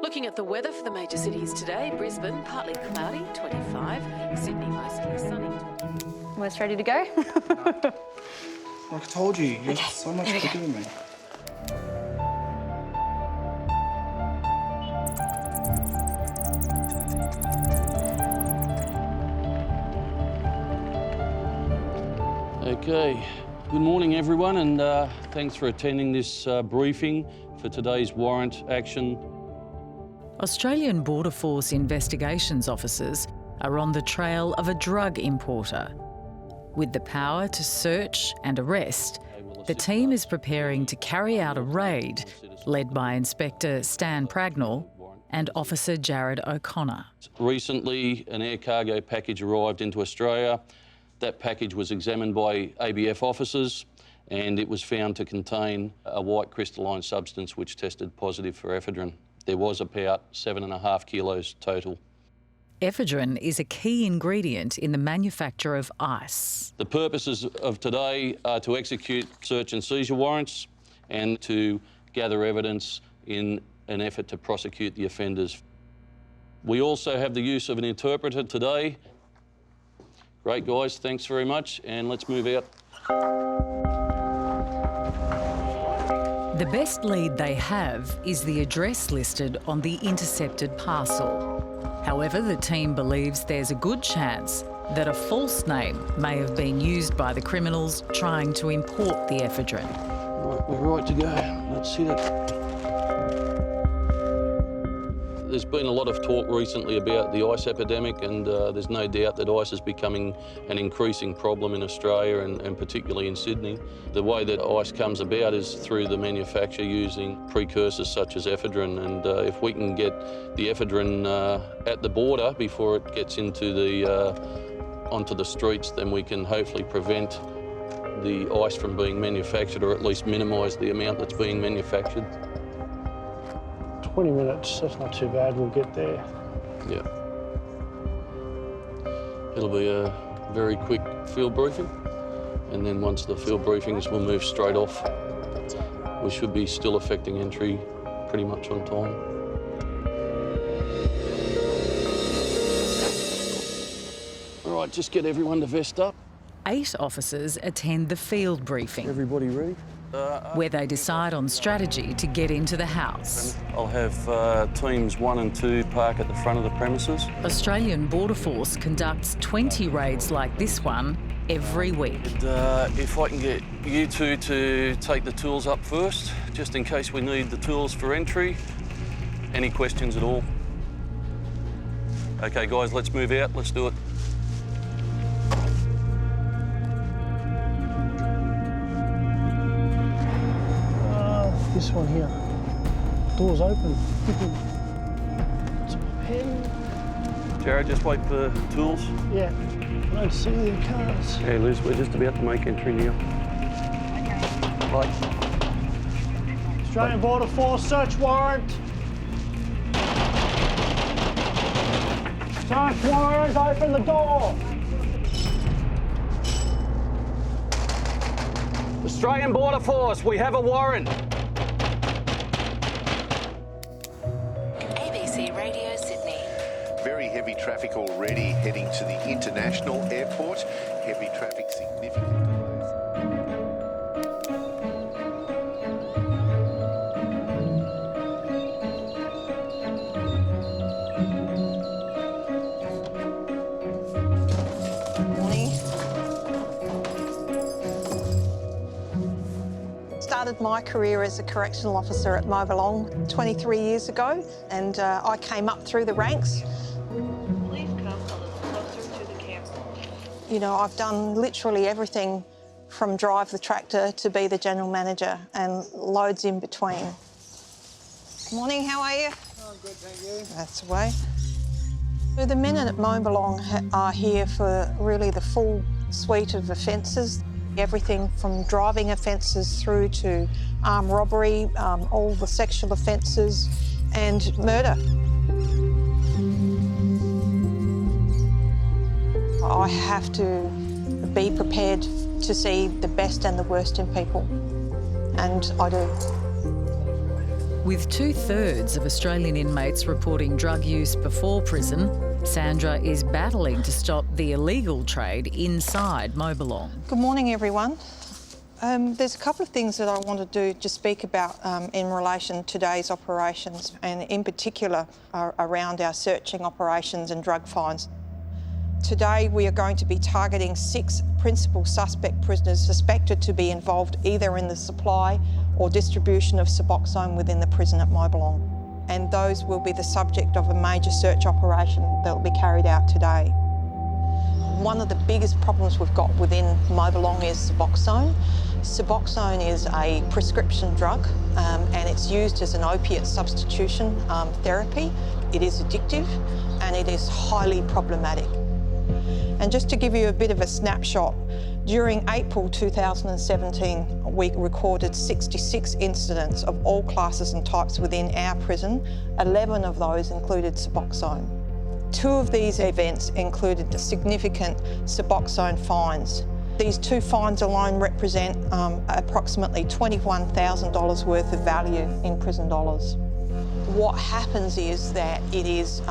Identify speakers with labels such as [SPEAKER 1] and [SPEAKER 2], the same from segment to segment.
[SPEAKER 1] Looking at the weather for the major cities today, Brisbane, partly cloudy, 25. Sydney, mostly sunny.
[SPEAKER 2] Almost ready to go?
[SPEAKER 3] Like I told you, you're so much quicker than me.
[SPEAKER 4] Okay, good morning everyone, and thanks for attending this briefing for today's warrant action.
[SPEAKER 5] Australian Border Force investigations officers are on the trail of a drug importer. With the power to search and arrest, the team is preparing to carry out a raid led by Inspector Stan Pragnell and Officer Jared O'Connor.
[SPEAKER 4] Recently, an air cargo package arrived into Australia. That package was examined by ABF officers and it was found to contain a white crystalline substance which tested positive for ephedrine. There was about 7.5 kilos total.
[SPEAKER 5] Ephedrine is a key ingredient in the manufacture of ice.
[SPEAKER 4] The purposes of today are to execute search and seizure warrants and to gather evidence in an effort to prosecute the offenders. We also have the use of an interpreter today. Great, guys, thanks very much, and let's move out.
[SPEAKER 5] The best lead they have is the address listed on the intercepted parcel. However, the team believes there's a good chance that a false name may have been used by the criminals trying to import the ephedrine.
[SPEAKER 4] Right, we're right to go. Let's hit it. There's been a lot of talk recently about the ice epidemic, and there's no doubt that ice is becoming an increasing problem in Australia and particularly in Sydney. The way that ice comes about is through the manufacture using precursors such as ephedrine, and if we can get the ephedrine at the border before it gets into onto the streets, then we can hopefully prevent the ice from being manufactured, or at least minimise the amount that's being manufactured.
[SPEAKER 6] 20 minutes, that's not too bad, we'll get there.
[SPEAKER 4] Yeah. It'll be a very quick field briefing, and then once the field briefings, we'll move straight off. We should be still effecting entry pretty much on time. All right, just get everyone to vest up.
[SPEAKER 5] 8 officers attend the field briefing,
[SPEAKER 4] Everybody ready?
[SPEAKER 5] where they decide on strategy to get into the house.
[SPEAKER 4] I'll have teams 1 and 2 park at the front of the premises.
[SPEAKER 5] Australian Border Force conducts 20 raids like this one every week.
[SPEAKER 4] If I can get you two to take the tools up first, just in case we need the tools for entry. Any questions at all? Okay, guys, let's move out. Let's do it.
[SPEAKER 6] This one here. Door's open. It's a pen.
[SPEAKER 4] Jared, just wait for tools.
[SPEAKER 6] Yeah, I don't see the cars.
[SPEAKER 4] Hey, Liz, we're just about to make entry now. Right.
[SPEAKER 6] Australian Border Force search warrant. Search warrant, open the door.
[SPEAKER 4] Australian Border Force, we have a warrant.
[SPEAKER 1] Radio Sydney.
[SPEAKER 7] Very heavy traffic already heading to the international airport. Heavy traffic, significant delays.
[SPEAKER 8] Morning. Started my career as a correctional officer at Mobilong 23 years ago, and I came up through the ranks.
[SPEAKER 9] Please come a little closer to the camera.
[SPEAKER 8] You know, I've done literally everything from drive the tractor to be the general manager and loads in between. Morning, how are you?
[SPEAKER 6] Oh, good, thank you.
[SPEAKER 8] That's the way. So the men at Mobilong are here for really the full suite of offences. Everything from driving offences through to armed robbery, all the sexual offences and murder. I have to be prepared to see the best and the worst in people, and I do.
[SPEAKER 5] With 2/3 of Australian inmates reporting drug use before prison, Sandra is battling to stop the illegal trade inside Mobilong.
[SPEAKER 8] Good morning, everyone. There's a couple of things that I want to do to speak about in relation to today's operations, and in particular around our searching operations and drug finds. Today we are going to be targeting 6 principal suspect prisoners suspected to be involved either in the supply or distribution of Suboxone within the prison at Mobilong. And those will be the subject of a major search operation that will be carried out today. One of the biggest problems we've got within Mobilong is Suboxone. Suboxone is a prescription drug and it's used as an opiate substitution therapy. It is addictive and it is highly problematic. And just to give you a bit of a snapshot, during April 2017, we recorded 66 incidents of all classes and types within our prison. 11 of those included Suboxone. 2 of these events included significant Suboxone fines. These 2 fines alone represent approximately $21,000 worth of value in prison dollars. What happens is that it is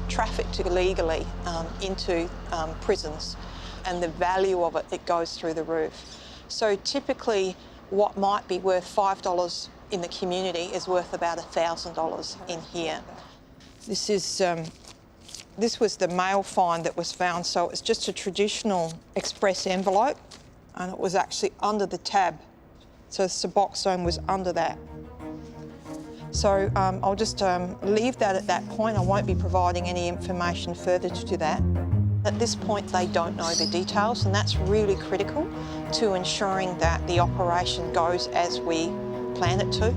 [SPEAKER 8] trafficked illegally into prisons, and the value of it goes through the roof. So typically what might be worth $5 in the community is worth about $1,000 in here. This was the mail fine that was found, so it's just a traditional express envelope, and it was actually under the tab. So Suboxone was under that. So I'll just leave that at that point. I won't be providing any information further to that. At this point, they don't know the details, and that's really critical to ensuring that the operation goes as we plan it to.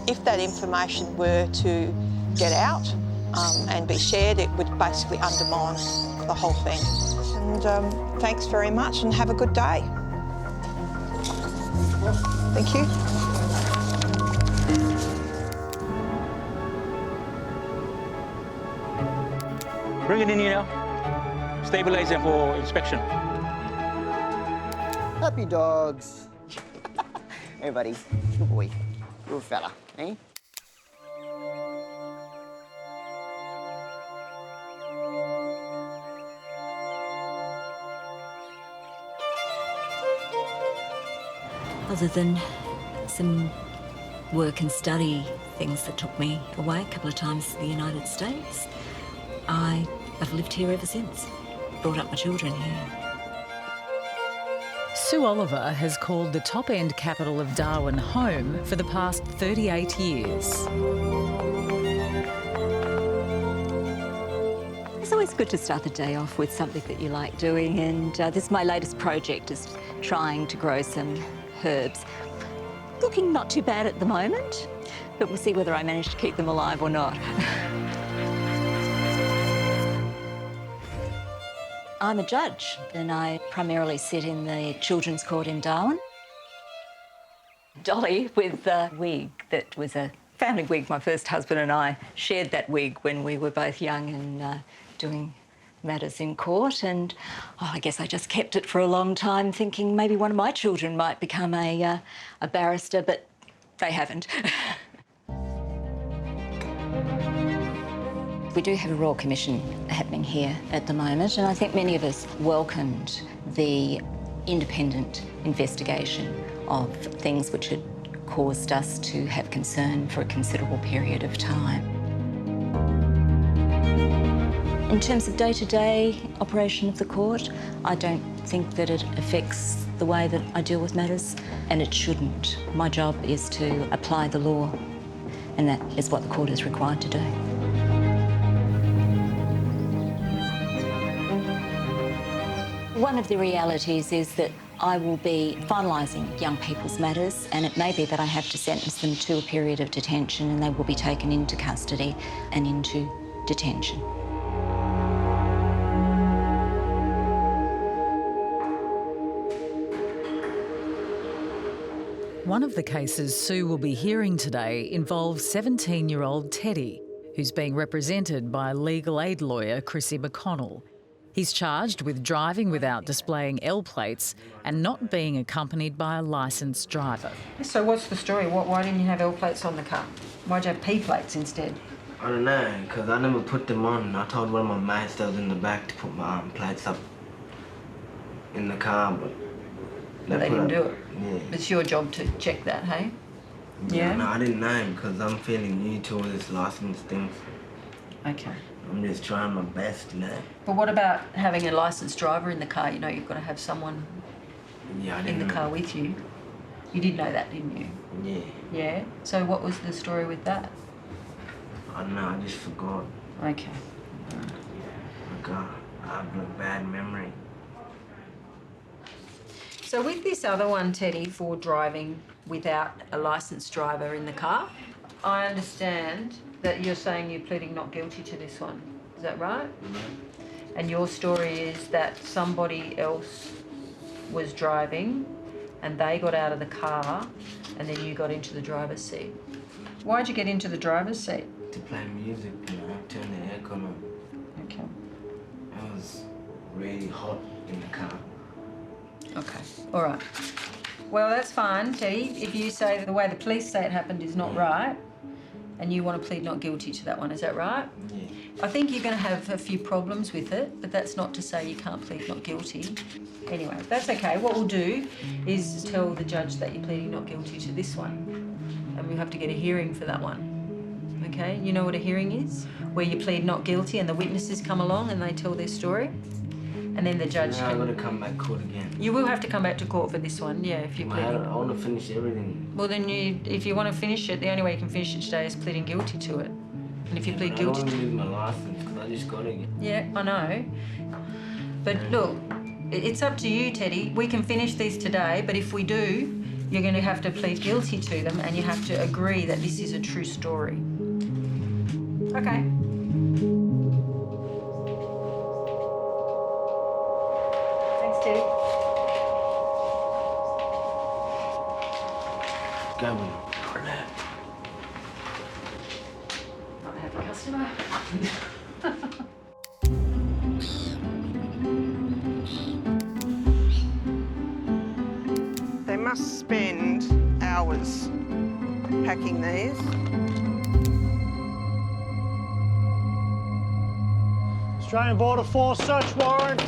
[SPEAKER 8] If that information were to get out and be shared, it would basically undermine the whole thing. And thanks very much and have a good day. Thank you.
[SPEAKER 10] Bring it in here now. Stabilize them for inspection.
[SPEAKER 11] Happy dogs. Hey, buddy. Good boy. Good fella, eh?
[SPEAKER 12] Other than some work and study things that took me away a couple of times to the United States, I've lived here ever since. Brought up my children here.
[SPEAKER 5] Sue Oliver has called the top-end capital of Darwin home for the past 38 years.
[SPEAKER 12] It's always good to start the day off with something that you like doing, and this is my latest project, is trying to grow some herbs. Looking not too bad at the moment, but we'll see whether I manage to keep them alive or not. I'm a judge, and I primarily sit in the Children's Court in Darwin. Dolly, with a wig that was a family wig. My first husband and I shared that wig when we were both young and doing matters in court, and I guess I just kept it for a long time, thinking maybe one of my children might become a barrister, but they haven't. We do have a Royal Commission happening here at the moment, and I think many of us welcomed the independent investigation of things which had caused us to have concern for a considerable period of time. In terms of day-to-day operation of the court, I don't think that it affects the way that I deal with matters, and it shouldn't. My job is to apply the law, and that is what the court is required to do. One of the realities is that I will be finalising young people's matters, and it may be that I have to sentence them to a period of detention, and they will be taken into custody and into detention.
[SPEAKER 5] One of the cases Sue will be hearing today involves 17-year-old Teddy, who's being represented by legal aid lawyer Chrissy McConnell. He's charged with driving without displaying L plates and not being accompanied by a licensed driver.
[SPEAKER 13] So what's the story? Why didn't you have L plates on the car?
[SPEAKER 12] Why'd you have P plates instead?
[SPEAKER 13] I don't know, because I never put them on. I told one of my mates that was in the back to put my plates up in the car, but
[SPEAKER 12] They didn't do it.
[SPEAKER 13] Yeah.
[SPEAKER 12] It's your job to check that, hey?
[SPEAKER 13] Yeah? No, I didn't know, because I'm feeling new to all this license thing.
[SPEAKER 12] Okay.
[SPEAKER 13] I'm just trying my best, you know.
[SPEAKER 12] But what about having a licensed driver in the car? You know, you've got to have someone in the car with you. You did know that, didn't you?
[SPEAKER 13] Yeah.
[SPEAKER 12] Yeah? So what was the story with that?
[SPEAKER 13] I don't know, I just forgot.
[SPEAKER 12] Okay.
[SPEAKER 13] I have a bad memory.
[SPEAKER 12] So with this other one, Teddy, for driving without a licensed driver in the car, I understand that you're saying you're pleading not guilty to this one. Is that right?
[SPEAKER 13] Mm-hmm.
[SPEAKER 12] And your story is that somebody else was driving and they got out of the car and then you got into the driver's seat. Why'd you get into the driver's seat?
[SPEAKER 13] To play music, you know, turn the aircon on.
[SPEAKER 12] Okay.
[SPEAKER 13] It was really hot in the car.
[SPEAKER 12] Okay, all right. Well, that's fine, Teddy. If you say that the way the police say it happened is not right, and you want to plead not guilty to that one, is that right?
[SPEAKER 13] Yeah.
[SPEAKER 12] I think you're going to have a few problems with it, but that's not to say you can't plead not guilty. Anyway, that's okay. What we'll do is tell the judge that you're pleading not guilty to this one, and we'll have to get a hearing for that one. Okay? You know what a hearing is? Where you plead not guilty and the witnesses come along and they tell their story. And then the judge
[SPEAKER 13] I've got to come back to court again.
[SPEAKER 12] You will have to come back to court for this one, yeah, if you're pleading.
[SPEAKER 13] I want to finish everything.
[SPEAKER 12] Well, then if you want to finish it, the only way you can finish it today is pleading guilty to it. And if you plead guilty
[SPEAKER 13] I don't want to lose my license because I just got it again.
[SPEAKER 12] Yeah, I know. But look, it's up to you, Teddy. We can finish these today, but if we do, you're going to have to plead guilty to them and you have to agree that this is a true story. Okay. Teddy.
[SPEAKER 13] Go with
[SPEAKER 12] Not a happy customer.
[SPEAKER 8] They must spend hours packing these.
[SPEAKER 6] Australian Border Force search warrant.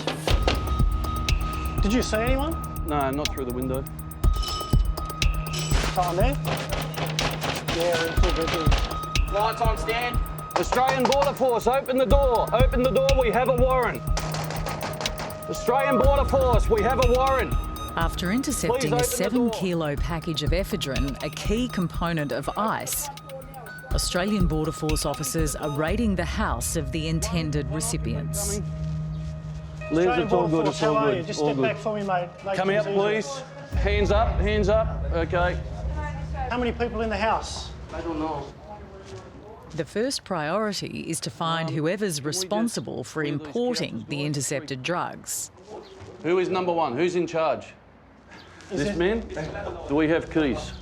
[SPEAKER 6] Did you see anyone?
[SPEAKER 4] No, not through the window.
[SPEAKER 6] Someone there? Yeah, we're too busy.
[SPEAKER 14] Lights on, stand.
[SPEAKER 4] Australian Border Force, open the door. Open the door, we have a warrant. Australian Border Force, we have a warrant.
[SPEAKER 5] After intercepting a 7-kilo package of ephedrine, a key component of ice, Australian Border Force officers are raiding the house of the intended recipients.
[SPEAKER 4] Liz, it's all good, it's all good.
[SPEAKER 6] Just step back for me, mate.
[SPEAKER 4] Come out, please. Hands up, okay.
[SPEAKER 6] How many people in the house?
[SPEAKER 13] I don't know.
[SPEAKER 5] The first priority is to find whoever's responsible for importing the intercepted drugs.
[SPEAKER 4] Who is number one? Who's in charge? This man? Do we have keys?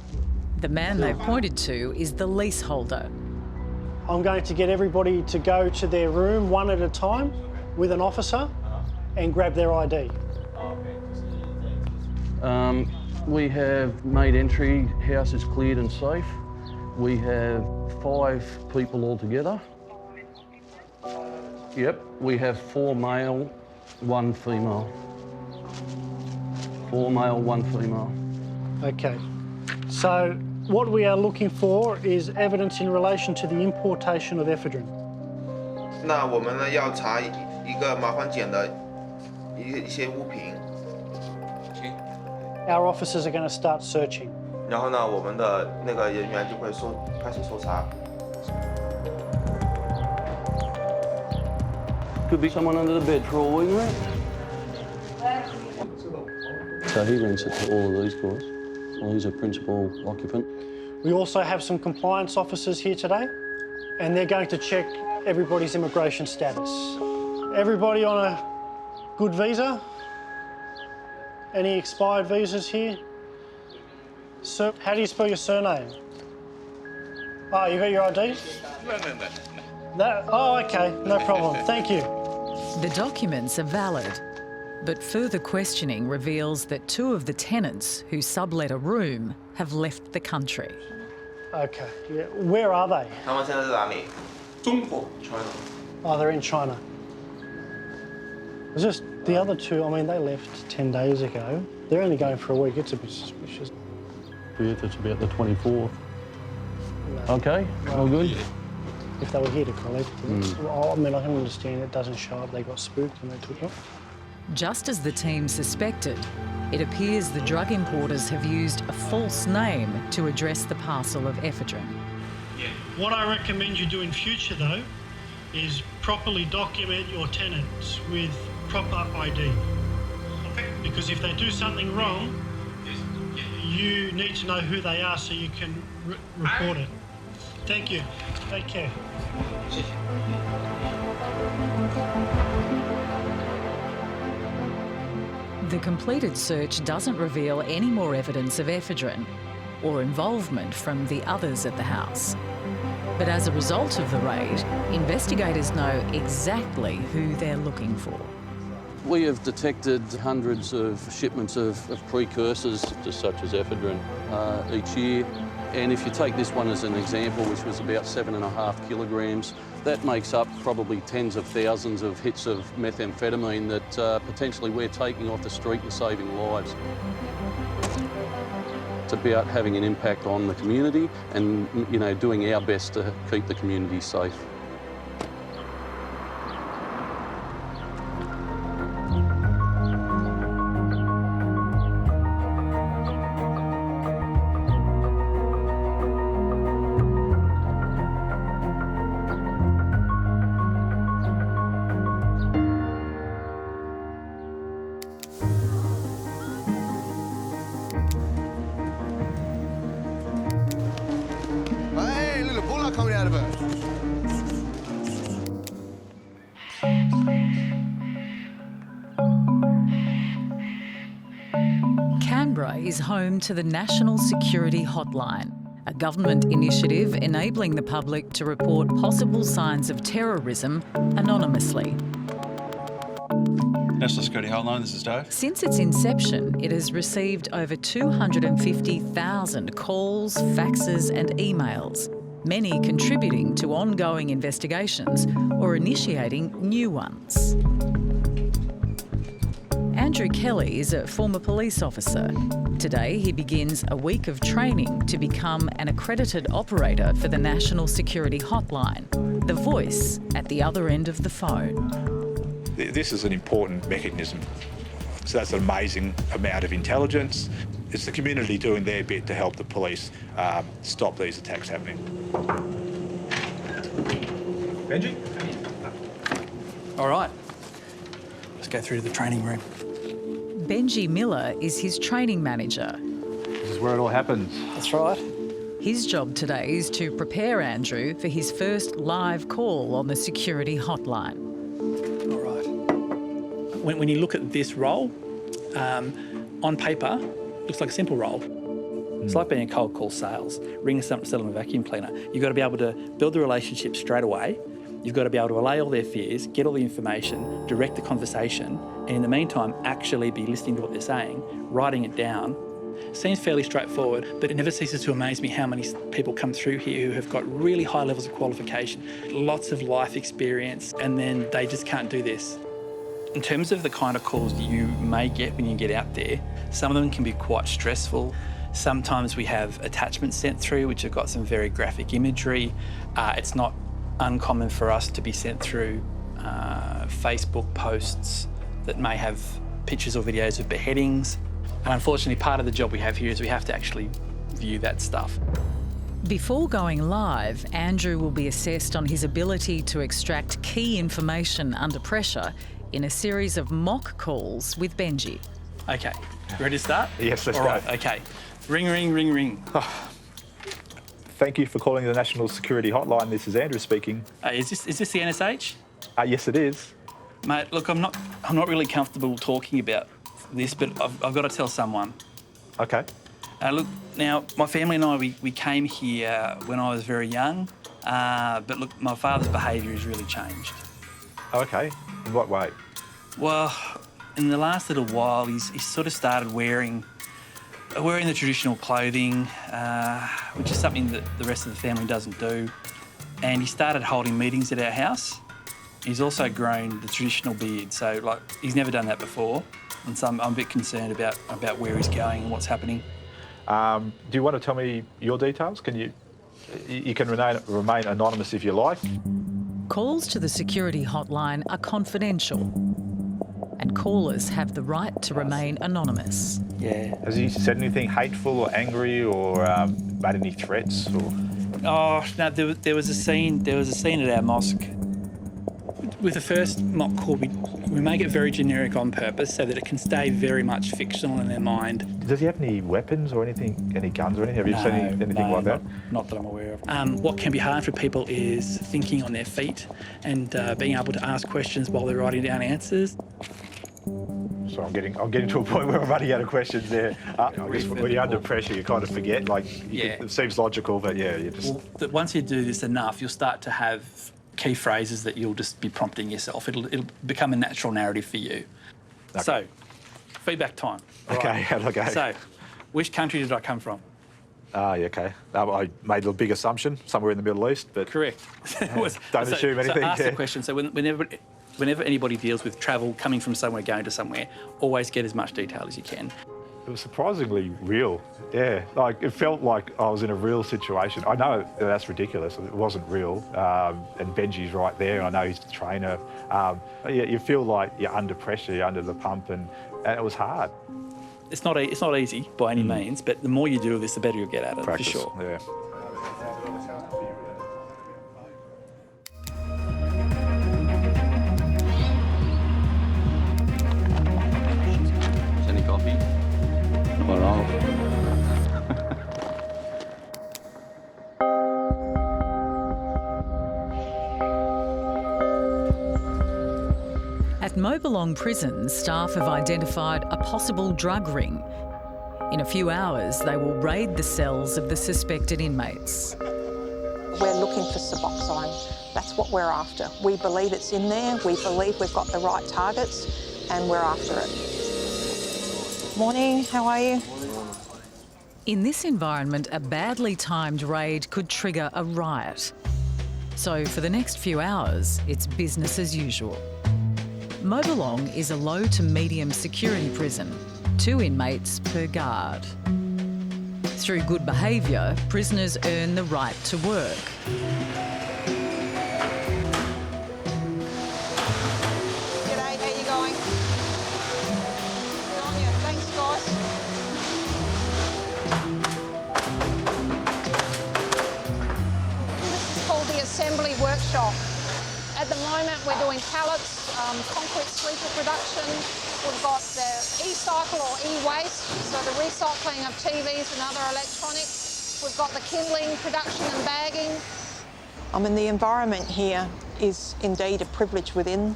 [SPEAKER 5] The man they've pointed to is the leaseholder.
[SPEAKER 6] I'm going to get everybody to go to their room one at a time with an officer and grab their ID.
[SPEAKER 4] We have made entry, house is cleared and safe. We have 5 people altogether. Yep, we have 4 male, 1 female. 4 male, 1 female.
[SPEAKER 6] Okay. So what we are looking for is evidence in relation to the importation of ephedrine.
[SPEAKER 14] 那我们呢要查一个麻黄碱的一些物品。
[SPEAKER 6] Our officers are going to start searching.
[SPEAKER 14] 然后呢，我们的那个人员就会开始搜查。
[SPEAKER 4] Could be someone under the bed for all we know. So he rents it to all of these guys. Well, he's a principal occupant.
[SPEAKER 6] We also have some compliance officers here today, and they're going to check everybody's immigration status. Everybody on a good visa? Any expired visas here? Sir, how do you spell your surname? Oh, you got your ID? Oh, okay, no problem. Thank you.
[SPEAKER 5] The documents are valid, but further questioning reveals that 2 of the tenants who sublet a room have left the country.
[SPEAKER 6] Okay, yeah. Where are they?
[SPEAKER 14] 他们现在在哪里？中国 China。
[SPEAKER 6] Oh, they're in China. It's just the other two, I mean, they left 10 days ago. They're only going for a week. It's a bit suspicious.
[SPEAKER 4] It's about the 24th. Okay, all good.
[SPEAKER 6] If they were here to collect them. Well, I mean, I can understand it doesn't show up. They got spooked and they took it.
[SPEAKER 5] Just as the team suspected, it appears the drug importers have used a false name to address the parcel of ephedrine.
[SPEAKER 6] Yeah. What I recommend you do in future, though, is properly document your tenants with proper ID. Okay. Because if they do something wrong, you need to know who they are so you can report it. Thank you. Take care.
[SPEAKER 5] The completed search doesn't reveal any more evidence of ephedrine or involvement from the others at the house. But as a result of the raid, investigators know exactly who they're looking for.
[SPEAKER 4] We have detected hundreds of shipments of precursors, just such as ephedrine, each year. And if you take this one as an example, which was about 7.5 kilograms, that makes up probably tens of thousands of hits of methamphetamine that potentially we're taking off the street and saving lives. It's about having an impact on the community and, you know, doing our best to keep the community safe.
[SPEAKER 15] Hey, little bull coming out of her.
[SPEAKER 5] Canberra is home to the National Security Hotline, a government initiative enabling the public to report possible signs of terrorism anonymously.
[SPEAKER 16] National Security Hotline, this is Dave.
[SPEAKER 5] Since its inception, it has received over 250,000 calls, faxes and emails, many contributing to ongoing investigations or initiating new ones. Andrew Kelly is a former police officer. Today, he begins a week of training to become an accredited operator for the National Security Hotline, the voice at the other end of the phone.
[SPEAKER 17] This is an important mechanism. So that's an amazing amount of intelligence. It's the community doing their bit to help the police stop these attacks happening.
[SPEAKER 16] Benji? All right. Let's go through to the training room.
[SPEAKER 5] Benji Miller is his training manager.
[SPEAKER 16] This is where it all happens. That's right.
[SPEAKER 5] His job today is to prepare Andrew for his first live call on the security hotline.
[SPEAKER 16] All right. When you look at this role, on paper, looks like a simple role. It's like being in cold call sales, ringing someone to sell them a vacuum cleaner. You've got to be able to build the relationship straight away. You've got to be able to allay all their fears, get all the information, direct the conversation, and in the meantime, actually be listening to what they're saying, writing it down. Seems fairly straightforward, but it never ceases to amaze me how many people come through here who have got really high levels of qualification, lots of life experience, and then they just can't do this. In terms of the kind of calls that you may get when you get out there, some of them can be quite stressful. Sometimes we have attachments sent through which have got some very graphic imagery. It's not uncommon for us to be sent through Facebook posts that may have pictures or videos of beheadings. And unfortunately, part of the job we have here is we have to actually view that stuff.
[SPEAKER 5] Before going live, Andrew will be assessed on his ability to extract key information under pressure in a series of mock calls with Benji.
[SPEAKER 16] Okay, ready to start?
[SPEAKER 17] Yes, let's
[SPEAKER 16] All
[SPEAKER 17] go.
[SPEAKER 16] right, okay. Ring, ring, ring, ring.
[SPEAKER 17] Thank you for calling the National Security Hotline. This is Andrew speaking.
[SPEAKER 16] Is this the NSH?
[SPEAKER 17] Yes, it is.
[SPEAKER 16] Mate, look, I'm not really comfortable talking about this, but I've got to tell someone.
[SPEAKER 17] Okay.
[SPEAKER 16] Look, now, my family and I, we came here when I was very young, but look, my father's behaviour has really changed.
[SPEAKER 17] Okay. In what way?
[SPEAKER 16] Well, in the last little while, he's sort of started wearing wearing the traditional clothing, which is something that the rest of the family doesn't do. And he started holding meetings at our house. He's also grown the traditional beard, so like he's never done that before. And so I'm a bit concerned about where he's going and what's happening.
[SPEAKER 17] Do you want to tell me your details? You can remain anonymous if you like.
[SPEAKER 5] Calls to the security hotline are confidential, and callers have the right to remain anonymous.
[SPEAKER 17] Yeah. Has he said anything hateful or angry or made any threats? Or?
[SPEAKER 16] Oh no, there was a scene. There was a scene at our mosque. With the first mock call, we make it very generic on purpose so that it can stay very much fictional in their mind.
[SPEAKER 17] Does he have any weapons or anything, any guns or anything? Have you seen anything like that?
[SPEAKER 16] Not that I'm aware of. What can be hard for people is thinking on their feet and being able to ask questions while they're writing down answers.
[SPEAKER 17] So I'm getting to a point where I'm running out of questions there. I guess when you're under pressure, you kind of forget. It seems logical, but yeah, you just.
[SPEAKER 16] Well, once you do this enough, you'll start to have key phrases that you'll just be prompting yourself. It'll become a natural narrative for you. Okay. So, feedback time.
[SPEAKER 17] Okay,
[SPEAKER 16] right.
[SPEAKER 17] how'd I go?
[SPEAKER 16] So, which country did I come from?
[SPEAKER 17] Yeah, okay. I made a big assumption, somewhere in the Middle East, but...
[SPEAKER 16] Correct.
[SPEAKER 17] Don't assume anything.
[SPEAKER 16] So ask the question. So whenever anybody deals with travel, coming from somewhere, going to somewhere, always get as much detail as you can.
[SPEAKER 17] It was surprisingly real, yeah. It felt like I was in a real situation. I know that's ridiculous, it wasn't real, and Benji's right there, and I know he's the trainer. You feel like you're under pressure, you're under the pump, and it was hard.
[SPEAKER 16] It's not easy by any means, but the more you do this, the better you'll get at it,
[SPEAKER 17] Practice,
[SPEAKER 16] for sure.
[SPEAKER 17] Yeah.
[SPEAKER 4] Any coffee?
[SPEAKER 5] At Mobilong Prison, staff have identified a possible drug ring. In a few hours, they will raid the cells of the suspected inmates.
[SPEAKER 8] We're looking for Suboxone. That's what we're after. We believe it's in there, we believe we've got the right targets, and we're after it. Morning, how are you?
[SPEAKER 5] In this environment, a badly timed raid could trigger a riot. So for the next few hours, it's business as usual. Mobilong is a low to medium security prison, 2 inmates per guard. Through good behaviour, prisoners earn the right to work.
[SPEAKER 8] G'day, how you going? Good on you. Thanks, guys. This is called the assembly workshop. At the moment, we're doing pallets, concrete sleeper production. We've got the e-cycle or e-waste, so the recycling of TVs and other electronics. We've got the kindling production and bagging. I mean, the environment here is indeed a privilege within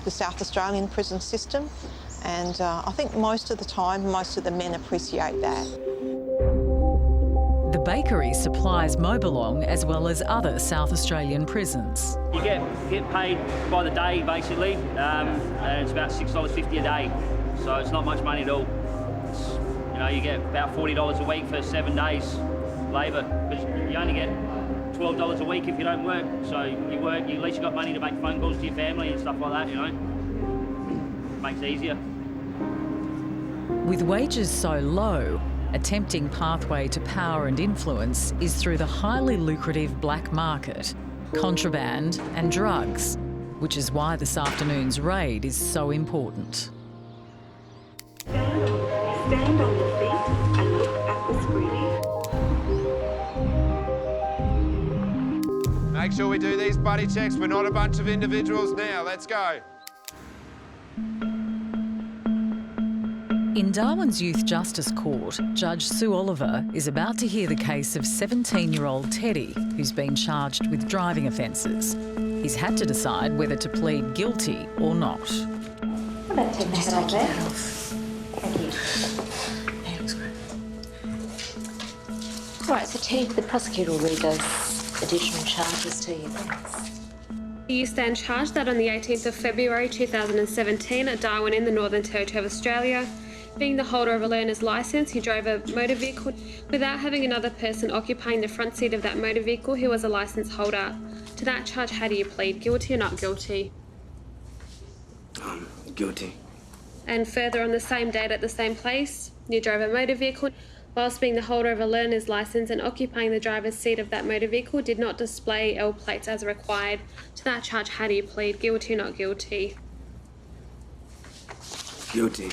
[SPEAKER 8] the South Australian prison system, and I think most of the time, most of the men appreciate that.
[SPEAKER 5] The bakery supplies Mobilong as well as other South Australian prisons.
[SPEAKER 15] You get paid by the day, basically, and it's about $6.50 a day, so it's not much money at all. You get about $40 a week for 7 days labour, because you only get $12 a week if you don't work, so you work, at least you've got money to make phone calls to your family and stuff like that, Makes it easier.
[SPEAKER 5] With wages so low, a tempting pathway to power and influence is through the highly lucrative black market, contraband and drugs, which is why this afternoon's raid is so important.
[SPEAKER 18] Stand on your feet and look at the screening.
[SPEAKER 19] Make sure we do these buddy checks. We're not a bunch of individuals now. Let's go.
[SPEAKER 5] In Darwin's Youth Justice Court, Judge Sue Oliver is about to hear the case of 17-year-old Teddy, who's been charged with driving offences. He's had to decide whether to plead guilty or not.
[SPEAKER 18] I'm going to take the head off there. Thank you.
[SPEAKER 1] Yeah, looks great.
[SPEAKER 18] Right, so Teddy, the prosecutor will read those additional charges to you. Thanks.
[SPEAKER 20] You stand charged that on the 18th of February 2017 at Darwin in the Northern Territory of Australia, Being the holder of a learner's licence, he drove a motor vehicle without having another person occupying the front seat of that motor vehicle who was a licence holder. To that charge, how do you plead? Guilty or not guilty?
[SPEAKER 13] Guilty.
[SPEAKER 20] And further, on the same date at the same place, you drove a motor vehicle whilst being the holder of a learner's licence and occupying the driver's seat of that motor vehicle, did not display L plates as required. To that charge, how do you plead? Guilty or not guilty?
[SPEAKER 13] Guilty.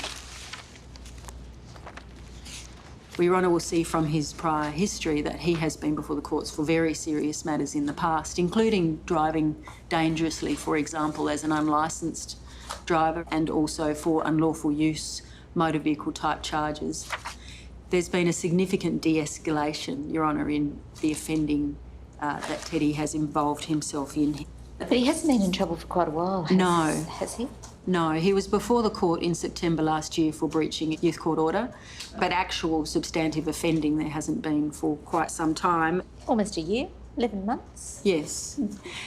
[SPEAKER 21] Your Honour will see from his prior history that he has been before the courts for very serious matters in the past, including driving dangerously, for example, as an unlicensed driver, and also for unlawful use motor vehicle type charges. There's been a significant de-escalation, Your Honour, in the offending that Teddy has involved himself in.
[SPEAKER 18] But he hasn't been in trouble for quite a while, has he?
[SPEAKER 21] No, he was before the court in September last year for breaching a youth court order, but actual substantive offending there hasn't been for quite some time.
[SPEAKER 18] Almost a year, 11 months.
[SPEAKER 21] Yes,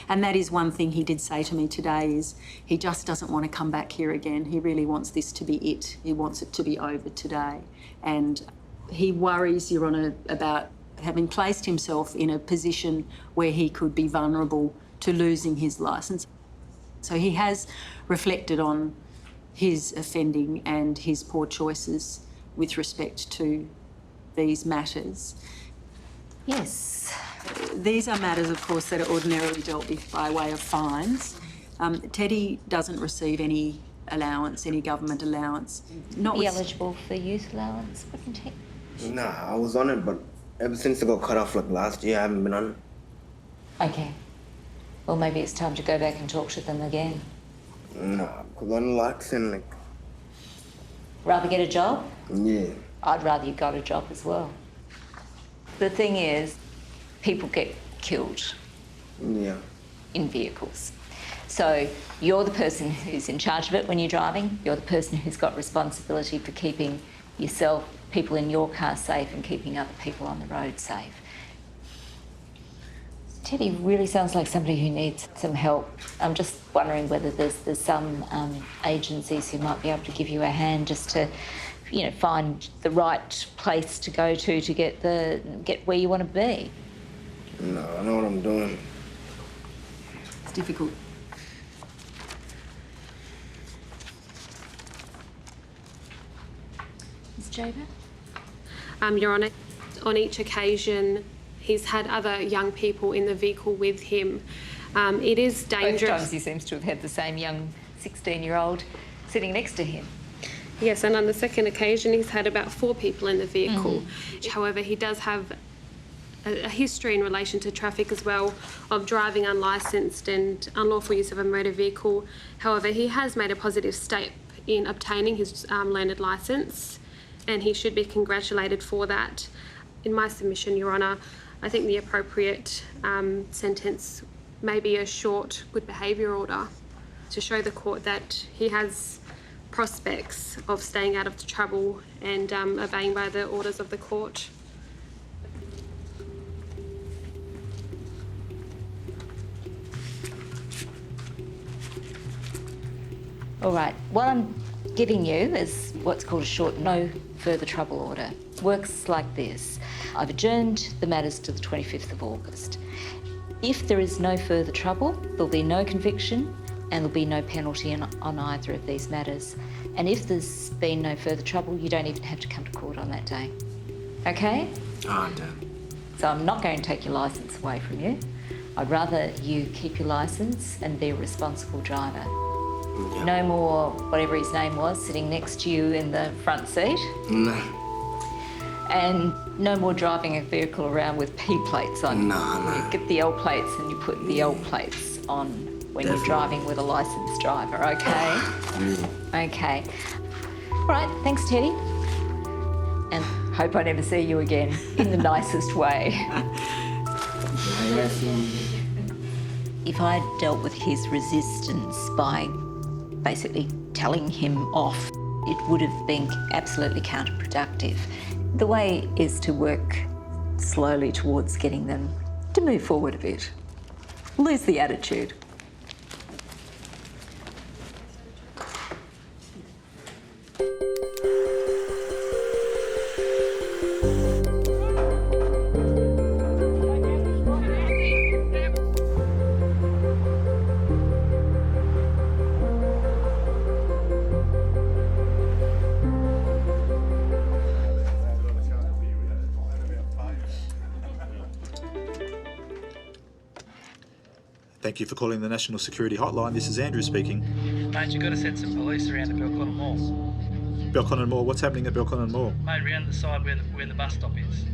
[SPEAKER 21] and that is one thing he did say to me today, is he just doesn't want to come back here again. He really wants this to be it. He wants it to be over today. And he worries, Your Honour, about having placed himself in a position where he could be vulnerable to losing his licence. So he has reflected on his offending and his poor choices with respect to these matters.
[SPEAKER 18] Yes.
[SPEAKER 21] These are matters, of course, that are ordinarily dealt with by way of fines. Teddy doesn't receive any allowance, any government allowance.
[SPEAKER 18] Not be eligible for youth allowance, wouldn't he?
[SPEAKER 13] Nah, I was on it, but ever since I got cut off like last year, I haven't been on it.
[SPEAKER 18] Okay. Well, maybe it's time to go back and talk to them again.
[SPEAKER 13] Nah, because I'm relaxing, like...
[SPEAKER 18] Rather get a job?
[SPEAKER 13] Yeah.
[SPEAKER 18] I'd rather you got a job as well. The thing is, people get killed.
[SPEAKER 13] Yeah.
[SPEAKER 18] In vehicles. So you're the person who's in charge of it when you're driving. You're the person who's got responsibility for keeping yourself, people in your car safe, and keeping other people on the road safe. Teddy really sounds like somebody who needs some help. I'm just wondering whether there's some agencies who might be able to give you a hand just to, you know, find the right place to go to get where you want to be.
[SPEAKER 13] No, I know what I'm doing.
[SPEAKER 21] It's difficult.
[SPEAKER 18] Ms. Jaber?
[SPEAKER 20] Your Honour, on each occasion, he's had other young people in the vehicle with him. It is dangerous.
[SPEAKER 12] Both times he seems to have had the same young 16-year-old sitting next to him.
[SPEAKER 20] Yes, and on the second occasion, he's had about 4 people in the vehicle. However, he does have a history in relation to traffic as well, of driving unlicensed and unlawful use of a motor vehicle. However, he has made a positive step in obtaining his learned licence, and he should be congratulated for that. In my submission, Your Honour, I think the appropriate sentence may be a short good behaviour order to show the court that he has prospects of staying out of the trouble and obeying by the orders of the court.
[SPEAKER 18] All right, what I'm giving you is what's called a short no further trouble order. Works like this. I've adjourned the matters to the 25th of August. If there is no further trouble, there'll be no conviction and there'll be no penalty on either of these matters. And if there's been no further trouble, you don't even have to come to court on that day. Okay?
[SPEAKER 13] Oh, damn.
[SPEAKER 18] So I'm not going to take your licence away from you. I'd rather you keep your licence and be a responsible driver.
[SPEAKER 13] Yeah.
[SPEAKER 18] No more whatever his name was sitting next to you in the front seat.
[SPEAKER 13] No.
[SPEAKER 18] And no more driving a vehicle around with P plates on.
[SPEAKER 13] No.
[SPEAKER 18] You get the L plates and you put the L plates on when you're driving with a licensed driver, okay? Okay. All right, thanks, Teddy. And hope I never see you again in the nicest way. If I dealt with his resistance by basically telling him off, it would have been absolutely counterproductive. The way is to work slowly towards getting them to move forward a bit. Lose the attitude.
[SPEAKER 2] Thank you for calling the National Security Hotline. This is Andrew speaking.
[SPEAKER 16] Mate, you've got to send some police around the Belconnen Mall.
[SPEAKER 2] Belconnen Mall, what's happening at Belconnen Mall?
[SPEAKER 16] Mate, around the side where the bus stop is.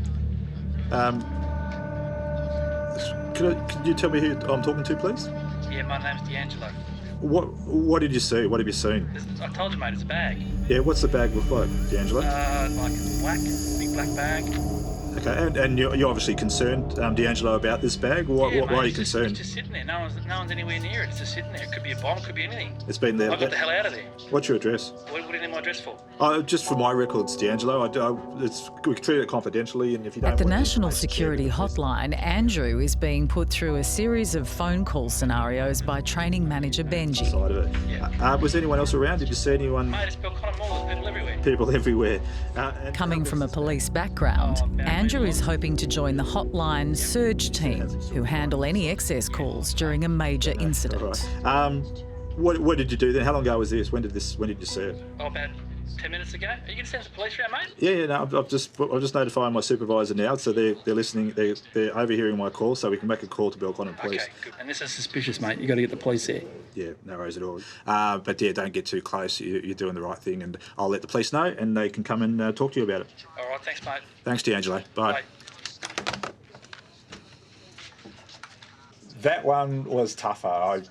[SPEAKER 2] Could you tell me who I'm talking to, please?
[SPEAKER 16] Yeah, my name's D'Angelo.
[SPEAKER 2] What did you see? What have you seen?
[SPEAKER 16] I told you, mate, it's a bag.
[SPEAKER 2] Yeah, what's the bag look like, D'Angelo?
[SPEAKER 16] Like black, big black bag.
[SPEAKER 2] Okay, and you're obviously concerned, D'Angelo, about this bag. Why are you concerned?
[SPEAKER 16] It's just sitting there. No one's anywhere near it. It's just sitting there. It could be a bomb, could be anything.
[SPEAKER 2] It's been there.
[SPEAKER 16] I got the hell out of there.
[SPEAKER 2] What's your address?
[SPEAKER 16] What do you need my address for?
[SPEAKER 2] Just for my records, D'Angelo. We can treat it confidentially, and if you don't.
[SPEAKER 5] At the National Security Hotline, Andrew is being put through a series of phone call scenarios by training manager Benji.
[SPEAKER 2] Side of it. Yeah. Was anyone else around? Did you see anyone?
[SPEAKER 16] Mate, it's Belconnen Mall. There's people everywhere.
[SPEAKER 2] People everywhere.
[SPEAKER 5] Coming from a police background, Andrew is hoping to join the hotline surge team, who handle any excess calls during a major incident.
[SPEAKER 2] Right. What did you do then? How long ago was this? When did you see it?
[SPEAKER 16] Oh, about 10 minutes ago. Are you going to send some police around, mate?
[SPEAKER 2] Yeah. No, I'm just notifying my supervisor now, so they're listening. They're overhearing my call, so we can make a call to Belconnen Police.
[SPEAKER 16] Okay, good. And this is suspicious, mate. You got to get the police there.
[SPEAKER 2] Yeah, no worries at all. But yeah, don't get too close. You're doing the right thing, and I'll let the police know, and they can come and talk to you about it.
[SPEAKER 16] All right, thanks, mate.
[SPEAKER 2] Thanks, D'Angelo. Bye. That one was tougher. I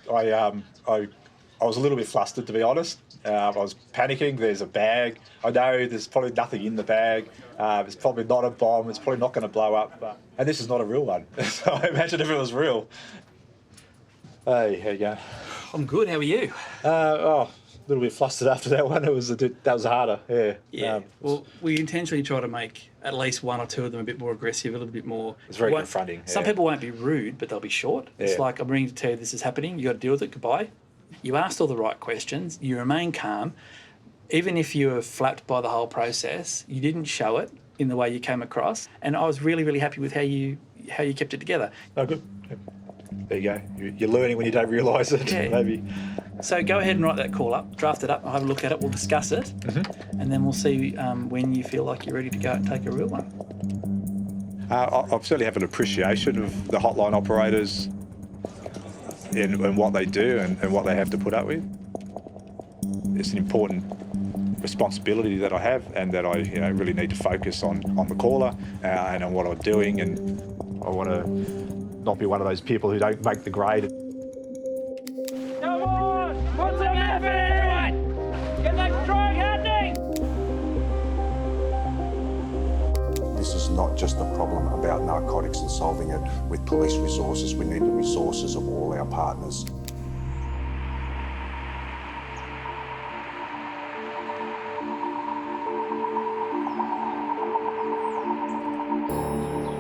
[SPEAKER 2] was a little bit flustered, to be honest. I was panicking. There's a bag. I know there's probably nothing in the bag. It's probably not a bomb. It's probably not going to blow up. And this is not a real one. So I imagine if it was real. Hey, how you going?
[SPEAKER 16] I'm good. How are you?
[SPEAKER 2] A little bit flustered after that one. That was harder. Yeah.
[SPEAKER 16] Yeah. Well, we intentionally try to make at least one or two of them a bit more aggressive, a little bit more.
[SPEAKER 2] It's very confronting.
[SPEAKER 16] Some people won't be rude, but they'll be short.
[SPEAKER 2] Yeah.
[SPEAKER 16] It's like, I'm ringing to tell you this is happening. You got to deal with it. Goodbye. You asked all the right questions. You remain calm. Even if you were flapped by the whole process, you didn't show it in the way you came across. And I was really, really happy with how you kept it together.
[SPEAKER 2] Oh, good. There you go. You're learning when you don't realise it, maybe.
[SPEAKER 16] So go ahead and write that call up, draft it up, I'll have a look at it, we'll discuss it, and then we'll see when you feel like you're ready to go and take a real one.
[SPEAKER 17] I certainly have an appreciation of the hotline operators and what they do and what they have to put up with. It's an important responsibility that I have, and that I really need to focus on the caller and on what I'm doing, and I want to not be one of those people who don't make the grade.
[SPEAKER 22] Come on! Put some effort into it! Get that strike happening!
[SPEAKER 23] This is not just a problem about narcotics and solving it with police resources. We need the resources of all our partners.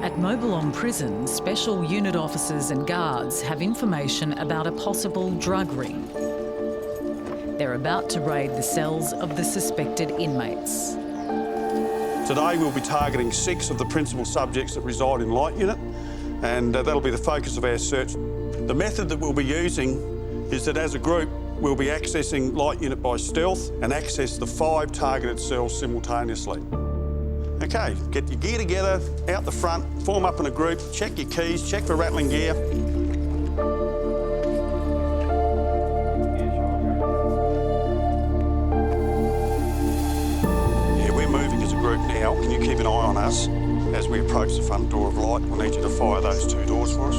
[SPEAKER 5] At Mobilong Prison, special unit officers and guards have information about a possible drug ring. They're about to raid the cells of the suspected inmates.
[SPEAKER 24] Today we'll be targeting 6 of the principal subjects that reside in Light Unit, and that'll be the focus of our search. The method that we'll be using is that as a group we'll be accessing Light Unit by stealth and access the 5 targeted cells simultaneously. Okay, get your gear together, out the front, form up in a group, check your keys, check for rattling gear. Yeah, we're moving as a group now. Can you keep an eye on us as we approach the front door of Light? We'll need you to fire those 2 doors for us.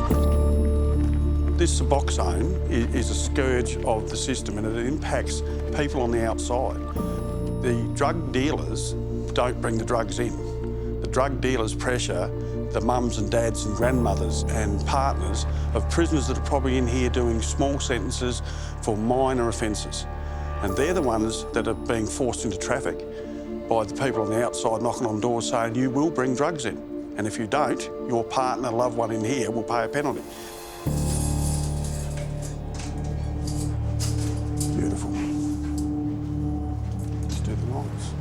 [SPEAKER 24] This Suboxone is a scourge of the system, and it impacts people on the outside. The drug dealers don't bring the drugs in. The drug dealers pressure the mums and dads and grandmothers and partners of prisoners that are probably in here doing small sentences for minor offences. And they're the ones that are being forced into traffic by the people on the outside knocking on doors saying, you will bring drugs in. And if you don't, your partner, loved one in here will pay a penalty. Beautiful. Let's do the lines.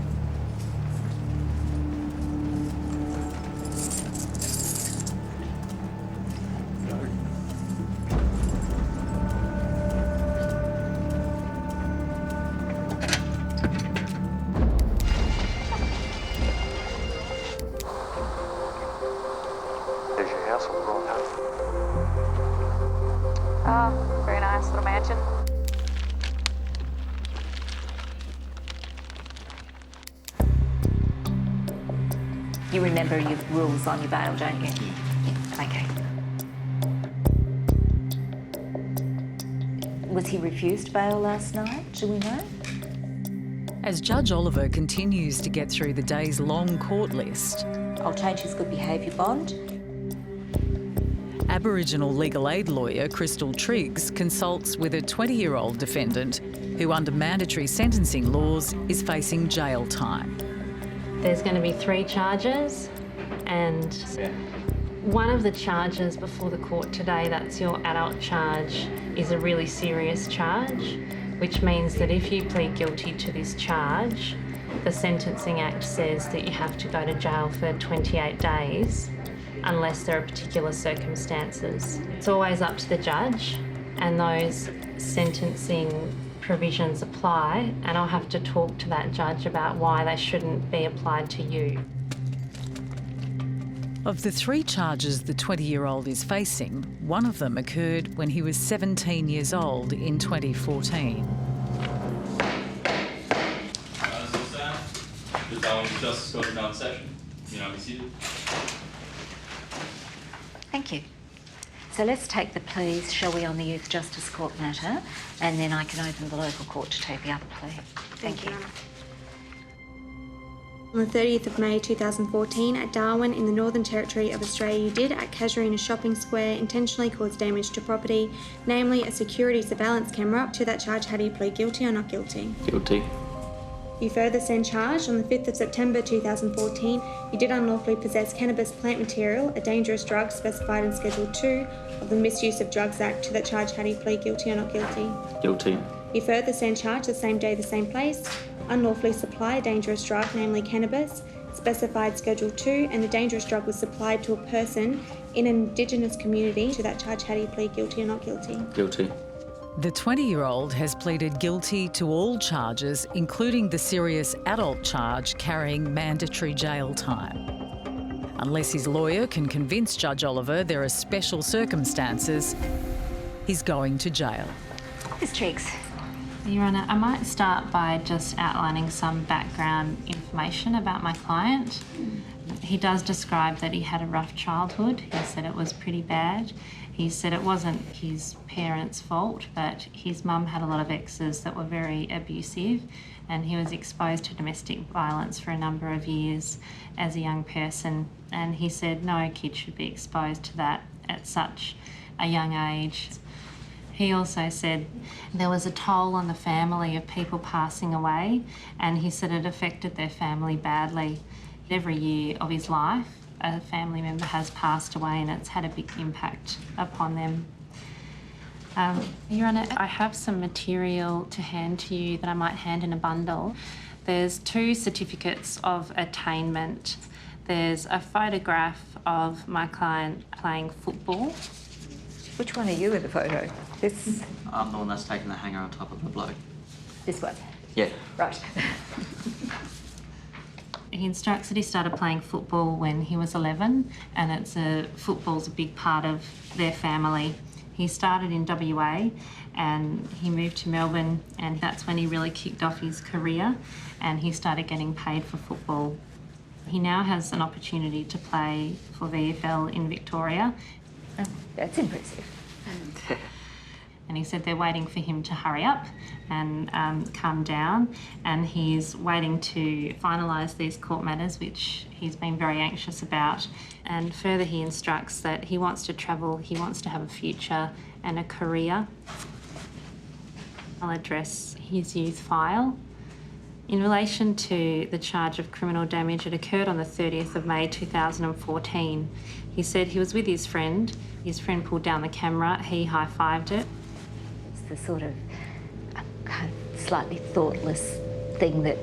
[SPEAKER 24] There's your house on the right, huh?
[SPEAKER 3] nuestra mansion.
[SPEAKER 18] You remember your rules on your bail, don't you? Yeah. Okay. Was he refused bail last night? Do we know?
[SPEAKER 5] As Judge Oliver continues to get through the day's long court list,
[SPEAKER 18] I'll change his good behaviour bond.
[SPEAKER 5] Aboriginal legal aid lawyer Crystal Triggs consults with a 20-year-old defendant who, under mandatory sentencing laws, is facing jail time.
[SPEAKER 7] There's going to be 3 charges, and one of the charges before the court today, that's your adult charge, is a really serious charge, which means that if you plead guilty to this charge, the Sentencing Act says that you have to go to jail for 28 days unless there are particular circumstances. It's always up to the judge, and those sentencing provisions apply, and I'll have to talk to that judge about why they shouldn't be applied to you.
[SPEAKER 5] Of the 3 charges the 20-year-old is facing, one of them occurred when he was 17 years old in 2014.
[SPEAKER 9] The Darwin Justice Court is now in session. You know, be seated.
[SPEAKER 18] Thank you. So let's take the pleas, shall we, on the Youth Justice Court matter, and then I can open the local court to take the other plea. Thank you.
[SPEAKER 10] On the 30th of May 2014 at Darwin in the Northern Territory of Australia, you did, at Casuarina Shopping Square, intentionally cause damage to property, namely a security surveillance camera. To that charge, how do you plead guilty or not guilty?
[SPEAKER 9] Guilty.
[SPEAKER 10] You further stand charged on the 5th of September 2014, you did unlawfully possess cannabis plant material, a dangerous drug specified in Schedule 2 of the Misuse of Drugs Act. To that charge, how do you plead guilty or not guilty?
[SPEAKER 9] Guilty.
[SPEAKER 10] You further stand charged the same day, the same place, unlawfully supply a dangerous drug, namely cannabis, specified Schedule 2, and the dangerous drug was supplied to a person in an Indigenous community. To that charge, how do you plead guilty or not guilty?
[SPEAKER 9] Guilty.
[SPEAKER 5] The 20-year-old has pleaded guilty to all charges, including the serious adult charge carrying mandatory jail time. Unless his lawyer can convince Judge Oliver there are special circumstances, he's going to jail.
[SPEAKER 18] Ms. Triggs.
[SPEAKER 7] Your Honour, I might start by just outlining some background information about my client. He does describe that he had a rough childhood. He said it was pretty bad. He said it wasn't his parents' fault, but his mum had a lot of exes that were very abusive, and he was exposed to domestic violence for a number of years as a young person. And he said no kid should be exposed to that at such a young age. He also said there was a toll on the family of people passing away, and he said it affected their family badly. Every year of his life, a family member has passed away, and it's had a big impact upon them. Your Honour, I have some material to hand to you that I might hand in a bundle. There's 2 certificates of attainment. There's a photograph of my client playing football.
[SPEAKER 18] Which one are you in the photo? This?
[SPEAKER 9] I'm the one that's taking the hanger on top of the bloke.
[SPEAKER 18] This one?
[SPEAKER 9] Yeah.
[SPEAKER 18] Right.
[SPEAKER 7] He instructs that he started playing football when he was 11, and football's a big part of their family. He started in WA and he moved to Melbourne, and that's when he really kicked off his career and he started getting paid for football. He now has an opportunity to play for VFL in Victoria.
[SPEAKER 18] Oh, that's impressive.
[SPEAKER 7] And he said they're waiting for him to hurry up and come down, and he's waiting to finalise these court matters, which he's been very anxious about. And further, he instructs that he wants to travel, he wants to have a future and a career. I'll address his youth file. In relation to the charge of criminal damage, it occurred on the 30th of May 2014. He said he was with his friend pulled down the camera, he high-fived it.
[SPEAKER 18] It's the sort of kind of slightly thoughtless thing that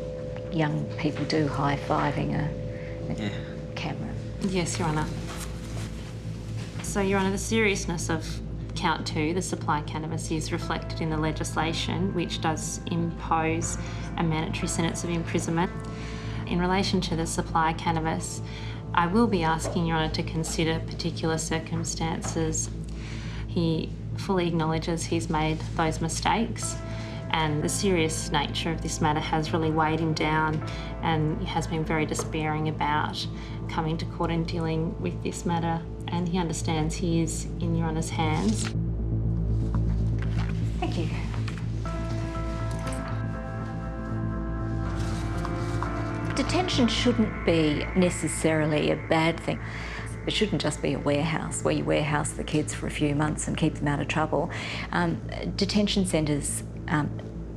[SPEAKER 18] young people do, high-fiving a camera.
[SPEAKER 7] Yes, Your Honour. So, Your Honour, the seriousness of Count 2, the supply cannabis, is reflected in the legislation, which does impose a mandatory sentence of imprisonment. In relation to the supply cannabis, I will be asking Your Honour to consider particular circumstances. He fully acknowledges he's made those mistakes, and the serious nature of this matter has really weighed him down, and he has been very despairing about coming to court and dealing with this matter, and he understands he is in Your Honour's hands.
[SPEAKER 12] Thank you. Detention shouldn't be necessarily a bad thing. It shouldn't just be a warehouse where you warehouse the kids for a few months and keep them out of trouble. Detention centres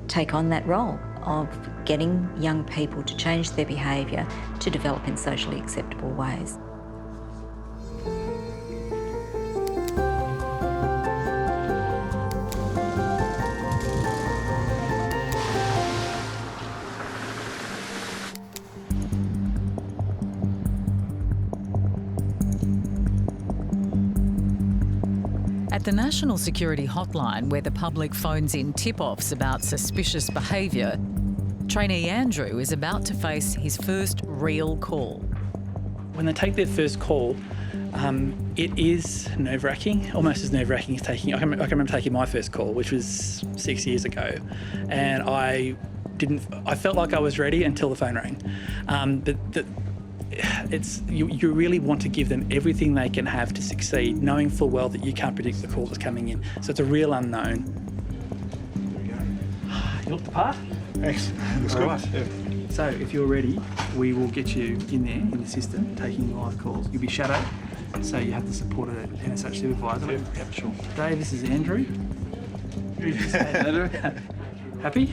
[SPEAKER 12] take on that role of getting young people to change their behaviour to develop in socially acceptable ways.
[SPEAKER 5] At the National Security Hotline, where the public phones in tip-offs about suspicious behaviour, trainee Andrew is about to face his first real call.
[SPEAKER 16] When they take their first call, it is nerve-wracking, almost as nerve-wracking as taking... I can remember taking my first call, which was 6 years ago, and I felt like I was ready until the phone rang. You really want to give them everything they can have to succeed, knowing full well that you can't predict the call that's coming in. So it's a real unknown. You look the part?
[SPEAKER 2] Thanks. Looks good.
[SPEAKER 16] Right. Yeah. So if you're ready, we will get you in there, in the system, taking live calls. You'll be shadowed, so you have the support of an NSH supervisor.
[SPEAKER 2] Yep, sure.
[SPEAKER 16] Dave, this is Andrew. Andrew. Happy?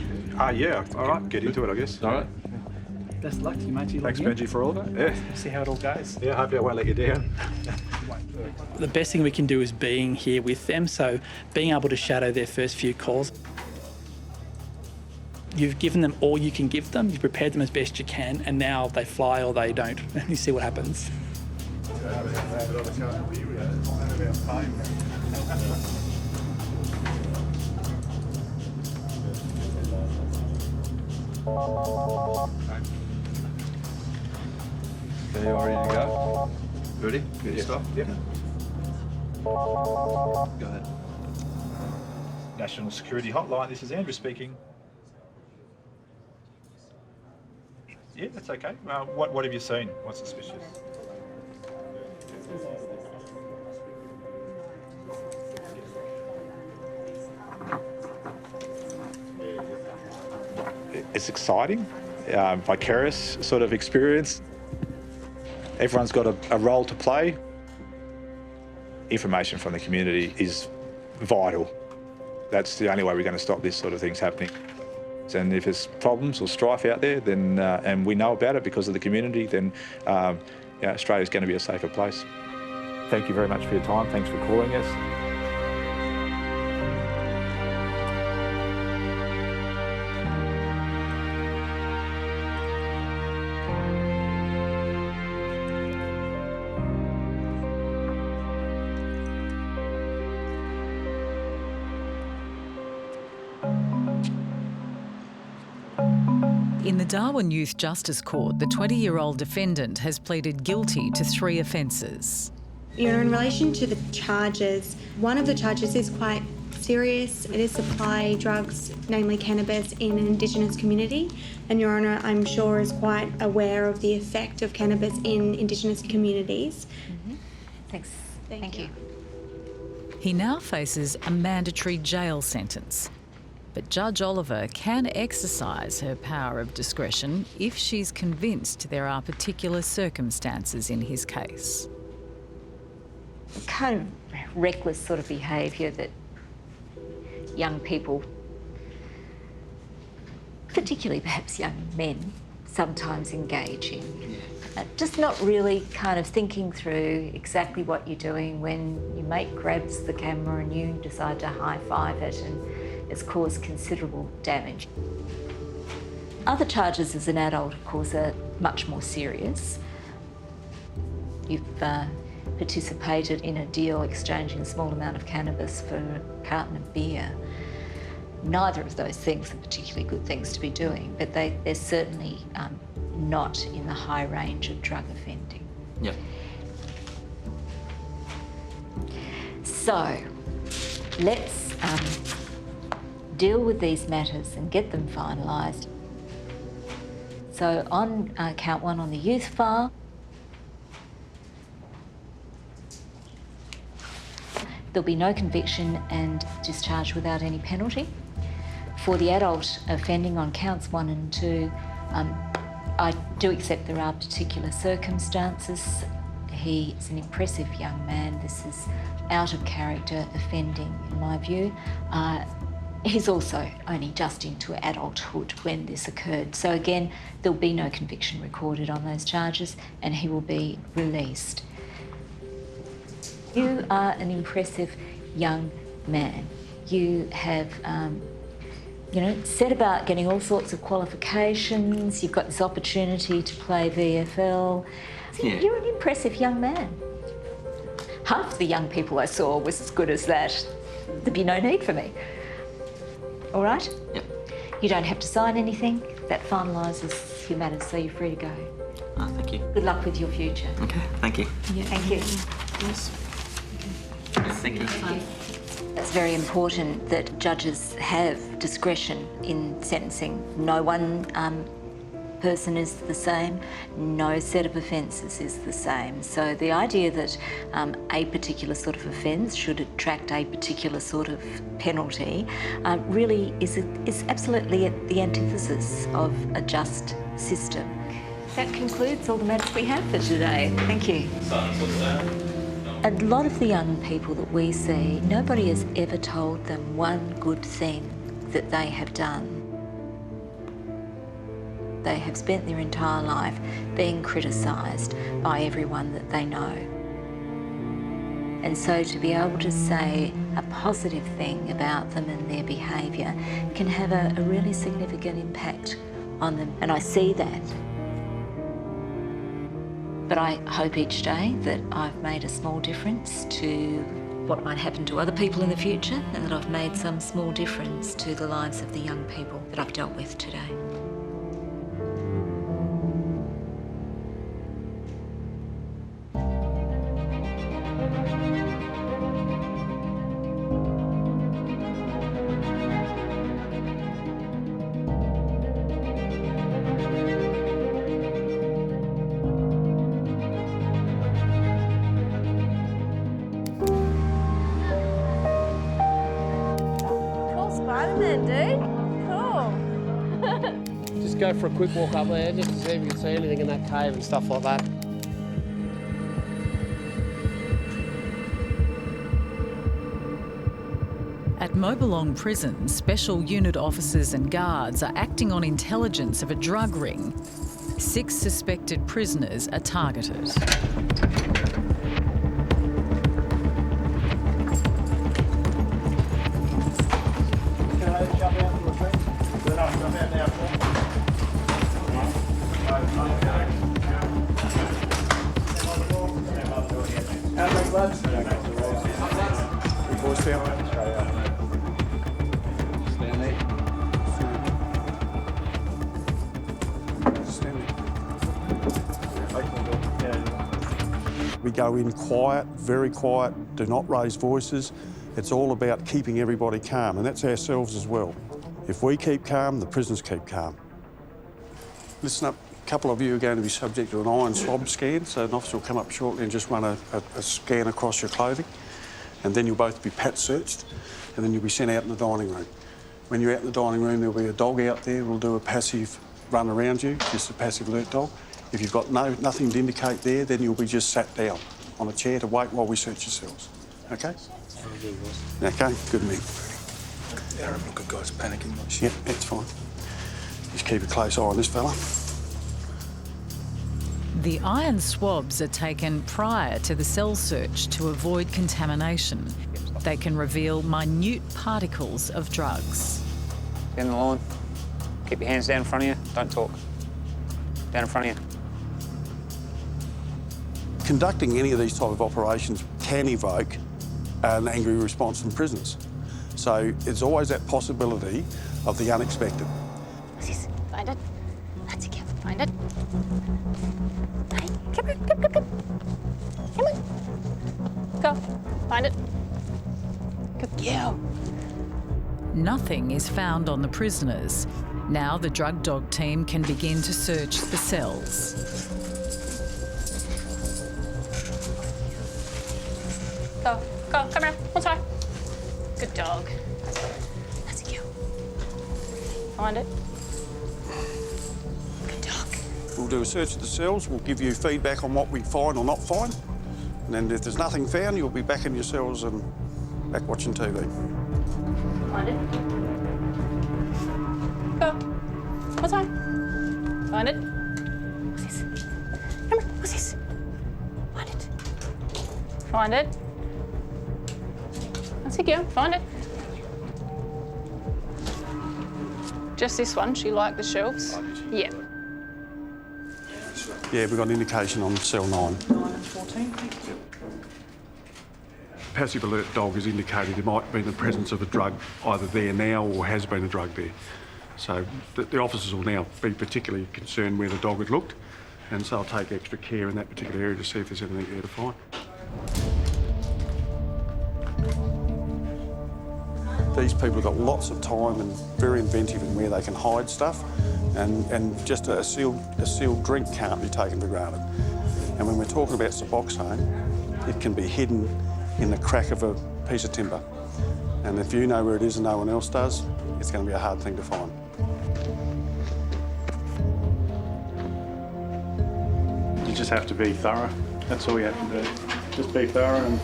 [SPEAKER 2] Yeah. All right. Get into it, I guess. All right.
[SPEAKER 16] Best of luck to you, mate.
[SPEAKER 2] Thanks, Benji, for all that. Yeah.
[SPEAKER 16] See how it all goes.
[SPEAKER 2] Yeah, hopefully I won't let you down.
[SPEAKER 16] The best thing we can do is being here with them, so being able to shadow their first few calls. You've given them all you can give them, you've prepared them as best you can, and now they fly or they don't, and you see what happens.
[SPEAKER 3] Okay, you all ready to go? Ready? Good stuff?
[SPEAKER 2] Yep.
[SPEAKER 3] Go ahead.
[SPEAKER 2] National Security Hotline, this is Andrew speaking. Yeah, that's okay. What have you seen? What's suspicious? It's exciting, vicarious sort of experience. Everyone's got a role to play. Information from the community is vital. That's the only way we're going to stop this sort of things happening. And if there's problems or strife out there, then and we know about it because of the community, then Australia's going to be a safer place. Thank you very much for your time. Thanks for calling us.
[SPEAKER 5] In the Darwin Youth Justice Court, the 20-year-old defendant has pleaded guilty to 3 offences.
[SPEAKER 10] Your Honour, in relation to the charges, one of the charges is quite serious. It is supply drugs, namely cannabis, in an Indigenous community. And Your Honour, I'm sure, is quite aware of the effect of cannabis in Indigenous communities.
[SPEAKER 12] Mm-hmm. Thanks. Thank you.
[SPEAKER 5] He now faces a mandatory jail sentence. But Judge Oliver can exercise her power of discretion if she's convinced there are particular circumstances in his case.
[SPEAKER 12] Kind of reckless sort of behaviour that young people, particularly perhaps young men, sometimes engage in. Just not really kind of thinking through exactly what you're doing when your mate grabs the camera and you decide to high-five it, and it's caused considerable damage. Other charges as an adult, of course, are much more serious. You've participated in a deal exchanging a small amount of cannabis for a carton of beer. Neither of those things are particularly good things to be doing, but they're certainly not in the high range of drug offending.
[SPEAKER 9] Yep.
[SPEAKER 12] So,
[SPEAKER 18] let's deal with these matters and get them finalised. So on count 1 on the youth file, there'll be no conviction and discharge without any penalty. For the adult offending on counts 1 and 2, I do accept there are particular circumstances. He is an impressive young man. This is out of character offending, in my view. He's also only just into adulthood when this occurred. So again, there'll be no conviction recorded on those charges and he will be released. You are an impressive young man. You have, set about getting all sorts of qualifications. You've got this opportunity to play VFL. So
[SPEAKER 9] Yeah.
[SPEAKER 18] You're an impressive young man. Half the young people I saw was as good as that. There'd be no need for me. All right?
[SPEAKER 9] Yep.
[SPEAKER 18] You don't have to sign anything. That finalises your matters, so you're free to go.
[SPEAKER 9] Thank you.
[SPEAKER 18] Good luck with your future.
[SPEAKER 9] Okay, thank you.
[SPEAKER 18] Yeah. Thank you.
[SPEAKER 9] Thank you.
[SPEAKER 18] It's very important that judges have discretion in sentencing. No one person is the same, no set of offences is the same. So the idea that a particular sort of offence should attract a particular sort of penalty really is absolutely at the antithesis of a just system. That concludes all the matters we have for today. Thank you. A lot of the young people that we see, nobody has ever told them one good thing that they have done. They have spent their entire life being criticised by everyone that they know. And so to be able to say a positive thing about them and their behaviour can have a really significant impact on them. And I see that. But I hope each day that I've made a small difference to what might happen to other people in the future and that I've made some small difference to the lives of the young people that I've dealt with today.
[SPEAKER 4] Just go for a quick walk up there, just to see if you can see anything in that cave and stuff like that.
[SPEAKER 5] At Mobilong Prison, special unit officers and guards are acting on intelligence of a drug ring. 6 suspected prisoners are targeted.
[SPEAKER 24] We go in quiet, very quiet, do not raise voices. It's all about keeping everybody calm, and that's ourselves as well. If we keep calm, the prisoners keep calm. Listen up, a couple of you are going to be subject to an iron swab scan, so an officer will come up shortly and just run a scan across your clothing, and then you'll both be pat searched, and then you'll be sent out in the dining room. When you're out in the dining room, there'll be a dog out there who'll do a passive run around you, just a passive alert dog. If you've got nothing to indicate there, then you'll be just sat down on a chair to wait while we search your cells. Okay? Okay, good man.
[SPEAKER 3] Yeah, look at guys panicking.
[SPEAKER 24] Yeah, that's fine. Just keep a close eye on this fella.
[SPEAKER 5] The iron swabs are taken prior to the cell search to avoid contamination. They can reveal minute particles of drugs.
[SPEAKER 6] Down the line. Keep your hands down in front of you. Don't talk. Down in front of you.
[SPEAKER 24] Conducting any of these type of operations can evoke an angry response from prisoners. So there's always that possibility of the unexpected.
[SPEAKER 11] Find it. That's it, find it. Hey, come on, come on. Come on. Go, find it. Good girl.
[SPEAKER 5] Nothing is found on the prisoners. Now the drug dog team can begin to search the cells.
[SPEAKER 11] Go, come here. One side. Good dog. That's a girl. Find it. Good dog.
[SPEAKER 24] We'll do a search of the cells. We'll give you feedback on what we find or not find. And then if there's nothing found, you'll be back in your cells and back watching TV.
[SPEAKER 11] Find it. Go. One side. Find it. What's this? Come here. What's this? Find it. Find it. That's a girl. Find it. Just this one. She liked the shelves. Yeah.
[SPEAKER 24] Yeah, we've got an indication on cell 9.
[SPEAKER 11] 9 and 14.
[SPEAKER 24] Passive alert dog has indicated there might be the presence of a drug either there now or has been a drug there. So the officers will now be particularly concerned where the dog had looked, and so I'll take extra care in that particular area to see if there's anything there to find. These people have got lots of time and very inventive in where they can hide stuff, and just a sealed drink can't be taken for granted. And when we're talking about Suboxone, it can be hidden in the crack of a piece of timber. And if you know where it is and no one else does, it's going to be a hard thing to find.
[SPEAKER 8] You just have to be thorough. That's all you have to do. Just be thorough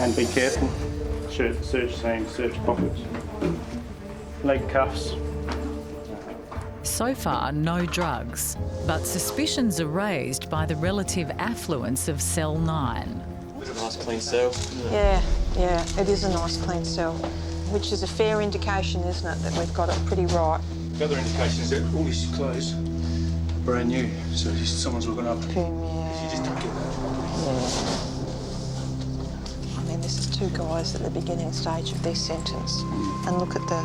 [SPEAKER 8] and be careful. Search scenes, search pockets, leg cuffs.
[SPEAKER 5] So far, no drugs, but suspicions are raised by the relative affluence of Cell 9.
[SPEAKER 14] It's a nice clean cell.
[SPEAKER 15] Yeah, it is a nice clean cell, which is a fair indication, isn't it, that we've got it pretty right.
[SPEAKER 3] The other indication is that all these clothes are brand new, so someone's looking up.
[SPEAKER 15] Yeah.
[SPEAKER 3] You just don't get that.
[SPEAKER 15] Yeah. I mean, this is two guys at the beginning stage of their sentence, and look at the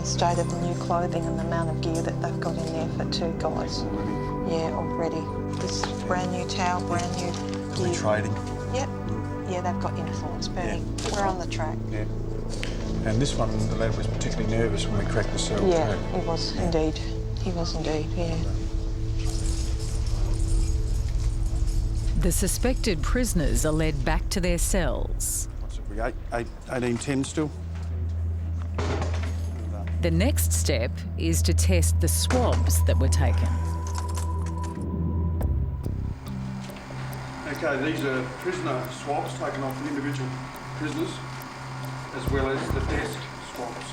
[SPEAKER 15] state of the new clothing and the amount of gear that they've got in there for two guys. Yeah, already. This brand new towel, brand new gear.
[SPEAKER 24] Trading.
[SPEAKER 15] Yep. Yeah, they've got uniforms, Bernie. Yeah. We're on the track.
[SPEAKER 3] Yeah. And this one, the lad was particularly nervous when we cracked the cell.
[SPEAKER 15] Yeah, he was indeed. He was indeed, yeah.
[SPEAKER 5] The suspected prisoners are led back to their cells.
[SPEAKER 24] What's it, we 1810 still?
[SPEAKER 5] The next step is to test the swabs that were taken.
[SPEAKER 24] Okay, these are prisoner swabs taken off individual prisoners, as well as the desk swabs.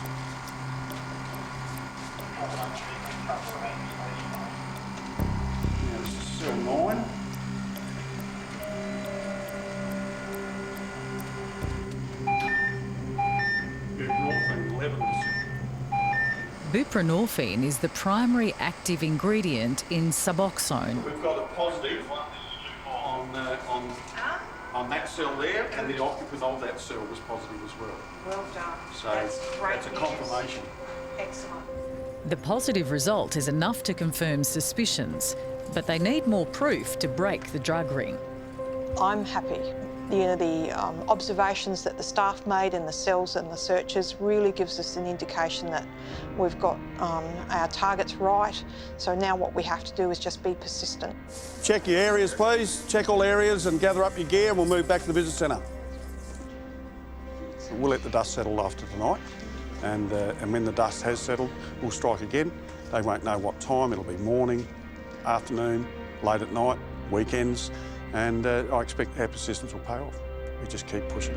[SPEAKER 24] Now, this is cell 9.
[SPEAKER 5] Buprenorphine is the primary active ingredient in Suboxone.
[SPEAKER 24] We've got a positive on that cell there, and the occupant of that cell was positive as well.
[SPEAKER 15] Well done.
[SPEAKER 24] So
[SPEAKER 15] that's
[SPEAKER 24] a confirmation.
[SPEAKER 15] Excellent.
[SPEAKER 5] The positive result is enough to confirm suspicions, but they need more proof to break the drug ring.
[SPEAKER 15] I'm happy. You know, the observations that the staff made in the cells and the searches really gives us an indication that we've got our targets right. So now what we have to do is just be persistent.
[SPEAKER 24] Check your areas, please. Check all areas and gather up your gear, and we'll move back to the business centre. We'll let the dust settle after tonight, and when the dust has settled, we'll strike again. They won't know what time. It'll be morning, afternoon, late at night, weekends. And I expect our persistence will pay off. We just keep pushing.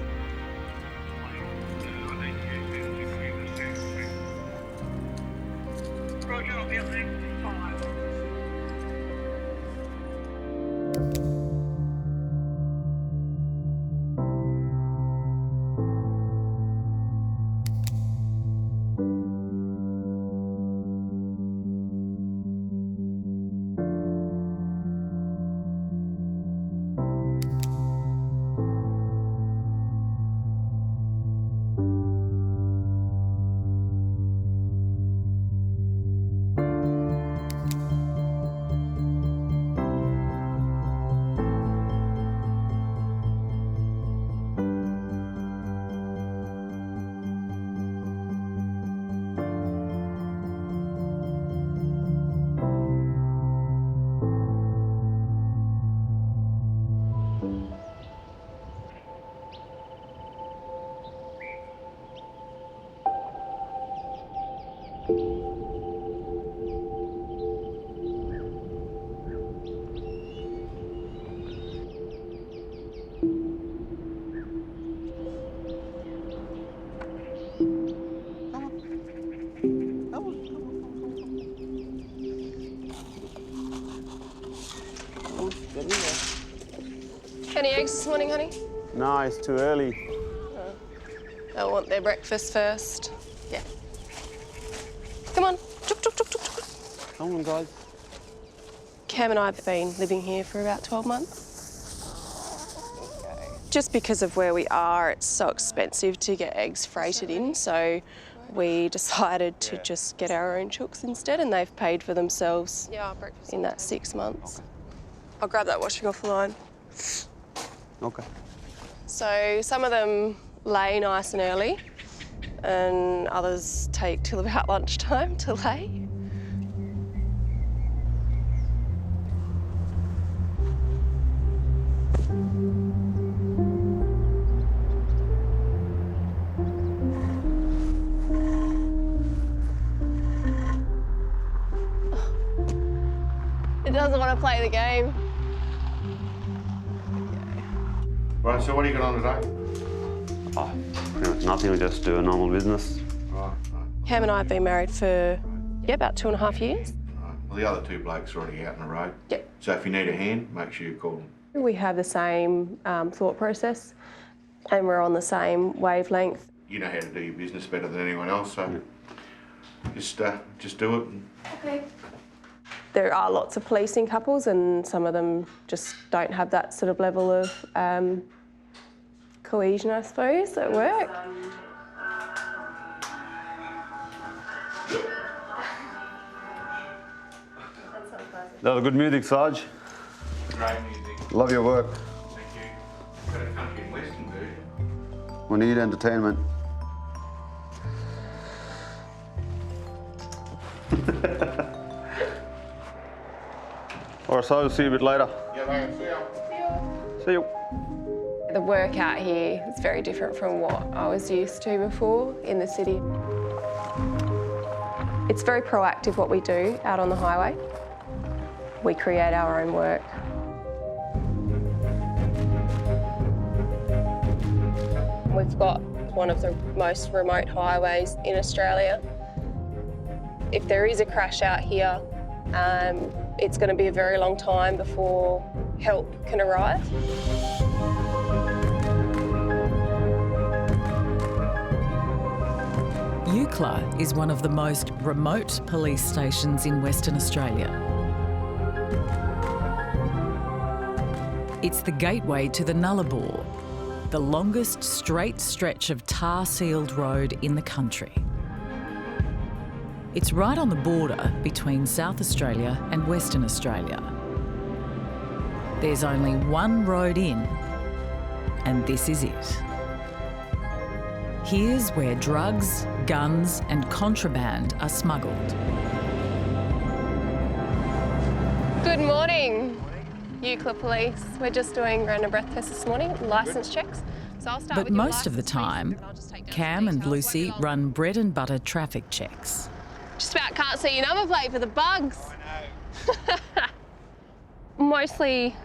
[SPEAKER 11] Any eggs this morning, honey?
[SPEAKER 1] No, it's too early.
[SPEAKER 11] They'll want their breakfast first. Yeah. Come on. Chuk, chuk, chuk, chuk, chuk.
[SPEAKER 1] Come on, guys.
[SPEAKER 11] Cam and I have been living here for about 12 months. Just because of where we are, it's so expensive to get eggs freighted in, so we decided to just get our own chooks instead, and they've paid for themselves in that 6 months. Okay. I'll grab that washing off the line.
[SPEAKER 1] Okay.
[SPEAKER 11] So some of them lay nice and early, and others take till about lunchtime to lay. It doesn't want to play the game.
[SPEAKER 1] Right, so what are you going on today? Oh, pretty much nothing. We just do a normal business.
[SPEAKER 23] Right.
[SPEAKER 11] Cam and I have been married for, about 2.5 years.
[SPEAKER 23] Well, the other two blokes are already out on the road.
[SPEAKER 11] Yep.
[SPEAKER 23] So if you need a hand, make sure you call them.
[SPEAKER 11] We have the same thought process, and we're on the same wavelength.
[SPEAKER 23] You know how to do your business better than anyone else, so just do it.
[SPEAKER 11] Okay. There are lots of policing couples, and some of them just don't have that sort of level of cohesion, I suppose, at work.
[SPEAKER 1] That was good music, Sarge.
[SPEAKER 23] Great music.
[SPEAKER 1] Love your work.
[SPEAKER 23] Thank you. Got a country and western version.
[SPEAKER 1] We need entertainment. All right, so I'll see you a bit later.
[SPEAKER 23] Yeah, mate. See ya.
[SPEAKER 1] See you.
[SPEAKER 11] The work out here is very different from what I was used to before in the city. It's very proactive what we do out on the highway. We create our own work. We've got one of the most remote highways in Australia. If there is a crash out here, it's going to be a very long time before help can arrive.
[SPEAKER 5] Eucla is one of the most remote police stations in Western Australia. It's the gateway to the Nullarbor, the longest straight stretch of tar-sealed road in the country. It's right on the border between South Australia and Western Australia. There's only one road in, and this is it. Here's where drugs, guns and contraband are smuggled.
[SPEAKER 11] Good morning, Eucla Police. We're just doing random breath tests this morning, licence checks. So I'll start
[SPEAKER 5] But
[SPEAKER 11] with your
[SPEAKER 5] most of the time, Cam and Lucy run bread and butter traffic checks.
[SPEAKER 11] Just about can't see your number plate for the bugs. Mostly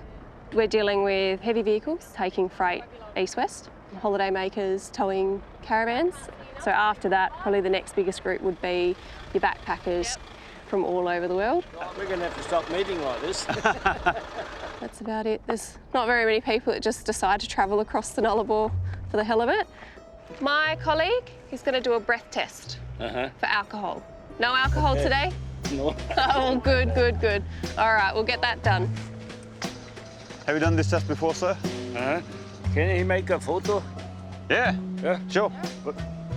[SPEAKER 11] we're dealing with heavy vehicles taking freight east-west, holiday makers towing caravans. So after that, probably the next biggest group would be your backpackers from all over the world.
[SPEAKER 14] We're going to have to stop meeting like this.
[SPEAKER 11] That's about it. There's not very many people that just decide to travel across the Nullarbor for the hell of it. My colleague is going to do a breath test for alcohol. No alcohol today?
[SPEAKER 14] No.
[SPEAKER 11] Oh, good, good, good. All right, we'll get that done.
[SPEAKER 1] Have you done this test before, sir?
[SPEAKER 14] Can he make a photo?
[SPEAKER 1] Yeah.
[SPEAKER 14] Yeah.
[SPEAKER 1] Sure.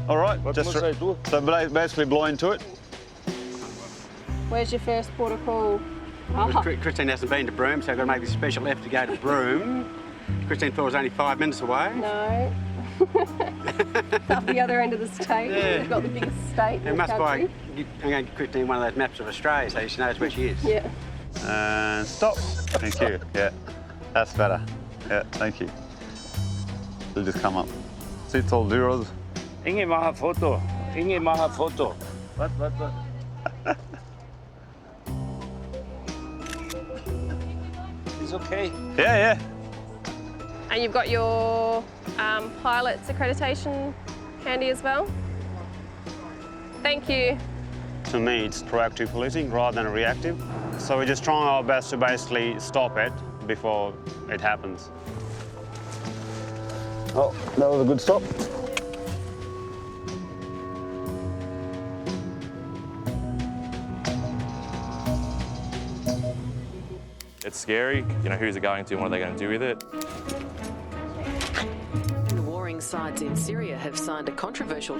[SPEAKER 1] All right.
[SPEAKER 14] What must I do?
[SPEAKER 1] So basically blow into it.
[SPEAKER 11] Where's your first port of call?
[SPEAKER 19] Christine hasn't been to Broome, so I've got to make this special effort to go to Broome. Christine thought it was only 5 minutes away.
[SPEAKER 11] No. Up the other end of the state.
[SPEAKER 19] Yeah.
[SPEAKER 11] We've got the biggest state in
[SPEAKER 19] It
[SPEAKER 11] the
[SPEAKER 19] must
[SPEAKER 11] country.
[SPEAKER 19] be. I'm going to give Christine one of those maps of Australia so she knows where she is.
[SPEAKER 11] Yeah.
[SPEAKER 1] And stop. Thank you. Yeah, that's better. Yeah, thank you. It'll just come up. See, it's all zeros.
[SPEAKER 14] Inge maha photo. Inge maha photo. What? It's okay.
[SPEAKER 1] Yeah.
[SPEAKER 11] And you've got your pilot's accreditation handy as well? Thank you.
[SPEAKER 1] To me, it's proactive policing rather than reactive. So we're just trying our best to basically stop it before it happens. Oh, that was a good stop.
[SPEAKER 13] It's scary. You know, who's it going to and what are they going to do with it?
[SPEAKER 17] The warring sides in Syria have signed a controversial...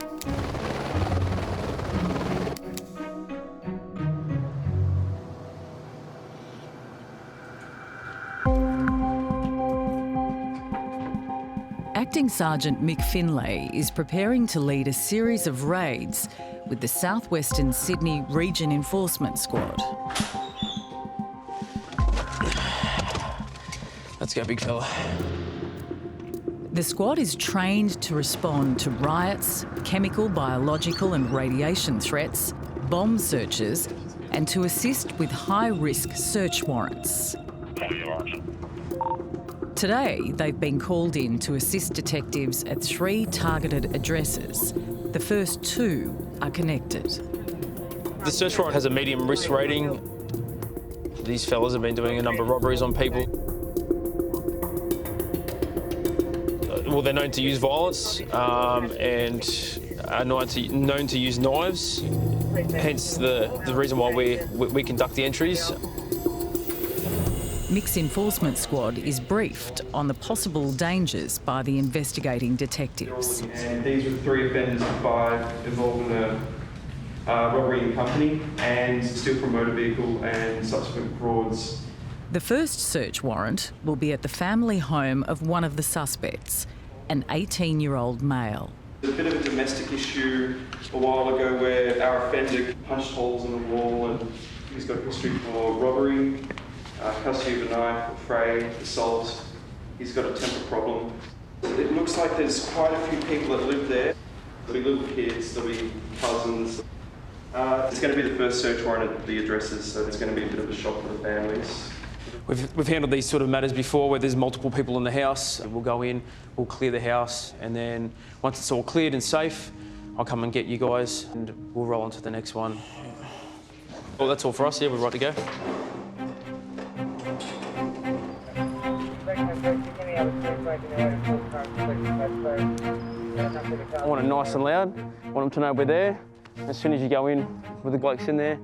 [SPEAKER 5] Acting Sergeant Mick Finlay is preparing to lead a series of raids with the Southwestern Sydney Region Enforcement Squad.
[SPEAKER 20] Let's go, big fella.
[SPEAKER 5] The squad is trained to respond to riots, chemical, biological and radiation threats, bomb searches, and to assist with high-risk search warrants. Today, they've been called in to assist detectives at 3 targeted addresses. The first 2 are connected.
[SPEAKER 20] The search warrant has a medium risk rating. These fellas have been doing a number of robberies on people. Well, they're known to use violence and are known to use knives, hence the reason why we conduct the entries.
[SPEAKER 5] Mick's enforcement squad is briefed on the possible dangers by the investigating detectives.
[SPEAKER 21] And these were 3 offenders of 5 involved in a robbery in company and steal from motor vehicle and subsequent frauds.
[SPEAKER 5] The first search warrant will be at the family home of one of the suspects, an 18-year-old male.
[SPEAKER 21] There's a bit of a domestic issue a while ago where our offender punched holes in the wall and he's got a history for robbery, custody of a knife, fray, assault. He's got a temper problem. It looks like there's quite a few people that live there. There'll be little kids, there'll be cousins. It's going to be the first search warrant at the addresses, so it's going to be a bit of a shock for the families.
[SPEAKER 20] We've handled these sort of matters before where there's multiple people in the house. We'll go in, we'll clear the house, and then once it's all cleared and safe, I'll come and get you guys and we'll roll on to the next one. Well, that's all for us. Yeah, we're right to go. I want it nice and loud. I want them to know we're there. As soon as you go in with the blokes in there,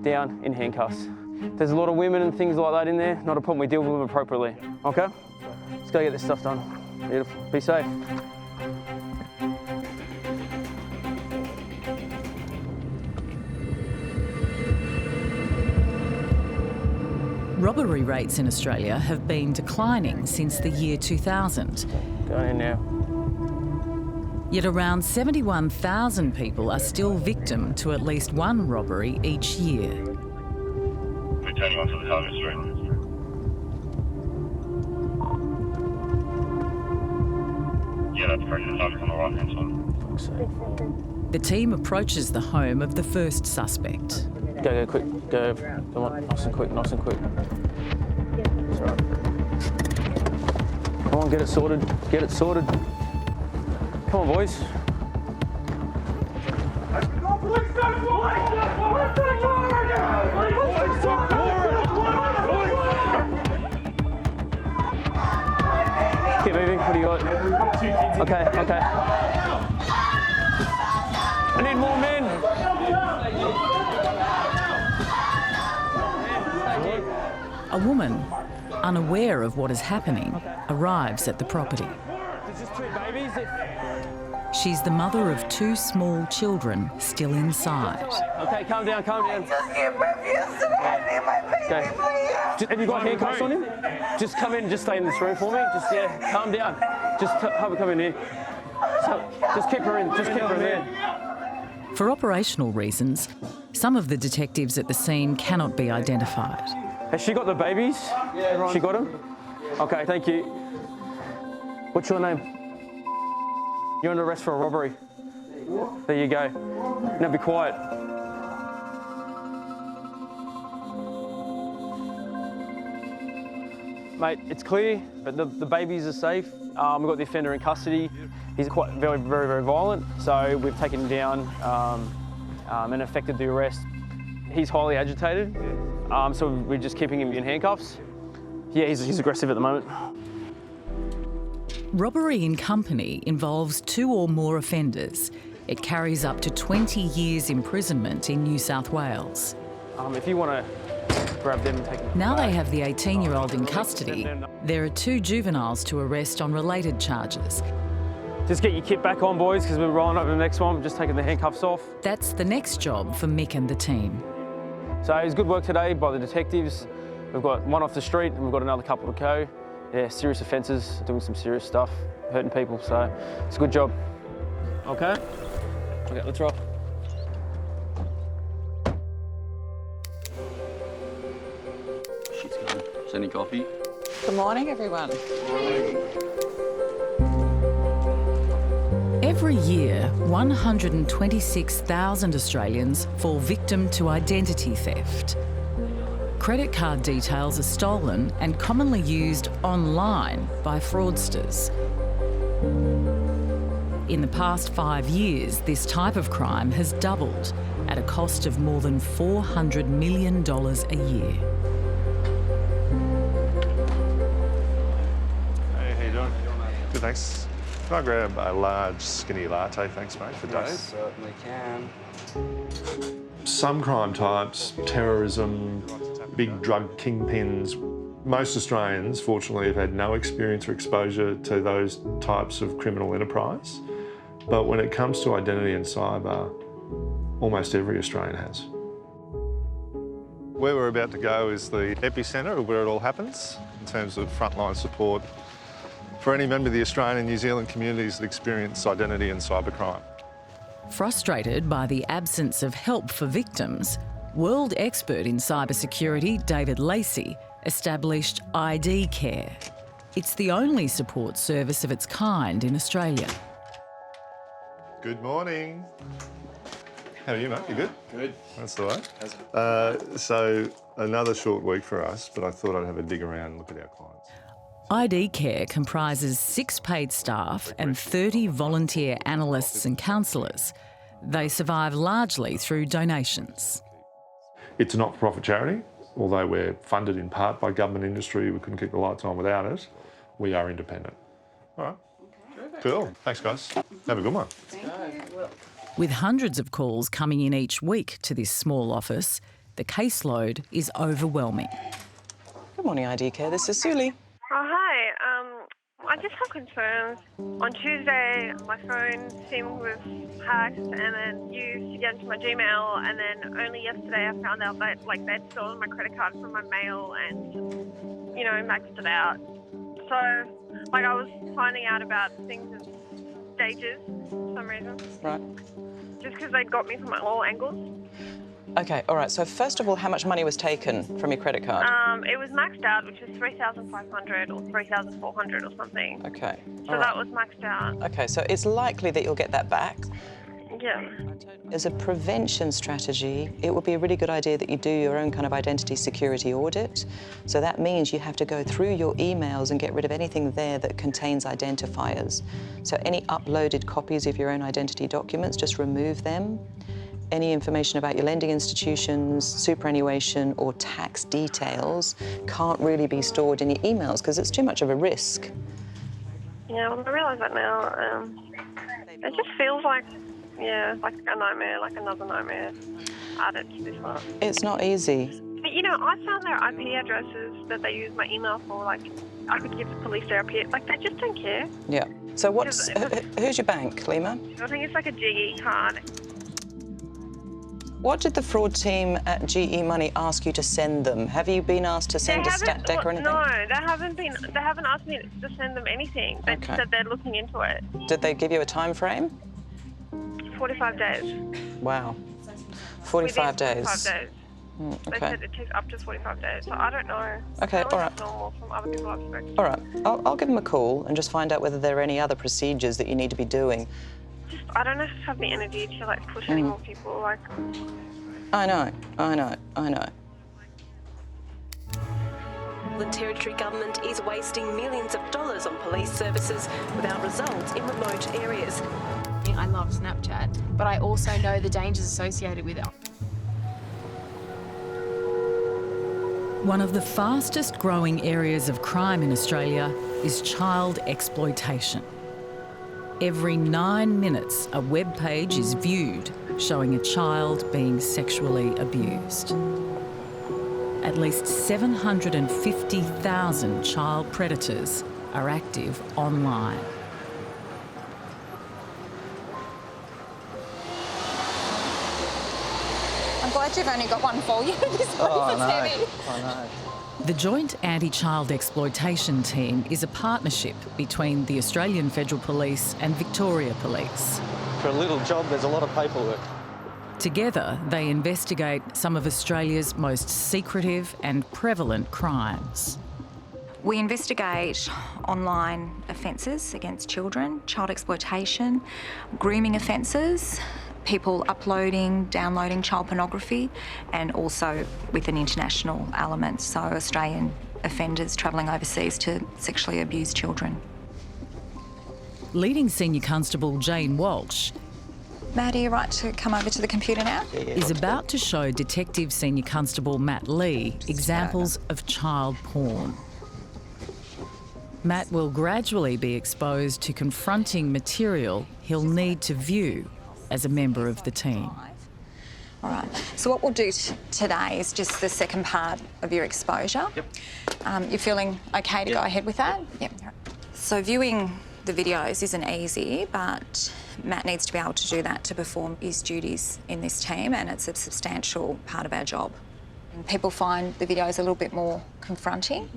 [SPEAKER 20] down in handcuffs. There's a lot of women and things like that in there. Not a problem. We deal with them appropriately. Okay? Let's go get this stuff done. Beautiful. Be safe.
[SPEAKER 5] Robbery rates in Australia have been declining since the year 2000.
[SPEAKER 20] Go in now.
[SPEAKER 5] Yet around 71,000 people are still victim to at least one robbery each year.
[SPEAKER 25] We're turning onto the target street. Yeah, that's correct. The target's on the right-hand side.
[SPEAKER 5] The team approaches the home of the first suspect.
[SPEAKER 20] Go quick. Go. Come on, nice and quick, nice and quick. That's all right. Come on, get it sorted. Get it sorted. Come on, boys. Keep moving. What do you got? Okay. I need more men.
[SPEAKER 5] A woman, unaware of what is happening, arrives at the property. She's the mother of 2 small children still inside.
[SPEAKER 20] Okay, calm down.
[SPEAKER 22] Just get refused to my baby, please.
[SPEAKER 20] Have you got handcuffs on him? Just come in, just stay in this room for me. Calm down. Just have her come in here. Just keep her in, here.
[SPEAKER 5] For operational reasons, some of the detectives at the scene cannot be identified.
[SPEAKER 20] Has she got the babies? Yeah. She got them? Okay, thank you. What's your name? You're under arrest for a robbery. There you go. Now be quiet. Mate, it's clear, but the babies are safe. We've got the offender in custody. He's quite very violent, so we've taken him down and effected the arrest. He's highly agitated, so we're just keeping him in handcuffs. Yeah, he's aggressive at the moment.
[SPEAKER 5] Robbery in company involves 2 or more offenders. It carries up to 20 years imprisonment in New South Wales.
[SPEAKER 20] If you want to grab them and take them.
[SPEAKER 5] Now they have the 18-year-old in custody. There are 2 juveniles to arrest on related charges.
[SPEAKER 20] Just get your kit back on, boys, because we're rolling over the next one. We're just taking the handcuffs off.
[SPEAKER 5] That's the next job for Mick and the team.
[SPEAKER 20] So it was good work today by the detectives. We've got one off the street and we've got another couple to go. Yeah, serious offences, doing some serious stuff, hurting people, so it's a good job. Okay? Okay, let's roll.
[SPEAKER 2] She's gone. Is any coffee?
[SPEAKER 7] Good morning, everyone.
[SPEAKER 5] Every year, 126,000 Australians fall victim to identity theft. Credit card details are stolen and commonly used online by fraudsters. In the past 5 years, this type of crime has doubled at a cost of more than $400 million a year.
[SPEAKER 10] Hey, how you doing? Good, thanks. Can I grab a large skinny latte, thanks mate, for Dave?
[SPEAKER 14] Certainly can.
[SPEAKER 10] Some crime types, terrorism, big drug kingpins, most Australians, fortunately, have had no experience or exposure to those types of criminal enterprise. But when it comes to identity and cyber, almost every Australian has. Where we're about to go is the epicentre of where it all happens in terms of frontline support for any member of the Australian and New Zealand communities that experience identity and cybercrime.
[SPEAKER 5] Frustrated by the absence of help for victims, world expert in cybersecurity David Lacey established ID Care. It's the only support service of its kind in Australia.
[SPEAKER 10] Good morning. How are you, mate? You good?
[SPEAKER 14] Good.
[SPEAKER 10] That's the way. So another short week for us, but I thought I'd have a dig around and look at our clients.
[SPEAKER 5] ID Care comprises 6 paid staff and 30 volunteer analysts and counsellors. They survive largely through donations.
[SPEAKER 10] It's a not-for-profit charity. Although we're funded in part by government industry, we couldn't keep the lights on without it. We are independent. All right. Cool. Thanks, guys. Have a good one.
[SPEAKER 5] With hundreds of calls coming in each week to this small office, the caseload is overwhelming.
[SPEAKER 7] Good morning, ID Care. This is Suli.
[SPEAKER 12] Oh, hi. I just have concerns. On Tuesday, my phone SIM was hacked and then used to get into my Gmail, and then only yesterday I found out that they'd stolen my credit card from my mail and, maxed it out. So, I was finding out about things in stages for some reason.
[SPEAKER 7] Right.
[SPEAKER 12] Just because they got me from all angles.
[SPEAKER 7] Okay, all right. So first of all, how much money was taken from your credit card?
[SPEAKER 12] It was maxed out, which is $3,500 or $3,400 or something.
[SPEAKER 7] Okay.
[SPEAKER 12] So that was maxed out.
[SPEAKER 7] Okay, so it's likely that you'll get that back.
[SPEAKER 12] Yeah.
[SPEAKER 7] As a prevention strategy, it would be a really good idea that you do your own kind of identity security audit. So that means you have to go through your emails and get rid of anything there that contains identifiers. So any uploaded copies of your own identity documents, just remove them. Any information about your lending institutions, superannuation or tax details can't really be stored in your emails because it's too much of a risk.
[SPEAKER 12] Yeah, well, I realise that now. It just feels like a nightmare, like another nightmare added to this one.
[SPEAKER 7] It's not easy.
[SPEAKER 12] But, I found their IP addresses that they use my email for. I could give the police their IP. They just don't care.
[SPEAKER 7] Yeah. So who's your bank, Lima?
[SPEAKER 12] I think it's like a GE card.
[SPEAKER 7] What did the fraud team at GE Money ask you to send them? Have you been asked to send a stat deck or anything?
[SPEAKER 12] No, they haven't asked me to send them anything. They just said they're looking into it.
[SPEAKER 7] Did they give you a time frame?
[SPEAKER 12] 45 days.
[SPEAKER 7] Wow. 45 days.
[SPEAKER 12] 45 days. They said it takes up to 45 days, so I don't know.
[SPEAKER 7] Okay, all right.
[SPEAKER 12] Normal from other people I've spoken to.
[SPEAKER 7] All right, I'll give them a call and just find out whether there are any other procedures that you need to be doing.
[SPEAKER 12] I don't have the energy to push any more people.
[SPEAKER 7] I know.
[SPEAKER 17] The Territory Government is wasting millions of dollars on police services without results in remote areas.
[SPEAKER 4] I love Snapchat, but I also know the dangers associated with it.
[SPEAKER 5] One of the fastest growing areas of crime in Australia is child exploitation. Every 9 minutes, a web page is viewed showing a child being sexually abused. At least 750,000 child predators are active online.
[SPEAKER 6] I'm glad you've only got one for you. This one is heavy.
[SPEAKER 2] I know.
[SPEAKER 5] The Joint Anti-Child Exploitation Team is a partnership between the Australian Federal Police and Victoria Police.
[SPEAKER 2] For a little job, there's a lot of paperwork.
[SPEAKER 5] Together, they investigate some of Australia's most secretive and prevalent crimes.
[SPEAKER 9] We investigate online offences against children, child exploitation, grooming offences, people uploading, downloading child pornography, and also with an international element, so Australian offenders travelling overseas to sexually abuse children.
[SPEAKER 5] Leading Senior Constable Jane Walsh
[SPEAKER 9] Matt, are you right to come over to the computer now?
[SPEAKER 5] is about to show Detective Senior Constable Matt Lee examples of child porn. Matt will gradually be exposed to confronting material he'll need to view as a member of the team.
[SPEAKER 9] All right, so what we'll do today is just the second part of your exposure.
[SPEAKER 2] Yep.
[SPEAKER 9] You're feeling okay to go ahead with that? Yep. So viewing the videos isn't easy, but Matt needs to be able to do that to perform his duties in this team, and it's a substantial part of our job. And people find the videos a little bit more confronting.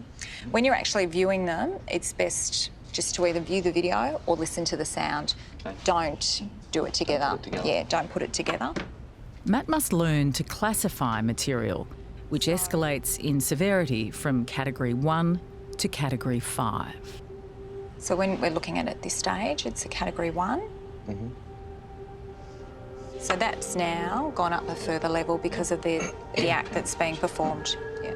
[SPEAKER 9] When you're actually viewing them, it's best just to either view the video or listen to the sound.
[SPEAKER 2] Okay.
[SPEAKER 9] Don't do it together. Yeah, don't put it together.
[SPEAKER 5] Matt must learn to classify material, which escalates in severity from Category 1 to Category 5.
[SPEAKER 9] So when we're looking at it at this stage, it's a Category 1.
[SPEAKER 2] Mm-hmm.
[SPEAKER 9] So that's now gone up a further level because of the act that's being performed. Yeah.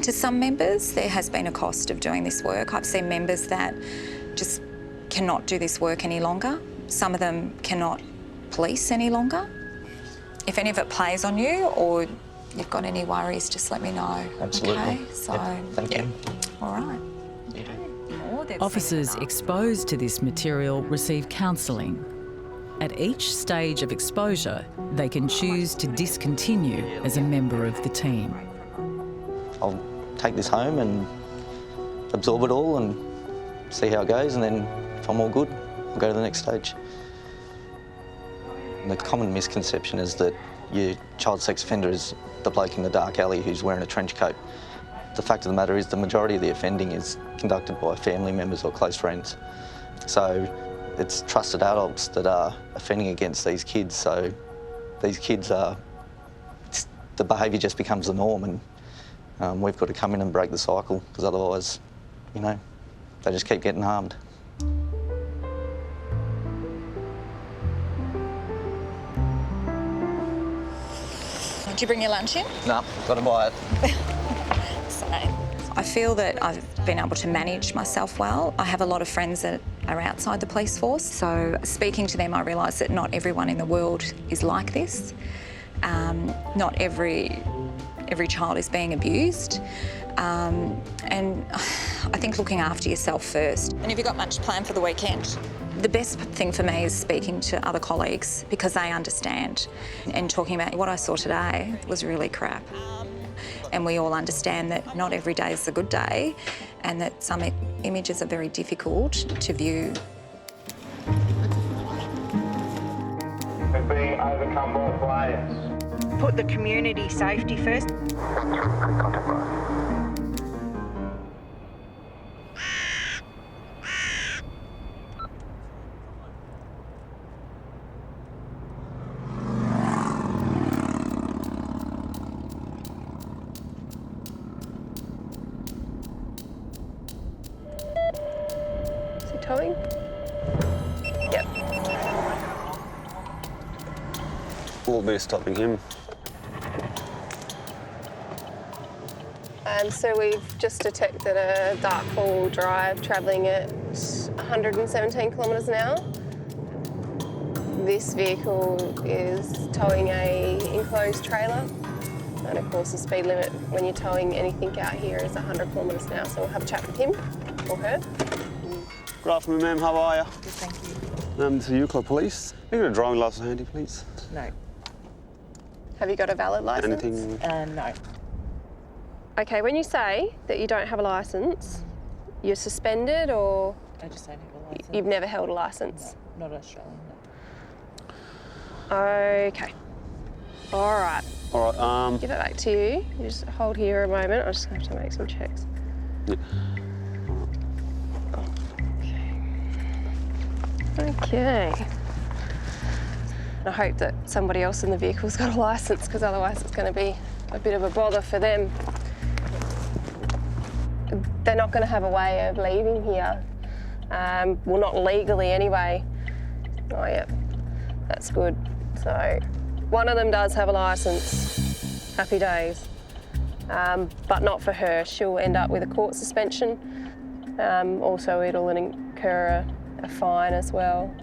[SPEAKER 9] To some members, there has been a cost of doing this work. I've seen members that just cannot do this work any longer. Some of them cannot police any longer. If any of it plays on you or you've got any worries, just let me know.
[SPEAKER 2] Absolutely.
[SPEAKER 9] Okay, so
[SPEAKER 2] Thank you.
[SPEAKER 9] all right.
[SPEAKER 5] Officers exposed to this material receive counselling. At each stage of exposure, they can choose to discontinue as a member of the team.
[SPEAKER 2] I'll take this home and absorb it all and see how it goes, and then if I'm all good, I'll go to the next stage. And the common misconception is that your child sex offender is the bloke in the dark alley who's wearing a trench coat. The fact of the matter is the majority of the offending is conducted by family members or close friends. So it's trusted adults that are offending against these kids, so these kids the behaviour just becomes the norm, and we've got to come in and break the cycle, because otherwise, you know, they just keep getting harmed.
[SPEAKER 9] Did you bring your lunch in?
[SPEAKER 2] No, got to buy it.
[SPEAKER 9] I feel that I've been able to manage myself well. I have a lot of friends that are outside the police force, so speaking to them I realise that not everyone in the world is like this. Not every child is being abused. And I think looking after yourself first. And have you got much planned for the weekend? The best thing for me is speaking to other colleagues because they understand, and talking about what I saw today was really crap. And we all understand that not every day is a good day, and that some images are very difficult to view.
[SPEAKER 22] We're being overcome by players.
[SPEAKER 15] Put the community safety first.
[SPEAKER 11] Towing? Yep.
[SPEAKER 3] We'll be stopping him.
[SPEAKER 11] So we've just detected a dark four-wheel drive travelling at 117 kilometres an hour. This vehicle is towing a enclosed trailer, and of course the speed limit when you're towing anything out here is 100 kilometres an hour, so we'll have a chat with him or her.
[SPEAKER 1] Good afternoon, ma'am. How are you?
[SPEAKER 15] Good, thank you.
[SPEAKER 1] This is Euclid Police. Have you got a driving licence handy, please?
[SPEAKER 15] No.
[SPEAKER 11] Have you got a valid licence?
[SPEAKER 1] Anything?
[SPEAKER 15] No.
[SPEAKER 11] Okay, when you say that you don't have a licence, you're suspended or?
[SPEAKER 15] I just don't have a licence.
[SPEAKER 11] You've never held a licence?
[SPEAKER 15] No, not Australian, no.
[SPEAKER 11] Okay. All right.
[SPEAKER 1] All right,
[SPEAKER 11] Give it back to you. You just hold here a moment. I'm just going to have to make some checks.
[SPEAKER 1] Yeah.
[SPEAKER 11] Okay. I hope that somebody else in the vehicle's got a licence, because otherwise it's going to be a bit of a bother for them. They're not going to have a way of leaving here. Well, not legally anyway. Oh, yeah, that's good. So, one of them does have a licence. Happy days. But not for her. She'll end up with a court suspension. Also, it'll incur a fine as well.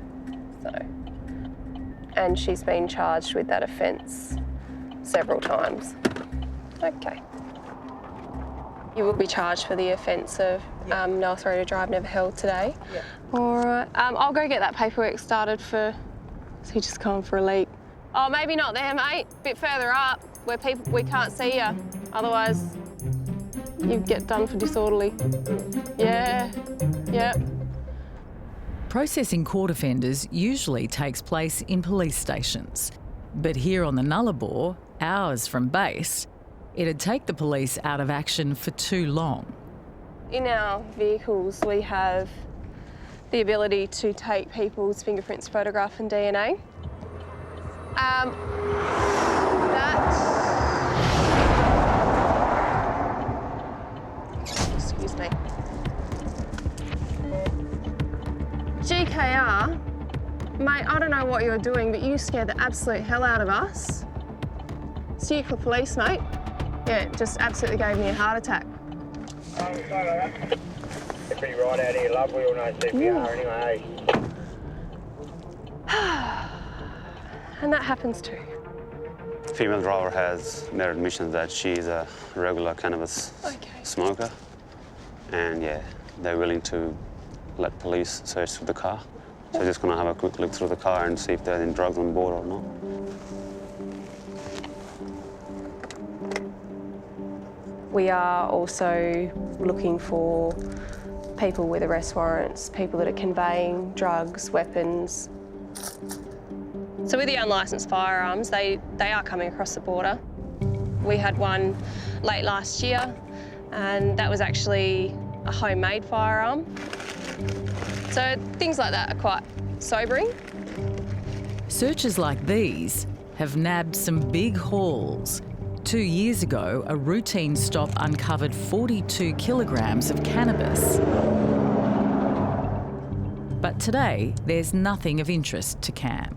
[SPEAKER 11] So, and she's been charged with that offence several times. Okay. You will be charged for the offence of no authority to drive, never held today.
[SPEAKER 15] Yeah.
[SPEAKER 11] All right. I'll go get that paperwork started for. So you just gone for a leak. Oh, maybe not there, mate. A bit further up, where we can't see you. Otherwise, you get done for disorderly. Yeah.
[SPEAKER 5] Processing court offenders usually takes place in police stations. But here on the Nullarbor, hours from base, it'd take the police out of action for too long.
[SPEAKER 11] In our vehicles, we have the ability to take people's fingerprints, photograph and DNA. Excuse me. GKR, mate, I don't know what you're doing, but you scared the absolute hell out of us. It's Euclid Police, mate. Yeah, it just absolutely gave me a heart attack.
[SPEAKER 8] Oh, sorry about that. You're pretty right out here, love. We all know CPR anyway.
[SPEAKER 11] And that happens too.
[SPEAKER 1] Female driver has made admissions that she's a regular cannabis smoker. And yeah, they're willing to let police search through the car. So we're just gonna have a quick look through the car and see if there's any drugs on board or not.
[SPEAKER 11] We are also looking for people with arrest warrants, people that are conveying drugs, weapons. So with the unlicensed firearms, they are coming across the border. We had one late last year, and that was actually a homemade firearm. So things like that are quite sobering.
[SPEAKER 5] Searches like these have nabbed some big hauls. 2 years ago, a routine stop uncovered 42 kilograms of cannabis. But today, there's nothing of interest to Cam.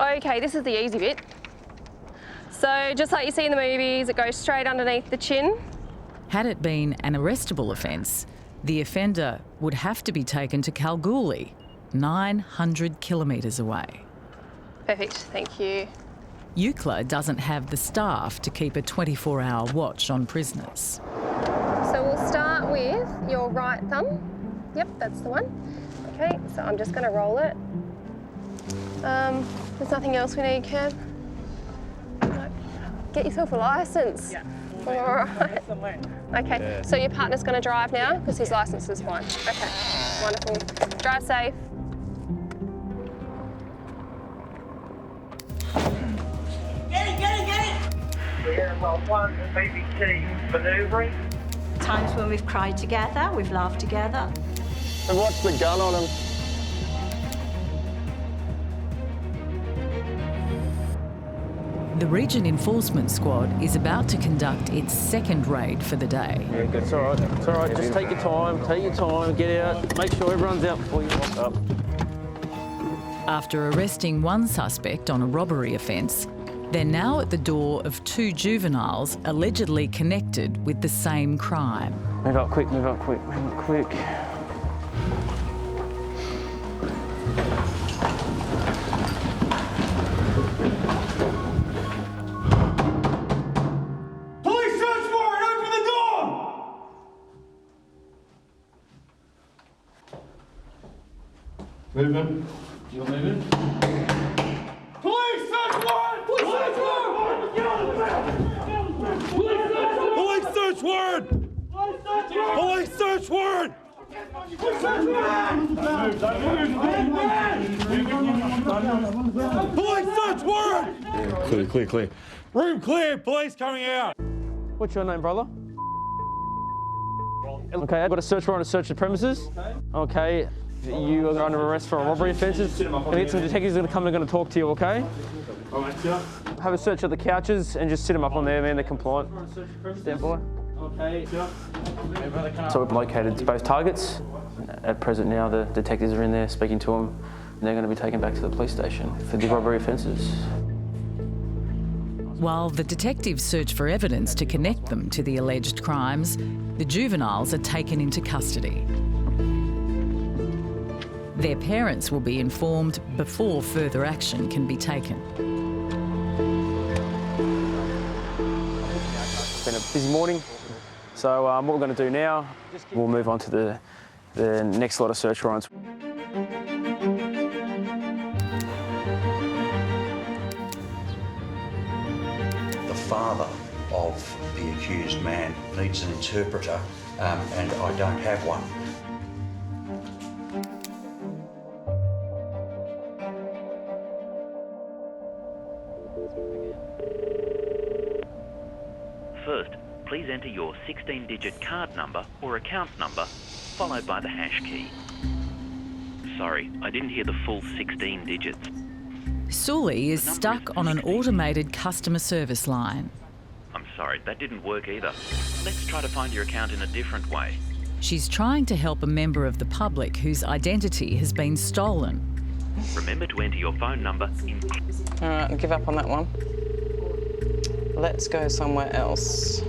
[SPEAKER 11] Okay, this is the easy bit. So just like you see in the movies, it goes straight underneath the chin.
[SPEAKER 5] Had it been an arrestable offence, the offender would have to be taken to Kalgoorlie, 900 kilometres away.
[SPEAKER 11] Perfect, thank you.
[SPEAKER 5] UCLA doesn't have the staff to keep a 24-hour watch on prisoners.
[SPEAKER 11] So we'll start with your right thumb. Yep, that's the one. Okay, so I'm just going to roll it. There's nothing else we need, Cam? No. Get yourself a licence. Yeah. All right. Okay, so your partner's going to drive now because his licence is fine. Okay, wonderful. Drive safe.
[SPEAKER 8] Yeah, well, one BBC manoeuvring.
[SPEAKER 16] Times when we've cried together, we've laughed together.
[SPEAKER 20] And what's the gun on him?
[SPEAKER 5] The Region Enforcement Squad is about to conduct its second raid for the day.
[SPEAKER 20] Yeah, it's all right. It's all right. Just take your time, get out. Make sure everyone's out before you walk up.
[SPEAKER 5] After arresting one suspect on a robbery offence, They're now at the door of 2 juveniles allegedly connected with the same crime.
[SPEAKER 20] Move up quick, move up quick, move up quick.
[SPEAKER 22] Police search warrant! Open the door!
[SPEAKER 10] Movement.
[SPEAKER 22] You're moving. Police search warrant! Police search warrant! Get on the ground! Police search warrant! Police search warrant! Police search warrant! Police search warrant!
[SPEAKER 10] Clear, clear.
[SPEAKER 22] Room clear, police coming out.
[SPEAKER 20] What's your name, brother? Okay, I've got a search warrant to search the premises. Okay, you are under arrest for robbery offences. Gonna get some detectives going to come and going to talk to you, okay? Have a search of the couches and just sit them up on there, man, they're compliant. Stand by. Okay. So we've located both targets. At present now, the detectives are in there speaking to them, and they're going to be taken back to the police station for the robbery offences.
[SPEAKER 5] While the detectives search for evidence to connect them to the alleged crimes, the juveniles are taken into custody. Their parents will be informed before further action can be taken.
[SPEAKER 20] It's been a busy morning, so what we're going to do now, we'll move on to the next lot of search warrants.
[SPEAKER 13] The father of the accused man needs an interpreter, and I don't have one.
[SPEAKER 18] First, please enter your 16-digit card number or account number, followed by the hash key. Sorry, I didn't hear the full 16 digits.
[SPEAKER 5] Sully is stuck on an automated customer service line.
[SPEAKER 18] I'm sorry, that didn't work either. Let's try to find your account in a different way.
[SPEAKER 5] She's trying to help a member of the public whose identity has been stolen.
[SPEAKER 18] Remember to enter your phone number in...
[SPEAKER 7] All right, I'll give up on that one. Let's go somewhere else.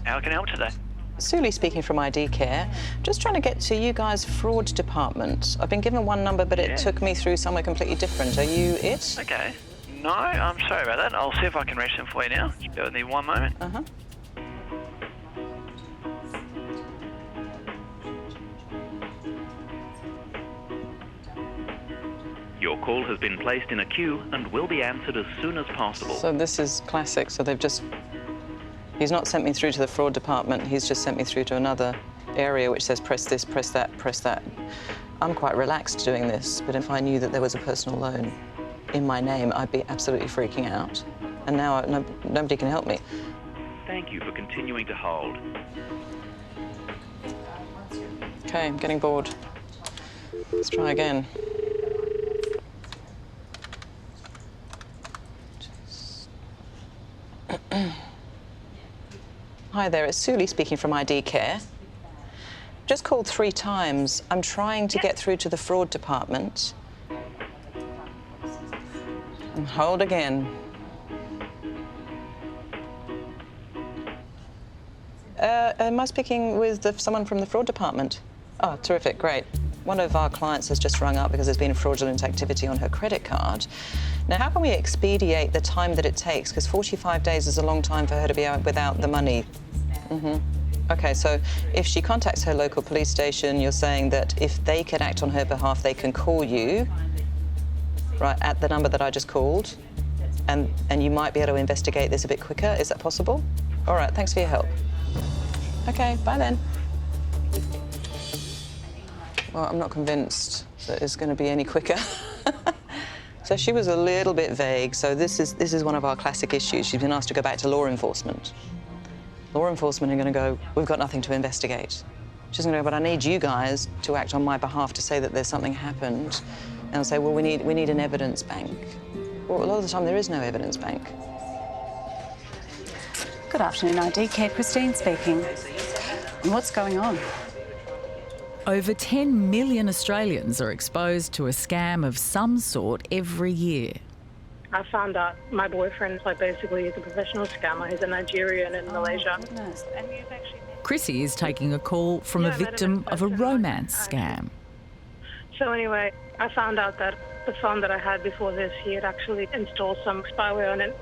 [SPEAKER 18] How can I help today?
[SPEAKER 7] Sully speaking from ID Care. Just trying to get to you guys' fraud department. I've been given one number, but it took me through somewhere completely different. Are you it?
[SPEAKER 18] Okay. No, I'm sorry about that. I'll see if I can reach them for you now. Just bear with me one moment.
[SPEAKER 7] Uh-huh.
[SPEAKER 18] Your call has been placed in a queue and will be answered as soon as possible.
[SPEAKER 7] So this is classic. So they've just... He's not sent me through to the fraud department. He's just sent me through to another area which says press this, press that, press that. I'm quite relaxed doing this, but if I knew that there was a personal loan in my name, I'd be absolutely freaking out. And now nobody can help me.
[SPEAKER 18] Thank you for continuing to hold.
[SPEAKER 7] Okay, I'm getting bored. Let's try again. Hi there, it's Sully speaking from ID Care. Just called 3 times. I'm trying to get through to the fraud department. And hold again. Am I speaking with someone from the fraud department? Oh, terrific, great. One of our clients has just rung up because there's been fraudulent activity on her credit card. Now, how can we expedite the time that it takes? Because 45 days is a long time for her to be out without the money. Okay, so if she contacts her local police station, you're saying that if they can act on her behalf, they can call you, right, at the number that I just called, and you might be able to investigate this a bit quicker. Is that possible? All right, thanks for your help. Okay, bye then. Well, I'm not convinced that it's going to be any quicker. So she was a little bit vague. So this is one of our classic issues. She's been asked to go back to law enforcement. Law enforcement are going to go, we've got nothing to investigate. She's going to go, but I need you guys to act on my behalf to say that there's something happened. And I'll say, well, we need an evidence bank. Well, a lot of the time there is no evidence bank.
[SPEAKER 19] Good afternoon, ID Care. Christine speaking. And what's going on?
[SPEAKER 5] Over 10 million Australians are exposed to a scam of some sort every year.
[SPEAKER 14] I found out my boyfriend, like, basically is a professional scammer. He's a Nigerian in Malaysia.
[SPEAKER 19] Goodness. And you've actually...
[SPEAKER 5] Chrissy is taking a call from a victim of a romance scam.
[SPEAKER 14] So anyway, I found out that the phone that I had before this, he had actually installed some spyware on it.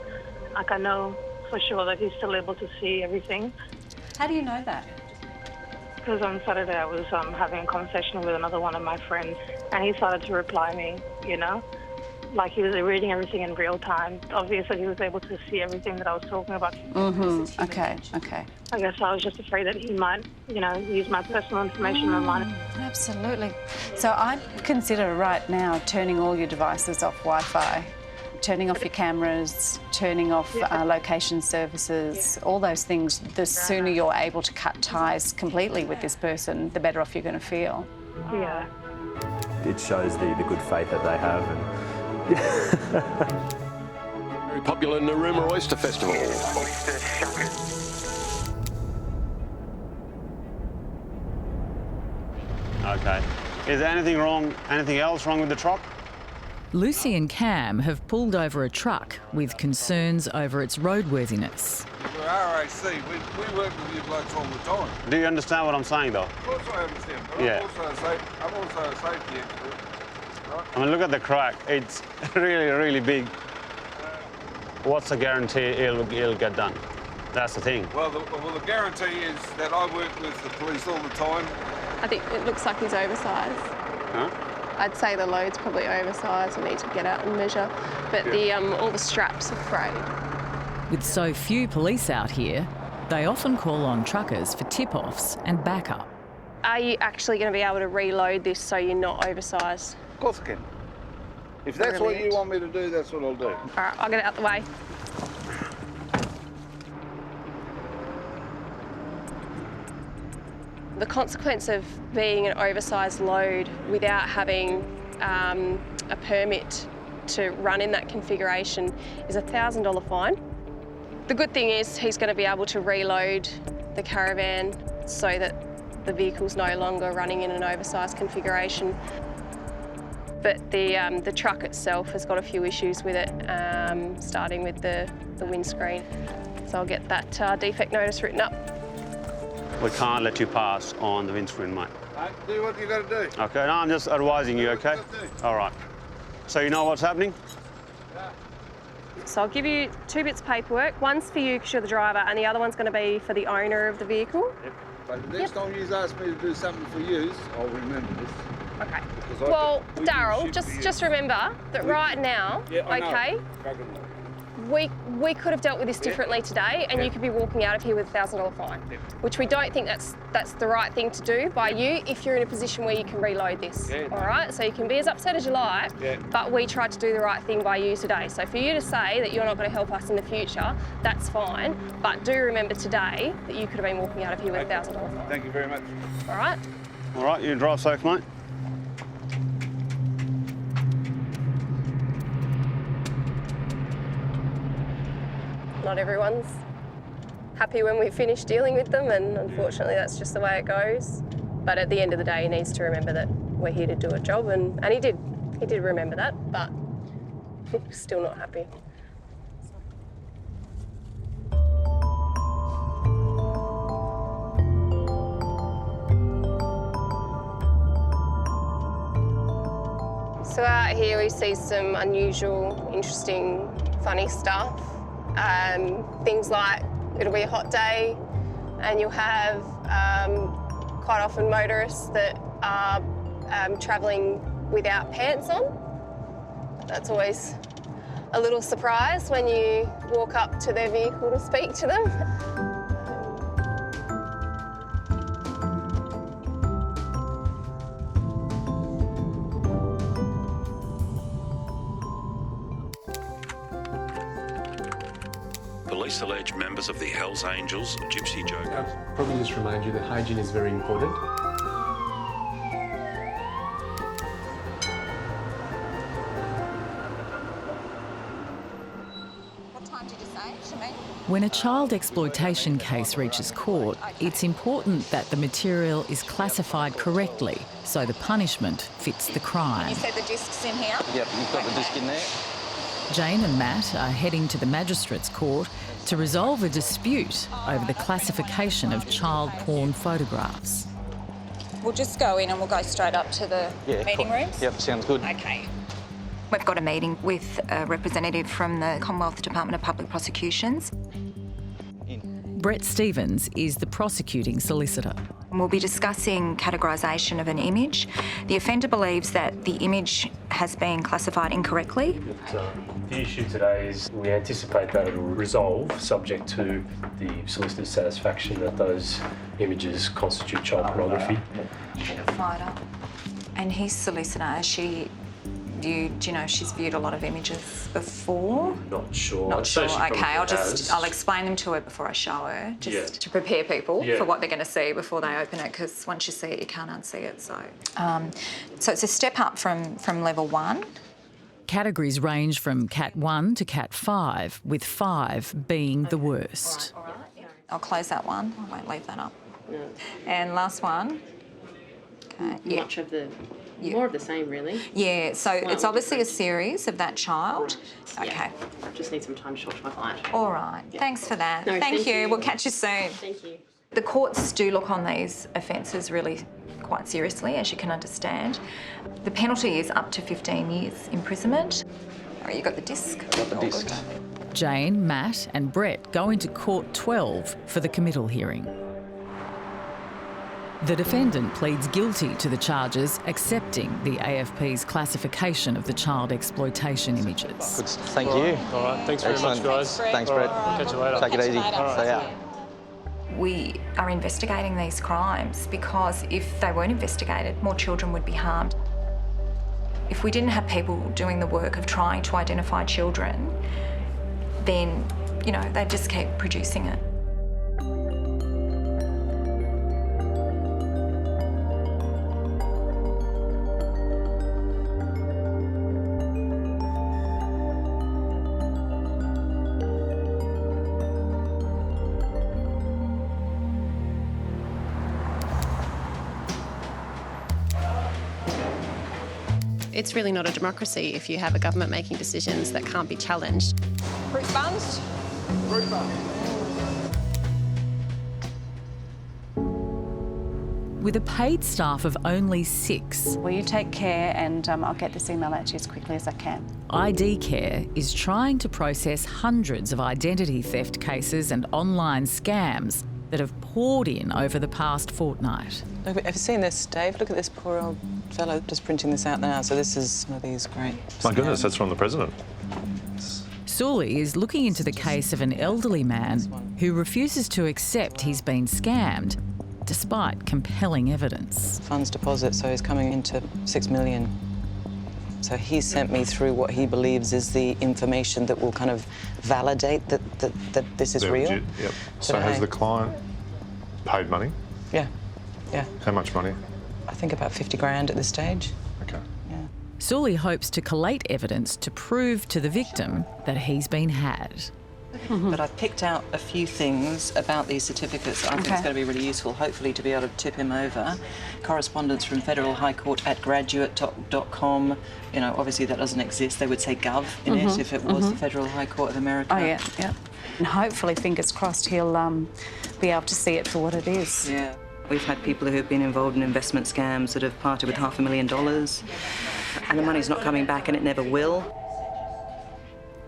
[SPEAKER 14] Like, I know for sure that he's still able to see everything.
[SPEAKER 19] How do you know that?
[SPEAKER 14] Because on Saturday I was having a conversation with another one of my friends, and he started to reply me, you know? Like, he was reading everything in real time. Obviously, he was able to see everything that I was talking about.
[SPEAKER 19] Mm-hmm. Okay.
[SPEAKER 14] I guess I was just afraid that he might, you know, use my personal information online.
[SPEAKER 19] Absolutely. So I'd consider right now turning all your devices off Wi-Fi, turning off your cameras, turning off location services, all those things. The sooner you're able to cut ties completely with this person, the better off you're going to feel.
[SPEAKER 14] Yeah.
[SPEAKER 21] It shows the good faith that they have.
[SPEAKER 23] Very popular in the Narooma Oyster Festival.
[SPEAKER 1] Okay. Is there anything else wrong with the truck?
[SPEAKER 5] Lucy and Cam have pulled over a truck with concerns over its roadworthiness.
[SPEAKER 24] We're RAC. We work with you blokes all the time.
[SPEAKER 1] Do you understand what I'm saying, though?
[SPEAKER 24] Of course I understand, but
[SPEAKER 1] Yeah.
[SPEAKER 24] I'm also a safety expert. Right?
[SPEAKER 1] I mean, look at the crack. It's really, really big. What's the guarantee it'll get done? That's the thing.
[SPEAKER 24] Well, the guarantee is that I work with the police all the time.
[SPEAKER 11] I think it looks like he's oversized.
[SPEAKER 1] Huh?
[SPEAKER 11] I'd say the load's probably oversized. I need to get out and measure. But all the straps are frayed.
[SPEAKER 5] With so few police out here, they often call on truckers for tip-offs and backup.
[SPEAKER 11] Are you actually going to be able to reload this so you're not oversized?
[SPEAKER 24] Of course I can. If that's what you want me to do, that's what I'll do.
[SPEAKER 11] All right, I'll get it out the way. The consequence of being an oversized load without having a permit to run in that configuration is a $1,000 fine. The good thing is he's going to be able to reload the caravan so that the vehicle's no longer running in an oversized configuration. But the truck itself has got a few issues with it, starting with the windscreen. So I'll get that defect notice written up.
[SPEAKER 1] We can't let you pass on the windscreen, mate.
[SPEAKER 24] Do what you got to do.
[SPEAKER 1] Okay, no, I'm just advising you, okay? All right. So you know what's happening?
[SPEAKER 11] So I'll give you 2 bits of paperwork. One's for you because you're the driver, and the other one's going to be for the owner of the vehicle.
[SPEAKER 24] Yep. But the next time you ask me to do something for you, I'll remember this.
[SPEAKER 11] Okay. Well, Daryl, just remember that right now, okay, we could have dealt with this differently today, and you could be walking out of here with a $1,000 fine, which we don't think that's the right thing to do by you if you're in a position where you can reload this. All right, so you can be as upset as you like, but we tried to do the right thing by you today. So for you to say that you're not going to help us in the future, that's fine, but do remember today that you could have been walking out of here with a $1,000 fine.
[SPEAKER 24] Thank you very much.
[SPEAKER 11] All right.
[SPEAKER 1] All right, you drive safe, mate.
[SPEAKER 11] Not everyone's happy when we finish dealing with them, and unfortunately that's just the way it goes. But at the end of the day, he needs to remember that we're here to do a job, and he did remember that, but still not happy. So out here we see some unusual, interesting, funny stuff. Things like it'll be a hot day and you'll have quite often motorists that are travelling without pants on. That's always a little surprise when you walk up to their vehicle to speak to them.
[SPEAKER 25] Police allege members of the Hells Angels, Gypsy Joker.
[SPEAKER 26] I'll probably just remind you that hygiene is very important.
[SPEAKER 6] What time did you say, Shameen?
[SPEAKER 5] When a child exploitation case reaches court, it's important that the material is classified correctly so the punishment fits the crime.
[SPEAKER 6] You said the disc's in here?
[SPEAKER 2] Yep, you've got the disc in there.
[SPEAKER 5] Jane and Matt are heading to the Magistrates Court to resolve a dispute over the classification of child porn photographs.
[SPEAKER 6] We'll just go in and we'll go straight up to the meeting rooms?
[SPEAKER 2] Yep, sounds good.
[SPEAKER 6] Okay. We've got a meeting with a representative from the Commonwealth Department of Public Prosecutions.
[SPEAKER 5] Brett Stevens is the prosecuting solicitor.
[SPEAKER 6] We'll be discussing categorisation of an image. The offender believes that the image has been classified incorrectly.
[SPEAKER 3] The issue today is we anticipate that it will resolve subject to the solicitor's satisfaction that those images constitute child pornography.
[SPEAKER 6] Fighter. And his solicitor, do you know she's viewed a lot of images before?
[SPEAKER 3] Not sure.
[SPEAKER 6] Not sure. Okay, I'll explain them to her before I show her, just to prepare people for what they're going to see before they open it, because once you see it, you can't unsee it. So it's a step up from level 1.
[SPEAKER 5] Categories range from Cat 1 to Cat 5, with 5 being the worst.
[SPEAKER 6] All right. I'll close that one. I won't leave that up. No. And last one. Okay.
[SPEAKER 4] Much of the... More of the same, really.
[SPEAKER 6] Yeah, so it's obviously a series of that child.
[SPEAKER 4] Right.
[SPEAKER 6] Okay.
[SPEAKER 4] I just need some time to talk to my client.
[SPEAKER 6] All right. Yeah. Thanks for that.
[SPEAKER 4] No,
[SPEAKER 6] thank you. We'll catch you soon.
[SPEAKER 4] Thank you.
[SPEAKER 6] The courts do look on these offences really quite seriously, as you can understand. The penalty is up to 15 years imprisonment. Oh, you got the disc?
[SPEAKER 2] I got the disc.
[SPEAKER 5] Jane, Matt and Brett go into court 12 for the committal hearing. The defendant pleads guilty to the charges, accepting the AFP's classification of the child exploitation images.
[SPEAKER 2] Good. Thank you.
[SPEAKER 3] All right, thanks very much, guys.
[SPEAKER 2] Thanks, Brett.
[SPEAKER 3] Catch you later.
[SPEAKER 2] Take it easy.
[SPEAKER 3] Right.
[SPEAKER 2] See ya.
[SPEAKER 6] We are investigating these crimes because if they weren't investigated, more children would be harmed. If we didn't have people doing the work of trying to identify children, then, they'd just keep producing it.
[SPEAKER 11] It's really not a democracy if you have a government making decisions that can't be challenged.
[SPEAKER 6] Fruit buns?
[SPEAKER 24] Fruit buns.
[SPEAKER 5] With a paid staff of only 6.
[SPEAKER 19] Will you take care, and I'll get this email out to you as quickly as I can.
[SPEAKER 5] ID Care is trying to process hundreds of identity theft cases and online scams that have poured in over the past fortnight.
[SPEAKER 7] Have you seen this, Dave? Look at this poor old fellow just printing this out now. So this is one of these great...
[SPEAKER 10] My goodness, that's from the president.
[SPEAKER 5] Sully is looking into the case of an elderly man who refuses to accept he's been scammed, despite compelling evidence.
[SPEAKER 7] Funds deposit, so he's coming into $6 million. So he sent me through what he believes is the information that will kind of validate that this is real.
[SPEAKER 10] Yep. So has the client paid money?
[SPEAKER 7] Yeah.
[SPEAKER 10] How much money?
[SPEAKER 7] I think about 50 grand at this stage.
[SPEAKER 10] Okay.
[SPEAKER 7] Yeah.
[SPEAKER 5] Sully hopes to collate evidence to prove to the victim that he's been had.
[SPEAKER 7] But I've picked out a few things about these certificates that I think is going to be really useful, hopefully to be able to tip him over. Correspondence from Federal High Court at graduate.com. Obviously that doesn't exist. They would say gov in it if it was the Federal High Court of America.
[SPEAKER 19] Oh, yeah. And hopefully, fingers crossed, he'll be able to see it for what it is.
[SPEAKER 7] Yeah. We've had people who have been involved in investment scams that have parted with $500,000, and the money's not coming back, and it never will.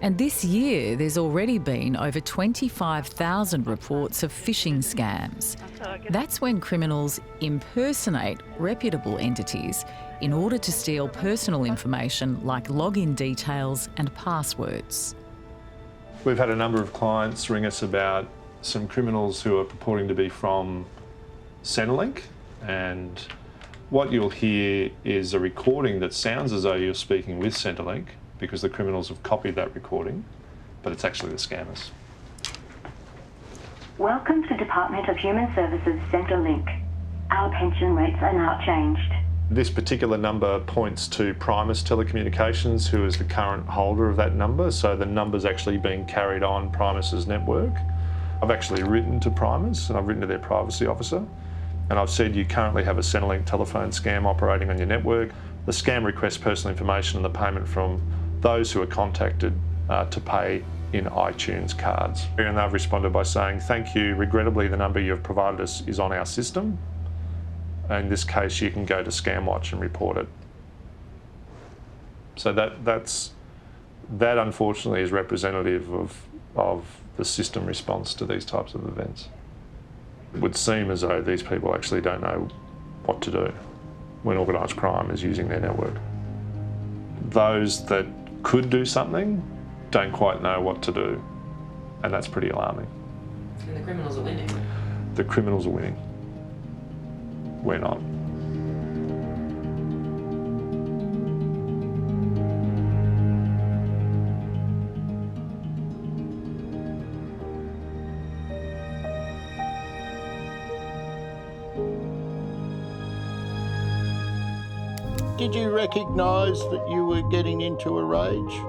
[SPEAKER 5] And this year, there's already been over 25,000 reports of phishing scams. That's when criminals impersonate reputable entities in order to steal personal information like login details and passwords.
[SPEAKER 10] We've had a number of clients ring us about some criminals who are purporting to be from Centrelink, and what you'll hear is a recording that sounds as though you're speaking with Centrelink, because the criminals have copied that recording, but it's actually the scammers.
[SPEAKER 9] Welcome to Department of Human Services Centrelink. Our pension rates are now changed.
[SPEAKER 10] This particular number points to Primus Telecommunications, who is the current holder of that number, so the number's actually being carried on Primus's network. I've actually written to Primus, and I've written to their privacy officer, and I've said you currently have a Centrelink telephone scam operating on your network. The scam requests personal information and the payment from those who are contacted to pay in iTunes cards. And they've responded by saying, thank you, regrettably the number you've provided us is on our system. In this case, you can go to ScamWatch and report it. So that unfortunately is representative of the system response to these types of events. It would seem as though these people actually don't know what to do when organised crime is using their network. Those that could do something don't quite know what to do, and that's pretty alarming.
[SPEAKER 4] And the criminals are winning.
[SPEAKER 10] The criminals are winning. We're not.
[SPEAKER 8] Did you recognise that you were getting into a rage?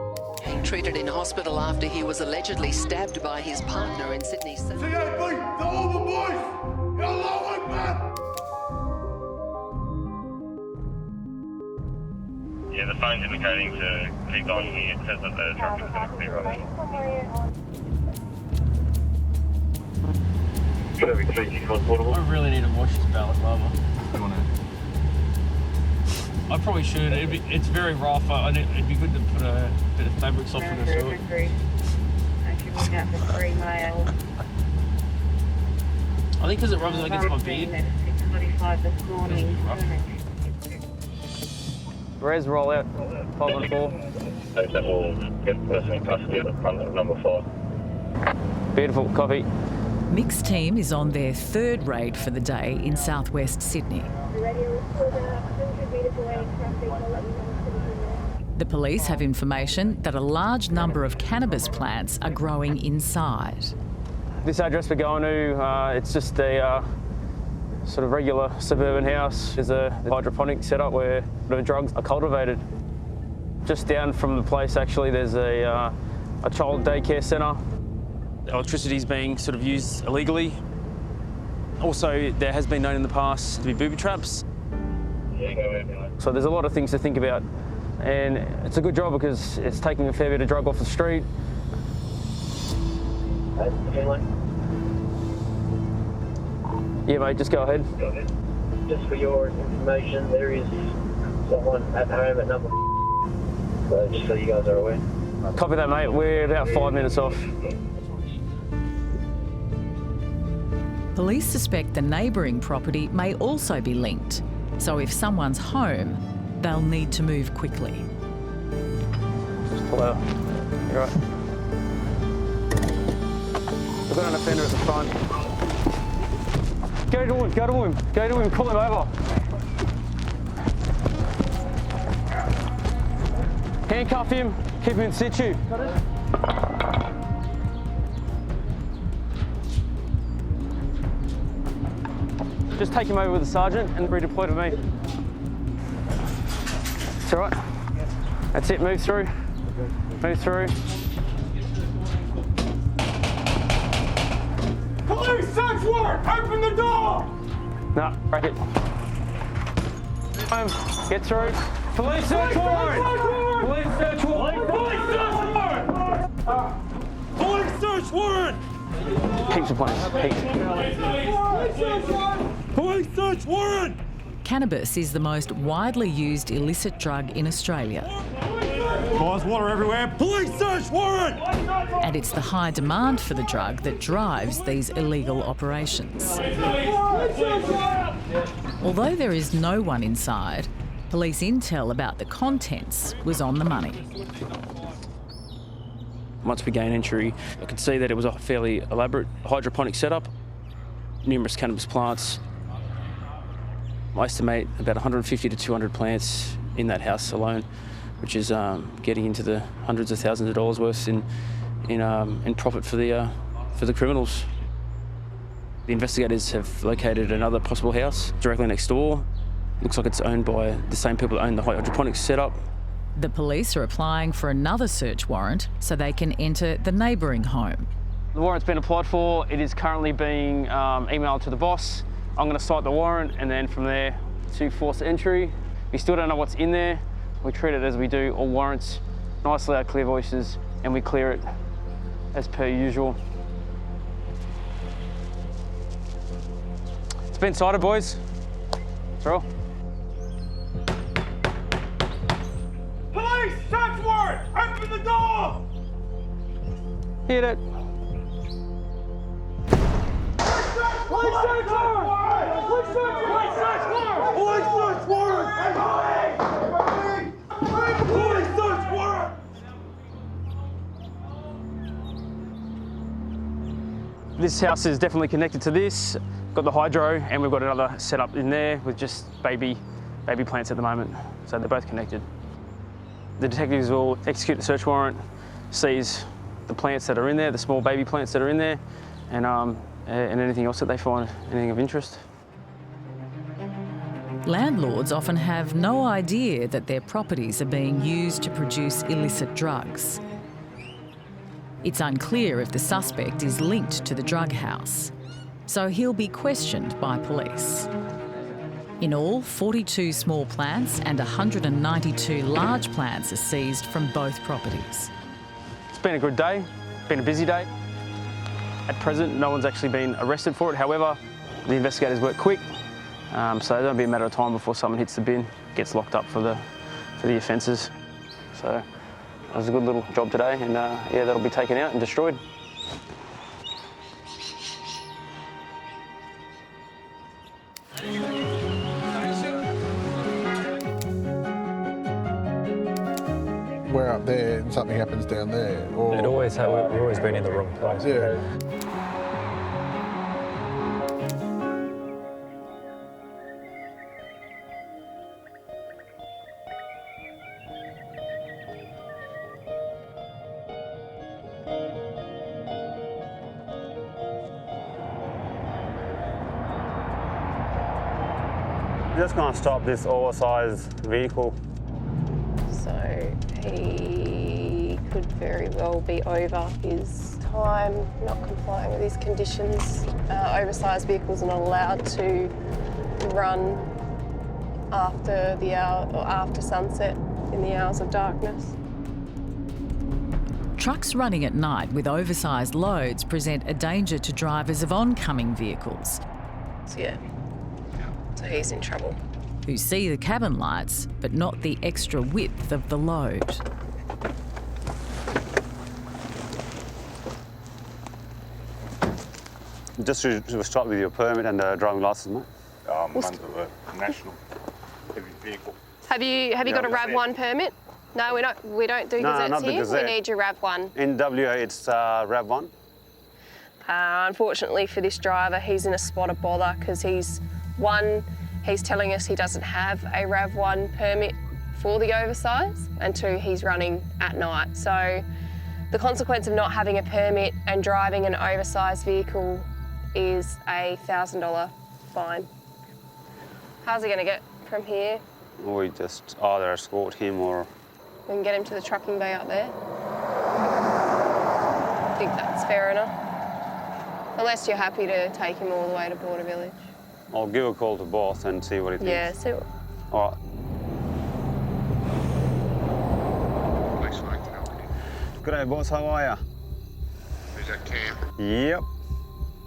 [SPEAKER 12] Being treated in hospital after he was allegedly stabbed by his partner in Sydney.
[SPEAKER 15] Yeah, the phone's indicating to keep on here. It says that the traffic is going to clear up.
[SPEAKER 20] I really need to wash this ballot cover. I probably should. It's very rough. It'd be good to put a bit of fabric softener to it. I think because it rubs against my beard. Res, roll out. 514.
[SPEAKER 15] That will get the person in custody at the front of number 5.
[SPEAKER 20] Beautiful. Copy.
[SPEAKER 5] Mixed team is on their third raid for the day in southwest Sydney. The police have information that a large number of cannabis plants are growing inside.
[SPEAKER 20] This address we're going to, it's just a sort of regular suburban house. There's a hydroponic setup where the drugs are cultivated. Just down from the place, actually, there's a child daycare centre. Electricity is being sort of used illegally. Also, there has been known in the past to be booby traps. So there's a lot of things to think about. And it's a good job because it's taking a fair bit of drug off the street. Yeah, mate, just go ahead.
[SPEAKER 16] Just for your information, there is someone at home at number 4. So just so you guys are aware.
[SPEAKER 20] Copy that, mate. We're about 5 minutes off.
[SPEAKER 5] Police suspect the neighbouring property may also be linked. So if someone's home, they'll need to move quickly.
[SPEAKER 20] Just pull out. You're right. We've got an offender at the front. Go to him, go to him, go to him, call him over. Handcuff him, keep him in situ. Just take him over with the sergeant and redeploy to me. It's all right. That's it, move through. Move through.
[SPEAKER 17] Police search warrant! Open the door!
[SPEAKER 20] No, break it. Get through. Police search warrant! Police search warrant!
[SPEAKER 17] Police search warrant! Police search warrant!
[SPEAKER 20] Heaps of planes. Heaps.
[SPEAKER 17] Police search warrant!
[SPEAKER 5] Cannabis is the most widely used illicit drug in Australia.
[SPEAKER 17] Guys, water everywhere. Police search warrant!
[SPEAKER 5] And it's the high demand for the drug that drives these illegal operations. Although there is no one inside, police intel about the contents was on the money.
[SPEAKER 20] Once we gained entry, I could see that it was a fairly elaborate hydroponic setup, numerous cannabis plants. I estimate about 150 to 200 plants in that house alone, which is getting into the hundreds of thousands of dollars worth in profit for the criminals. The investigators have located another possible house directly next door. Looks like it's owned by the same people that own the hydroponics setup.
[SPEAKER 5] The police are applying for another search warrant so they can enter the neighbouring home.
[SPEAKER 20] The warrant's been applied for. It is currently being emailed to the boss. I'm going to cite the warrant and then from there to force entry. We still don't know what's in there. We treat it as we do all warrants. Nice, loud, clear voices. and we clear it as per usual. It's been sighted, boys. That's all.
[SPEAKER 17] Police! Search warrant! Open the door!
[SPEAKER 20] Hit it.
[SPEAKER 17] Police search warrant! Police search warrant! Police search warrant! Police search warrant!
[SPEAKER 20] This house is definitely connected to this. Got the hydro, and we've got another setup in there with just baby plants at the moment. So they're both connected. The detectives will execute the search warrant, seize the plants that are in there, the small baby plants that are in there, and anything else that they find, anything of interest.
[SPEAKER 5] Landlords often have no idea that their properties are being used to produce illicit drugs. It's unclear if the suspect is linked to the drug house, so he'll be questioned by police. In all, 42 small plants and 192 large plants are seized from both properties.
[SPEAKER 20] It's been a good day, been a busy day. At present, no one's actually been arrested for it. However, the investigators work quick, so it'll be a matter of time before someone hits the bin, gets locked up for the offences. So that was a good little job today, and yeah, that'll be taken out and destroyed.
[SPEAKER 24] We're up there and something happens down there. Or...
[SPEAKER 13] We've always been in the wrong place.
[SPEAKER 24] Yeah.
[SPEAKER 1] Just going to stop this oversized vehicle.
[SPEAKER 11] So he could very well be over his time, not complying with his conditions. Oversized vehicles are not allowed to run after the hour or after sunset in the hours of darkness.
[SPEAKER 5] Trucks running at night with oversized loads present a danger to drivers of oncoming vehicles.
[SPEAKER 11] So yeah, so he's in trouble.
[SPEAKER 5] Who see the cabin lights, but not the extra width of the load.
[SPEAKER 1] Just to start with your permit and driving license, mate.
[SPEAKER 15] Under the national heavy vehicle.
[SPEAKER 11] Have you got a RAV1 permit? No, we don't do gazettes
[SPEAKER 1] not the
[SPEAKER 11] here.
[SPEAKER 1] Gazette.
[SPEAKER 11] We need your RAV1.
[SPEAKER 1] In WA, it's RAV1.
[SPEAKER 11] Unfortunately for this driver, he's in a spot of bother because he's telling us he doesn't have a RAV1 permit for the oversize, and two, he's running at night. So the consequence of not having a permit and driving an oversized vehicle is a $1,000 fine. How's he going to get from here?
[SPEAKER 1] We just either escort him or...
[SPEAKER 11] We can get him to the trucking bay up there. I think that's fair enough. Unless you're happy to take him all the way to Border Village.
[SPEAKER 1] I'll give a call to boss and see what he thinks.
[SPEAKER 11] Yeah, see what...
[SPEAKER 1] All right. G'day, boss. How are ya?
[SPEAKER 15] Is that Cam?
[SPEAKER 1] Yep.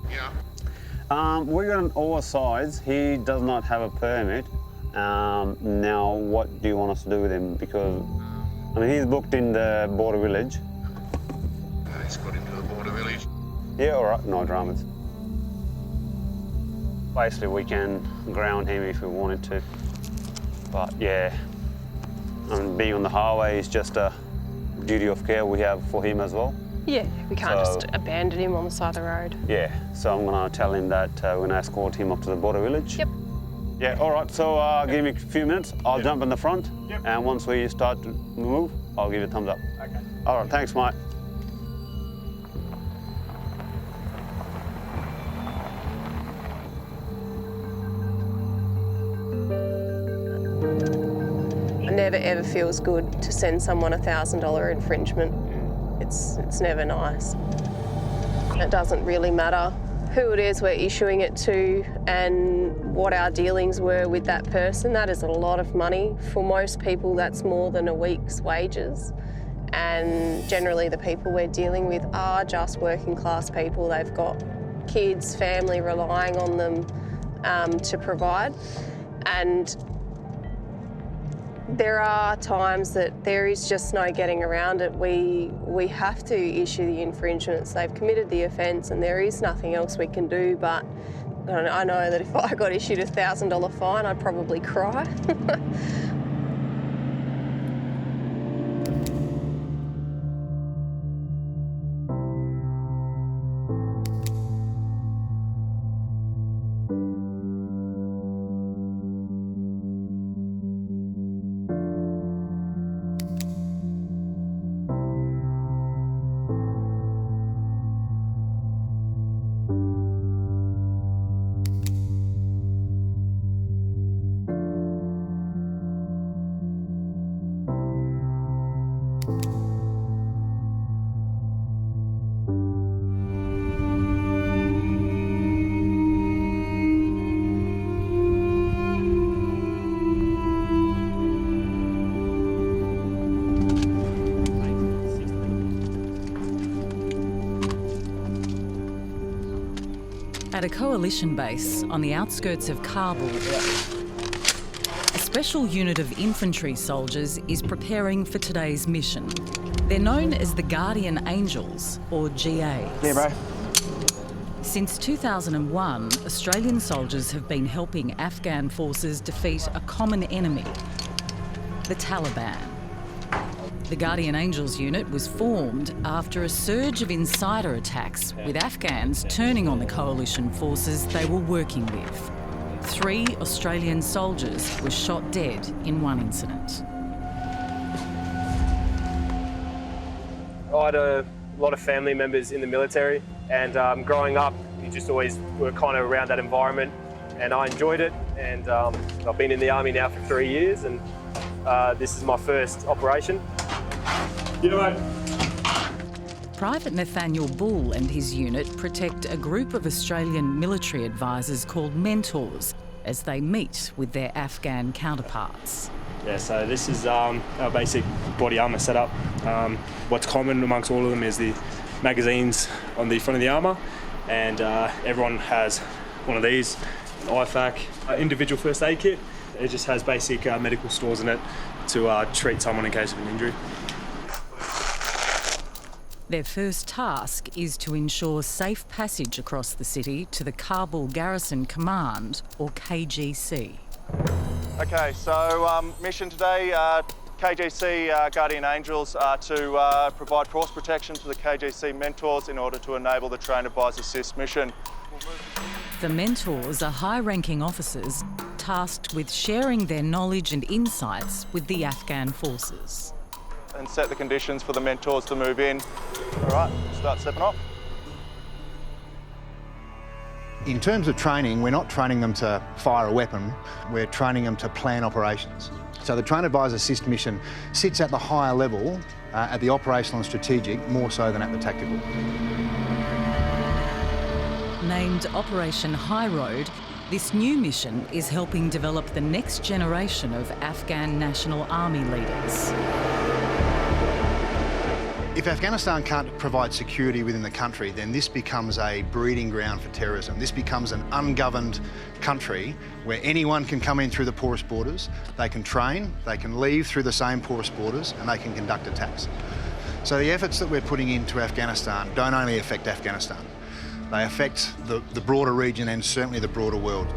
[SPEAKER 15] Yeah.
[SPEAKER 1] We got an oversize. He does not have a permit. Now, what do you want us to do with him? Because, I mean, he's booked in the Border Village.
[SPEAKER 15] He's got into the Border Village.
[SPEAKER 1] Yeah, all right. No dramas. Basically, we can ground him if we wanted to. But, yeah, being on the highway is just a duty of care we have for him as well.
[SPEAKER 11] Yeah, we can't just abandon him on the side of the road.
[SPEAKER 1] Yeah, so I'm going to tell him that we're going to escort him up to the Border Village.
[SPEAKER 11] Yep.
[SPEAKER 1] Yeah, all right, so give me a few minutes. I'll jump in the front, and once we start to move, I'll give you a thumbs up.
[SPEAKER 15] Okay.
[SPEAKER 1] All right, thanks, mate.
[SPEAKER 11] It never ever feels good to send someone a $1,000 infringement. It's never nice. It doesn't really matter who it is we're issuing it to and what our dealings were with that person. That is a lot of money. For most people, that's more than a week's wages. and generally the people we're dealing with are just working class people. They've got kids, family relying on them to provide, and there are times that there is just no getting around it. We have to issue the infringements. They've committed the offence and there is nothing else we can do, but I know that if I got issued a $1,000 fine, I'd probably cry.
[SPEAKER 5] At a coalition base on the outskirts of Kabul, a special unit of infantry soldiers is preparing for today's mission. They're known as the Guardian Angels, or GAs.
[SPEAKER 20] Yeah, bro.
[SPEAKER 5] Since 2001, Australian soldiers have been helping Afghan forces defeat a common enemy, the Taliban. The Guardian Angels unit was formed after a surge of insider attacks, with Afghans turning on the coalition forces they were working with. 3 Australian soldiers were shot dead in one incident.
[SPEAKER 3] I had a lot of family members in the military, and growing up, you just always were kind of around that environment, and I enjoyed it. And I've been in the Army now for 3 years, and this is my first operation.
[SPEAKER 5] Private Nathaniel Bull and his unit protect a group of Australian military advisors called mentors as they meet with their Afghan counterparts.
[SPEAKER 14] Yeah, so this is our basic body armour setup. What's common amongst all of them is the magazines on the front of the armour, and everyone has one of these, an IFAC, individual first aid kit. It just has basic medical stores in it to treat someone in case of an injury.
[SPEAKER 5] Their first task is to ensure safe passage across the city to the Kabul Garrison Command, or KGC.
[SPEAKER 18] Okay, so mission today, KGC Guardian Angels are to provide cross protection to the KGC mentors in order to enable the Train Advise Assist mission.
[SPEAKER 5] The mentors are high-ranking officers tasked with sharing their knowledge and insights with the Afghan forces.
[SPEAKER 18] And set the conditions for the mentors to move in. All right, start stepping off.
[SPEAKER 21] In terms of training, we're not training them to fire a weapon, we're training them to plan operations. So the Train Advise Assist mission sits at the higher level, at the operational and strategic, more so than at the tactical.
[SPEAKER 5] Named Operation High Road, this new mission is helping develop the next generation of Afghan National Army leaders.
[SPEAKER 21] If Afghanistan can't provide security within the country, then this becomes a breeding ground for terrorism. This becomes an ungoverned country where anyone can come in through the porous borders, they can train, they can leave through the same porous borders, and they can conduct attacks. So the efforts that we're putting into Afghanistan don't only affect Afghanistan, they affect the broader region and certainly the broader world.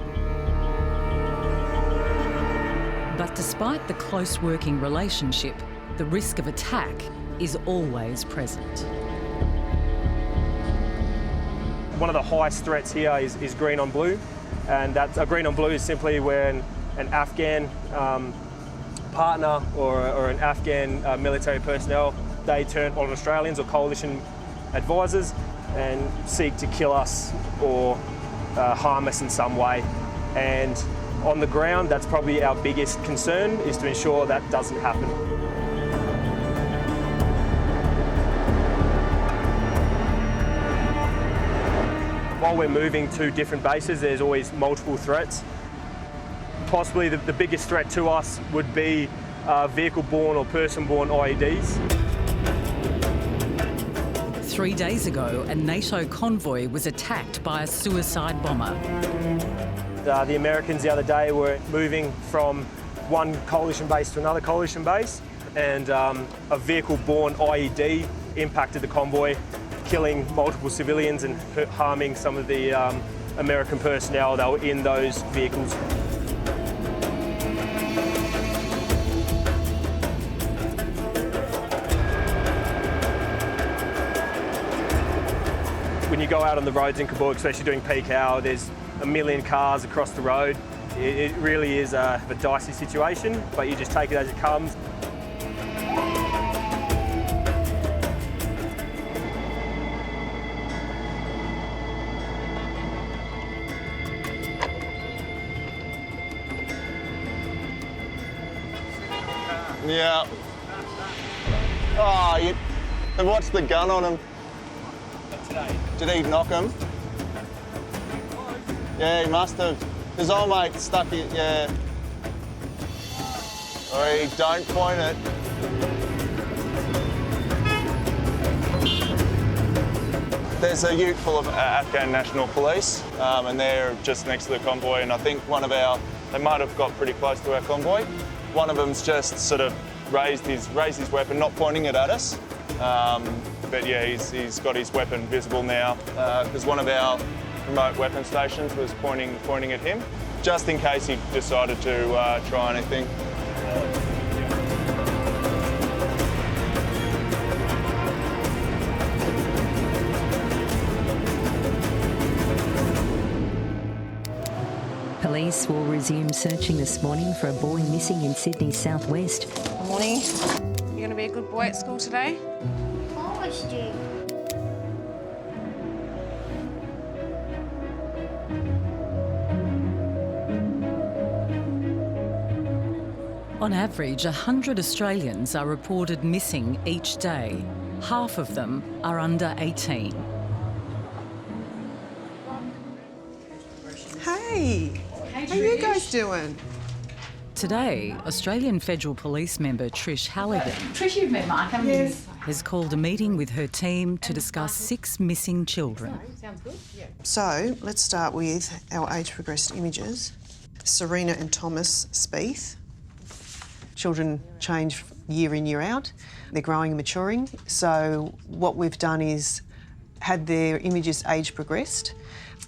[SPEAKER 5] But despite the close working relationship, the risk of attack is always present.
[SPEAKER 3] One of the highest threats here is green on blue, and a green on blue is simply when an Afghan partner or an Afghan military personnel, they turn on Australians or coalition advisors and seek to kill us or harm us in some way. And on the ground, that's probably our biggest concern, is to ensure that doesn't happen. While we're moving to different bases, there's always multiple threats. Possibly the biggest threat to us would be vehicle-borne or person-borne IEDs.
[SPEAKER 5] 3 days ago, a NATO convoy was attacked by a suicide bomber.
[SPEAKER 3] The Americans the other day were moving from one coalition base to another coalition base, and a vehicle-borne IED impacted the convoy, killing multiple civilians and harming some of the American personnel that were in those vehicles. When you go out on the roads in Kabul, especially during peak hour, there's a million cars across the road. It really is a dicey situation, but you just take it as it comes.
[SPEAKER 18] Yeah. Oh, and what's the gun on him? Did he knock him? Yeah, he must have. His old mate stuck it, yeah. Oi, don't point it. There's a ute full of Afghan National Police, and they're just next to the convoy, and I think they might have got pretty close to our convoy. One of them's just sort of raised his weapon, not pointing it at us. But yeah, he's got his weapon visible now because one of our remote weapon stations was pointing at him, just in case he decided to try anything.
[SPEAKER 2] Police will resume searching this morning for a boy missing in Sydney's southwest.
[SPEAKER 11] Good morning. You going to be a good boy at school today?
[SPEAKER 6] Always do.
[SPEAKER 5] On average, 100 Australians are reported missing each day. Half of them are under 18.
[SPEAKER 22] Hey, how are you guys doing?
[SPEAKER 5] Today, Australian Federal Police member Trish Halligan
[SPEAKER 22] Trish, you've met Mark, haven't you?
[SPEAKER 5] has called a meeting with her team to discuss 6 missing children.
[SPEAKER 22] Sounds good. So, let's start with our age-progressed images. Serena and Thomas Spieth. Children change year in, year out. They're growing and maturing. So what we've done is had their images age progressed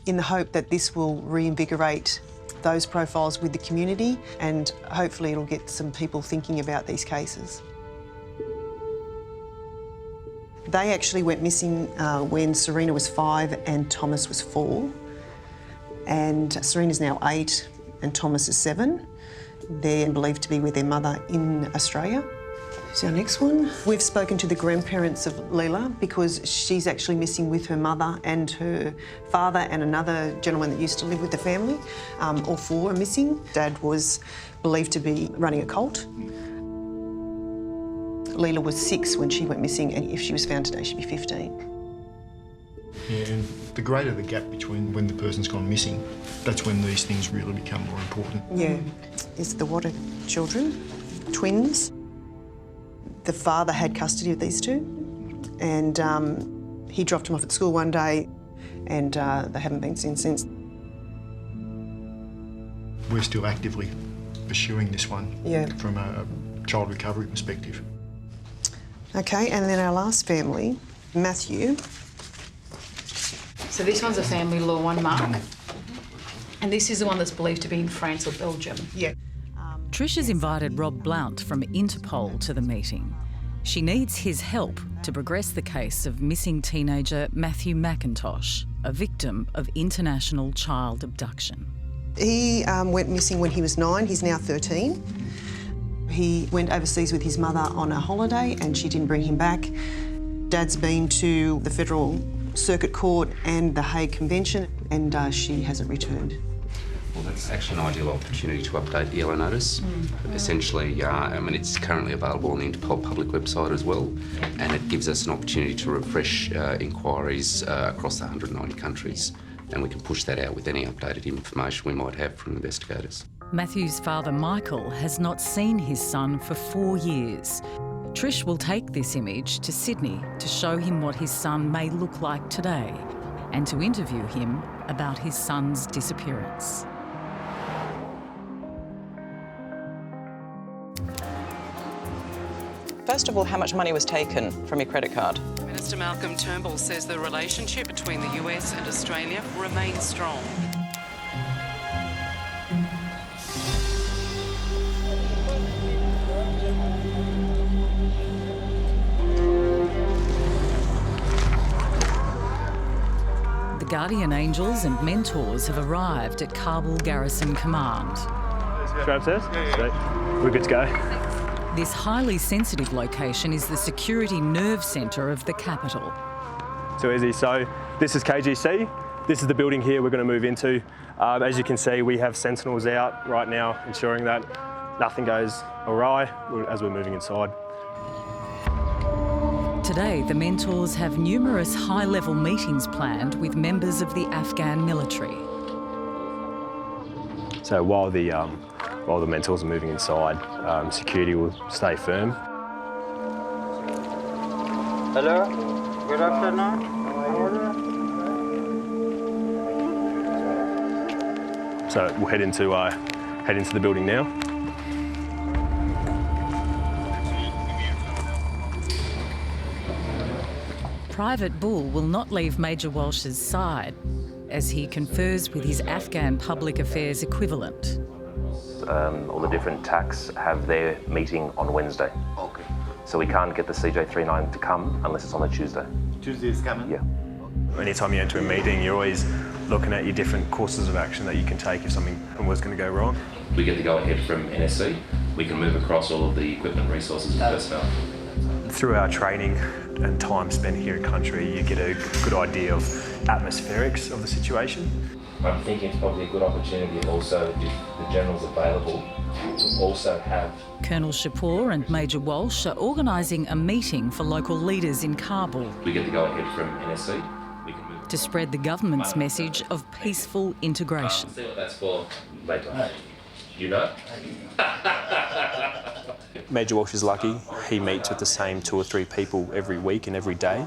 [SPEAKER 22] in the hope that this will reinvigorate those profiles with the community, and hopefully it'll get some people thinking about these cases. They actually went missing when Serena was 5 and Thomas was 4. And Serena's now 8 and Thomas is 7. They're believed to be with their mother in Australia. So our next one. We've spoken to the grandparents of Leela because she's actually missing with her mother and her father and another gentleman that used to live with the family. All 4 are missing. Dad was believed to be running a cult. Leela was 6 when she went missing, and if she was found today, she'd be 15.
[SPEAKER 23] Yeah, and the greater the gap between when the person's gone missing, that's when these things really become more important.
[SPEAKER 22] Yeah. It's the Water children, twins. The father had custody of these 2, and he dropped them off at school one day, and they haven't been seen since.
[SPEAKER 23] We're still actively pursuing this one from a child recovery perspective.
[SPEAKER 22] Okay, and then our last family, Matthew.
[SPEAKER 19] So this one's a family law one, Mark. And this is the one that's believed to be in France or Belgium.
[SPEAKER 22] Yeah.
[SPEAKER 5] Trish has invited Rob Blount from Interpol to the meeting. She needs his help to progress the case of missing teenager Matthew McIntosh, a victim of international child abduction.
[SPEAKER 22] He went missing when he was 9. He's now 13. He went overseas with his mother on a holiday and she didn't bring him back. Dad's been to the Federal Circuit Court and the Hague Convention, and she hasn't returned.
[SPEAKER 25] Well, that's actually an ideal opportunity to update the yellow notice. Essentially, it's currently available on the Interpol public website as well, and it gives us an opportunity to refresh inquiries across the 190 countries, and we can push that out with any updated information we might have from investigators.
[SPEAKER 5] Matthew's father, Michael, has not seen his son for 4 years. Trish will take this image to Sydney to show him what his son may look like today and to interview him about his son's disappearance.
[SPEAKER 4] First of all, how much money was taken from your credit card?
[SPEAKER 12] Minister Malcolm Turnbull says the relationship between the US and Australia remains strong.
[SPEAKER 5] The Guardian Angels and Mentors have arrived at Kabul Garrison Command.
[SPEAKER 3] Straight upstairs? Yeah. We're good to go.
[SPEAKER 5] This highly sensitive location is the security nerve centre of the capital.
[SPEAKER 3] Too easy. So this is KGC. This is the building here we're going to move into. As you can see, we have sentinels out right now, ensuring that nothing goes awry as we're moving inside.
[SPEAKER 5] Today, the Mentors have numerous high-level meetings planned with members of the Afghan military.
[SPEAKER 3] So while the Mentors are moving inside, security will stay firm.
[SPEAKER 7] Hello, good afternoon.
[SPEAKER 3] So we'll head into the building now.
[SPEAKER 5] Private Bull will not leave Major Walsh's side as he confers with his Afghan public affairs equivalent.
[SPEAKER 8] All the different TACs have their meeting on Wednesday.
[SPEAKER 7] Okay.
[SPEAKER 8] So we can't get the CJ39 to come unless it's on a Tuesday.
[SPEAKER 7] Tuesday is coming?
[SPEAKER 8] Yeah.
[SPEAKER 3] Anytime you enter a meeting, you're always looking at your different courses of action that you can take if something was going to go wrong.
[SPEAKER 25] We get the go-ahead from NSC. We can move across all of the equipment, resources and personnel.
[SPEAKER 3] Through our training and time spent here in country, you get a good idea of atmospherics of the situation.
[SPEAKER 25] I'm thinking it's probably a good opportunity also, if the General's available, to also have...
[SPEAKER 5] Colonel Shapoor and Major Walsh are organising a meeting for local leaders in Kabul.
[SPEAKER 25] We get the go-ahead from NSC. We can move...
[SPEAKER 5] To spread the government's message of peaceful integration.
[SPEAKER 25] See what that's for later. You know?
[SPEAKER 14] Major Walsh is lucky. He meets with the same 2 or 3 people every week and every day,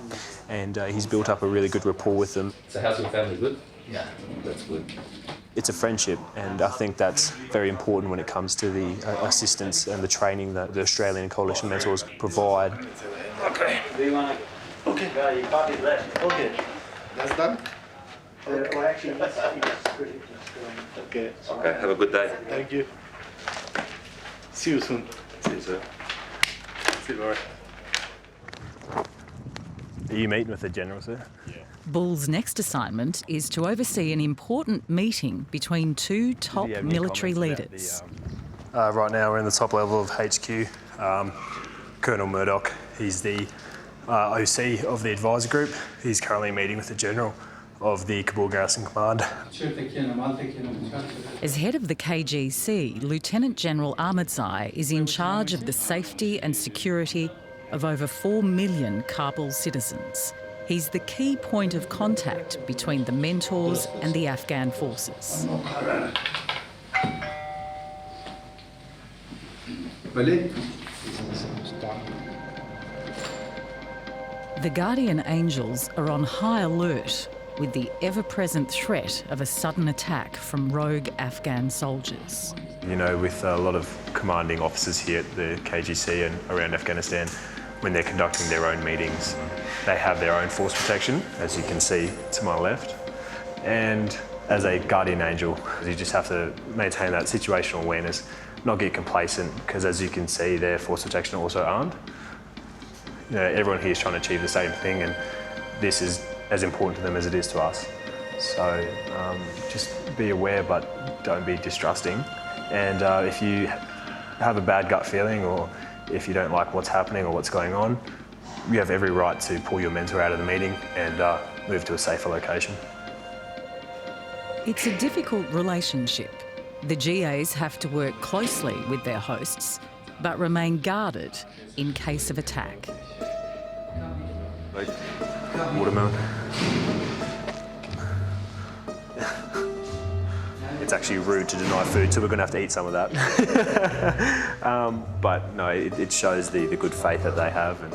[SPEAKER 14] and he's built up a really good rapport with them.
[SPEAKER 25] So how's your family? Good?
[SPEAKER 7] Yeah.
[SPEAKER 25] That's good.
[SPEAKER 14] It's a friendship, and I think that's very important when it comes to the assistance and the training that the Australian Coalition Mentors provide.
[SPEAKER 7] Okay. Do you want to... Okay. Yeah, you got it left. Okay. That's done? Okay. Well, actually, okay.
[SPEAKER 25] Okay, have a good day.
[SPEAKER 7] Thank you. See you soon.
[SPEAKER 25] See you, sir.
[SPEAKER 7] See you, Laura.
[SPEAKER 3] Are you meeting with the General, sir? Yeah.
[SPEAKER 5] Bull's next assignment is to oversee an important meeting between 2 top military leaders.
[SPEAKER 3] Right now we're in the top level of HQ. Colonel Murdoch, he's the OC of the advisor group. He's currently meeting with the General of the Kabul Garrison Command.
[SPEAKER 5] As head of the KGC, Lieutenant General Ahmadzai is in charge of the safety and security of over 4 million Kabul citizens. He's the key point of contact between the Mentors and the Afghan forces. The Guardian Angels are on high alert with the ever-present threat of a sudden attack from rogue Afghan soldiers.
[SPEAKER 3] You know, with a lot of commanding officers here at the KGC and around Afghanistan, when they're conducting their own meetings, they have their own force protection, as you can see to my left. And as a Guardian Angel, you just have to maintain that situational awareness, not get complacent, because as you can see, their force protection also aren't. You know, everyone here is trying to achieve the same thing, and this is as important to them as it is to us. So just be aware, but don't be distrusting. And if you have a bad gut feeling, or if you don't like what's happening or what's going on, you have every right to pull your mentor out of the meeting and move to a safer location.
[SPEAKER 5] It's a difficult relationship. The GAs have to work closely with their hosts, but remain guarded in case of attack.
[SPEAKER 3] Watermelon. it's actually rude to deny food, so we're going to have to eat some of that. But no, it shows the good faith that they have. And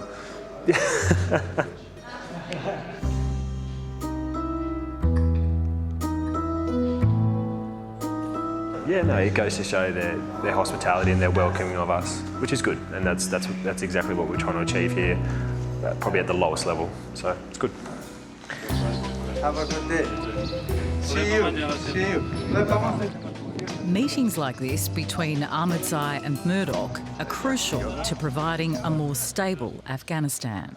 [SPEAKER 3] yeah, no, it goes to show their hospitality and their welcoming of us, which is good, and that's exactly what we're trying to achieve here, probably at the lowest level. So it's good.
[SPEAKER 24] Have a good day. See you.
[SPEAKER 5] Meetings like this between Ahmadzai and Murdoch are crucial to providing a more stable Afghanistan.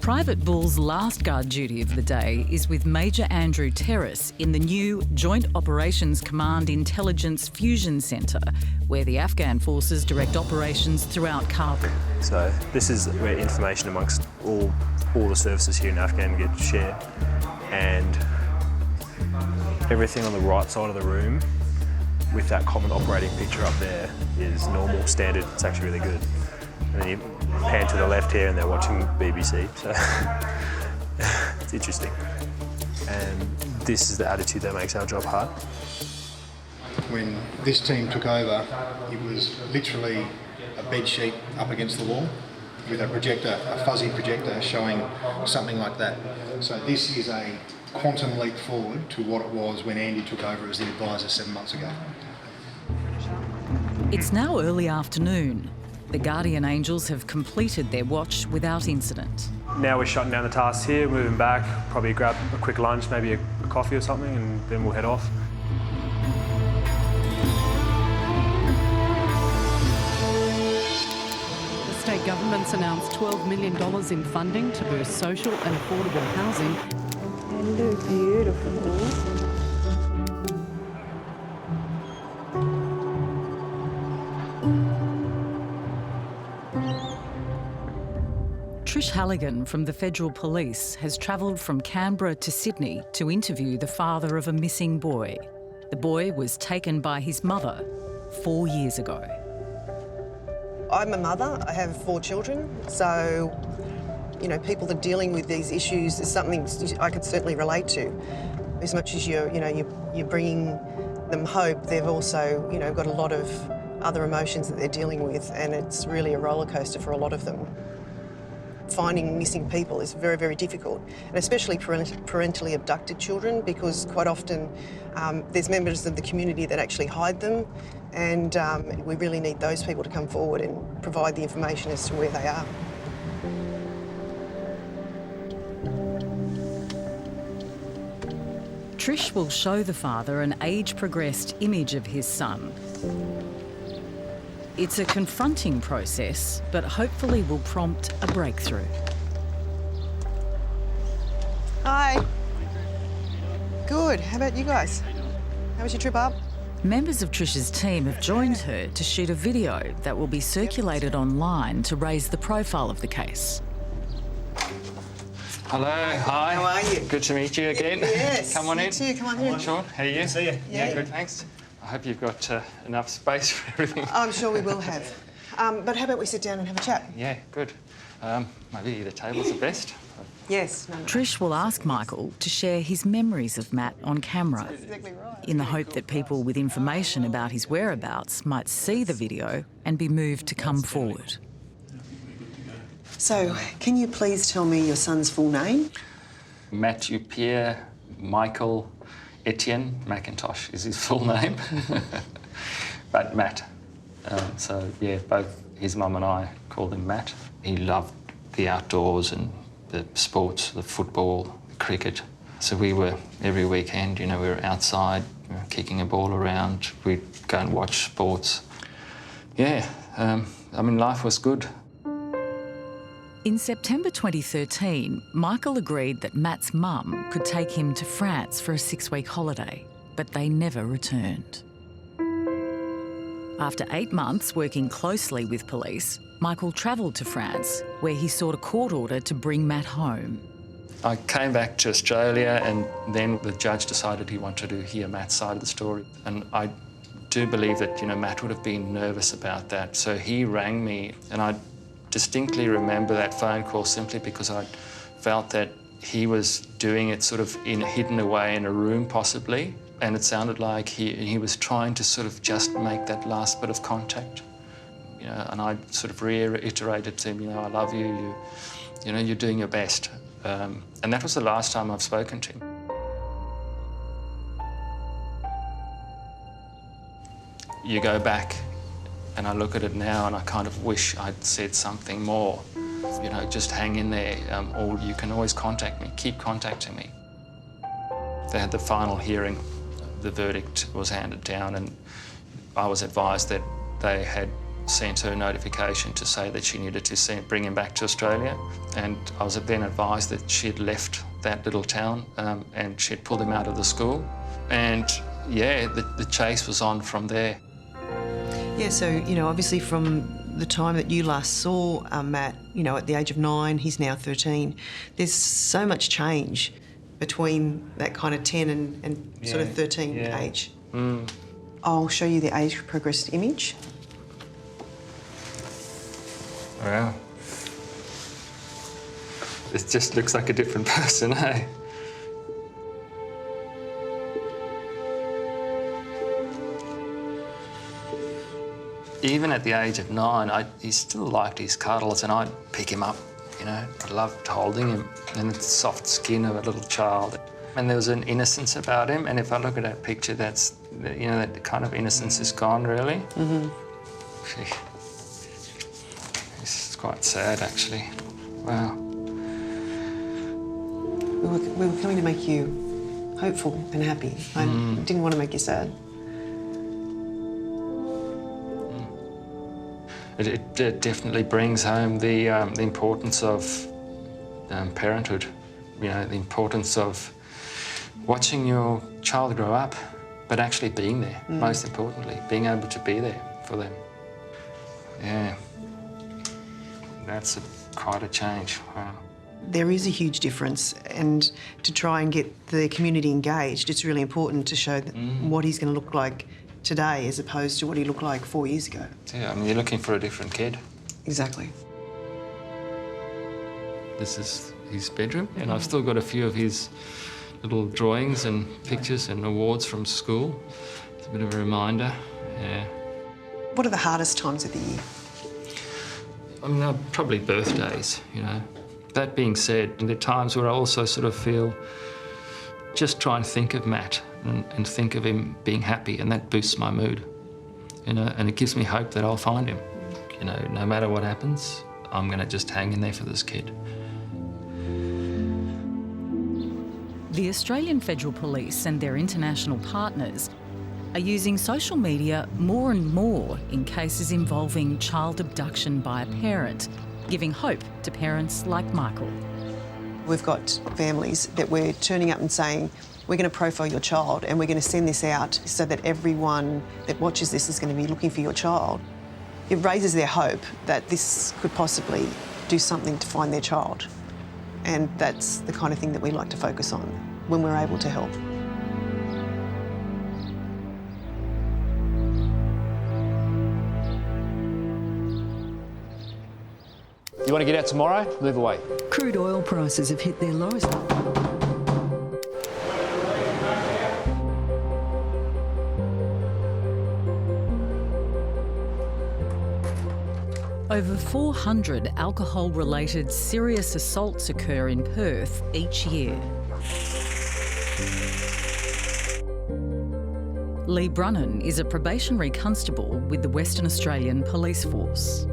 [SPEAKER 5] Private Bull's last guard duty of the day is with Major Andrew Terrace in the new Joint Operations Command Intelligence Fusion Centre, where the Afghan forces direct operations throughout Kabul.
[SPEAKER 3] So this is where information amongst all the services here in Afghan get shared, and everything on the right side of the room with that common operating picture up there is normal, standard. It's actually really good. And then you pan to the left here and they're watching BBC, so it's interesting. And this is the attitude that makes our job hard.
[SPEAKER 21] When this team took over, it was literally a bed sheet up against the wall with a projector, a fuzzy projector showing something like that. So this is a quantum leap forward to what it was when Andy took over as the advisor 7 months ago.
[SPEAKER 5] It's now early afternoon. The Guardian Angels have completed their watch without incident.
[SPEAKER 3] Now we're shutting down the tasks here, moving back, probably grab a quick lunch, maybe a coffee or something, and then we'll head off.
[SPEAKER 12] The state government's announced $12 million in funding to boost social and affordable housing.
[SPEAKER 11] They look beautiful.
[SPEAKER 5] Trish Halligan from the Federal Police has travelled from Canberra to Sydney to interview the father of a missing boy. The boy was taken by his mother 4 years ago.
[SPEAKER 22] I'm a mother, I have 4 children, so, you know, people that are dealing with these issues is something I could certainly relate to. As much as you're bringing them hope, they've also, got a lot of other emotions that they're dealing with, and it's really a roller coaster for a lot of them. Finding missing people is very, very difficult, and especially parentally abducted children, because quite often there's members of the community that actually hide them, and we really need those people to come forward and provide the information as to where they are.
[SPEAKER 5] Trish will show the father an age-progressed image of his son. It's a confronting process, but hopefully will prompt a breakthrough.
[SPEAKER 22] Hi. Good. How about you guys? How was your trip up?
[SPEAKER 5] Members of Trish's team have joined her to shoot a video that will be circulated online to raise the profile of the case.
[SPEAKER 9] Hello, hi.
[SPEAKER 22] How are you?
[SPEAKER 9] Good to meet you again.
[SPEAKER 22] Yes.
[SPEAKER 9] Come on in.
[SPEAKER 22] You too. Come on in.
[SPEAKER 9] Sean, how are you?
[SPEAKER 22] See you.
[SPEAKER 9] Yeah, good, thanks. I hope you've got enough space for everything.
[SPEAKER 22] I'm sure we will have. But how about we sit down and have a chat?
[SPEAKER 9] Yeah, good. Maybe the table's the best.
[SPEAKER 22] Yes. No.
[SPEAKER 5] Trish will ask Michael to share his memories of Matt on camera,
[SPEAKER 22] Exactly right.
[SPEAKER 5] in the hope that people with information about his whereabouts might see the video and be moved to come forward.
[SPEAKER 22] So, can you please tell me your son's full name?
[SPEAKER 9] Matthew Pierre Michael Etienne McIntosh is his full name. But Matt. So, yeah, both his mum and I called him Matt. He loved the outdoors and the sports, the football, the cricket. So we were, every weekend, we were outside, we were kicking a ball around. We'd go and watch sports. Yeah, life was good.
[SPEAKER 5] In September 2013, Michael agreed that Matt's mum could take him to France for a 6-week holiday, but they never returned. After 8 months working closely with police, Michael travelled to France, where he sought a court order to bring Matt home.
[SPEAKER 9] I came back to Australia, and then the judge decided he wanted to hear Matt's side of the story. And I do believe that, Matt would have been nervous about that. So he rang me, and I distinctly remember that phone call simply because I felt that he was doing it sort of hidden away in a room possibly, and it sounded like he was trying to sort of just make that last bit of contact. You know, and I sort of reiterated to him, you know, I love you, you know, you're doing your best. And that was the last time I've spoken to him. You go back and I look at it now and I kind of wish I'd said something more. You know, just hang in there, or you can always contact me, keep contacting me. They had the final hearing, the verdict was handed down, and I was advised that they had sent her notification to say that she needed to bring him back to Australia. And I was then advised that she had left that little town and she had pulled him out of the school. And yeah, the chase was on from there.
[SPEAKER 22] Yeah, so, you know, obviously from the time that you last saw Matt, you know, at the age of 9, he's now 13, there's so much change between that kind of 10 and sort of 13 age.
[SPEAKER 9] Mm.
[SPEAKER 22] I'll show you the age progressed image.
[SPEAKER 9] Wow. It just looks like a different person, eh? Even at the age of 9, he still liked his cuddles, and I'd pick him up, you know. I loved holding him, and the soft skin of a little child. And there was an innocence about him, and if I look at that picture, that's, you know, that kind of innocence is gone, really.
[SPEAKER 22] Mm-hmm.
[SPEAKER 9] It's quite sad, actually. Wow.
[SPEAKER 22] We were coming to make you hopeful and happy. I didn't want to make you sad.
[SPEAKER 9] It definitely brings home the importance of parenthood. You know, the importance of watching your child grow up, but actually being there, most importantly, being able to be there for them. Yeah, that's quite a change. Wow.
[SPEAKER 22] There is a huge difference, and to try and get the community engaged, it's really important to show that what he's going to look like today as opposed to what he looked like 4 years ago.
[SPEAKER 9] Yeah, I mean, you're looking for a different kid.
[SPEAKER 22] Exactly.
[SPEAKER 9] This is his bedroom, and I've still got a few of his little drawings and pictures and awards from school. It's a bit of a reminder, yeah.
[SPEAKER 22] What are the hardest times of the year?
[SPEAKER 9] I mean, probably birthdays, you know. That being said, there are times where I also sort of feel, just try and think of Matt and think of him being happy, and that boosts my mood, you know, and it gives me hope that I'll find him. You know, no matter what happens, I'm going to just hang in there for this kid.
[SPEAKER 5] The Australian Federal Police and their international partners are using social media more and more in cases involving child abduction by a parent, giving hope to parents like Michael.
[SPEAKER 22] We've got families that we're turning up and saying, we're going to profile your child and we're going to send this out so that everyone that watches this is going to be looking for your child. It raises their hope that this could possibly do something to find their child. And that's the kind of thing that we like to focus on when we're able to help.
[SPEAKER 10] You want to get out tomorrow? Move away.
[SPEAKER 2] Crude oil prices have hit their lowest. Over 400 alcohol-related serious assaults occur in Perth each year. Lee Brunnan is a probationary constable with the Western Australian Police Force.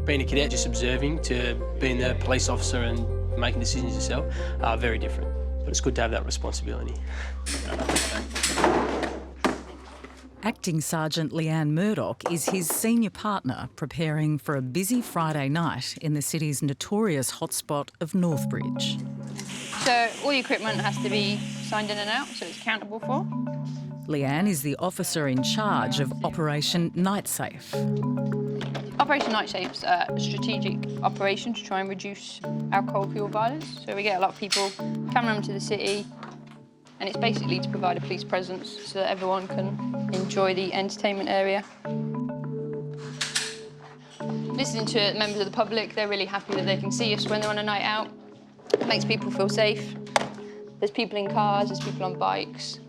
[SPEAKER 13] Being a cadet, just observing, to being the police officer and making decisions yourself are very different. But it's good to have that responsibility.
[SPEAKER 5] Acting Sergeant Leanne Murdoch is his senior partner preparing for a busy Friday night in the city's notorious hotspot of Northbridge.
[SPEAKER 15] So all your equipment has to be signed in and out, so it's accountable for.
[SPEAKER 5] Leanne is the officer in charge of Operation Night Safe.
[SPEAKER 15] Operation Night Safe's a strategic operation to try and reduce alcohol fuel violence. So we get a lot of people coming into the city, and it's basically to provide a police presence so that everyone can enjoy the entertainment area. Listening to members of the public, they're really happy that they can see us when they're on a night out. It makes people feel safe. There's people in cars, there's people on bikes,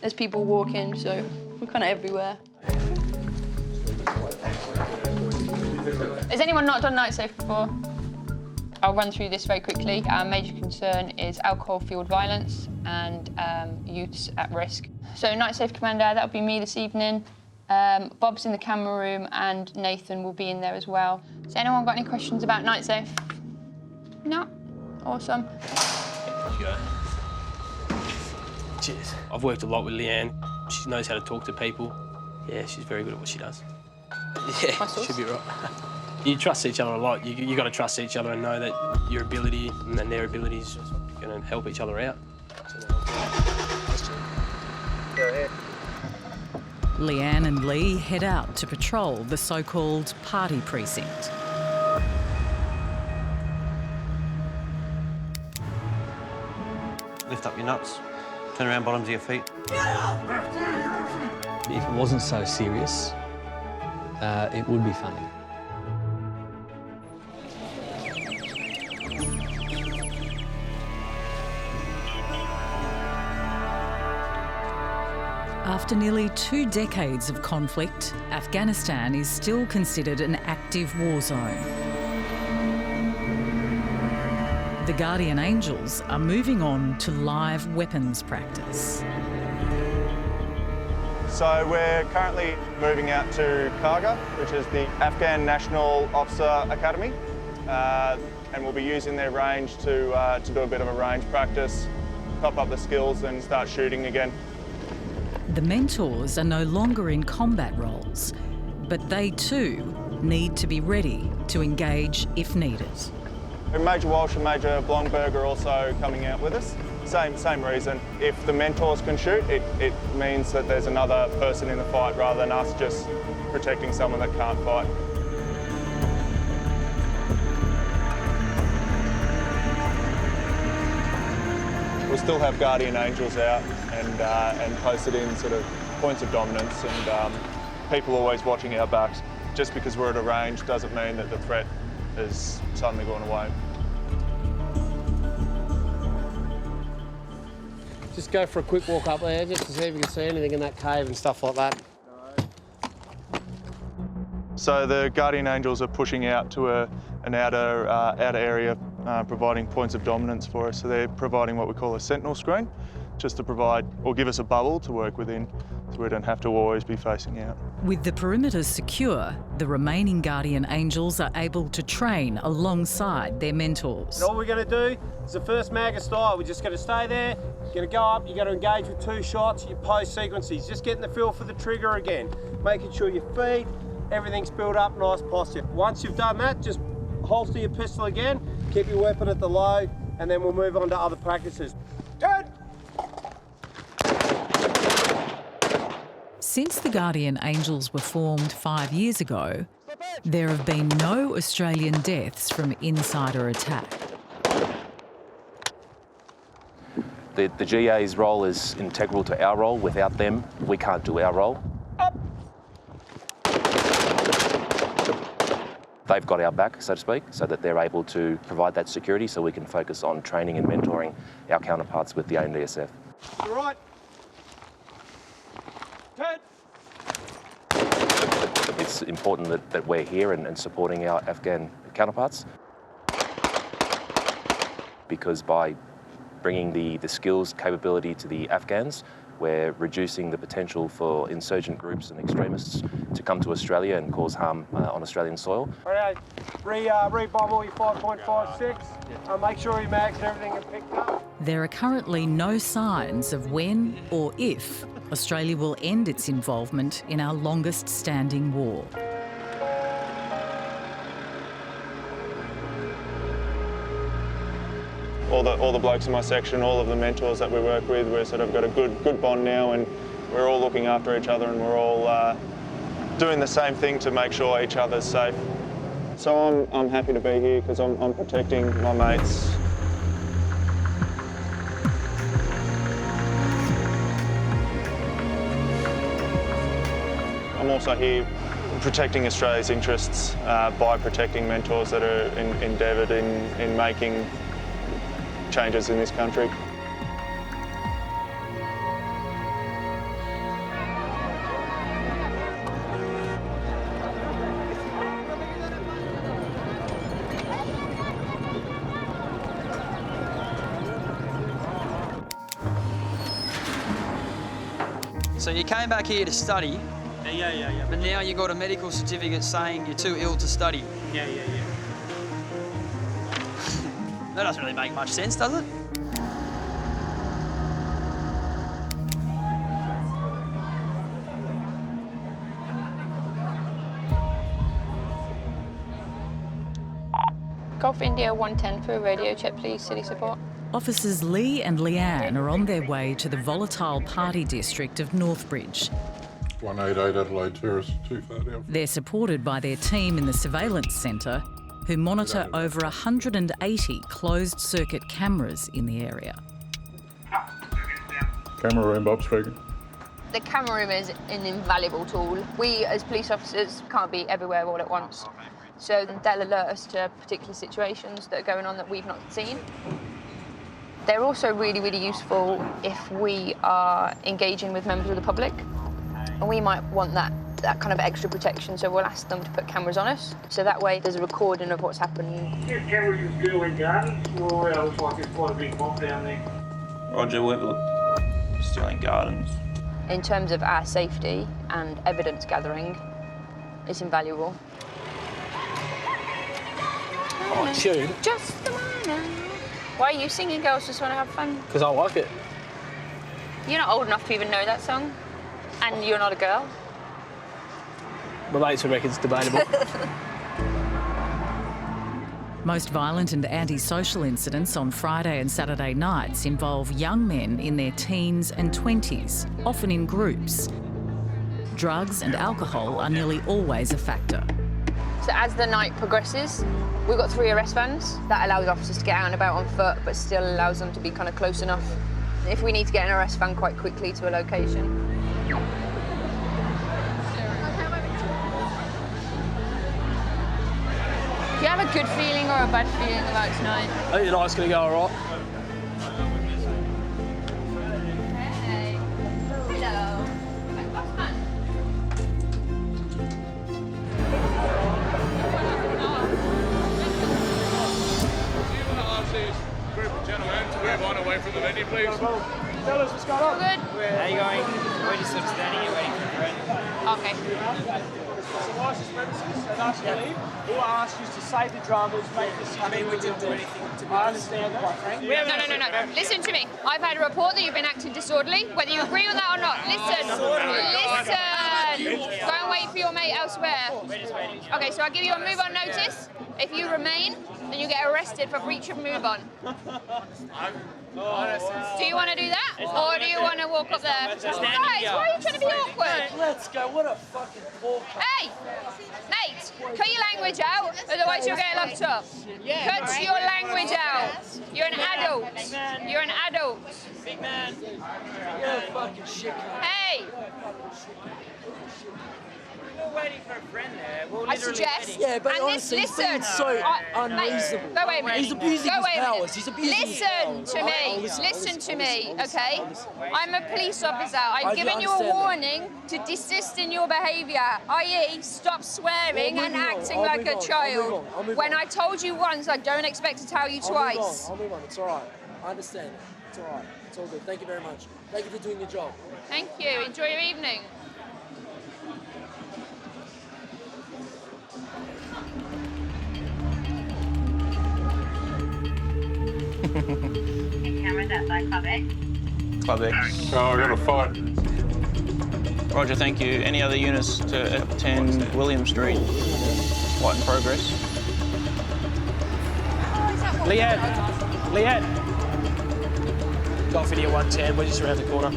[SPEAKER 15] there's people walking, so we're kind of everywhere. Has anyone not done night safe before? I'll run through this very quickly. Our major concern is alcohol-fueled violence and youths at risk. So night safe commander, that'll be me this evening. Bob's in the camera room and Nathan will be in there as well. Has anyone got any questions about night safe? No? Awesome.
[SPEAKER 13] Cheers. I've worked a lot with Leanne. She knows how to talk to people. Yeah, she's very good at what she does. Yeah, should be right. You trust each other a lot. You got to trust each other and know that your ability and their ability is going to help each other out.
[SPEAKER 24] Go ahead.
[SPEAKER 2] Leanne and Lee head out to patrol the so-called party precinct.
[SPEAKER 1] Lift up your nuts, turn around bottoms of your feet.
[SPEAKER 16] If it wasn't so serious, it would be funny.
[SPEAKER 2] After nearly 2 decades of conflict, Afghanistan is still considered an active war zone. The Guardian Angels are moving on to live weapons practice.
[SPEAKER 17] So we're currently moving out to Karga, which is the Afghan National Officer Academy, and we'll be using their range to do a bit of a range practice, top up the skills and start shooting again.
[SPEAKER 2] The mentors are no longer in combat roles, but they too need to be ready to engage if needed.
[SPEAKER 17] Major Walsh and Major Blomberg are also coming out with us. Same reason. If the mentors can shoot, it means that there's another person in the fight rather than us just protecting someone that can't fight. We'll still have Guardian Angels out and posted in sort of points of dominance, and people always watching our backs. Just because we're at a range doesn't mean that the threat has suddenly gone away.
[SPEAKER 18] Just go for a quick walk up there, just to see if you can see anything in that cave and stuff like that.
[SPEAKER 17] So the Guardian Angels are pushing out to an outer area, providing points of dominance for us. So they're providing what we call a sentinel screen, just to provide or give us a bubble to work within, so we don't have to always be facing out.
[SPEAKER 2] With the perimeters secure, the remaining Guardian Angels are able to train alongside their mentors.
[SPEAKER 18] And all we're going to do is the first Magger style. We're just going to stay there, you're going to go up, you're going to engage with 2 shots, your post sequences, just getting the feel for the trigger again, making sure your feet, everything's built up, nice posture. Once you've done that, just holster your pistol again, keep your weapon at the low, and then we'll move on to other practices. Turn!
[SPEAKER 2] Since the Guardian Angels were formed 5 years ago, there have been no Australian deaths from insider attack.
[SPEAKER 8] The GA's role is integral to our role. Without them, we can't do our role. They've got our back, so to speak, so that they're able to provide that security so we can focus on training and mentoring our counterparts with the ANDSF.
[SPEAKER 18] All right. Turn.
[SPEAKER 8] It's important that we're here and supporting our Afghan counterparts, because by bringing the skills, capability to the Afghans, we're reducing the potential for insurgent groups and extremists to come to Australia and cause harm on Australian soil.
[SPEAKER 18] All right, re-bomb all your 5.56. Make sure your mags and everything are picked up.
[SPEAKER 2] There are currently no signs of when or if Australia will end its involvement in our longest-standing war.
[SPEAKER 17] All the blokes in my section, all of the mentors that we work with, we've sort of got a good bond now, and we're all looking after each other, and we're all doing the same thing to make sure each other's safe. So I'm happy to be here because I'm protecting my mates. I'm also here protecting Australia's interests by protecting mentors that are endeavoured in making changes in this country.
[SPEAKER 4] So you came back here to study,
[SPEAKER 6] Yeah.
[SPEAKER 4] but now you got a medical certificate saying you're too ill to study.
[SPEAKER 6] Yeah.
[SPEAKER 4] That doesn't really make much sense, does it?
[SPEAKER 15] Golf India 110 for a radio check, please. City support.
[SPEAKER 2] Officers Lee and Leanne are on their way to the volatile party district of Northbridge.
[SPEAKER 19] 188 Adelaide Terrace, too far down.
[SPEAKER 2] They're supported by their team in the surveillance centre, who monitor over 180 closed-circuit cameras in the area.
[SPEAKER 19] Camera room, Bob speaking.
[SPEAKER 15] The camera room is an invaluable tool. We, as police officers, can't be everywhere all at once. So they'll alert us to particular situations that are going on that we've not seen. They're also really, really useful if we are engaging with members of the public. And we might want that kind of extra protection, so we'll ask them to put cameras on us. So that way there's a recording of what's happened.
[SPEAKER 20] Cameras in Sterling Gardens, or looks like there's quite a big mob down there.
[SPEAKER 23] Roger, we're Sterling Gardens.
[SPEAKER 15] In terms of our safety and evidence gathering, it's invaluable.
[SPEAKER 13] Oh, tune.
[SPEAKER 15] Just the minor. Why are you singing, girls? Just want to have fun?
[SPEAKER 13] Because I like it.
[SPEAKER 15] You're not old enough to even know that song, and you're not a girl.
[SPEAKER 13] My mates would reckon it's debatable.
[SPEAKER 2] Most violent and antisocial incidents on Friday and Saturday nights involve young men in their teens and 20s, often in groups. Drugs and alcohol are nearly always a factor.
[SPEAKER 15] So as the night progresses, we've got 3 arrest vans. That allows officers to get out and about on foot, but still allows them to be kind of close enough if we need to get an arrest van quite quickly to a location. Do you have a good feeling or a bad feeling about tonight?
[SPEAKER 13] I think the night's going to go all right.
[SPEAKER 15] Hey. Hello.
[SPEAKER 19] Group of gentlemen to move on away from the venue, please.
[SPEAKER 20] Tell us what's going on.
[SPEAKER 15] Good.
[SPEAKER 20] How you going? We're just sort of standing here waiting for a friend.
[SPEAKER 15] Okay.
[SPEAKER 20] So licensed premises, and ask you to leave. All I ask you is to save the dramas, make this... I mean, we didn't do anything, to be honest. I understand, quite frankly.
[SPEAKER 15] No. Listen to me. I've had a report that you've been acting disorderly, whether you agree with that or not. Listen. Listen. Go and wait for your mate elsewhere. Okay, so I'll give you a move-on notice. If you remain, then you get arrested for breach of move-on. Do you want to do that? Or do you want to walk up there? Guys, why are you trying to be awkward?
[SPEAKER 20] Let's go. What a fucking pork.
[SPEAKER 15] Hey! Mate, cut your language out, otherwise you'll get locked up. Cut your language out. You're an adult. You're an adult.
[SPEAKER 20] Big man. You're a fucking shit.
[SPEAKER 15] Hey!
[SPEAKER 20] We're waiting for a friend there.
[SPEAKER 15] I suggest.
[SPEAKER 20] Yeah, but
[SPEAKER 15] and
[SPEAKER 20] honestly,
[SPEAKER 15] listen,
[SPEAKER 20] he's being so
[SPEAKER 15] Mate,
[SPEAKER 20] unreasonable.
[SPEAKER 15] go away a minute.
[SPEAKER 20] He's abusing
[SPEAKER 15] go
[SPEAKER 20] his
[SPEAKER 15] away a minute.
[SPEAKER 20] powers. He's abusing his powers.
[SPEAKER 15] Listen to me. Listen to me, okay? I'm a police officer. I've given you a
[SPEAKER 20] understand
[SPEAKER 15] warning to desist in your behaviour, i.e. stop swearing and acting like a child. When I told you once, I don't expect to tell you twice.
[SPEAKER 20] I'll move on. It's all right. I understand. It's all right. It's all good. Thank you very much. Thank you for doing your job.
[SPEAKER 15] Thank you. Enjoy your evening.
[SPEAKER 26] Cameras outside Club X.
[SPEAKER 23] Club X.
[SPEAKER 19] Oh, I got a fight.
[SPEAKER 23] Roger, thank you. Any other units to 10 William Street? Fight in progress.
[SPEAKER 13] Leanne. Golf India 110, we're just around the corner.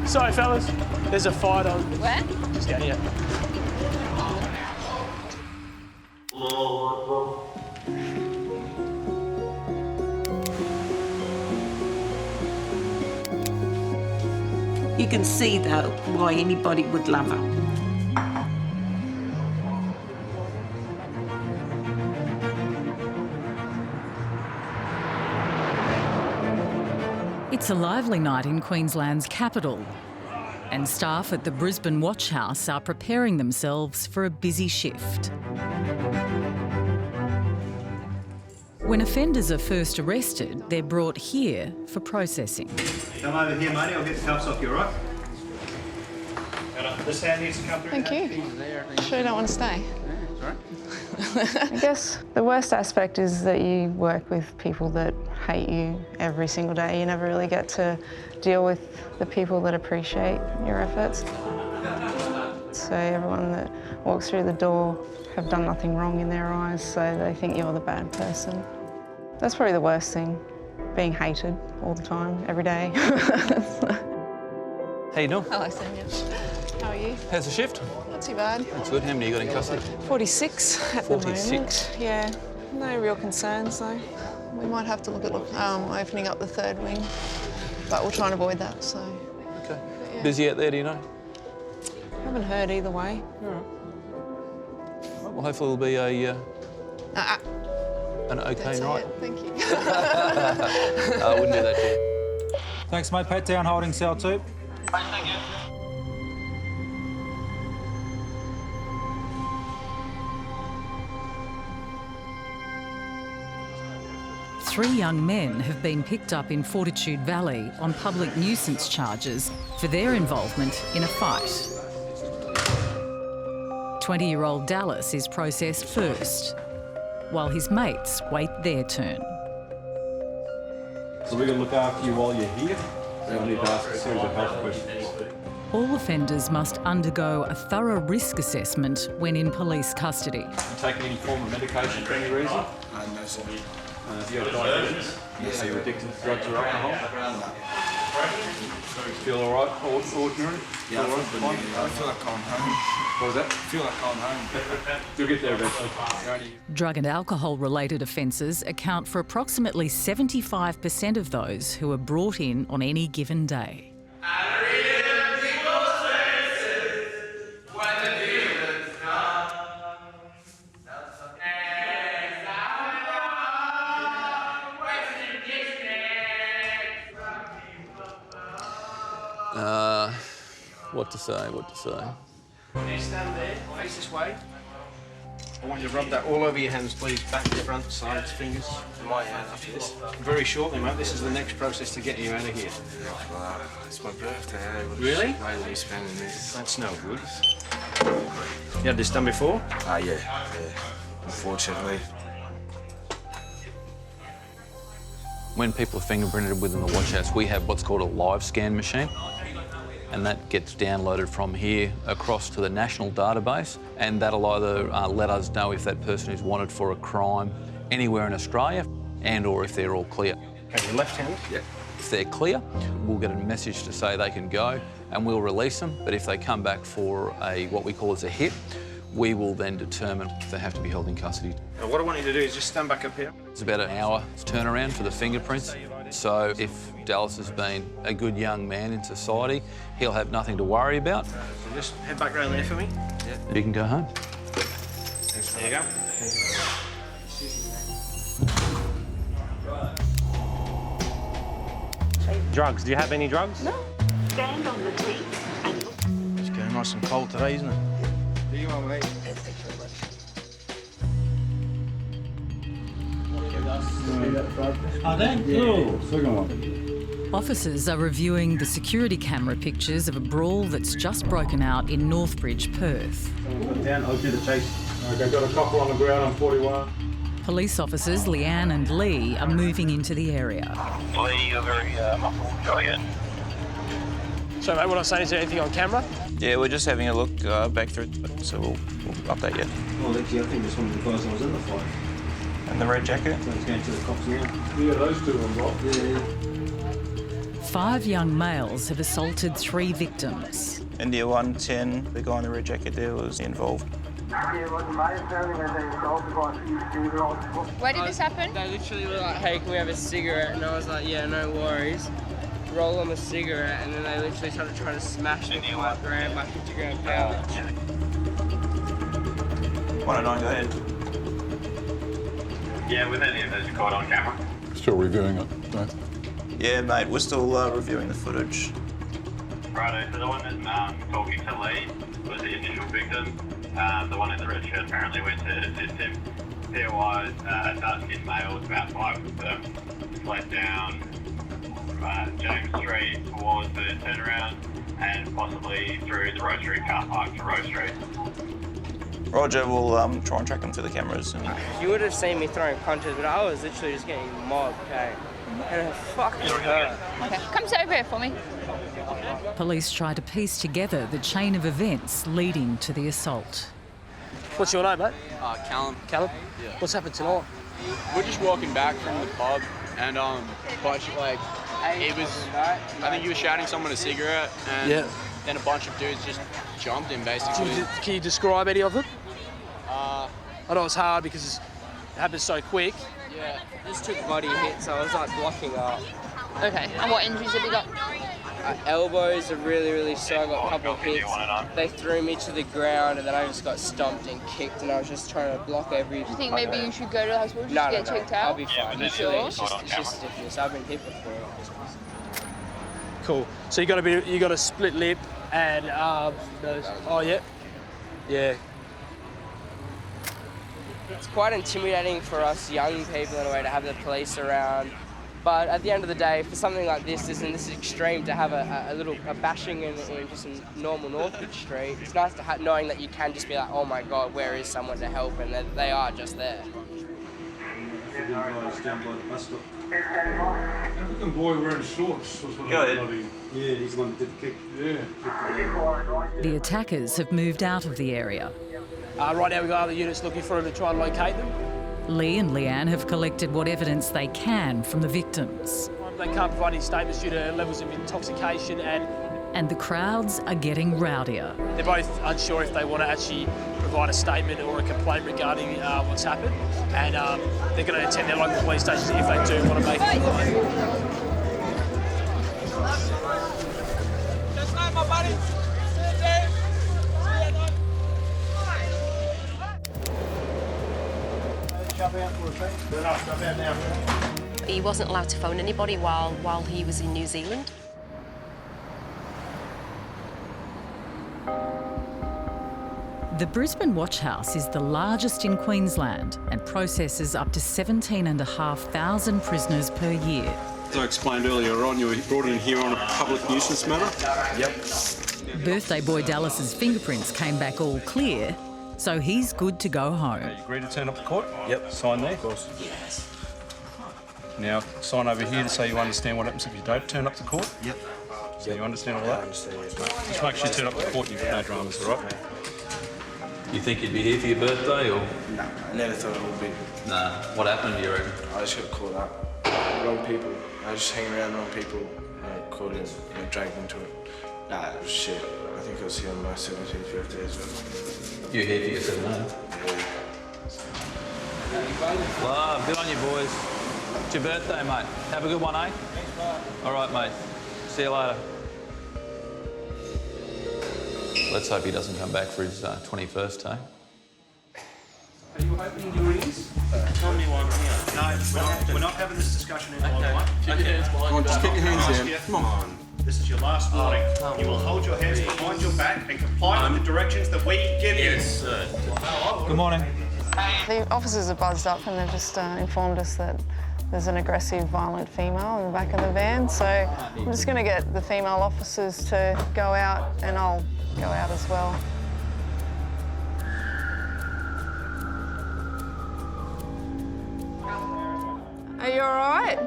[SPEAKER 13] Sorry, fellas. There's a fight on.
[SPEAKER 15] Where?
[SPEAKER 13] Just down here.
[SPEAKER 27] You can see, though, why anybody would love her.
[SPEAKER 2] It's a lively night in Queensland's capital, and staff at the Brisbane Watch House are preparing themselves for a busy shift. When offenders are first arrested, they're brought here for processing.
[SPEAKER 3] Come over here, matey. I'll get the cuffs off you, all right? This hand needs to come through.
[SPEAKER 6] Thank you. Sure you don't want to stay?
[SPEAKER 3] Sorry?
[SPEAKER 6] I guess the worst aspect is that you work with people that hate you every single day. You never really get to deal with the people that appreciate your efforts. So everyone that walks through the door have done nothing wrong in their eyes, so they think you're the bad person. That's probably the worst thing, being hated all the time, every day.
[SPEAKER 16] How you doing?
[SPEAKER 6] Hello, Sonia. How are you?
[SPEAKER 16] How's the shift?
[SPEAKER 6] Not too bad.
[SPEAKER 16] That's good. How many you got in custody?
[SPEAKER 6] 46 at the
[SPEAKER 16] 46?
[SPEAKER 6] moment. Yeah, no real concerns though. We might have to look at opening up the third wing, but we'll try and avoid that, so.
[SPEAKER 16] Okay.
[SPEAKER 6] Yeah.
[SPEAKER 16] Busy out there, do you know?
[SPEAKER 6] Haven't heard either way.
[SPEAKER 16] All right. Well, hopefully it'll be a an okay night.
[SPEAKER 6] Thank you.
[SPEAKER 16] I wouldn't do that to you.
[SPEAKER 3] Thanks, mate. Pat down, holding cell 2.
[SPEAKER 6] Thank you.
[SPEAKER 2] Three young men have been picked up in Fortitude Valley on public nuisance charges for their involvement in a fight. 20-year-old Dallas is processed first, while his mates wait their turn.
[SPEAKER 3] So we're going to look after you while you're here. So we need to ask a series of health questions.
[SPEAKER 2] All offenders must undergo a thorough risk assessment when in police custody.
[SPEAKER 3] You taking any form of medication for any reason?
[SPEAKER 7] No, sir.
[SPEAKER 3] Do you have diabetes? Yes. Are you addicted to drugs or alcohol?
[SPEAKER 7] No.
[SPEAKER 3] Feel all right? Ordinary?
[SPEAKER 7] Yeah, I feel like I'm home.
[SPEAKER 3] What was that?
[SPEAKER 7] I feel like I'm home.
[SPEAKER 3] You'll get there eventually.
[SPEAKER 2] Drug and alcohol-related offences account for approximately 75% of those who are brought in on any given day.
[SPEAKER 16] What to say?
[SPEAKER 3] Can you stand there, face this way? I want you to rub that all over your hands, please. Back, front, sides, fingers. My hand after this. Very shortly, mate. This is the next process to get you out of here.
[SPEAKER 7] It's my birthday.
[SPEAKER 3] Really?
[SPEAKER 7] Why are we spending this?
[SPEAKER 3] That's no good. You had this done before?
[SPEAKER 7] Yeah. Unfortunately.
[SPEAKER 16] When people are fingerprinted within the watch house, we have what's called a live scan machine, and that gets downloaded from here across to the national database, and that'll either let us know if that person is wanted for a crime anywhere in Australia and or if they're all clear.
[SPEAKER 3] Okay, your left hand?
[SPEAKER 16] Yeah. If they're clear, we'll get a message to say they can go and we'll release them, but if they come back for what we call as a hit, we will then determine if they have to be held in custody.
[SPEAKER 3] Now, what I want you to do is just stand back up here.
[SPEAKER 16] It's about an hour turnaround for the fingerprints. So if Dallas has been a good young man in society, he'll have nothing to worry about.
[SPEAKER 3] So just head back round there for me.
[SPEAKER 16] Yeah. You can go home.
[SPEAKER 3] There you go. Drugs. Do you have any drugs?
[SPEAKER 27] No. Stand on the seat and look.
[SPEAKER 3] It's getting nice and cold today, isn't it?
[SPEAKER 7] Do you want, mate?
[SPEAKER 2] Officers are reviewing the security camera pictures of a brawl that's just broken out in Northbridge, Perth.
[SPEAKER 3] Down, I'll do the chase. Okay, got a couple on the ground on 41.
[SPEAKER 2] Police officers Leanne and Lee are moving into the area.
[SPEAKER 7] Lee, you're very muffled. Go ahead.
[SPEAKER 18] So, mate, what I was saying, is there anything on camera?
[SPEAKER 23] Yeah, we're just having a look back through it, so we'll update you.
[SPEAKER 3] Well, actually, I think that's one of the guys that was in the fight.
[SPEAKER 23] And the red jacket?
[SPEAKER 3] So he's going to the cops now. Yeah, those two are involved. Yeah.
[SPEAKER 2] 5 young males have assaulted 3 victims.
[SPEAKER 23] India 110, the guy in the red jacket there was involved.
[SPEAKER 15] Where did this happen?
[SPEAKER 4] They literally were like, hey, can we have a cigarette? And I was like, yeah, no worries. Roll them a cigarette, and then they literally started trying to smash the 5 by 50 gram pouch.
[SPEAKER 23] 109, go ahead.
[SPEAKER 3] Yeah, with any of those caught on camera.
[SPEAKER 14] Still reviewing it, so.
[SPEAKER 9] Yeah, mate, we're still reviewing the footage.
[SPEAKER 7] Righto, so the one that's talking to Lee was the initial victim. The one in the red shirt apparently went to assist him. Pair-wise, dark-skinned males, about 5 of them, fled down James Street towards the turnaround and possibly through the Rose Street car park to Rose Street.
[SPEAKER 9] Roger, we'll try and track them through the cameras. And...
[SPEAKER 4] You would have seen me throwing punches, but I was literally just getting mobbed, okay? And it fucking hurt.
[SPEAKER 15] Okay, come sit over here for me.
[SPEAKER 2] Police try to piece together the chain of events leading to the assault.
[SPEAKER 13] What's your name, mate?
[SPEAKER 11] Callum.
[SPEAKER 13] Callum?
[SPEAKER 11] Yeah.
[SPEAKER 13] What's happened tonight?
[SPEAKER 11] We're just walking back from the pub, and bunch of, like, it was, I think you were shouting someone a cigarette, and then a bunch of dudes just jumped him, basically.
[SPEAKER 13] Can you describe any of them? I know it's hard because it happens so quick.
[SPEAKER 4] Yeah, just took body hits, so I was like blocking up.
[SPEAKER 15] Okay, and what injuries have you got?
[SPEAKER 4] Elbows are really, really sore. I got a couple of hits. They threw me to the ground, and then I just got stomped and kicked, and I was just trying to block every...
[SPEAKER 15] Do you think maybe you should go to the hospital just to get checked out?
[SPEAKER 4] I'll be fine.
[SPEAKER 15] You sure?
[SPEAKER 4] It's just stiffness. I've been hit before.
[SPEAKER 13] Cool. So you got a split lip and oh yeah.
[SPEAKER 4] It's quite intimidating for us young people in a way to have the police around. But at the end of the day, for something like this, isn't this extreme to have a bashing in just a normal Northwood Street? It's nice to knowing that you can just be like, oh my God, where is someone to help? And that they are just there.
[SPEAKER 19] African boy wearing shorts was what
[SPEAKER 9] Go ahead.
[SPEAKER 19] Yeah, he's the one that did the kick. Yeah.
[SPEAKER 2] The attackers have moved out of the area.
[SPEAKER 13] Right now we've got other units looking for them to try and locate them.
[SPEAKER 2] Lee and Leanne have collected what evidence they can from the victims.
[SPEAKER 13] They can't provide any statements due to levels of intoxication
[SPEAKER 2] and the crowds are getting rowdier.
[SPEAKER 13] They're both unsure if they want to actually provide a statement or a complaint regarding what's happened, and they're going to attend their local police stations if they do want to make a complaint.
[SPEAKER 20] Just like my buddy.
[SPEAKER 12] He wasn't allowed to phone anybody while he was in New Zealand.
[SPEAKER 2] The Brisbane Watch House is the largest in Queensland and processes up to 17,500 prisoners per year.
[SPEAKER 14] As I explained earlier on, you were brought in here on a public nuisance matter? Yep.
[SPEAKER 2] Birthday boy Dallas's fingerprints came back all clear, so he's good to go home.
[SPEAKER 14] You agree to turn up to court? Yep. Sign there? Of course. Yes. Now, sign over here to say you understand what happens if you don't turn up to court? Yep. So you understand all that? I understand, yes, mate. Just make sure you turn up to court and you've got no dramas, all right?
[SPEAKER 16] You think you'd be here for your birthday, or...?
[SPEAKER 7] No, I never thought it would be.
[SPEAKER 16] Nah. What happened, do you reckon?
[SPEAKER 7] I just got caught up. Wrong people. I was just hanging around wrong people, caught in, dragged into it. Nah, it was shit. I think I was here on my 17th birthday as well.
[SPEAKER 16] You're here for your 17th?
[SPEAKER 7] Yeah.
[SPEAKER 16] Love, good on you, boys. It's your birthday, mate. Have a good one, eh? All right, mate. See you later. Let's hope he doesn't come back for his 21st, eh?
[SPEAKER 3] Are you opening your ears? Tell me one here. No, we're not having this discussion in one mic.
[SPEAKER 7] Keep your hands behind your back.
[SPEAKER 3] Just keep your hands down. Come on. This is your last warning. You will hold your hands behind your back and comply with the directions that we give you. Yes, sir.
[SPEAKER 14] Good morning.
[SPEAKER 6] The officers are buzzed up and they've just informed us that there's an aggressive, violent female in the back of the van. So I'm just going to get the female officers to go out and I'll go out as well. Are you all right?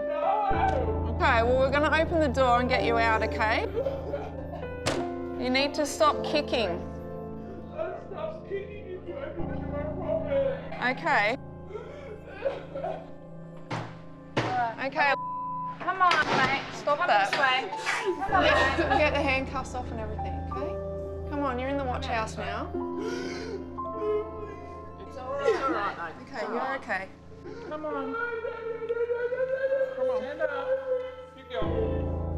[SPEAKER 6] Okay, well, we're going to open the door and get you out, okay? You need to stop kicking. Okay. Okay. Come on, mate. Stop that. This way. Come on. Get the handcuffs off and everything, okay? Come on, you're in the watch house now. It's all right. It's all right, mate. Okay, you're okay. Come on. Come on. Stand up. Keep going.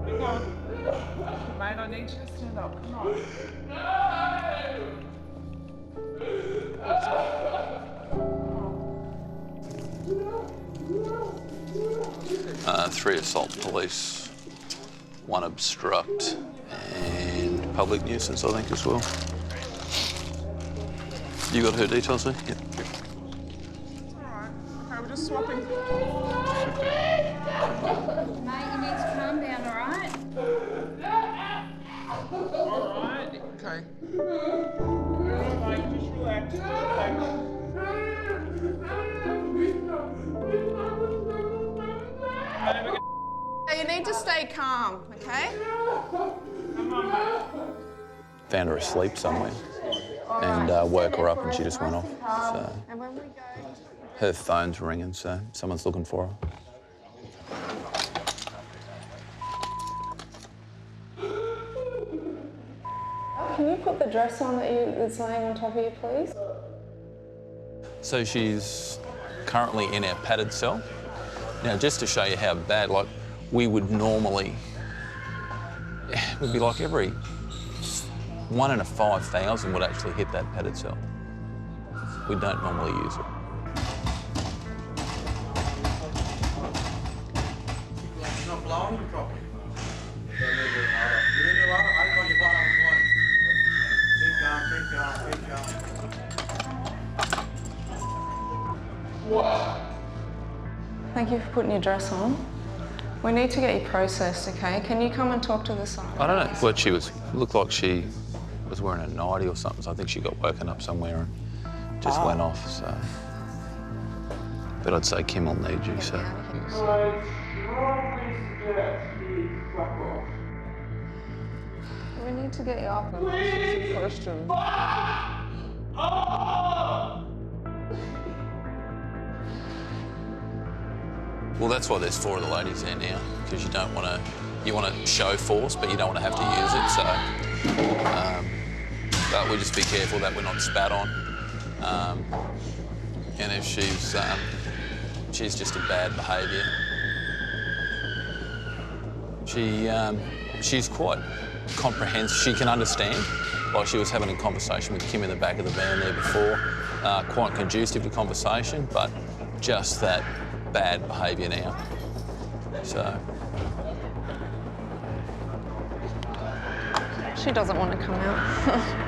[SPEAKER 6] Keep going. Mate, I need you to stand up. Come on.
[SPEAKER 16] 3 assault police 1 obstruct and public nuisance, I think, as well. You got her details there? Yep.
[SPEAKER 20] Okay, we're just swapping.
[SPEAKER 5] Mate, you need to calm down, all right?
[SPEAKER 20] All right. Okay. All right, mate, just relax.
[SPEAKER 6] You need to stay calm, okay?
[SPEAKER 16] Found her asleep somewhere and woke her up and she just went off. So
[SPEAKER 6] And when we go...
[SPEAKER 16] her phone's ringing, so someone's looking for her.
[SPEAKER 6] Can you put the dress on that's laying on top of you, please?
[SPEAKER 16] So she's currently in our padded cell. Now, just to show you how bad, like, we would normally, it would be like every 1 in 5,000 would actually hit that padded cell. We don't normally use it.
[SPEAKER 1] It's not blowing properly.
[SPEAKER 6] Thank you for putting your dress on. We need to get you processed, okay? Can you come and talk to the side?
[SPEAKER 16] I don't know what she was, looked like she was wearing a nightie or something, so I think she got woken up somewhere and just went off, so. But I'd say Kim will need you, so.
[SPEAKER 6] We need to get you up and ask you some questions.
[SPEAKER 16] Well, that's why there's 4 of the ladies there now, because you don't want to, you want to show force, but you don't want to have to use it, so. But we just be careful that we're not spat on. And if she's just a bad behaviour. She's quite comprehensive. She can understand. Like she was having a conversation with Kim in the back of the van there before. Quite conducive to conversation, but just that bad behaviour now. So.
[SPEAKER 6] She doesn't want to come out.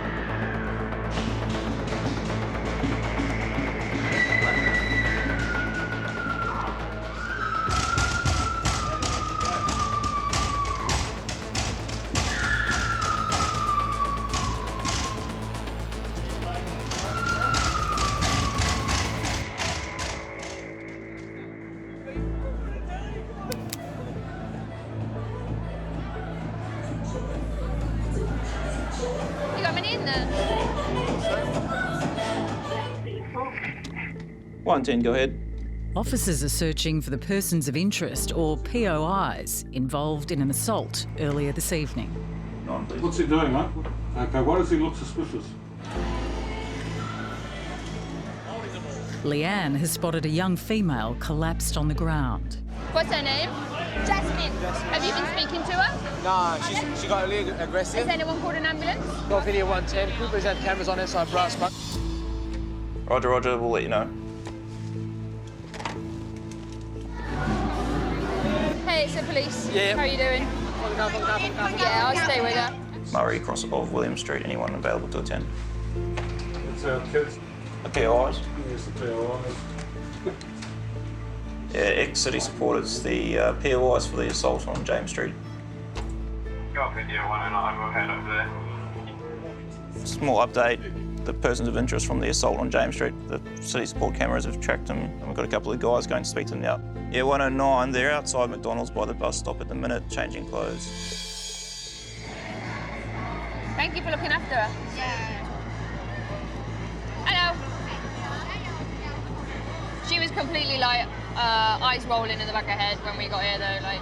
[SPEAKER 5] You got many in there?
[SPEAKER 23] 110, go ahead.
[SPEAKER 2] Officers are searching for the persons of interest, or POIs, involved in an assault earlier this evening.
[SPEAKER 19] What's he doing, mate? Okay, why does he look suspicious?
[SPEAKER 2] Leanne has spotted a young female collapsed on the ground.
[SPEAKER 5] What's her name? Jasmine. Have you been speaking to her?
[SPEAKER 18] No, she got a little aggressive.
[SPEAKER 5] Has anyone called an ambulance?
[SPEAKER 18] Got video 110. Cooper's had cameras on inside brass buck.
[SPEAKER 9] Roger, roger, we'll let you know.
[SPEAKER 5] Hey, it's the police.
[SPEAKER 9] Yeah.
[SPEAKER 5] How are you doing? Yeah, I'll stay with her.
[SPEAKER 9] Murray, cross of William Street, anyone available to attend?
[SPEAKER 19] It's our kids.
[SPEAKER 9] The POIs?
[SPEAKER 19] Yes, the POIs.
[SPEAKER 9] Yeah, ex-city supporters, the POIs for the assault on James Street.
[SPEAKER 7] Got video 109, we'll head over there.
[SPEAKER 9] Small update, the persons of interest from the assault on James Street, the city support cameras have tracked them, and we've got a couple of guys going to speak to them now. Yeah, 109, they're outside McDonald's by the bus stop at the minute, changing clothes.
[SPEAKER 5] Thank you for looking after her. Yeah. Hello. She was completely like eyes rolling in the back of her head when we got here though, like.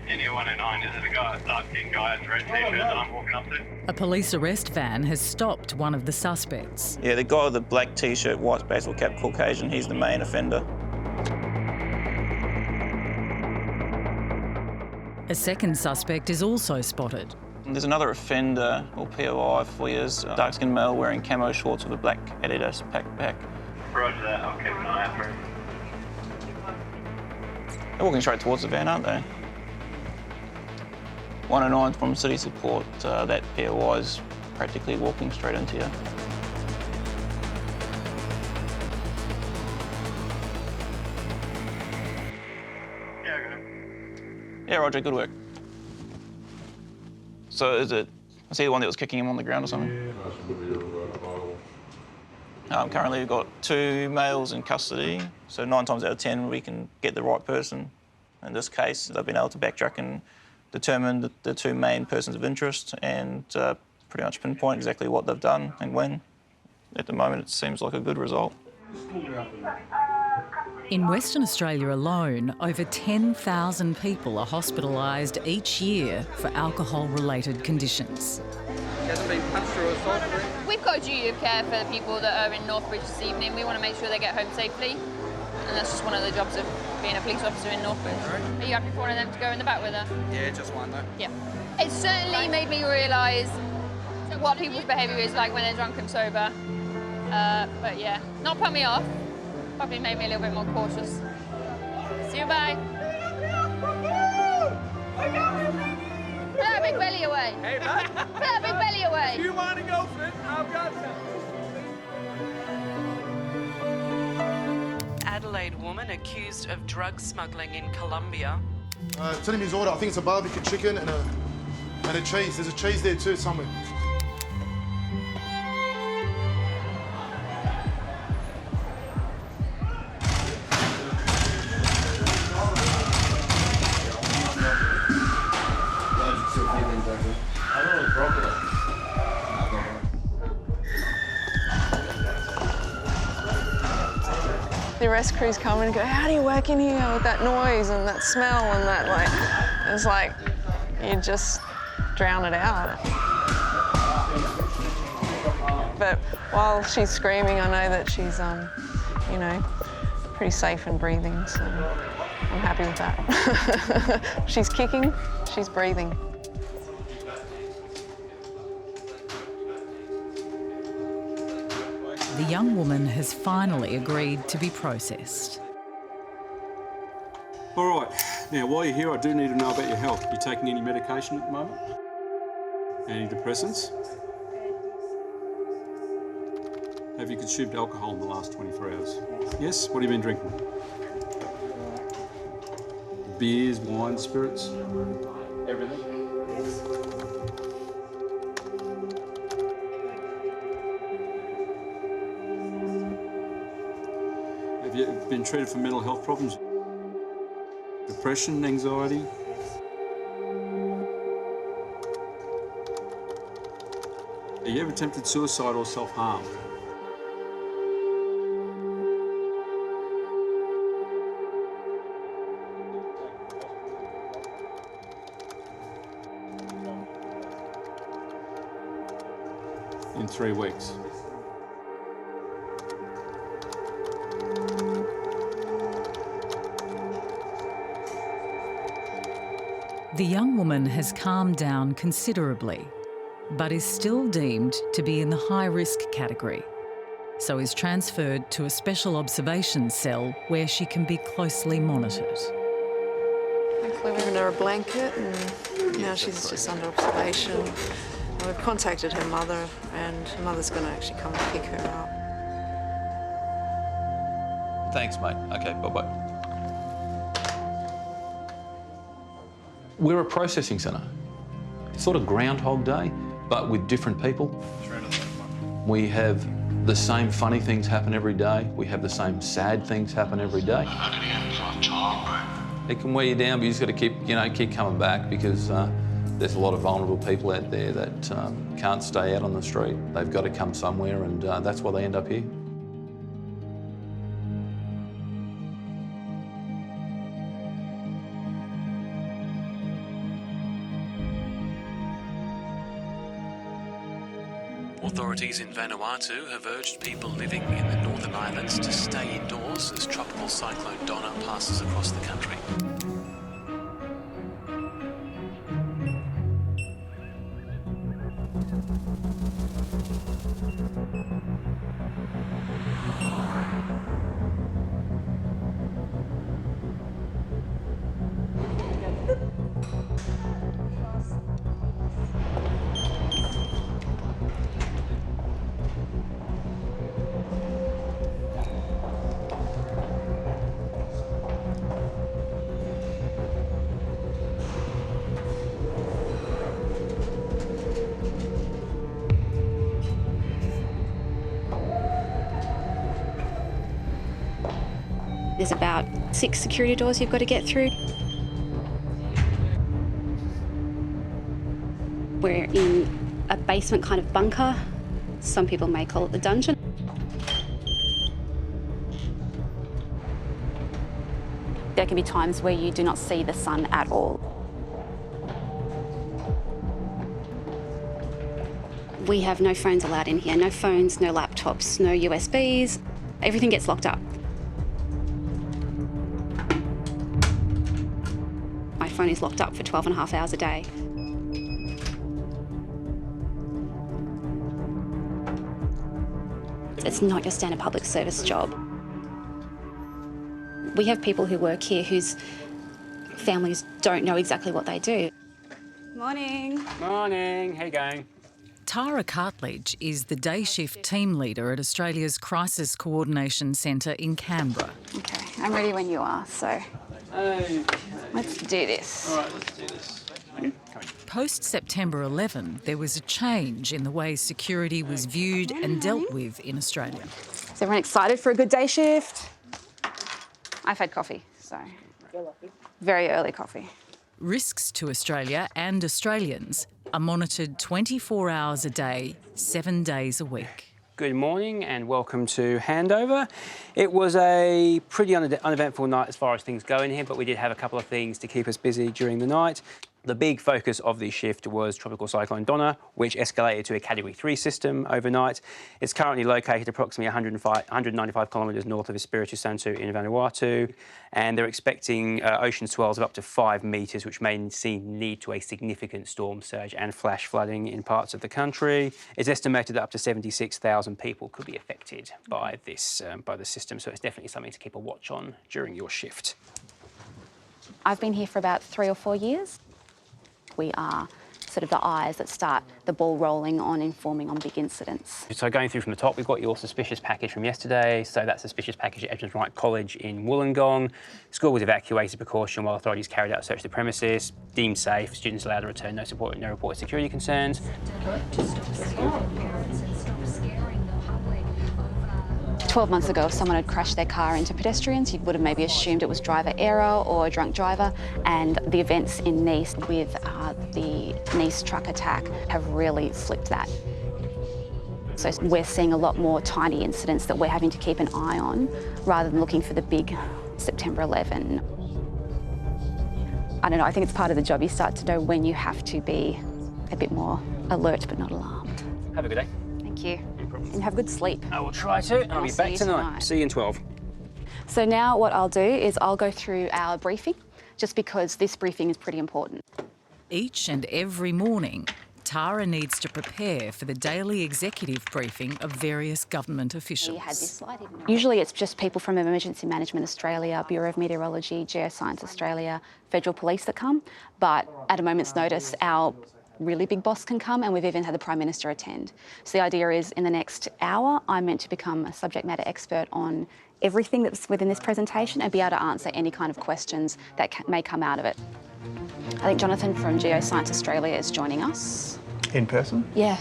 [SPEAKER 7] India 109, is it the guy, dark-skinned guy in the red t-shirt that I'm walking up to?
[SPEAKER 2] A police arrest van has stopped one of the suspects.
[SPEAKER 9] Yeah, the guy with the black t-shirt, white baseball cap, Caucasian, he's the main offender.
[SPEAKER 2] A second suspect is also spotted.
[SPEAKER 9] There's another offender, or POI, 4 years, dark-skinned male wearing camo shorts with a black Adidas backpack.
[SPEAKER 7] Roger that, I'll keep an eye out for him.
[SPEAKER 9] They're walking straight towards the van, aren't they?
[SPEAKER 23] 109 from city support, that pair was practically walking straight into you. Yeah, roger, good work. So is it, I see the one that was kicking him on the ground or something? Currently we've got 2 males in custody, so 9 times out of 10 we can get the right person. In this case, they've been able to backtrack and determine the 2 main persons of interest and pretty much pinpoint exactly what they've done and when. At the moment, it seems like a good result.
[SPEAKER 2] In Western Australia alone, over 10,000 people are hospitalised each year for alcohol-related conditions.
[SPEAKER 1] She hasn't been punched or assaulted.
[SPEAKER 5] We've got a duty of care for the people that are in Northbridge this evening. We want to make sure they get home safely, and that's just one of the jobs of being a police officer in Northbridge. Are you happy for one of them to go in the back with her?
[SPEAKER 1] Yeah, just one though.
[SPEAKER 5] Yeah. It certainly made me realise what people's behaviour is like when they're drunk and sober. But yeah, not put me off. Probably made me a little bit more cautious. See you, bye. Put that big belly away.
[SPEAKER 20] Hey, man.
[SPEAKER 5] Put that big belly away.
[SPEAKER 20] If you want to go for it, I've got some.
[SPEAKER 8] Adelaide woman accused of drug smuggling in Colombia.
[SPEAKER 10] Tell him his order. I think it's a barbecue chicken and a cheese. There's a cheese there too somewhere.
[SPEAKER 6] The arrest crews come and go, how do you work in here with that noise and that smell and that, like, it's like, you just drown it out. But while she's screaming, I know that she's, you know, pretty safe and breathing, so I'm happy with that. She's kicking, she's breathing.
[SPEAKER 2] The young woman has finally agreed to be processed.
[SPEAKER 14] All right, now while you're here, I do need to know about your health. You taking any medication at the moment? Antidepressants? Have you consumed alcohol in the last 24 hours? Yes? What have you been drinking? Beers, wine, spirits? Everything? Have you been treated for mental health problems? Depression, anxiety? Have you ever attempted suicide or self-harm? In 3 weeks.
[SPEAKER 2] The young woman has calmed down considerably, but is still deemed to be in the high-risk category, so is transferred to a special observation cell where she can be closely monitored.
[SPEAKER 6] We've given her a blanket and now she's just under observation. And we've contacted her mother and her mother's going to actually come and pick her up.
[SPEAKER 16] Thanks, mate. Okay, bye-bye. We're a processing centre. Sort of Groundhog Day, but with different people. We have the same funny things happen every day. We have the same sad things happen every day. It can wear you down, but you just got to keep coming back because there's a lot of vulnerable people out there that can't stay out on the street. They've got to come somewhere, and that's why they end up here.
[SPEAKER 21] Authorities in Vanuatu have urged people living in the Northern Islands to stay indoors as Tropical Cyclone Donna passes across the country.
[SPEAKER 11] There's about 6 security doors you've got to get through. We're in a basement kind of bunker. Some people may call it the dungeon. There can be times where you do not see the sun at all. We have no phones allowed in here. No phones, no laptops, no USBs. Everything gets locked up. My phone is locked up for 12.5 hours a day. It's not your standard public service job. We have people who work here whose families don't know exactly what they do. Morning.
[SPEAKER 17] Morning, how you going?
[SPEAKER 2] Tara Cartledge is the day shift team leader at Australia's Crisis Coordination Centre in Canberra.
[SPEAKER 11] Okay, I'm ready when you are, so let's do this.
[SPEAKER 17] All right, let's do this.
[SPEAKER 2] Post-September 11, there was a change in the way security was viewed and dealt with in Australia.
[SPEAKER 11] Is everyone excited for a good day shift? I've had coffee, so very early coffee.
[SPEAKER 2] Risks to Australia and Australians are monitored 24 hours a day, 7 days a week.
[SPEAKER 17] Good morning and welcome to handover. It was a pretty uneventful night as far as things go in here, but we did have a couple of things to keep us busy during the night. The big focus of the shift was Tropical Cyclone Donna, which escalated to a Category 3 system overnight. It's currently located approximately 195 kilometres north of Espiritu Santo in Vanuatu, and they're expecting ocean swells of up to 5 metres, which may lead to a significant storm surge and flash flooding in parts of the country. It's estimated that up to 76,000 people could be affected by this, by the system, so it's definitely something to keep a watch on during your shift.
[SPEAKER 11] I've been here for about 3 or 4 years. We are sort of the eyes that start the ball rolling on informing on big incidents.
[SPEAKER 17] So going through from the top, we've got your suspicious package from yesterday. So that suspicious package at Edmonds Wright College in Wollongong. School was evacuated precaution while authorities carried out a search of the premises. Deemed safe, students allowed to return, no reported security concerns.
[SPEAKER 11] 12 months ago, if someone had crashed their car into pedestrians, you would have maybe assumed it was driver error or a drunk driver. And the events in Nice with the Nice truck attack have really flipped that. So we're seeing a lot more tiny incidents that we're having to keep an eye on rather than looking for the big September 11. I don't know, I think it's part of the job. You start to know when you have to be a bit more alert but not alarmed.
[SPEAKER 17] Have a good day.
[SPEAKER 11] Thank you. And have good sleep.
[SPEAKER 17] I will try to. I'll be back tonight. See you in 12.
[SPEAKER 11] So now what I'll do is I'll go through our briefing, just because this briefing is pretty important.
[SPEAKER 2] Each and every morning, Tara needs to prepare for the daily executive briefing of various government officials.
[SPEAKER 11] You had this slide, didn't you? Usually it's just people from Emergency Management Australia, Bureau of Meteorology, Geoscience Australia, Federal Police that come, but at a moment's notice, our really big boss can come, and we've even had the Prime Minister attend. So the idea is in the next hour, I'm meant to become a subject matter expert on everything that's within this presentation and be able to answer any kind of questions that may come out of it. I think Jonathan from Geoscience Australia is joining us.
[SPEAKER 22] In person?
[SPEAKER 11] Yeah.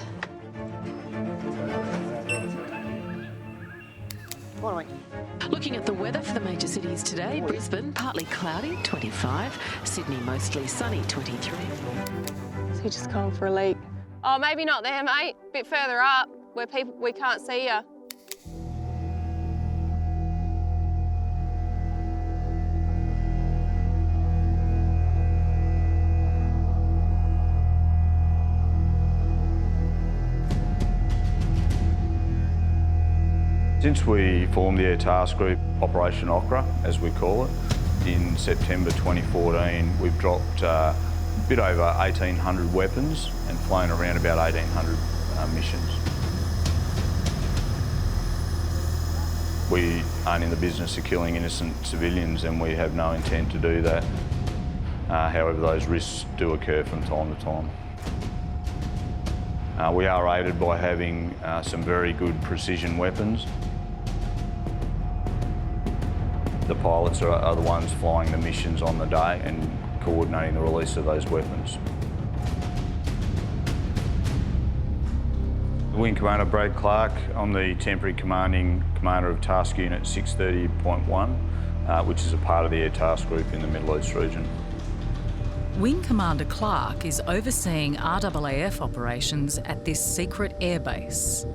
[SPEAKER 8] Looking at the weather for the major cities today, Brisbane partly cloudy, 25, Sydney mostly sunny, 23.
[SPEAKER 6] So you just come for a leak?
[SPEAKER 5] Oh, maybe not there, mate. A bit further up, where we can't see you.
[SPEAKER 14] Since we formed the Air Task Group, Operation Okra, as we call it, in September 2014, we've dropped a bit over 1,800 weapons and flown around about 1,800 missions. We aren't in the business of killing innocent civilians, and we have no intent to do that. However, those risks do occur from time to time. We are aided by having some very good precision weapons. The pilots are the ones flying the missions on the day and coordinating the release of those weapons. Wing Commander Brad Clark, I'm the temporary commander of Task Unit 630.1. which is a part of the Air Task Group in the Middle East region.
[SPEAKER 2] Wing Commander Clark is overseeing RAAF operations at this secret airbase.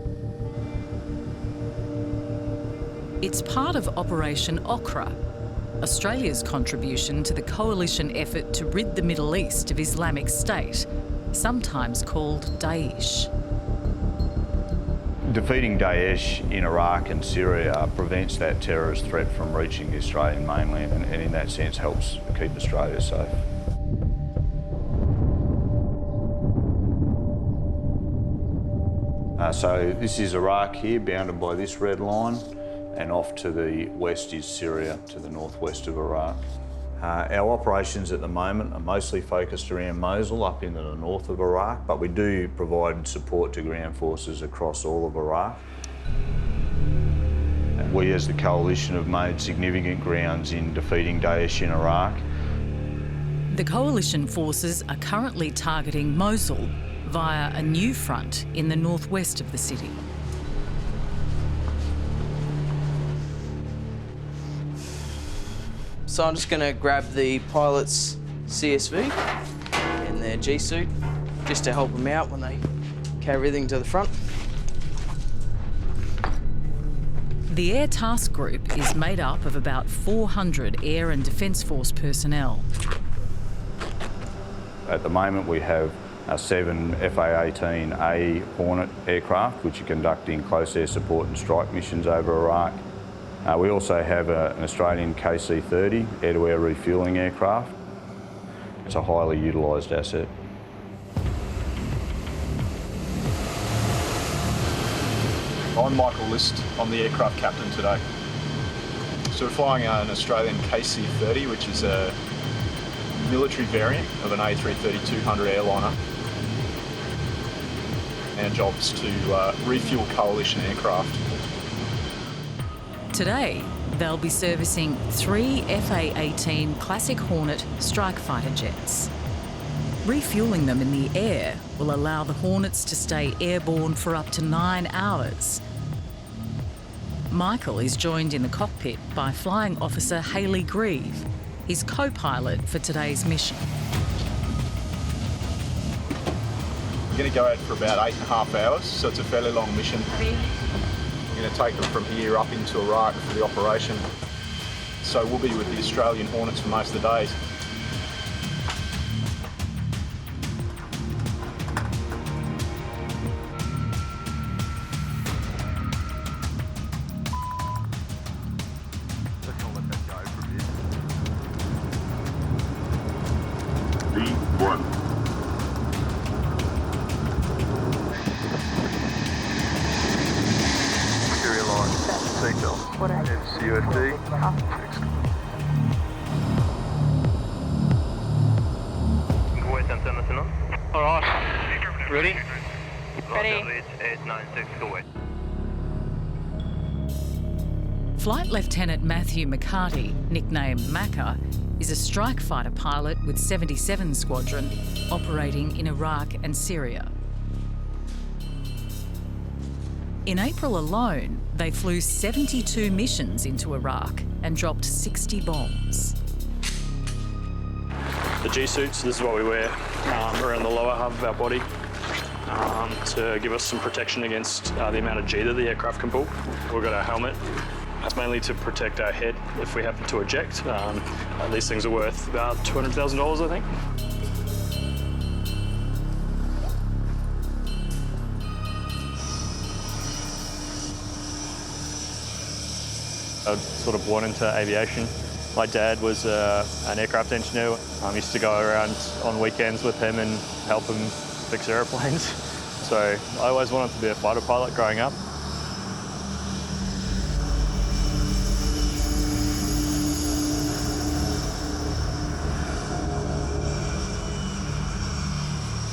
[SPEAKER 2] It's part of Operation Okra, Australia's contribution to the coalition effort to rid the Middle East of Islamic State, sometimes called Daesh.
[SPEAKER 14] Defeating Daesh in Iraq and Syria prevents that terrorist threat from reaching the Australian mainland and in that sense helps keep Australia safe. So this is Iraq here, bounded by this red line, and off to the west is Syria, to the northwest of Iraq. Our operations at the moment are mostly focused around Mosul, up into the north of Iraq, but we do provide support to ground forces across all of Iraq. We as the coalition have made significant grounds in defeating Daesh in Iraq.
[SPEAKER 2] The coalition forces are currently targeting Mosul via a new front in the northwest of the city.
[SPEAKER 4] So I'm just going to grab the pilot's CSV and their G-suit just to help them out when they carry everything to the front.
[SPEAKER 2] The Air Task Group is made up of about 400 Air and Defence Force personnel.
[SPEAKER 14] At the moment we have 7 FA-18A Hornet aircraft which are conducting close air support and strike missions over Iraq. We also have an Australian KC-30 air-to-air refuelling aircraft. It's a highly utilised asset.
[SPEAKER 15] I'm Michael List. I'm the aircraft captain today. So we're flying an Australian KC-30, which is a military variant of an A330-200 airliner. Our job's to refuel coalition aircraft.
[SPEAKER 2] Today, they'll be servicing 3 FA-18 Classic Hornet strike fighter jets. Refuelling them in the air will allow the Hornets to stay airborne for up to 9 hours. Michael is joined in the cockpit by Flying Officer Hayley Grieve, his co-pilot for today's mission.
[SPEAKER 15] We're going to go out for about 8.5 hours, so it's a fairly long mission. We're going to take them from here up into Iraq for the operation. So we'll be with the Australian Hornets for most of the days.
[SPEAKER 7] Alright, ready?
[SPEAKER 5] Ready.
[SPEAKER 2] Flight Lieutenant Matthew McCarty, nicknamed Macca, is a strike fighter pilot with 77 Squadron operating in Iraq and Syria. In April alone, they flew 72 missions into Iraq and dropped 60 bombs.
[SPEAKER 22] The G-suits, this is what we wear around the lower half of our body to give us some protection against the amount of G that the aircraft can pull. We've got our helmet. That's mainly to protect our head if we happen to eject. These things are worth about $200,000, I think. I was sort of born into aviation. My dad was an aircraft engineer. I used to go around on weekends with him and help him fix airplanes. So I always wanted to be a fighter pilot growing up.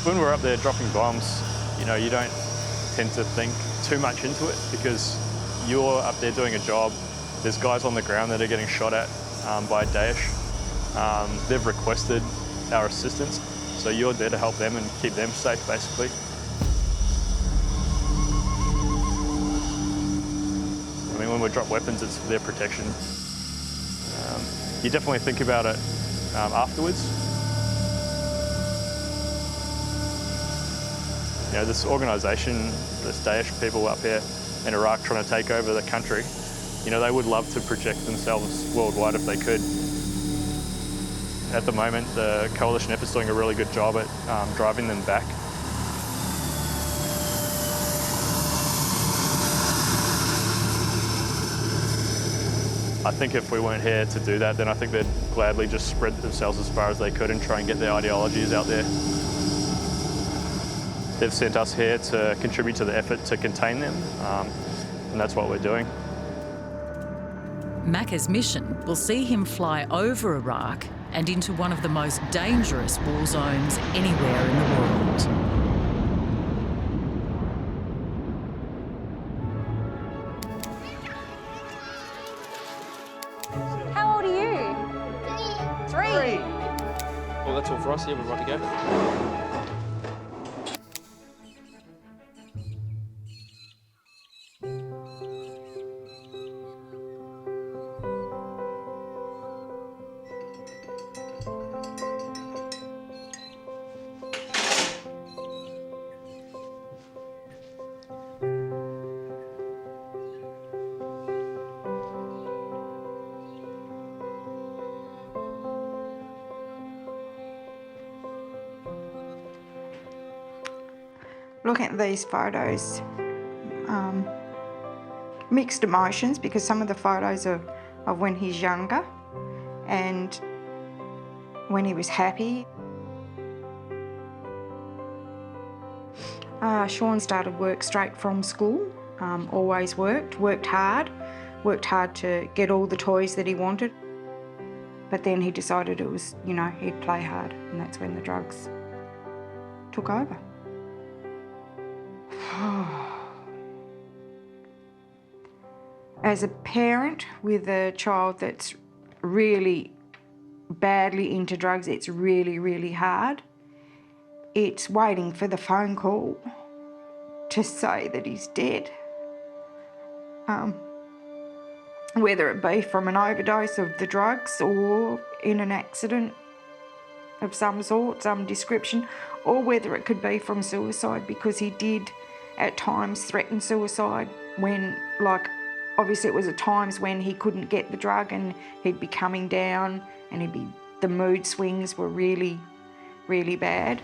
[SPEAKER 22] When we're up there dropping bombs, you know, you don't tend to think too much into it because you're up there doing a job. There's guys on the ground that are getting shot at by Daesh. They've requested our assistance, so you're there to help them and keep them safe, basically. I mean, when we drop weapons, it's for their protection. you definitely think about it afterwards. You know, this organisation, this Daesh people up here in Iraq trying to take over the country, you know, they would love to project themselves worldwide if they could. At the moment, the coalition effort's doing a really good job at driving them back. I think if we weren't here to do that, then I think they'd gladly just spread themselves as far as they could and try and get their ideologies out there. They've sent us here to contribute to the effort to contain them, and that's what we're doing.
[SPEAKER 2] Macca's mission will see him fly over Iraq and into one of the most dangerous war zones anywhere in the world.
[SPEAKER 3] How old are you? 3.
[SPEAKER 17] Well, that's all for us. Yeah, we're right to go.
[SPEAKER 3] Looking at these photos, mixed emotions, because some of the photos are of when he's younger and when he was happy. Sean started work straight from school, always worked hard to get all the toys that he wanted. But then he decided it was, you know, he'd play hard, and that's when the drugs took over. As a parent with a child that's really badly into drugs, it's really, really hard. It's waiting for the phone call to say that he's dead. Whether it be from an overdose of the drugs or in an accident of some sort, some description, or whether it could be from suicide, because he did at times threaten suicide when, like, obviously it was at times when he couldn't get the drug and he'd be coming down and the mood swings were really, really bad.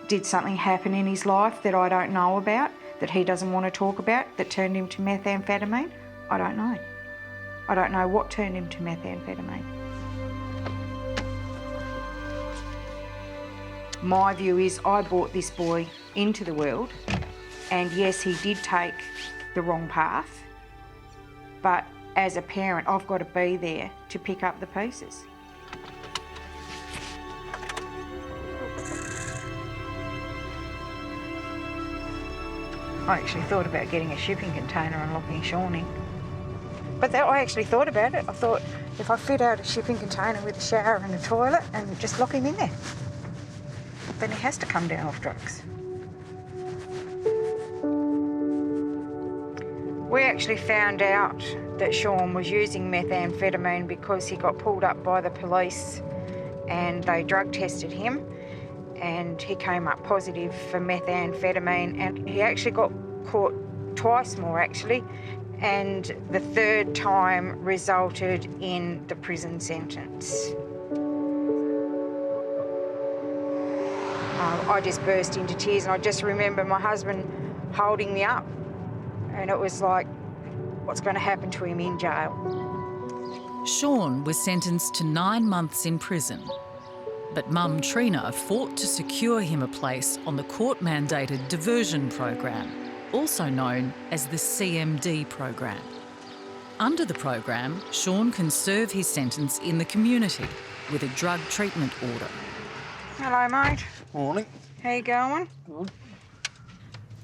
[SPEAKER 3] Did something happen in his life that I don't know about, that he doesn't want to talk about, that turned him to methamphetamine? I don't know. I don't know what turned him to methamphetamine. My view is I brought this boy into the world, and yes, he did take the wrong path, but as a parent, I've got to be there to pick up the pieces. I actually thought about getting a shipping container and locking Sean in. But I actually thought about it. I thought if I fit out a shipping container with a shower and a toilet and just lock him in there, then he has to come down off drugs. We actually found out that Sean was using methamphetamine because he got pulled up by the police and they drug tested him, and he came up positive for methamphetamine, and he actually got caught twice more actually, and the third time resulted in the prison sentence. I just burst into tears, and I just remember my husband holding me up, and it was like, what's going to happen to him in jail?
[SPEAKER 2] Sean was sentenced to 9 months in prison, but Mum Trina fought to secure him a place on the court-mandated diversion program, also known as the CMD program. Under the program, Sean can serve his sentence in the community with a drug treatment order.
[SPEAKER 3] Hello, mate.
[SPEAKER 12] Morning.
[SPEAKER 3] How you going?
[SPEAKER 12] Good.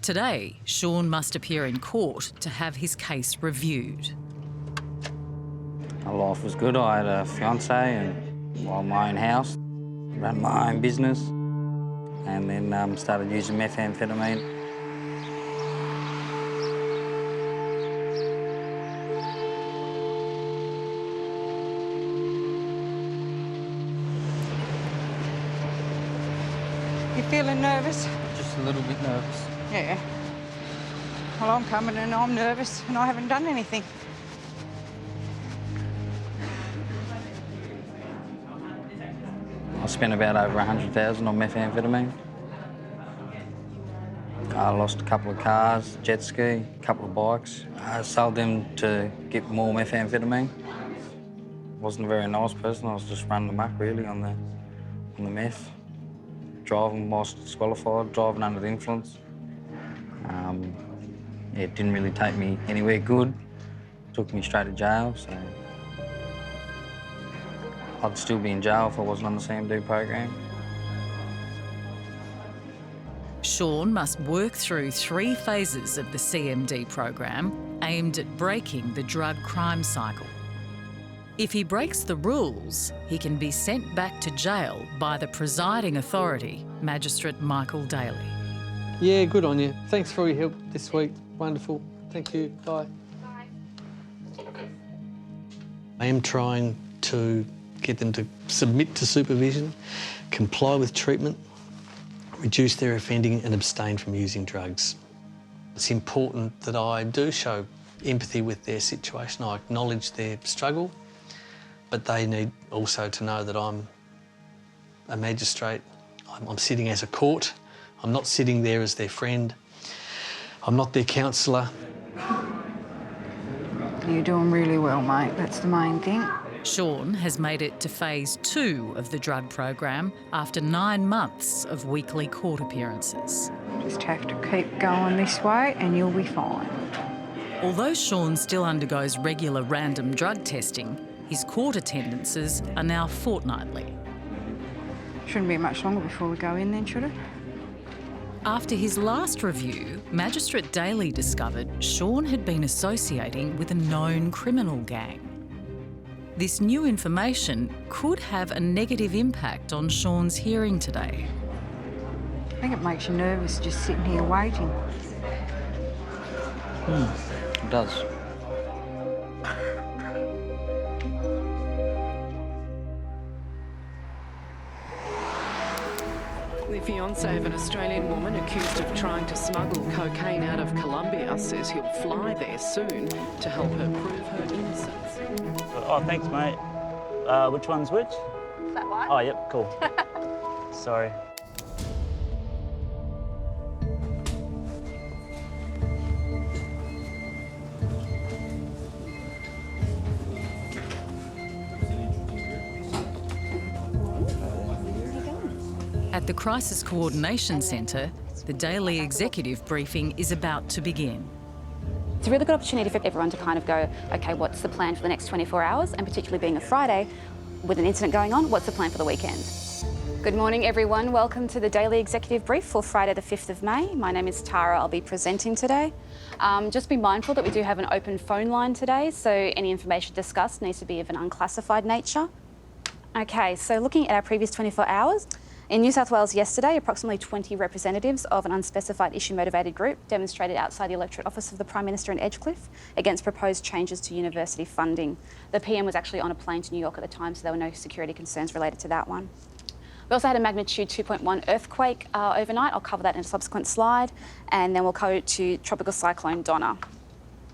[SPEAKER 2] Today, Sean must appear in court to have his case reviewed.
[SPEAKER 12] My life was good. I had a fiancée and my own house, ran my own business, and then started using methamphetamine.
[SPEAKER 13] You feeling nervous?
[SPEAKER 12] Just a little bit nervous.
[SPEAKER 13] Yeah. Well, I'm coming and I'm nervous and I haven't done anything.
[SPEAKER 12] I spent about over 100,000 on methamphetamine. I lost a couple of cars, jet ski, a couple of bikes. I sold them to get more methamphetamine. Wasn't a very nice person. I was just running amok really on the meth. Driving whilst disqualified, driving under the influence. Yeah, it didn't really take me anywhere good. Took me straight to jail, so I'd still be in jail if I wasn't on the CMD program.
[SPEAKER 2] Sean must work through 3 phases of the CMD program aimed at breaking the drug crime cycle. If he breaks the rules, he can be sent back to jail by the presiding authority, Magistrate Michael Daly.
[SPEAKER 18] Yeah, good on you. Thanks for your help this week. Wonderful. Thank you. Bye. I am trying to get them to submit to supervision, comply with treatment, reduce their offending and abstain from using drugs. It's important that I do show empathy with their situation. I acknowledge their struggle, but they need also to know that I'm a magistrate. I'm sitting as a court. I'm not sitting there as their friend. I'm not their counsellor.
[SPEAKER 13] You're doing really well, mate. That's the main thing.
[SPEAKER 2] Sean has made it to phase 2 of the drug program after 9 months of weekly court appearances.
[SPEAKER 13] Just have to keep going this way and you'll be fine.
[SPEAKER 2] Although Sean still undergoes regular random drug testing, his court attendances are now fortnightly.
[SPEAKER 13] Shouldn't be much longer before we go in then, should it?
[SPEAKER 2] After his last review, Magistrate Daly discovered Sean had been associating with a known criminal gang. This new information could have a negative impact on Sean's hearing today.
[SPEAKER 13] I think it makes you nervous just sitting here waiting.
[SPEAKER 12] It does.
[SPEAKER 8] The fiancé of an Australian woman accused of trying to smuggle cocaine out of Colombia says he'll fly there soon to help her prove her innocence.
[SPEAKER 19] Oh, thanks, mate. Which one's which?
[SPEAKER 5] That one?
[SPEAKER 19] Oh, yep, cool. Sorry.
[SPEAKER 2] At the Crisis Coordination Centre, the daily executive briefing is about to begin.
[SPEAKER 11] It's a really good opportunity for everyone to kind of go, OK, what's the plan for the next 24 hours? And particularly being a Friday, with an incident going on, what's the plan for the weekend? Good morning, everyone. Welcome to the Daily Executive Brief for Friday the 5th of May. My name is Tara. I'll be presenting today. Just be mindful that we do have an open phone line today, so any information discussed needs to be of an unclassified nature. OK, so looking at our previous 24 hours, in New South Wales yesterday, approximately 20 representatives of an unspecified issue-motivated group demonstrated outside the electorate office of the Prime Minister in Edgecliff against proposed changes to university funding. The PM was actually on a plane to New York at the time, so there were no security concerns related to that one. We also had a magnitude 2.1 earthquake overnight. I'll cover that in a subsequent slide. And then we'll go to Tropical Cyclone Donna.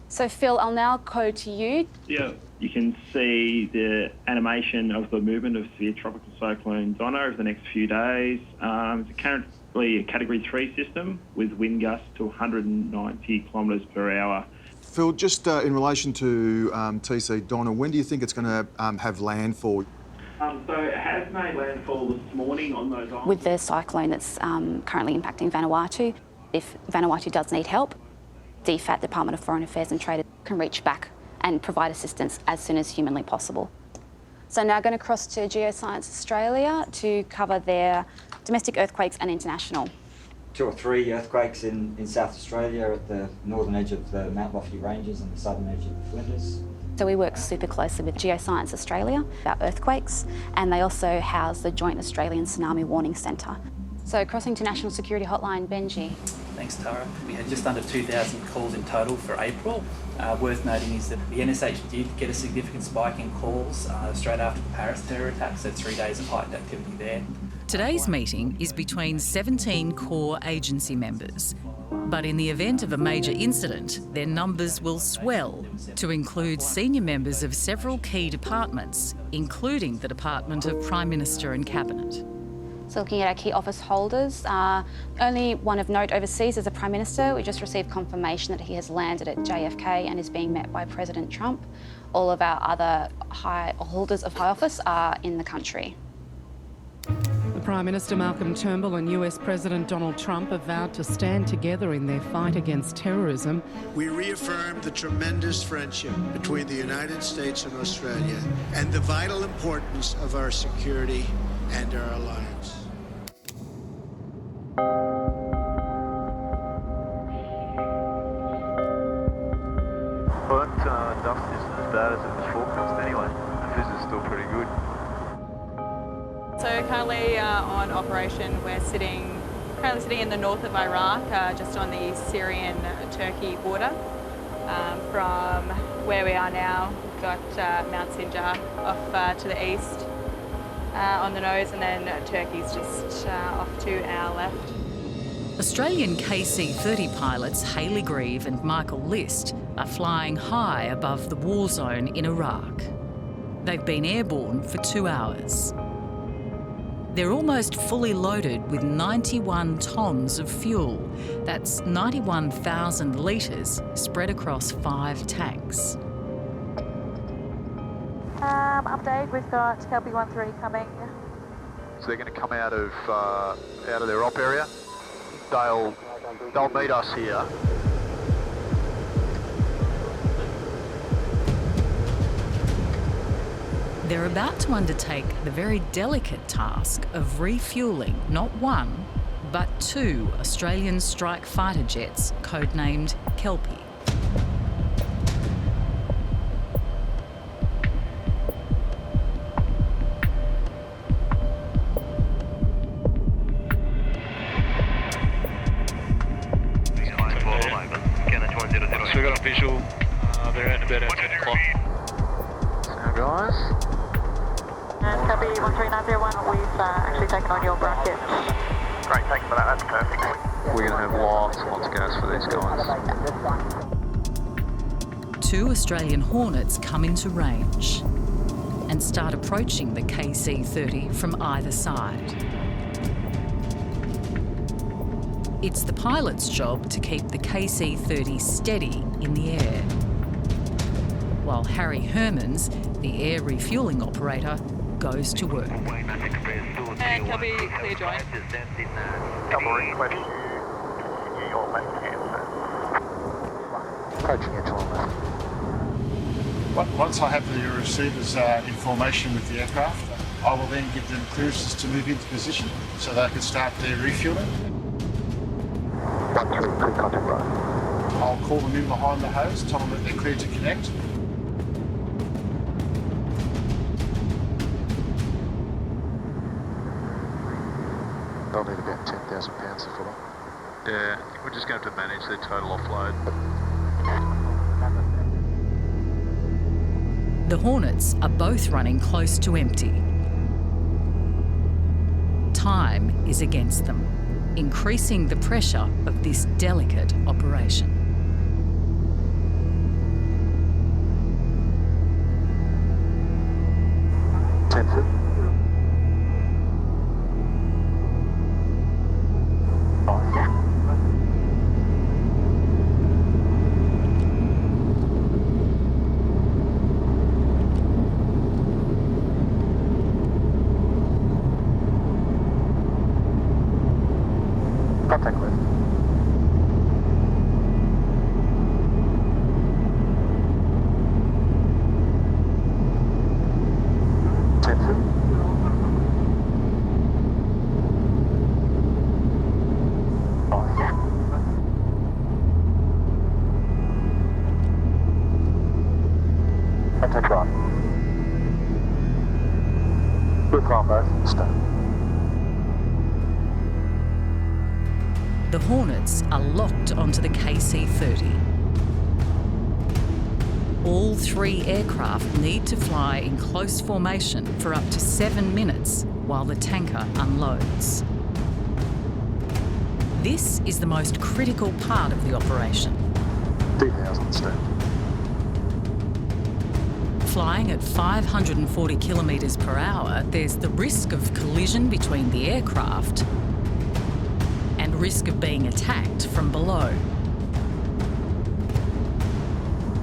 [SPEAKER 11] So Phil, I'll now go to you.
[SPEAKER 24] Yeah, you can see the animation of the movement of severe tropical cyclone Donna over the next few days. It's currently a Category 3 system with wind gusts to 190 kilometres per hour.
[SPEAKER 10] Phil, just in relation to TC Donna, when do you think it's going to have landfall?
[SPEAKER 24] So it has made landfall this morning on those islands.
[SPEAKER 11] With the cyclone that's currently impacting Vanuatu, if Vanuatu does need help, DFAT, Department of Foreign Affairs and Trade, can reach back and provide assistance as soon as humanly possible. So now going to cross to Geoscience Australia to cover their domestic earthquakes and international.
[SPEAKER 25] 2 or 3 earthquakes in South Australia at the northern edge of the Mount Lofty Ranges and the southern edge of the Flinders.
[SPEAKER 11] So we work super closely with Geoscience Australia about earthquakes, and they also house the Joint Australian Tsunami Warning Centre. So crossing to National Security Hotline, Benji.
[SPEAKER 26] Thanks, Tara. We had just under 2,000 calls in total for April. Worth noting is that the NSH did get a significant spike in calls straight after the Paris terror attack, so 3 days of heightened activity there.
[SPEAKER 2] Today's meeting is between 17 core agency members. But in the event of a major incident, their numbers will swell to include senior members of several key departments, including the Department of Prime Minister and Cabinet.
[SPEAKER 11] So looking at our key office holders, only one of note overseas is the Prime Minister. We just received confirmation that he has landed at JFK and is being met by President Trump. All of our other holders of high office are in the country.
[SPEAKER 8] The Prime Minister Malcolm Turnbull and US President Donald Trump have vowed to stand together in their fight against terrorism.
[SPEAKER 1] We reaffirmed the tremendous friendship between the United States and Australia and the vital importance of our security and our alliance.
[SPEAKER 7] But dust isn't as bad as it was forecast anyway. The fizz is still pretty good.
[SPEAKER 9] So currently on operation, we're currently sitting in the north of Iraq, just on the Syrian-Turkey border. From where we are now, we've got Mount Sinjar off to the east on the nose, and then Turkey's just off to our left.
[SPEAKER 2] Australian KC-30 pilots Hayley Grieve and Michael List are flying high above the war zone in Iraq. They've been airborne for 2 hours. They're almost fully loaded with 91 tonnes of fuel. That's 91,000 litres spread across 5 tanks.
[SPEAKER 16] Update, we've got LB13 coming.
[SPEAKER 7] So they're going to come out of their op area. They'll meet us here.
[SPEAKER 2] They're about to undertake the very delicate task of refuelling not one, but 2 Australian strike fighter jets, codenamed Kelpie.
[SPEAKER 7] So we got a visual, they're at about 10 o'clock. Now guys.
[SPEAKER 16] Copy 13901, we've actually taken on your bracket.
[SPEAKER 7] Great, thank you for that, that's perfect. We're going to have lots and lots of gas for these guys.
[SPEAKER 2] 2 Australian Hornets come into range and start approaching the KC-30 from either side. It's the pilot's job to keep the KC-30 steady in the air, while Harry Hermans, the air refuelling operator, goes to work.
[SPEAKER 9] And copy, clear join.
[SPEAKER 7] Double request. Your left hand. Approaching edge on left.
[SPEAKER 10] Once I have the receiver's information with the aircraft, I will then give them clearances to move into position so they can start their refueling.
[SPEAKER 7] 1-3, clear contact right.
[SPEAKER 10] I'll call them in behind the hose, tell them that they're clear to connect.
[SPEAKER 7] They'll need about 10,000 pounds to fill up. Yeah, we're just going to have to manage their total offload.
[SPEAKER 2] The Hornets are both running close to empty. Time is against them, increasing the pressure of this delicate operation.
[SPEAKER 7] Contact list. Contact right. Good combo. Stay.
[SPEAKER 2] The Hornets are locked onto the KC-30. All 3 aircraft need to fly in close formation for up to 7 minutes while the tanker unloads. This is the most critical part of the operation.
[SPEAKER 10] 2,000 stand.
[SPEAKER 2] Flying at 540 kilometres per hour, there's the risk of collision between the aircraft and risk of being attacked from below.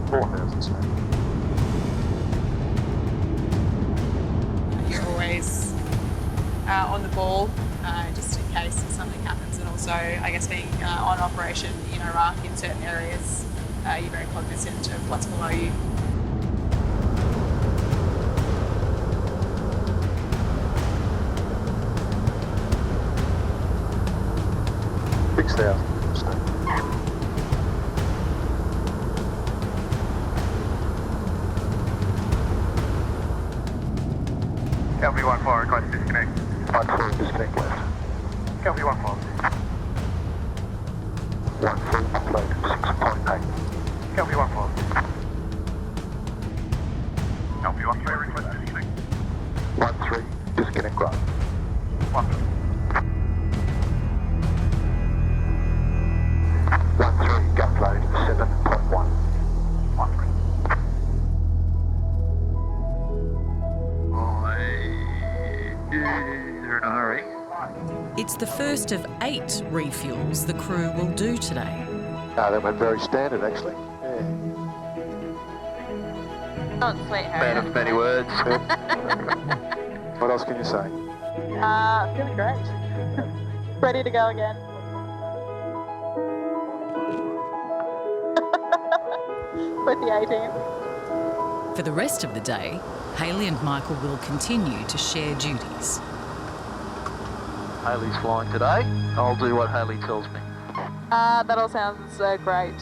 [SPEAKER 10] 4,000 stand.
[SPEAKER 9] You're always on the ball, just in case something happens, and also, I guess, being on operation in Iraq in certain areas, you're very cognizant of what's below you.
[SPEAKER 7] Calvary 1-4, request disconnect.
[SPEAKER 10] 1-4, disconnect left.
[SPEAKER 7] Calvary 1-4.
[SPEAKER 10] 1-4, upload 6.8.
[SPEAKER 7] Calvary 1-4. Calvary 1-3, request disconnect.
[SPEAKER 10] 1-3, disconnect right.
[SPEAKER 7] 1-3.
[SPEAKER 10] 1-3, gap load 7.1.
[SPEAKER 7] 1-3. You're in a hurry.
[SPEAKER 2] It's the first of 8 refuels the crew will do today.
[SPEAKER 10] That went very standard, actually. Yeah.
[SPEAKER 9] Oh, sweet, Harry.
[SPEAKER 7] Man of many words.
[SPEAKER 10] What else can you say?
[SPEAKER 9] Feeling great. Ready to go again. With the 18.
[SPEAKER 2] For the rest of the day, Hayley and Michael will continue to share duties.
[SPEAKER 7] Hayley's flying today. I'll do what Hayley tells me.
[SPEAKER 9] That all sounds great.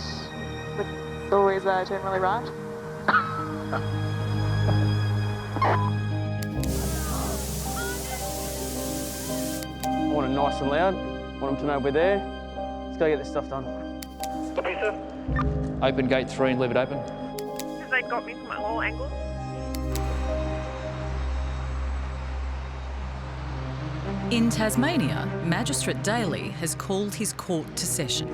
[SPEAKER 9] It's always generally right.
[SPEAKER 4] I want it nice and loud. Want them to know we're there. Let's go get this stuff done.
[SPEAKER 7] Copy, sir.
[SPEAKER 4] Open gate 3 and leave it open.
[SPEAKER 16] Because they got me from all angles.
[SPEAKER 2] In Tasmania, Magistrate Daly has called his court to session.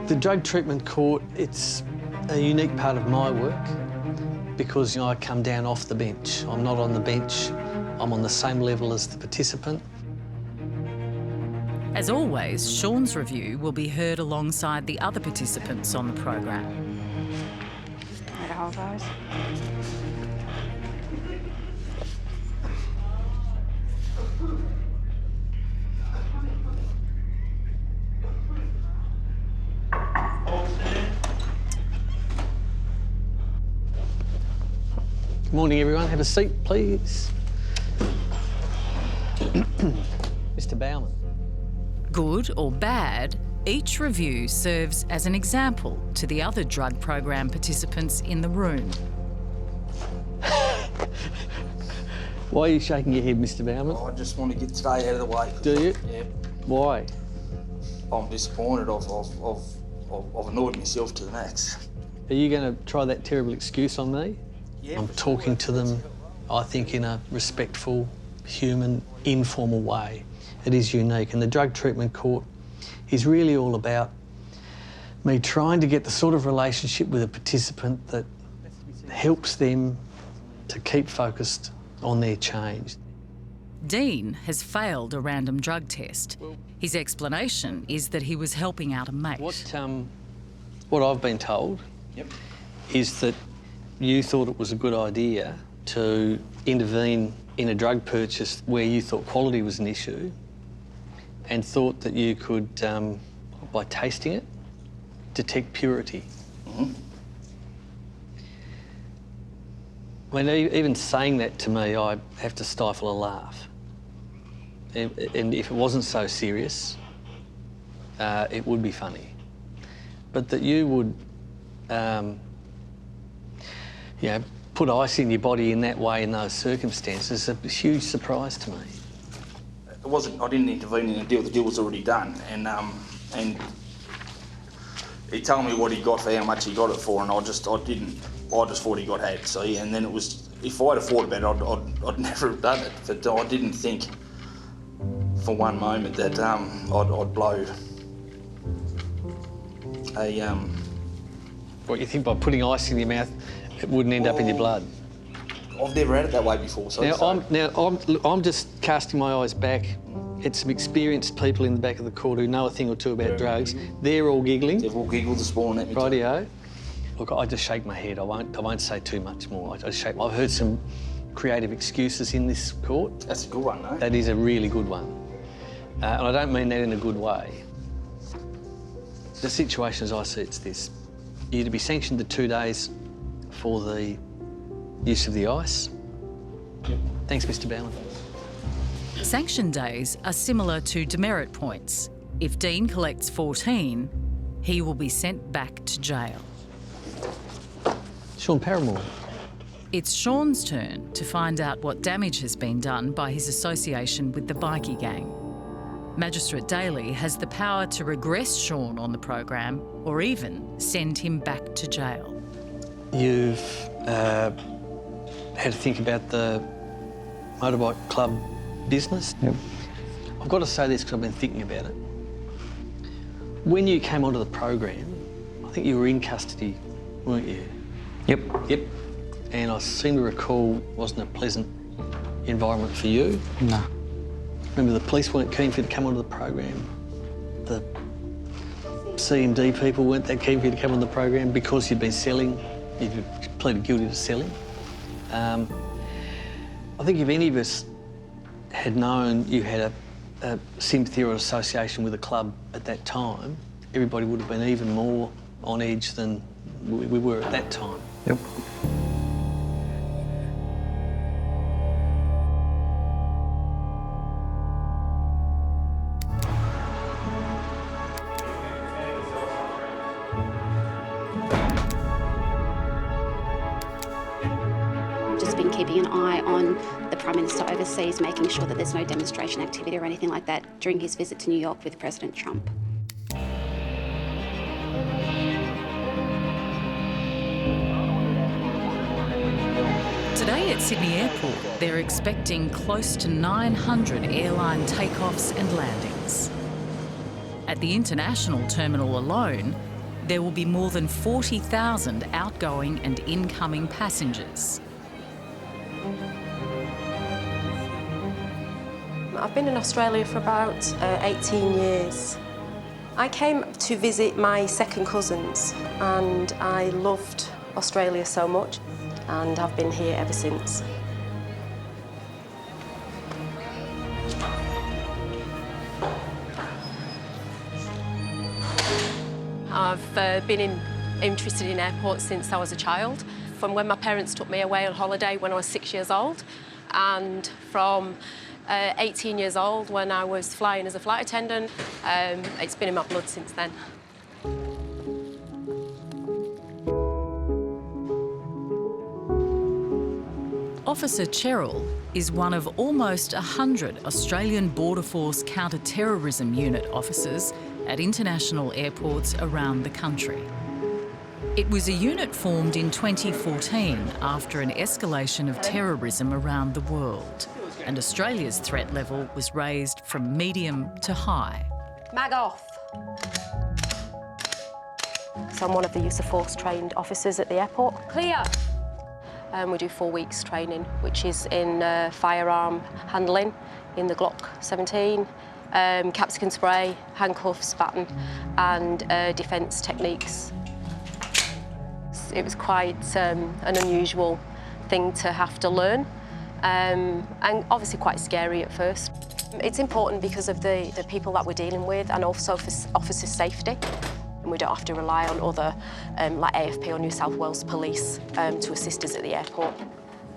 [SPEAKER 18] The drug treatment court, it's a unique part of my work because I come down off the bench. I'm not on the bench. I'm on the same level as the participant.
[SPEAKER 2] As always, Sean's review will be heard alongside the other participants on the program.
[SPEAKER 3] Way to hold those.
[SPEAKER 18] Good morning, everyone. Have a seat, please. Mr. Bowman.
[SPEAKER 2] Good or bad, each review serves as an example to the other drug program participants in the room.
[SPEAKER 18] Why are you shaking your head, Mr. Bowman?
[SPEAKER 6] I just want to get today out of the way.
[SPEAKER 18] Do you?
[SPEAKER 6] Yeah.
[SPEAKER 18] Why?
[SPEAKER 6] I'm disappointed. I've annoyed myself to the max.
[SPEAKER 18] Are you going to try that terrible excuse on me?
[SPEAKER 6] Yeah,
[SPEAKER 18] I'm talking to them, I think, in a respectful, human, informal way. It is unique, and the drug treatment court is really all about me trying to get the sort of relationship with a participant that helps them to keep focused on their change.
[SPEAKER 2] Dean has failed a random drug test. His explanation is that he was helping out a mate.
[SPEAKER 18] What I've been told is that you thought it was a good idea to intervene in a drug purchase where you thought quality was an issue and thought that you could, by tasting it, detect purity. I mean, even saying that to me, I have to stifle a laugh. And if it wasn't so serious, it would be funny. But that you would, you know, put ice in your body in that way in those circumstances is a huge surprise to me.
[SPEAKER 6] I didn't intervene in a deal. The deal was already done, and he told me what he got for how much he got it for, and I just thought he got had. So yeah, and then it was, if I'd have thought about it, I'd never have done it. But I didn't think for one moment that I'd blow a.
[SPEAKER 18] What, you think by putting ice in your mouth, it wouldn't end up in your blood?
[SPEAKER 6] I've never had it that way before. So
[SPEAKER 18] I'm just casting my eyes back at some experienced people in the back of the court who know a thing or two about drugs. They're all giggling.
[SPEAKER 6] They've all giggled this morning at me.
[SPEAKER 18] Rightio. Look, I just shake my head. I won't say too much more. I've heard some creative excuses in this court.
[SPEAKER 6] That's a good one, though.
[SPEAKER 18] That is a really good one. And I don't mean that in a good way. The situation as I see it's this. You're to be sanctioned to 2 days for the use of the ice. Yep. Thanks, Mr. Bowen.
[SPEAKER 2] Sanction days are similar to demerit points. If Dean collects 14, he will be sent back to jail.
[SPEAKER 18] Sean Paramore.
[SPEAKER 2] It's Sean's turn to find out what damage has been done by his association with the bikie gang. Magistrate Daly has the power to regress Sean on the program or even send him back to jail.
[SPEAKER 18] You've had to think about the motorbike club business.
[SPEAKER 12] Yep.
[SPEAKER 18] I've got to say this because I've been thinking about it. When you came onto the program, I think you were in custody, weren't you?
[SPEAKER 12] Yep.
[SPEAKER 18] Yep. And I seem to recall it wasn't a pleasant environment for you.
[SPEAKER 12] No.
[SPEAKER 18] Remember, the police weren't keen for you to come onto the program. The CMD people weren't that keen for you to come on the program because you'd been selling. You'd pleaded guilty to selling. I think if any of us had known you had a sympathy or association with a club at that time, everybody would have been even more on edge than we were at that time.
[SPEAKER 12] Yep.
[SPEAKER 11] Just been keeping an eye on the Prime Minister overseas, making sure that there's no demonstration activity or anything like that during his visit to New York with President Trump.
[SPEAKER 2] Today at Sydney Airport, they're expecting close to 900 airline takeoffs and landings. At the international terminal alone, there will be more than 40,000 outgoing and incoming passengers.
[SPEAKER 14] I've been in Australia for about 18 years. I came to visit my second cousins and I loved Australia so much and I've been here ever since. I've been interested in airports since I was a child, from when my parents took me away on holiday when I was 6 years old, and from 18 years old when I was flying as a flight attendant. It's been in my blood since then.
[SPEAKER 2] Officer Cheryl is one of almost 100 Australian Border Force counter-terrorism unit officers at international airports around the country. It was a unit formed in 2014 after an escalation of terrorism around the world, and Australia's threat level was raised from medium to high.
[SPEAKER 14] Mag off. So I'm one of the use of force trained officers at the airport. Clear. We do 4 weeks training, which is in firearm handling, in the Glock 17, capsicum spray, handcuffs, baton, and defence techniques. It was quite an unusual thing to have to learn, and obviously quite scary at first. It's important because of the people that we're dealing with and also for officer safety. And we don't have to rely on other, like AFP or New South Wales Police, to assist us at the airport.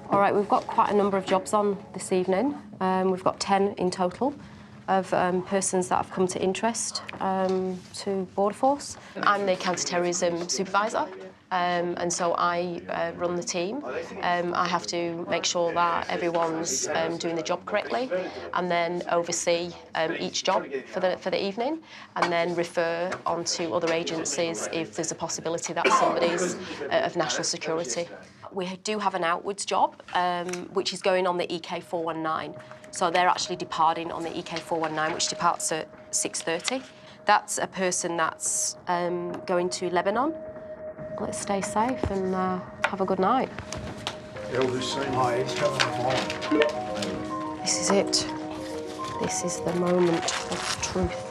[SPEAKER 14] All right, we've got quite a number of jobs on this evening. We've got 10 in total of persons that have come to interest to Border Force. I'm the counter-terrorism supervisor. and so I run the team. I have to make sure that everyone's doing the job correctly, and then oversee each job for the evening, and then refer on to other agencies if there's a possibility that somebody's of national security. We do have an outwards job, which is going on the EK 419. So they're actually departing on the EK 419, which departs at 6:30. That's a person that's going to Lebanon. Let's stay safe and have a good night. This is it. This is the moment of truth.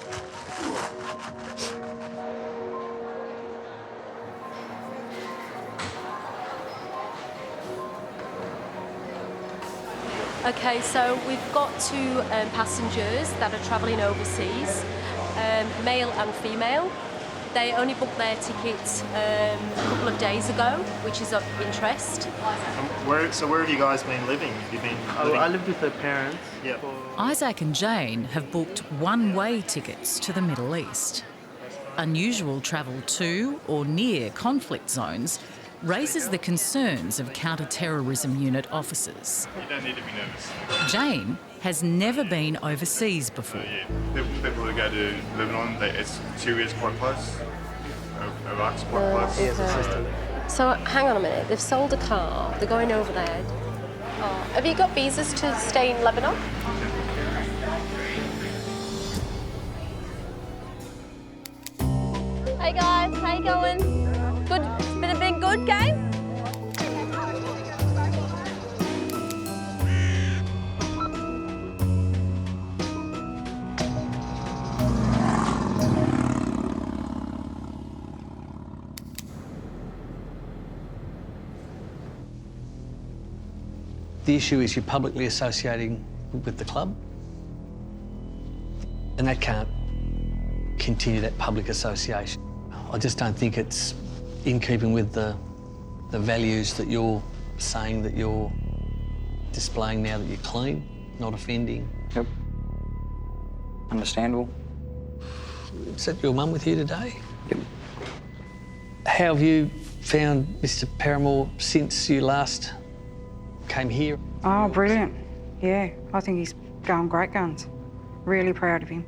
[SPEAKER 14] Okay, so we've got two passengers that are travelling overseas, male and female. They only booked their tickets a couple of days ago, which is of interest.
[SPEAKER 15] So where have you guys been living? Have you been living?
[SPEAKER 26] I lived with her parents.
[SPEAKER 15] Yeah.
[SPEAKER 2] Isaac and Jane have booked one-way tickets to the Middle East. Unusual travel to or near conflict zones raises the concerns of counter-terrorism unit officers.
[SPEAKER 15] You don't need to be nervous.
[SPEAKER 2] Jane has never been overseas before.
[SPEAKER 15] People who go to Lebanon, Syria's quite close. Iraq's quite close.
[SPEAKER 14] So hang on a minute, they've sold a car, they're going over there. Oh, have you got visas to stay in Lebanon? Hey guys, how you going? Good, it's been a big good game?
[SPEAKER 18] The issue is you're publicly associating with the club, and that can't continue, that public association. I just don't think it's in keeping with the values that you're saying that you're displaying now that you're clean, not offending.
[SPEAKER 12] Yep. Understandable.
[SPEAKER 18] Is that your mum with you today?
[SPEAKER 12] Yep.
[SPEAKER 18] How have you found Mr. Paramore since you last came here?
[SPEAKER 13] Oh, brilliant. Yeah, I think he's going great guns. Really proud of him.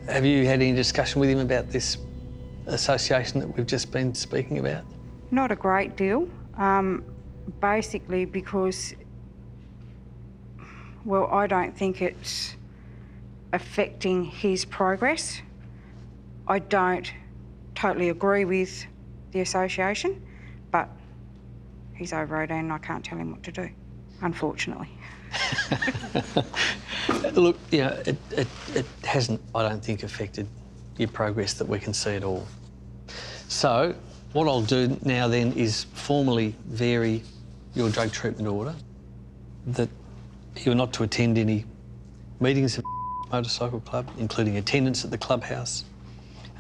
[SPEAKER 18] Have you had any discussion with him about this association that we've just been speaking about?
[SPEAKER 13] Not a great deal, basically because, well, I don't think it's affecting his progress. I don't totally agree with the association, but he's over 18 and I can't tell him what to do, unfortunately.
[SPEAKER 18] Look, you know, it hasn't, I don't think, affected your progress that we can see at all. So, what I'll do now then is formally vary your drug treatment order, that you're not to attend any meetings of motorcycle club, including attendance at the clubhouse,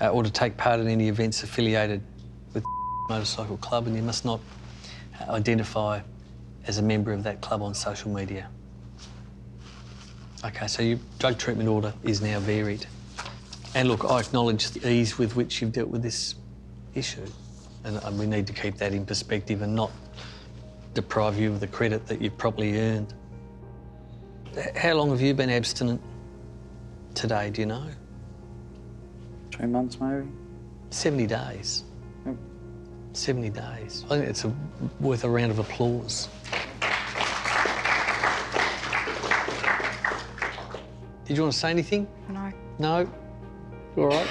[SPEAKER 18] or to take part in any events affiliated with motorcycle club, and you must not identify as a member of that club on social media. Okay, so your drug treatment order is now varied. And look, I acknowledge the ease with which you've dealt with this issue, and we need to keep that in perspective and not deprive you of the credit that you've probably earned. How long have you been abstinent today, do you know?
[SPEAKER 12] 3 months, maybe.
[SPEAKER 18] 70 days.
[SPEAKER 12] Yep.
[SPEAKER 18] 70 days. I think it's worth a round of applause. Did you want to say anything?
[SPEAKER 13] No.
[SPEAKER 18] No? All right.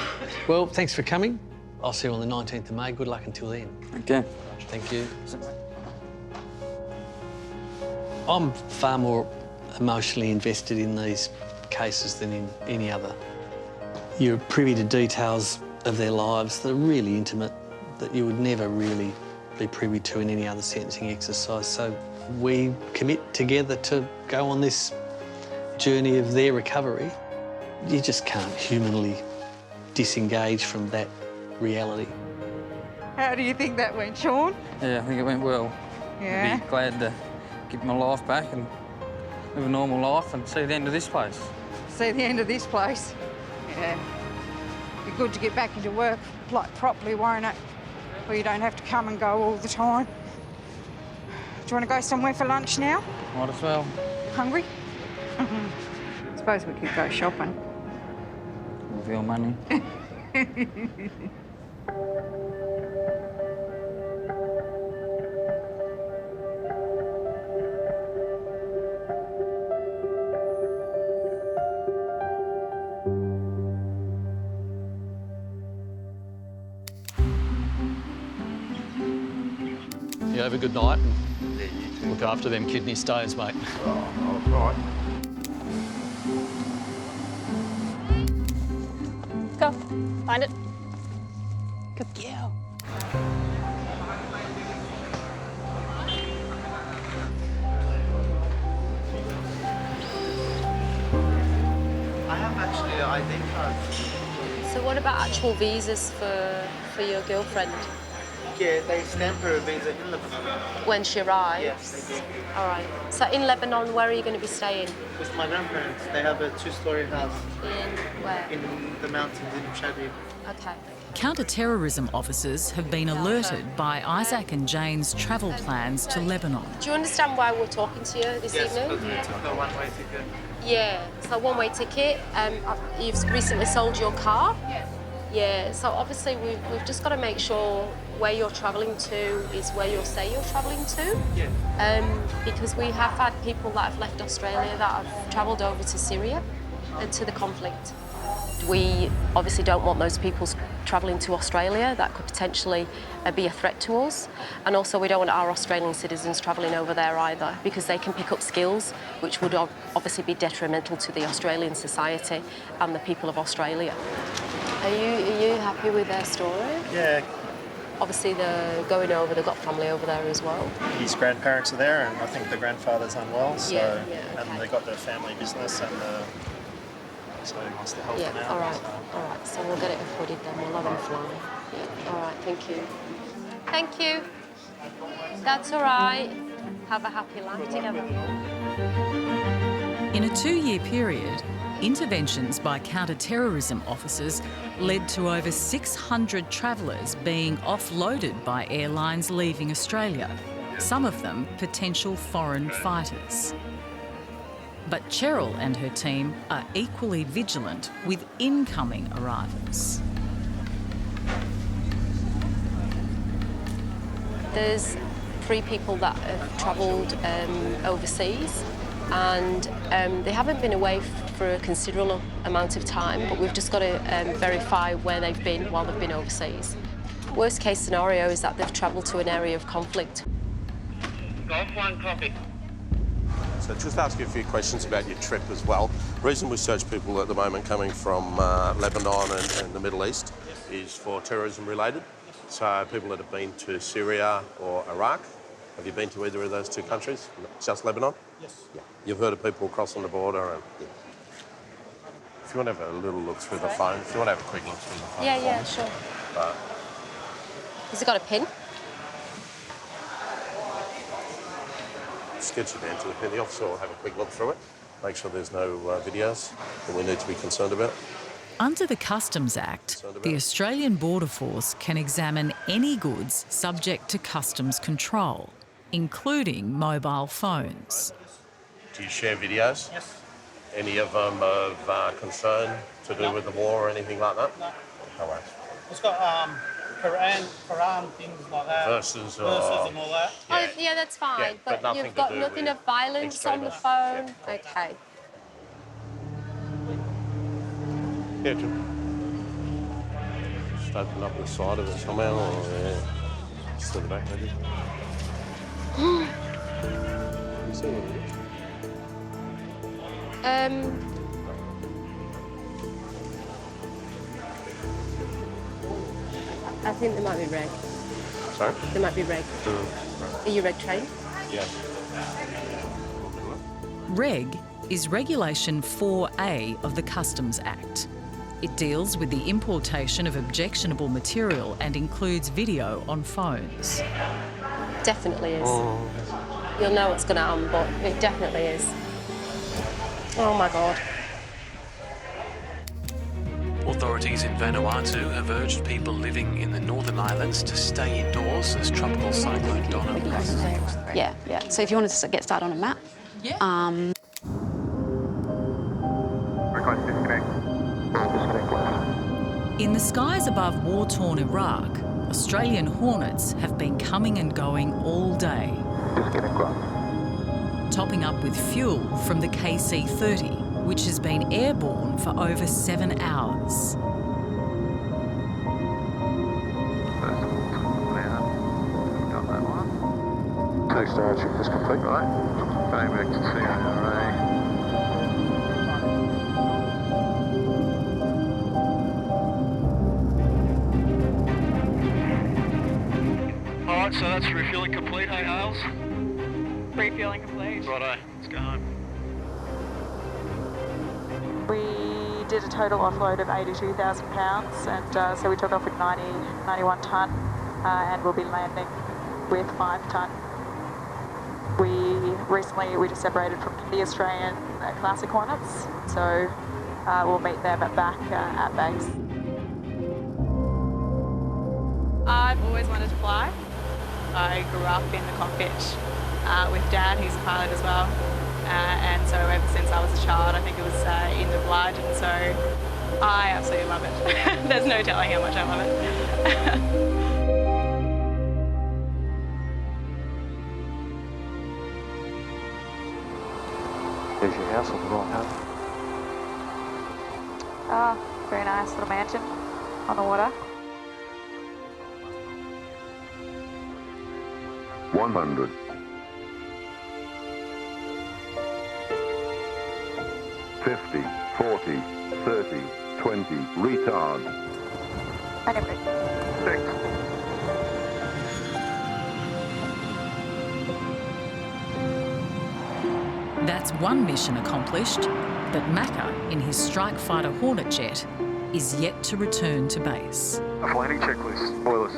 [SPEAKER 18] Well, thanks for coming. I'll see you on the 19th of May. Good luck until then.
[SPEAKER 12] Okay.
[SPEAKER 18] Thank you. I'm far more emotionally invested in these cases than in any other. You're privy to details of their lives that are really intimate, that you would never really be privy to in any other sentencing exercise. So we commit together to go on this journey of their recovery. You just can't humanly disengage from that reality.
[SPEAKER 13] How do you think that went, Sean?
[SPEAKER 12] Yeah, I think it went well.
[SPEAKER 13] Yeah.
[SPEAKER 12] I'd be glad to get my life back and live a normal life and see the end of this place.
[SPEAKER 13] See the end of this place. Yeah. Be good to get back into work, like, properly, won't it? where you don't have to come and go all the time. Do you want to go somewhere for lunch now?
[SPEAKER 12] Might as well.
[SPEAKER 13] Hungry? Suppose we could go shopping.
[SPEAKER 12] With your money.
[SPEAKER 5] You have a good night and look after them kidney stones, mate.
[SPEAKER 10] Oh, right.
[SPEAKER 14] Go, find it. Good girl.
[SPEAKER 17] I have actually an ID card.
[SPEAKER 14] So what about actual visas for your girlfriend?
[SPEAKER 17] Yeah, they stamp her visa in Lebanon.
[SPEAKER 14] When she arrives?
[SPEAKER 17] Yes, they do.
[SPEAKER 14] All right. So in Lebanon, where are you going to be staying?
[SPEAKER 17] With my grandparents. They have a 2-story house.
[SPEAKER 14] In where?
[SPEAKER 17] In the mountains in Shadi.
[SPEAKER 14] Okay.
[SPEAKER 2] Counter-terrorism officers have been alerted by Isaac and Jane's travel plans to Lebanon.
[SPEAKER 14] Do you understand why we're talking to you this
[SPEAKER 17] Yes,
[SPEAKER 14] evening?
[SPEAKER 17] because we took a one-way ticket.
[SPEAKER 14] Yeah, so one-way ticket. You've recently sold your car? Yeah, so obviously we've just got to make sure where you're travelling to is where you say you're travelling to.
[SPEAKER 17] Yeah.
[SPEAKER 14] Because we have had people that have left Australia that have travelled over to Syria and to the conflict. We obviously don't want those people travelling to Australia. That could potentially be a threat to us. And also we don't want our Australian citizens travelling over there either, because they can pick up skills which would obviously be detrimental to the Australian society and the people of Australia. Are you happy with their story?
[SPEAKER 17] Yeah.
[SPEAKER 14] Obviously they're going over, they've got family over there as well.
[SPEAKER 17] His grandparents are there, and I think the grandfather's unwell, so
[SPEAKER 14] okay.
[SPEAKER 17] and they got their family business, and so he wants to help them out.
[SPEAKER 14] All right, so we'll get it hooded then, we'll have them fly. Yeah, all right, thank you. Thank you. That's all right. Have a happy life together.
[SPEAKER 2] In a 2-year period, interventions by counter-terrorism officers led to over 600 travellers being offloaded by airlines leaving Australia, some of them potential foreign fighters. But Cheryl and her team are equally vigilant with incoming arrivals.
[SPEAKER 14] There's 3 people that have travelled overseas, and they haven't been away for a considerable amount of time, but we've just got to verify where they've been while they've been overseas. Worst case scenario is that they've travelled to an area of conflict.
[SPEAKER 17] Golf 1, copy.
[SPEAKER 20] So just ask you a few questions about your trip as well. The reason we search people at the moment coming from Lebanon and the Middle East is for terrorism related. So people that have been to Syria or Iraq. Have you been to either of those 2 countries? Just Lebanon?
[SPEAKER 17] Yes.
[SPEAKER 20] Yeah. You've heard of people crossing the border and... Yeah. If you want to have a little look through the phone, if you want to have a quick look through the phone.
[SPEAKER 14] Yeah, sure. Has it got a pin?
[SPEAKER 20] Just get you down to the pin. The officer will have a quick look through it, make sure there's no videos that we need to be concerned about.
[SPEAKER 2] Under the Customs Act, the Australian Border Force can examine any goods subject to customs control, including mobile phones.
[SPEAKER 20] Do you share videos?
[SPEAKER 17] Yes.
[SPEAKER 20] Any of them of concern to do with the war or anything like that?
[SPEAKER 17] No.
[SPEAKER 20] No worries.
[SPEAKER 17] It's got Quran, things like that.
[SPEAKER 20] Verses
[SPEAKER 17] and all that.
[SPEAKER 14] Oh, yeah, that's fine.
[SPEAKER 20] Yeah, but nothing
[SPEAKER 14] you've got
[SPEAKER 20] to do
[SPEAKER 14] nothing
[SPEAKER 20] with
[SPEAKER 14] of violence on the phone.
[SPEAKER 20] Yeah.
[SPEAKER 14] Okay.
[SPEAKER 20] Yeah, just open up the side of it somehow, or just to the back maybe. You see what it is?
[SPEAKER 14] I think there might be reg.
[SPEAKER 20] Sorry?
[SPEAKER 14] There might be reg. Are you reg trained?
[SPEAKER 20] Yeah.
[SPEAKER 2] Reg is Regulation 4A of the Customs Act. It deals with the importation of objectionable material and includes video on phones.
[SPEAKER 14] Definitely is. You'll know what's going to happen, but it definitely is. Oh my God.
[SPEAKER 19] Authorities in Vanuatu have urged people living in the Northern Islands to stay indoors as Tropical Cyclone Donna passes across the...
[SPEAKER 11] Yeah. So if you wanted to get started on a map.
[SPEAKER 19] Yeah.
[SPEAKER 2] In the skies above war-torn Iraq, Australian Hornets have been coming and going all day. Topping up with fuel from the KC-30, which has been airborne for over 7 hours.
[SPEAKER 21] Two-star checklist complete, right? Going back to CARA.
[SPEAKER 19] Alright, so that's refuelling complete, hey Hales?
[SPEAKER 9] Refueling complete.
[SPEAKER 19] Righto, let's go home.
[SPEAKER 9] We did a total offload of 82,000 pounds, and so we took off with 91 tonne, and we'll be landing with 5 tonne. We just separated from the Australian Classic Hornets, so we'll meet them back at base. I've always wanted to fly. I grew up in the cockpit with Dad, he's a pilot as well, and so ever since I was a child I think it was in the blood, and so I absolutely love it. There's no telling how much I love it.
[SPEAKER 21] There's your house on the right hand.
[SPEAKER 9] Ah, very nice little mansion on the water.
[SPEAKER 21] 100. 50, 40, 30, 20, retard.
[SPEAKER 9] And everything.
[SPEAKER 21] 6.
[SPEAKER 2] That's one mission accomplished, but Macca, in his strike fighter Hornet jet, is yet to return to base.
[SPEAKER 21] Off landing checklist. Spoilers.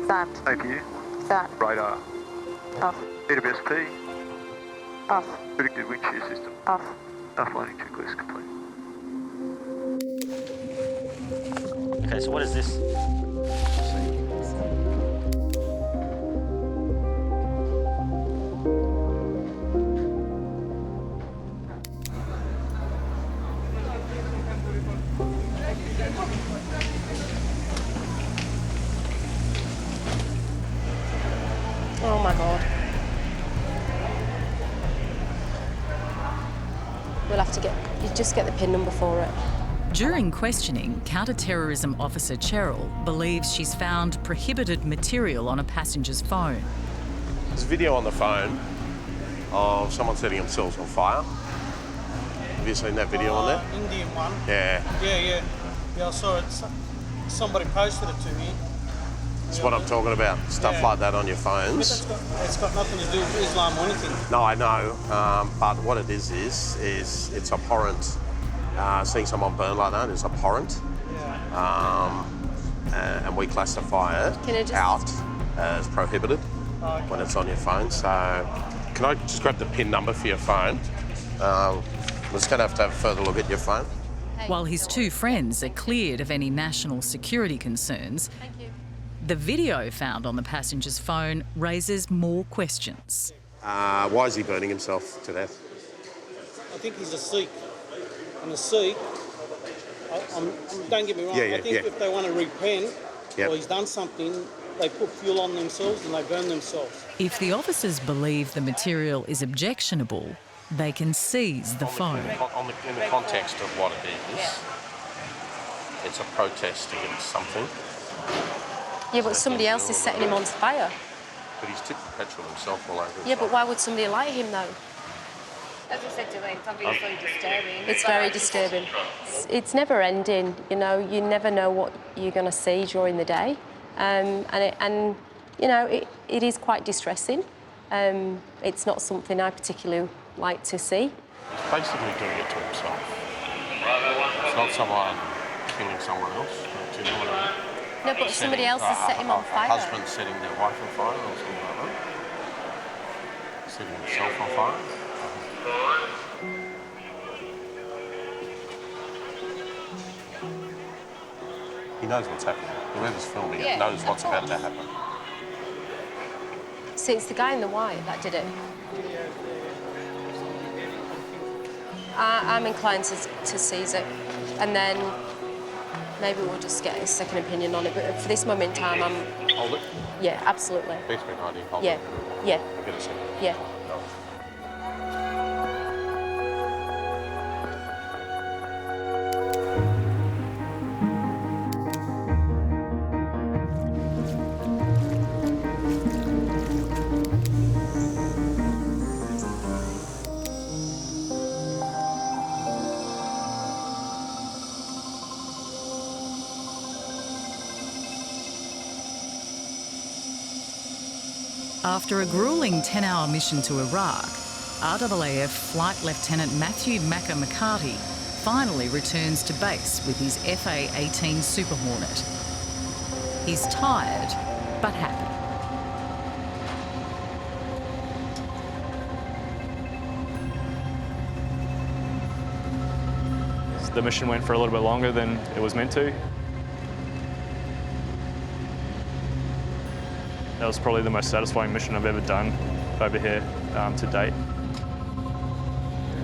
[SPEAKER 9] Start.
[SPEAKER 21] APU.
[SPEAKER 9] Start.
[SPEAKER 21] Radar.
[SPEAKER 9] Off.
[SPEAKER 21] EWSP.
[SPEAKER 9] Off.
[SPEAKER 21] Predicted wind shear system.
[SPEAKER 9] Off.
[SPEAKER 21] Off landing checklist complete.
[SPEAKER 22] Okay, so what is this?
[SPEAKER 14] Oh my God. We'll have to you just get the PIN number for it.
[SPEAKER 2] During questioning, counter-terrorism officer Cheryl believes she's found prohibited material on a passenger's phone.
[SPEAKER 20] There's a video on the phone of someone setting themselves on fire. Have you seen that video on there?
[SPEAKER 23] Indian one.
[SPEAKER 20] Yeah.
[SPEAKER 23] Yeah, I saw it. Somebody posted it to me.
[SPEAKER 20] That's what I'm talking about. Stuff like that on your phones.
[SPEAKER 23] It's got nothing to do with Islam or anything.
[SPEAKER 20] No, I know. But what it is it's abhorrent. Seeing someone burn like that is abhorrent. And we classify it out as prohibited when it's on your phone. So can I just grab the PIN number for your phone? We're just going to have a further look at your phone.
[SPEAKER 2] While his two friends are cleared of any national security concerns, the video found on the passenger's phone raises more questions.
[SPEAKER 20] Why is he burning himself to death?
[SPEAKER 23] I think he's a Sikh. And a Sikh, don't get me wrong, I think if they want to repent or he's done something, they put fuel on themselves and they burn themselves.
[SPEAKER 2] If the officers believe the material is objectionable, they can seize the phone.
[SPEAKER 20] In the context of what it is, it's a protest against something.
[SPEAKER 14] Yeah, but somebody else is setting him on fire.
[SPEAKER 20] But he's tipped the petrol himself all over his
[SPEAKER 14] Yeah, but why would somebody light him though?
[SPEAKER 24] As I said to Lynn, something is very disturbing.
[SPEAKER 14] It's very disturbing. It's never ending, you know, you never know what you're going to see during the day. And you know, it is quite distressing. It's not something I particularly like to see.
[SPEAKER 20] He's basically doing it to himself. It's not someone killing someone else, do you know what I mean?
[SPEAKER 14] No, but somebody else has set him on fire.
[SPEAKER 20] A husband setting their wife on fire or something like that. Setting himself on fire. knows what's happening. Whoever's filming
[SPEAKER 14] Yeah,
[SPEAKER 20] it knows
[SPEAKER 14] of
[SPEAKER 20] what's about to
[SPEAKER 14] course.
[SPEAKER 20] happen.
[SPEAKER 14] See, it's the guy in the white that did it. I'm inclined to seize it, and then maybe we'll just get a second opinion on it. But for this moment in time, I'm...
[SPEAKER 20] Hold it?
[SPEAKER 14] Yeah, absolutely.
[SPEAKER 20] Best friend hiding, hold
[SPEAKER 14] Yeah,
[SPEAKER 20] it.
[SPEAKER 14] yeah.
[SPEAKER 20] I'll get a second.
[SPEAKER 14] Yeah.
[SPEAKER 2] After a gruelling 10-hour mission to Iraq, RAAF Flight Lieutenant Matthew Macca McCarty finally returns to base with his FA-18 Super Hornet. He's tired, but happy.
[SPEAKER 1] The mission went for a little bit longer than it was meant to. That was probably the most satisfying mission I've ever done over here to date.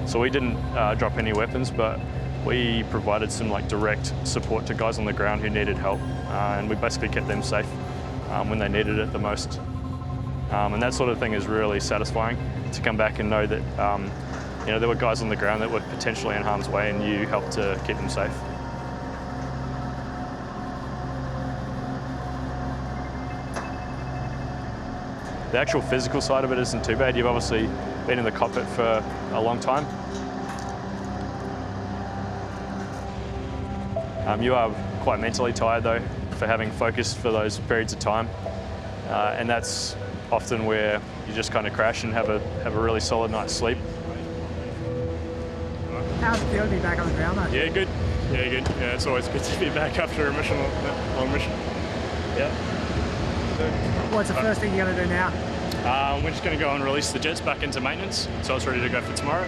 [SPEAKER 1] So we didn't drop any weapons, but we provided some direct support to guys on the ground who needed help, and we basically kept them safe when they needed it the most. And that sort of thing is really satisfying, to come back and know that there were guys on the ground that were potentially in harm's way and you helped to keep them safe. The actual physical side of it isn't too bad. You've obviously been in the cockpit for a long time. You are quite mentally tired though, for having focused for those periods of time. And that's often where you just kind of crash and have a really solid night's sleep.
[SPEAKER 4] How's it feel to be back on the ground though?
[SPEAKER 1] Yeah, good. Yeah, good. Yeah, it's always good to be back after a mission, long mission. Yeah.
[SPEAKER 4] What's the first thing you're going to do now?
[SPEAKER 1] We're just going to go and release the jets back into maintenance, so it's ready to go for tomorrow.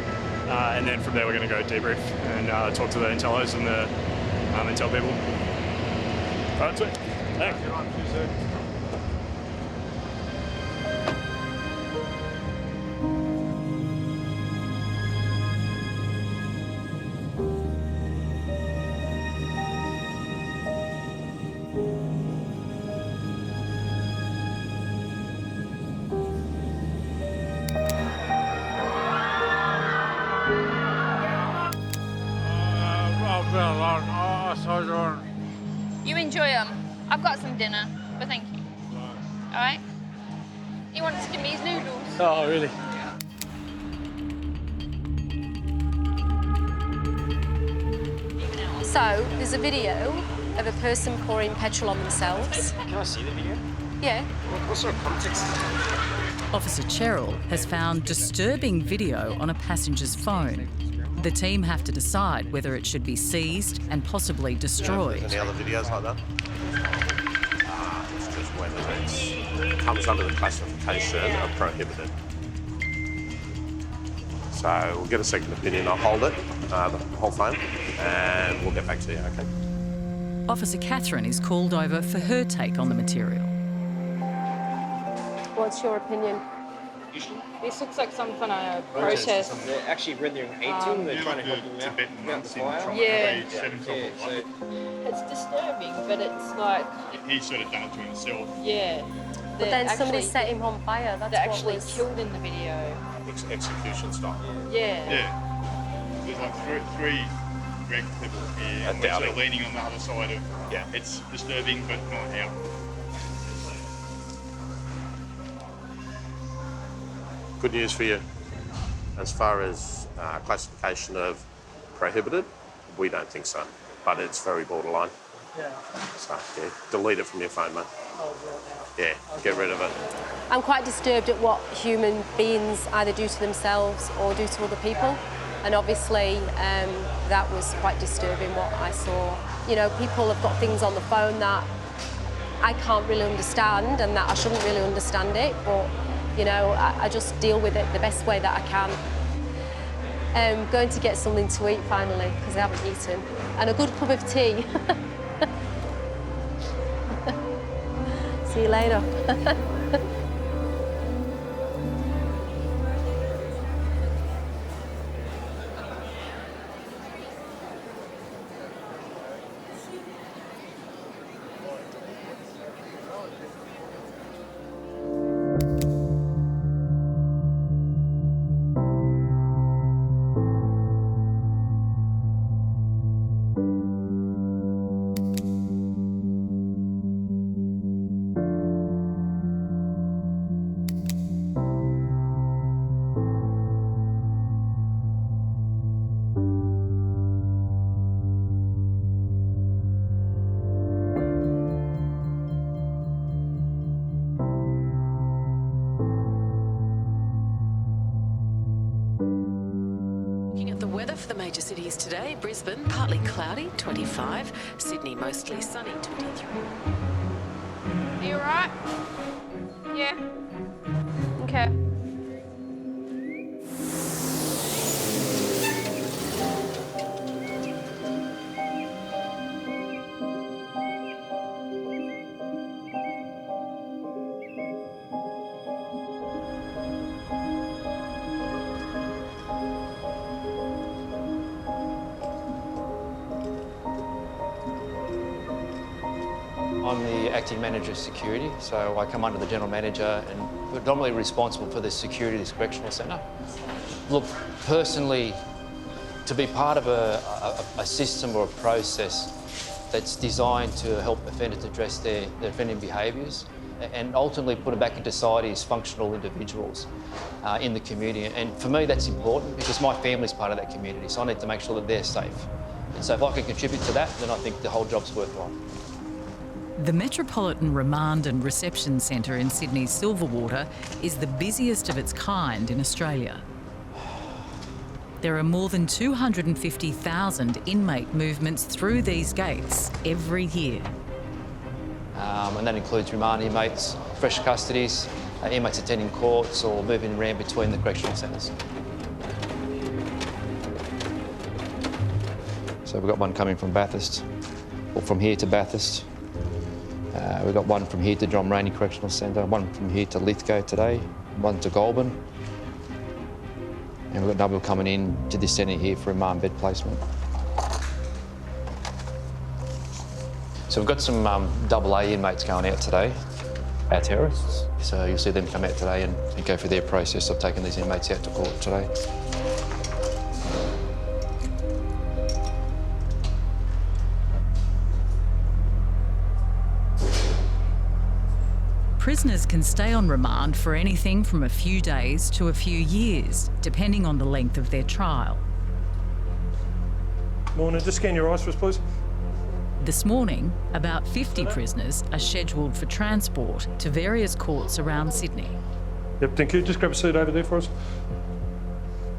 [SPEAKER 1] And then from there we're going to go debrief and talk to the intellos and the intel people. All right, sweet. Thanks.
[SPEAKER 24] You enjoy them. I've got some dinner, but thank you. All right? He wanted to give me his noodles.
[SPEAKER 1] Oh, really?
[SPEAKER 14] So, there's a video of a person pouring petrol on themselves.
[SPEAKER 17] Can I see the video?
[SPEAKER 14] Yeah.
[SPEAKER 17] What sort of context is it?
[SPEAKER 2] Officer Cheryl has found disturbing video on a passenger's phone. The team have to decide whether it should be seized and possibly destroyed.
[SPEAKER 20] Any other videos like that? It's just whether it comes under the classification of prohibited. So we'll get a second opinion. I'll hold it, the whole phone, and we'll get back to you, okay?
[SPEAKER 2] Officer Catherine is called over for her take on the material.
[SPEAKER 14] What's your opinion?
[SPEAKER 7] This looks like some kind of protest.
[SPEAKER 17] They're actually rendering aid to them. They're trying to help them out the fire.
[SPEAKER 7] Yeah.
[SPEAKER 17] So
[SPEAKER 7] It's disturbing, but it's like...
[SPEAKER 15] He sort of done it to himself.
[SPEAKER 7] Yeah.
[SPEAKER 14] But then somebody set him on fire. That's
[SPEAKER 7] they're
[SPEAKER 14] what
[SPEAKER 7] actually
[SPEAKER 14] was...
[SPEAKER 7] killed in the video.
[SPEAKER 20] Execution style.
[SPEAKER 7] Yeah.
[SPEAKER 15] Yeah. There's like three wrecked people here. And we're sort of leaning on the other side of... Yeah. It's disturbing, but not how.
[SPEAKER 20] Good news for you. As far as classification of prohibited, we don't think so, but it's very borderline.
[SPEAKER 4] Yeah.
[SPEAKER 20] So, yeah, delete it from your phone, mate. Yeah, get rid of it.
[SPEAKER 14] I'm quite disturbed at what human beings either do to themselves or do to other people. And obviously, that was quite disturbing what I saw. You know, people have got things on the phone that I can't really understand and that I shouldn't really understand it, but you know, I just deal with it the best way that I can. Going to get something to eat finally, because I haven't eaten. And a good cup of tea. See you later.
[SPEAKER 2] Looking at the weather for the major cities today, Brisbane, partly cloudy, 25. Sydney, mostly sunny, 23.
[SPEAKER 24] Are you alright? Yeah? Okay.
[SPEAKER 3] I'm the acting manager of security, so I come under the general manager and predominantly responsible for the security of this correctional centre. Look, personally, to be part of a system or a process that's designed to help offenders address their offending behaviours and ultimately put them back into society as functional individuals in the community. And for me, that's important because my family's part of that community, so I need to make sure that they're safe. And so if I can contribute to that, then I think the whole job's worthwhile.
[SPEAKER 2] The Metropolitan Remand and Reception Centre in Sydney's Silverwater is the busiest of its kind in Australia. There are more than 250,000 inmate movements through these gates every year.
[SPEAKER 3] And that includes remand inmates, fresh custodies, inmates attending courts or moving around between the correctional centres. So we've got one coming from Bathurst, or from here to Bathurst. We've got one from here to John Rainey Correctional Centre, one from here to Lithgow today, one to Goulburn. And we've got another coming in to this centre here for remand bed placement. So we've got some AA inmates going out today, our terrorists. So you'll see them come out today and go through their process of taking these inmates out to court today.
[SPEAKER 2] Prisoners can stay on remand for anything from a few days to a few years, depending on the length of their trial.
[SPEAKER 6] Morning, just scan your eyes for us, please.
[SPEAKER 2] This morning, about 50 prisoners are scheduled for transport to various courts around Sydney.
[SPEAKER 6] Yep, thank you. Just grab a seat over there for us.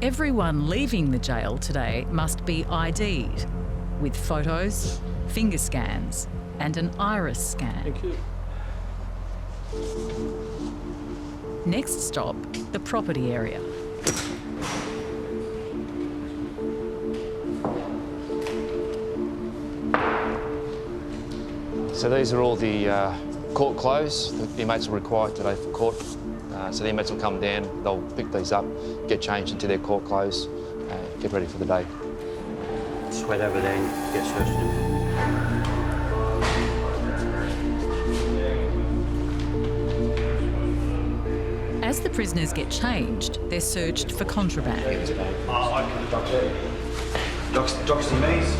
[SPEAKER 2] Everyone leaving the jail today must be ID'd with photos, finger scans and an iris scan.
[SPEAKER 6] Thank you.
[SPEAKER 2] Next stop, the property area.
[SPEAKER 3] So these are all the court clothes that the inmates are required today for court. So the inmates will come down, they'll pick these up, get changed into their court clothes, get ready for the day.
[SPEAKER 22] Just wait over there and get searched in.
[SPEAKER 2] As the prisoners get changed, they're searched for contraband.
[SPEAKER 8] Jocks and knees.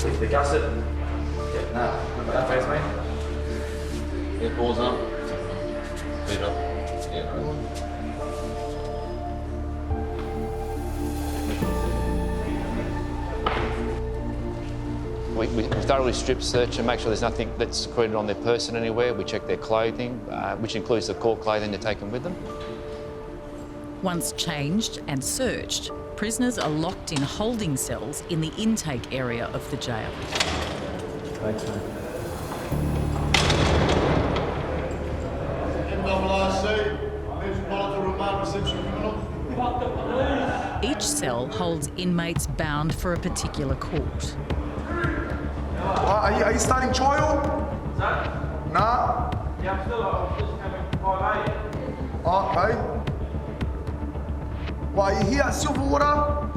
[SPEAKER 8] Lift the gusset. Yeah, no. That face, mate. Yeah, balls up. Feet up. Yeah.
[SPEAKER 3] We thoroughly strip search and make sure there's nothing that's secreted on their person anywhere. We check their clothing, which includes the court clothing they're taking with them.
[SPEAKER 2] Once changed and searched, prisoners are locked in holding cells in the intake area of the jail.
[SPEAKER 8] Thanks, mate.
[SPEAKER 2] Each cell holds inmates bound for a particular court.
[SPEAKER 8] Are you starting trial?
[SPEAKER 12] Nah?
[SPEAKER 15] Yeah, I'm still just coming from 5A.
[SPEAKER 12] Okay. Why, you here at Silverwater?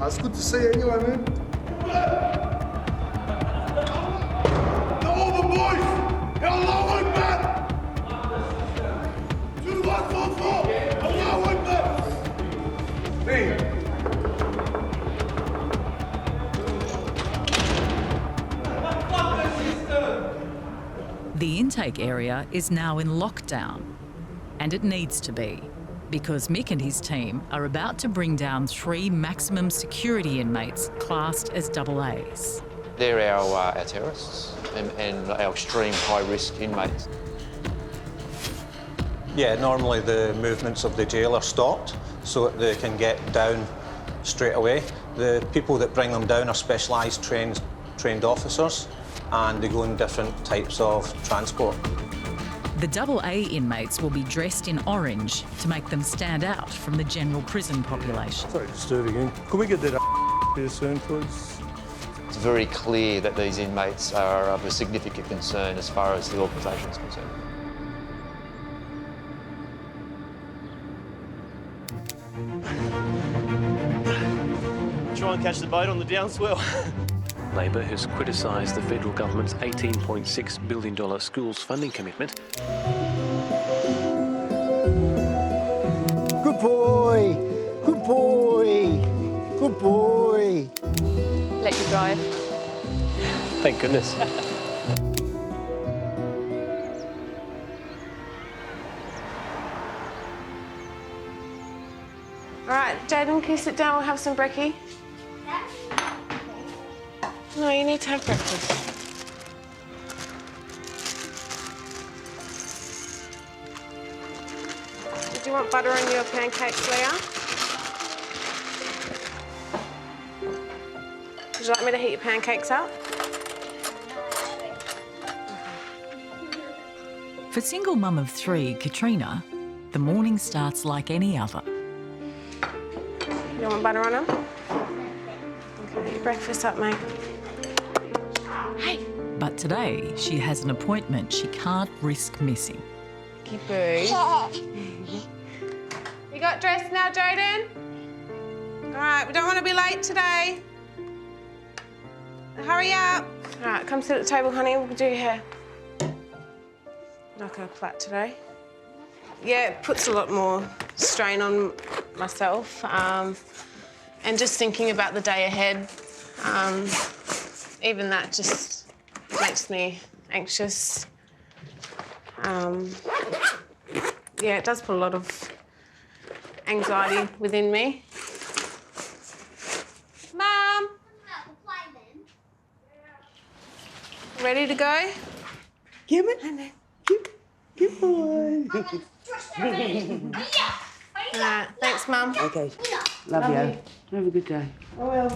[SPEAKER 12] It's good to see you anyway, man.
[SPEAKER 15] No over, boys! Allahu Akbar! 2144! Allahu Akbar!
[SPEAKER 12] Me.
[SPEAKER 2] The intake area is now in lockdown, and it needs to be, because Mick and his team are about to bring down 3 maximum security inmates classed as AAs.
[SPEAKER 3] They're our terrorists and our extreme high-risk inmates.
[SPEAKER 13] Yeah, normally the movements of the jail are stopped so that they can get down straight away. The people that bring them down are specialised trained officers, and they go in different types of transport.
[SPEAKER 2] The AA inmates will be dressed in orange to make them stand out from the general prison population.
[SPEAKER 6] Sorry to disturb again. Can we get that here soon, please?
[SPEAKER 3] It's very clear that these inmates are of a significant concern as far as the organisation is concerned.
[SPEAKER 17] Try and catch the boat on the downswell.
[SPEAKER 19] Labor has criticised the federal government's $18.6 billion schools funding commitment.
[SPEAKER 12] Good boy. Good boy. Good boy.
[SPEAKER 14] Let you drive.
[SPEAKER 19] Thank goodness.
[SPEAKER 14] All right, Jaden, can you sit down? We'll have some brekkie. No, you need to have breakfast. Did you want butter on your pancakes, Leah? Would you like me to heat your pancakes up?
[SPEAKER 2] For single mum of 3, Katrina, the morning starts like any other.
[SPEAKER 14] You want butter on them? Okay, eat your breakfast up, mate. Hey!
[SPEAKER 2] But today, she has an appointment she can't risk missing.
[SPEAKER 14] Boo. You got dressed now, Jaden? All right, we don't want to be late today. Hurry up. All right, come sit at the table, honey. We'll do your hair. Not gonna flat today. Yeah, it puts a lot more strain on myself. And just thinking about the day ahead, even that just makes me anxious. Yeah, it does put a lot of anxiety within me. Mum! Ready to go?
[SPEAKER 12] Give it. Good boy.
[SPEAKER 14] All right, thanks, Mum.
[SPEAKER 12] Okay. Love you. Have a good day.
[SPEAKER 14] I will.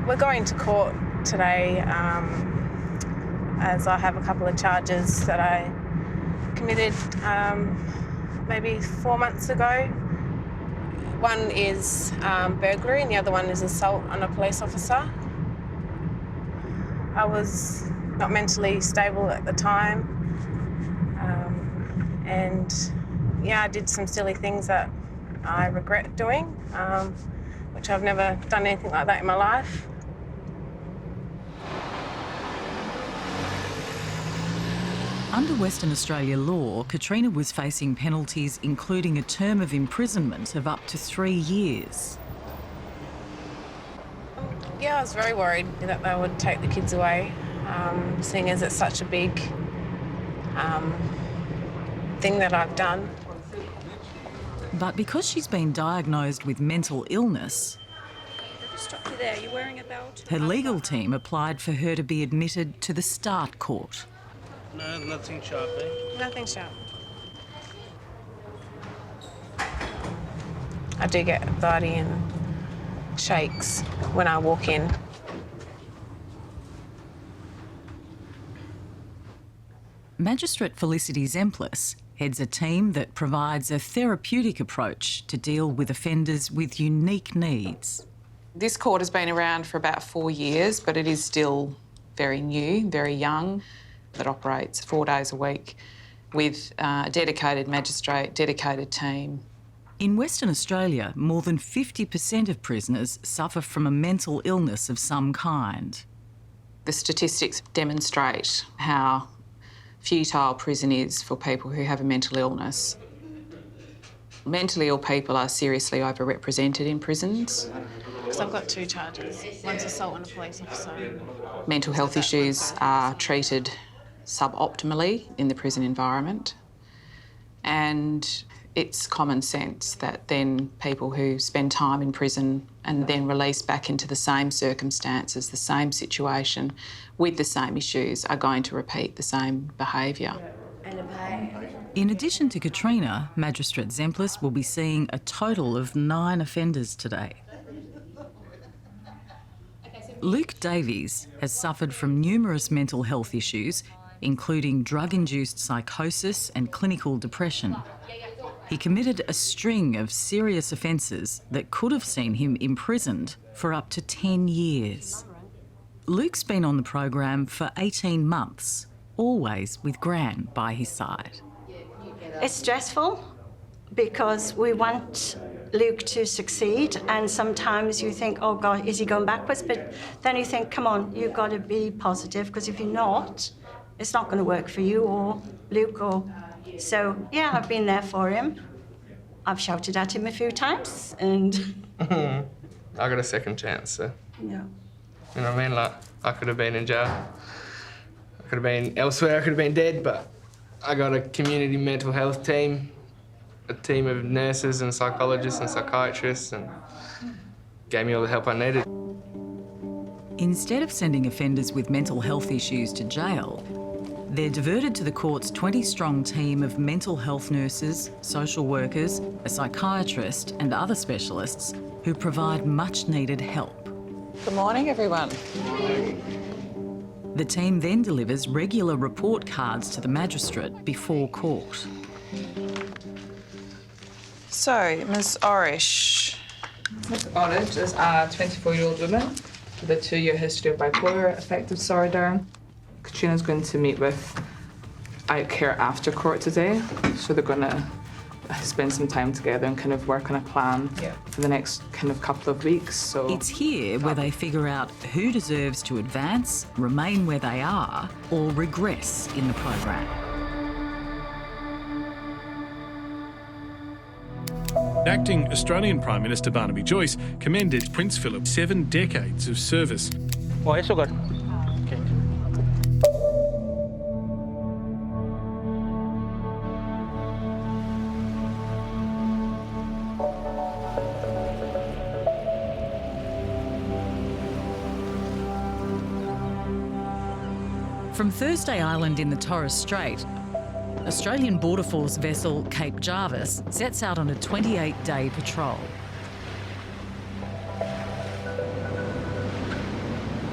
[SPEAKER 14] We're going to court today as I have a couple of charges that I committed maybe 4 months ago. One is burglary and the other one is assault on a police officer. I was not mentally stable at the time. And yeah, I did some silly things that I regret doing, which I've never done anything like that in my life.
[SPEAKER 2] Under Western Australia law, Katrina was facing penalties including a term of imprisonment of up to 3 years.
[SPEAKER 14] Yeah, I was very worried that they would take the kids away, seeing as it's such a big thing that I've done.
[SPEAKER 2] But because she's been diagnosed with mental illness,
[SPEAKER 7] Stop you there. You're wearing a belt?
[SPEAKER 2] her legal team applied for her to be admitted to the Start Court.
[SPEAKER 17] No, nothing sharp, eh?
[SPEAKER 14] Nothing sharp. I do get anxiety and shakes when I walk in.
[SPEAKER 2] Magistrate Felicity Zemplis heads a team that provides a therapeutic approach to deal with offenders with unique needs.
[SPEAKER 5] This court has been around for about 4 years, but it is still very new, very young. It operates 4 days a week with a dedicated magistrate, dedicated team.
[SPEAKER 2] In Western Australia, more than 50% of prisoners suffer from a mental illness of some kind.
[SPEAKER 5] The statistics demonstrate how futile prison is for people who have a mental illness. Mentally ill people are seriously overrepresented in prisons.
[SPEAKER 10] Because I've got 2 charges. One's assault on a police officer.
[SPEAKER 5] Mental health issues are treated suboptimally in the prison environment, and it's common sense that then people who spend time in prison and then release back into the same circumstances, the same situation, with the same issues, are going to repeat the same behaviour.
[SPEAKER 2] In addition to Katrina, Magistrate Zemplis will be seeing a total of 9 offenders today. Luke Davies has suffered from numerous mental health issues, including drug-induced psychosis and clinical depression. He committed a string of serious offences that could have seen him imprisoned for up to 10 years. Luke's been on the program for 18 months, always with Gran by his side.
[SPEAKER 16] It's stressful because we want Luke to succeed, and sometimes you think, oh God, is he going backwards? But then you think, come on, you've got to be positive, because if you're not, it's not going to work for you or Luke or... So, yeah, I've been there for him. I've shouted at him a few times, and...
[SPEAKER 18] I got a second chance, so...
[SPEAKER 16] Yeah.
[SPEAKER 18] You know what I mean? Like, I could have been in jail. I could have been elsewhere, I could have been dead, but I got a community mental health team, a team of nurses and psychologists and psychiatrists, and gave me all the help I needed.
[SPEAKER 2] Instead of sending offenders with mental health issues to jail, they're diverted to the court's 20-strong team of mental health nurses, social workers, a psychiatrist and other specialists who provide much-needed help.
[SPEAKER 5] Good morning, everyone.
[SPEAKER 2] The team then delivers regular report cards to the magistrate before court.
[SPEAKER 5] So, Ms Orish.
[SPEAKER 10] Ms Orish is a 24-year-old woman with a 2-year history of bipolar affective disorder. Katrina's going to meet with Outcare after court today, so they're going to spend some time together and kind of work on a plan for the next kind of couple of weeks. So
[SPEAKER 2] it's here where they figure out who deserves to advance, remain where they are, or regress in the program.
[SPEAKER 25] Acting Australian Prime Minister Barnaby Joyce commended Prince Philip's 7 decades of service.
[SPEAKER 22] Oh, it's all good. Okay.
[SPEAKER 2] From Thursday Island in the Torres Strait, Australian Border Force vessel Cape Jarvis sets out on a 28-day patrol.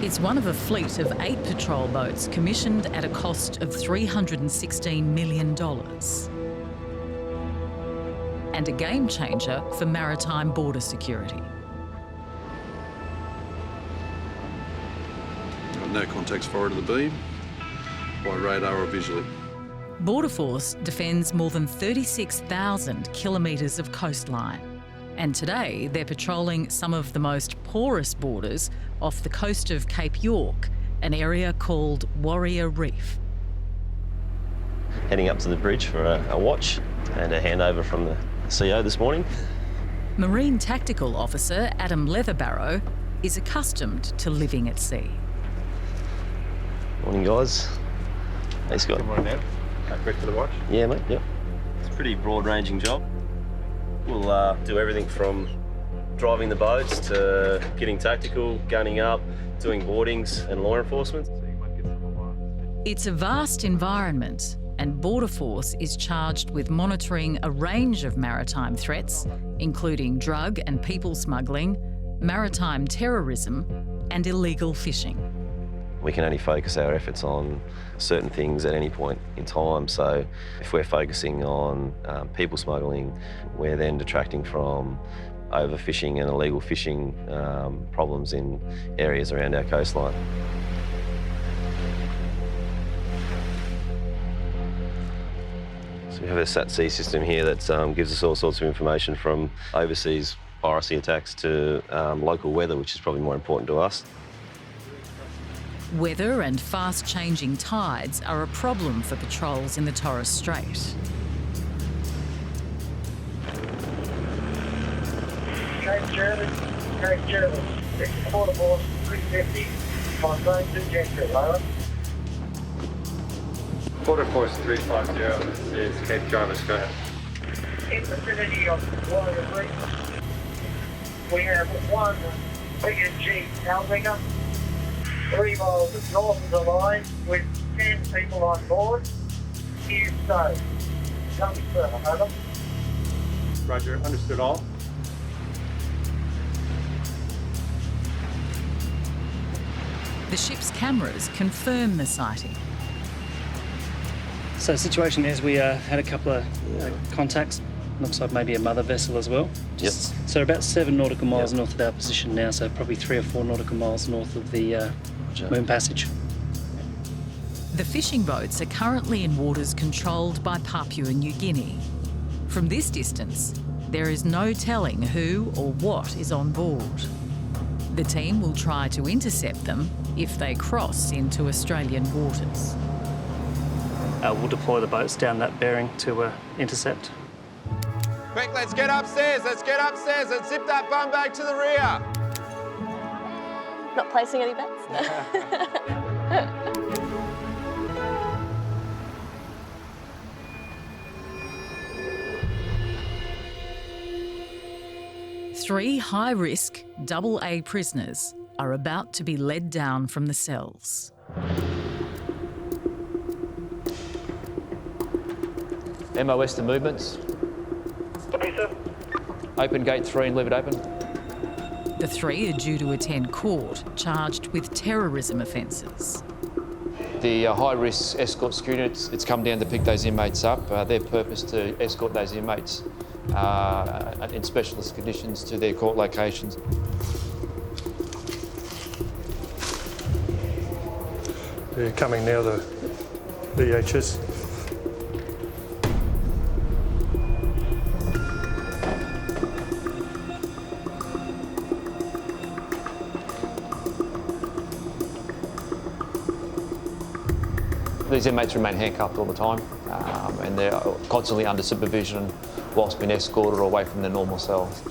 [SPEAKER 2] It's one of a fleet of 8 patrol boats commissioned at a cost of $316 million. And a game changer for maritime border security.
[SPEAKER 26] No contacts forward of the beam, by radar or visually.
[SPEAKER 2] Border Force defends more than 36,000 kilometres of coastline. And today they're patrolling some of the most porous borders off the coast of Cape York, an area called Warrior Reef.
[SPEAKER 27] Heading up to the bridge for a watch and a handover from the CO this morning.
[SPEAKER 2] Marine Tactical Officer Adam Leatherbarrow is accustomed to living at sea.
[SPEAKER 27] Morning, guys. Hey, Scott.
[SPEAKER 8] Good morning, man. Ready for the watch?
[SPEAKER 27] Yeah, mate, yep. It's a pretty broad-ranging job. We'll do everything from driving the boats to getting tactical, gunning up, doing boardings and law enforcement.
[SPEAKER 2] It's a vast environment, and Border Force is charged with monitoring a range of maritime threats, including drug and people smuggling, maritime terrorism, and illegal fishing.
[SPEAKER 27] We can only focus our efforts on certain things at any point in time. So if we're focusing on people smuggling, we're then detracting from overfishing and illegal fishing problems in areas around our coastline. So we have a SAT-C system here that gives us all sorts of information from overseas piracy attacks to local weather, which is probably more important to us.
[SPEAKER 2] Weather and fast-changing tides are a problem for patrols in the Torres Strait.
[SPEAKER 1] Cape Jervis, it's portable 350, Montagne to Gentry, over.
[SPEAKER 4] Quarter Force 350 is Cape Jarvis, go ahead.
[SPEAKER 1] In the vicinity of Warrior Reef, we have one PNG Albinger, 3 miles north of the line with 10 people on board. Here so. Young sir, over.
[SPEAKER 4] Roger, understood all.
[SPEAKER 2] The ship's cameras confirm the sighting.
[SPEAKER 9] So the situation is we had a couple of contacts. Looks like maybe a mother vessel as well.
[SPEAKER 27] Yes.
[SPEAKER 9] So about 7 nautical miles north of our position now, so probably 3 or 4 nautical miles north of the Moon Passage.
[SPEAKER 2] The fishing boats are currently in waters controlled by Papua New Guinea. From this distance, there is no telling who or what is on board. The team will try to intercept them if they cross into Australian waters.
[SPEAKER 9] We'll deploy the boats down that bearing to intercept.
[SPEAKER 11] Quick, let's get upstairs and zip that bum bag to the rear.
[SPEAKER 14] Not placing any bets?
[SPEAKER 2] Three high-risk AA prisoners are about to be led down from the cells.
[SPEAKER 3] MOS to movements. Open gate 3 and leave it open.
[SPEAKER 2] The 3 are due to attend court, charged with terrorism offences.
[SPEAKER 3] The high-risk escort security, it's come down to pick those inmates up. Their purpose to escort those inmates in specialist conditions to their court locations.
[SPEAKER 6] They're coming now, the VHs.
[SPEAKER 3] These inmates remain handcuffed all the time and they're constantly under supervision whilst being escorted away from their normal cells.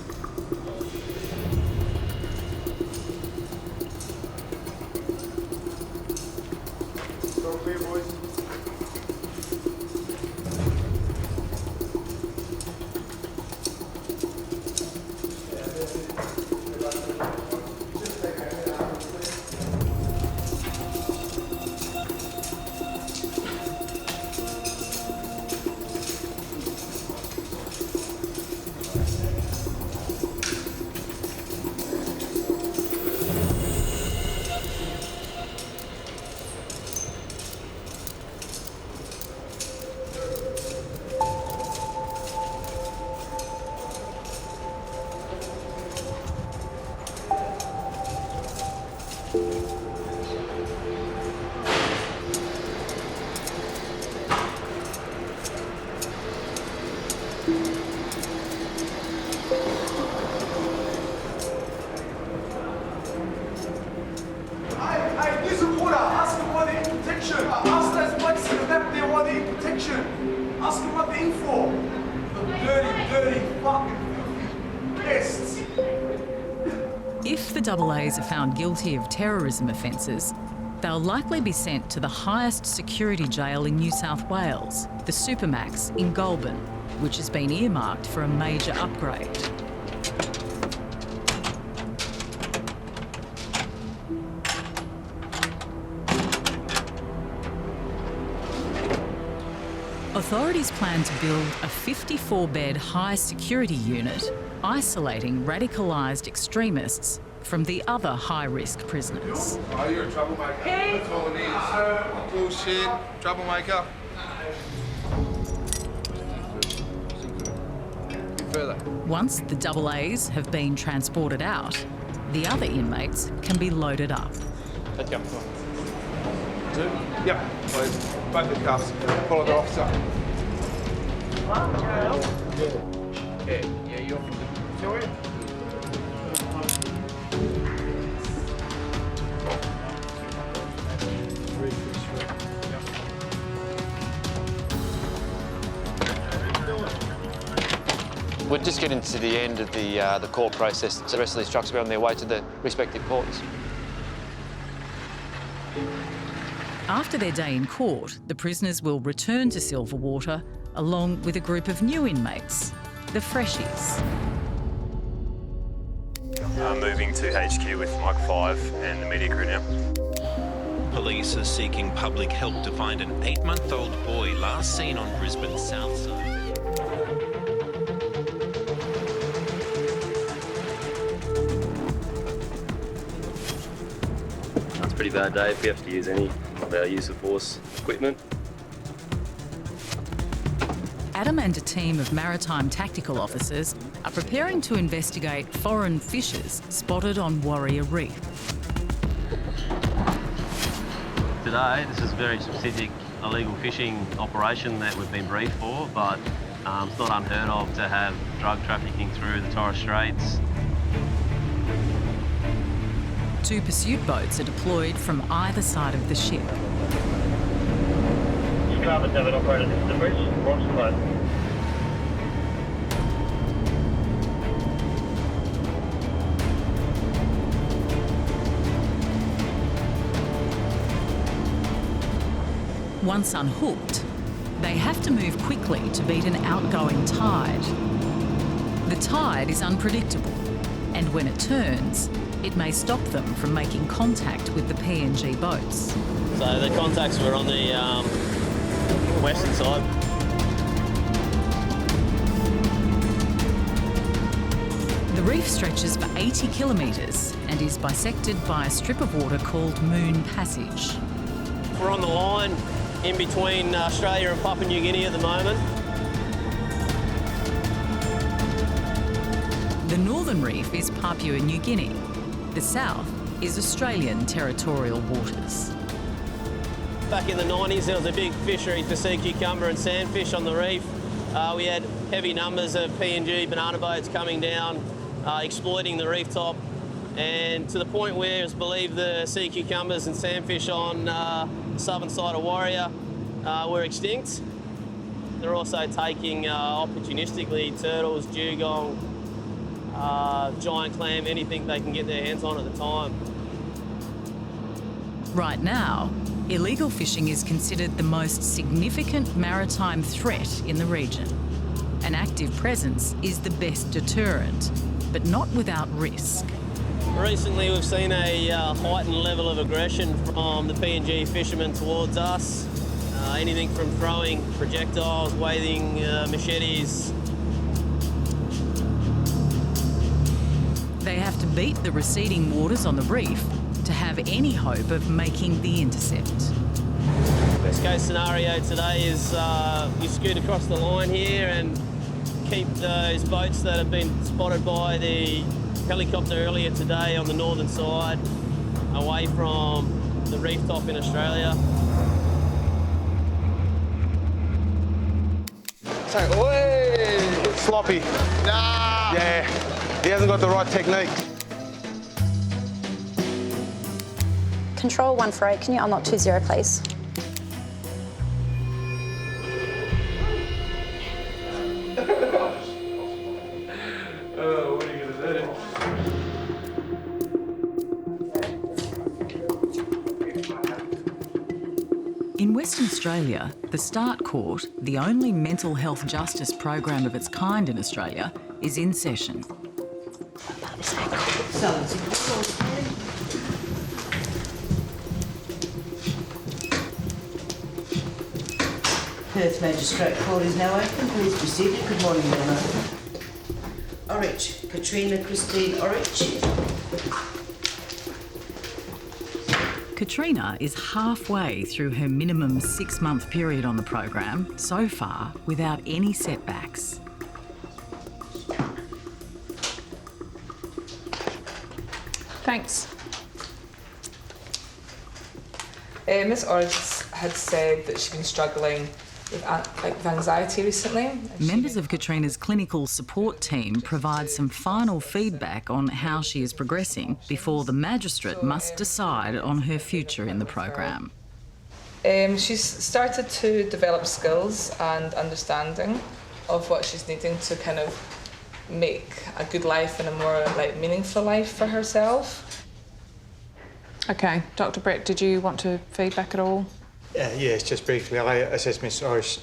[SPEAKER 12] Ask them what they're in for. The dirty, fucking filthy pests.
[SPEAKER 2] If the AAs are found guilty of terrorism offences, they'll likely be sent to the highest security jail in New South Wales, the Supermax in Goulburn, which has been earmarked for a major upgrade. Authorities plan to build a 54-bed high-security unit, isolating radicalised extremists from the other high-risk prisoners.
[SPEAKER 4] Oh, you're a troublemaker. That's all it is. Bullshit, troublemaker.
[SPEAKER 3] further.
[SPEAKER 2] Once the AAs have been transported out, the other inmates can be loaded up.
[SPEAKER 3] Let's go.
[SPEAKER 12] Yep, please. Both the cuffs. Follow the officer. Yeah, you're Victoria?
[SPEAKER 3] We're just getting to the end of the court process, so the rest of these trucks will be on their way to the respective courts.
[SPEAKER 2] After their day in court, the prisoners will return to Silverwater along with a group of new inmates, the Freshies.
[SPEAKER 13] Moving to HQ with Mike 5 and the media crew now.
[SPEAKER 15] Police are seeking public help to find an 8-month-old boy last seen on Brisbane's south side.
[SPEAKER 27] It's a pretty bad day if we have to use any of our use of force equipment.
[SPEAKER 2] Adam and a team of maritime tactical officers are preparing to investigate foreign fishers spotted on Warrior Reef.
[SPEAKER 27] Today, this is a very specific illegal fishing operation that we've been briefed for, but it's not unheard of to have drug trafficking through the Torres Straits.
[SPEAKER 2] 2 pursuit boats are deployed from either side of the ship.
[SPEAKER 1] Starboard 7 operator, this is the bridge. Rocks close.
[SPEAKER 2] Once unhooked, they have to move quickly to beat an outgoing tide. The tide is unpredictable, and when it turns, it may stop them from making contact with the PNG boats.
[SPEAKER 27] So the contacts were on the western side.
[SPEAKER 2] The reef stretches for 80 kilometres and is bisected by a strip of water called Moon Passage.
[SPEAKER 27] We're on the line in between Australia and Papua New Guinea at the moment.
[SPEAKER 2] The northern reef is Papua New Guinea. The south is Australian territorial waters.
[SPEAKER 27] Back in the 90s, there was a big fishery for sea cucumber and sandfish on the reef. We had heavy numbers of PNG banana boats coming down, exploiting the reef top, and to the point where it's believed the sea cucumbers and sandfish on the southern side of Warrior were extinct. They're also taking opportunistically turtles, dugong, giant clam, anything they can get their hands on at the time.
[SPEAKER 2] Right now, illegal fishing is considered the most significant maritime threat in the region. An active presence is the best deterrent, but not without risk.
[SPEAKER 27] Recently, we've seen a heightened level of aggression from the PNG fishermen towards us. Anything from throwing projectiles, waving machetes.
[SPEAKER 2] They have to beat the receding waters on the reef to have any hope of making the intercept.
[SPEAKER 27] Best case scenario today is you scoot across the line here and keep those boats that have been spotted by the helicopter earlier today on the northern side away from the reef top in Australia.
[SPEAKER 12] Say, oi! Sloppy. Nah! Yeah, he hasn't got the right technique.
[SPEAKER 19] Control 148, can you unlock 20, please?
[SPEAKER 12] Oh, what are you gonna do?
[SPEAKER 2] In Western Australia, the Start Court, the only mental health justice program of its kind in Australia, is in session.
[SPEAKER 20] Perth Magistrate Court is now open. Please be seated. Good morning, Your Honour. Orich, Katrina Christine Orich.
[SPEAKER 2] Katrina is halfway through her minimum 6-month period on the program, so far without any setbacks.
[SPEAKER 5] Thanks.
[SPEAKER 10] Miss Ords had said that she'd been struggling with anxiety recently.
[SPEAKER 2] Members of Katrina's clinical support team provide some final feedback on how she is progressing before the magistrate must decide on her future in the program.
[SPEAKER 10] She's started to develop skills and understanding of what she's needing to kind of make a good life and a more meaningful life for herself.
[SPEAKER 5] Okay, Dr. Brett, did you want to feedback at all?
[SPEAKER 7] Yes, just briefly. I assessed Miss Orish.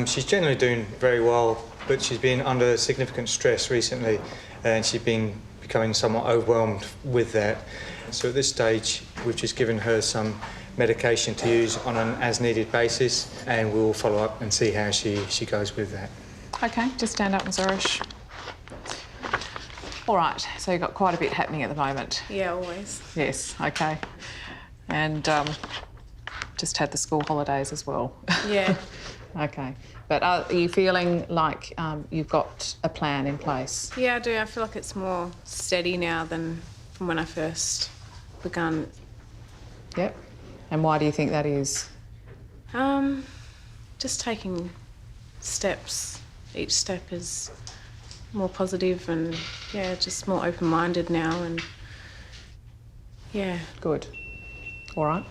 [SPEAKER 7] She's generally doing very well, but she's been under significant stress recently, and she's been becoming somewhat overwhelmed with that. So at this stage, we've just given her some medication to use on an as-needed basis, and we'll follow up and see how she goes with that.
[SPEAKER 5] Okay, just stand up, Ms. Orish. All right, so you've got quite a bit happening at the moment.
[SPEAKER 16] Yeah, always.
[SPEAKER 5] Yes, okay. And just had the school holidays as well.
[SPEAKER 16] Yeah.
[SPEAKER 5] Okay. But are you feeling like you've got a plan in place?
[SPEAKER 16] Yeah, I do. I feel like it's more steady now than from when I first begun.
[SPEAKER 5] Yep. And why do you think that is?
[SPEAKER 16] Just taking steps. Each step is more positive and, yeah, just more open-minded now and, yeah.
[SPEAKER 5] Good. All right.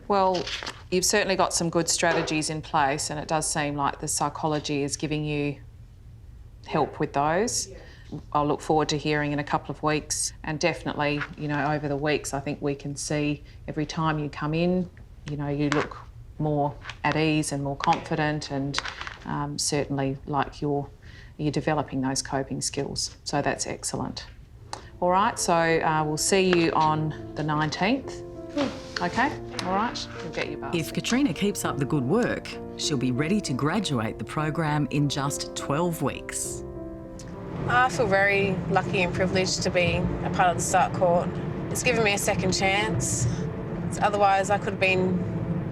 [SPEAKER 5] Well, you've certainly got some good strategies in place, and it does seem like the psychology is giving you help with those. I'll look forward to hearing in a couple of weeks, and definitely, you know, over the weeks, I think we can see every time you come in, you know, you look more at ease and more confident, and certainly like you're developing those coping skills. So that's excellent. All right, so we'll see you on the 19th. Okay, all right, we'll get you back.
[SPEAKER 2] If Katrina keeps up the good work, she'll be ready to graduate the program in just 12 weeks.
[SPEAKER 16] I feel very lucky and privileged to be a part of the Start Court. It's given me a second chance. Otherwise, I could have been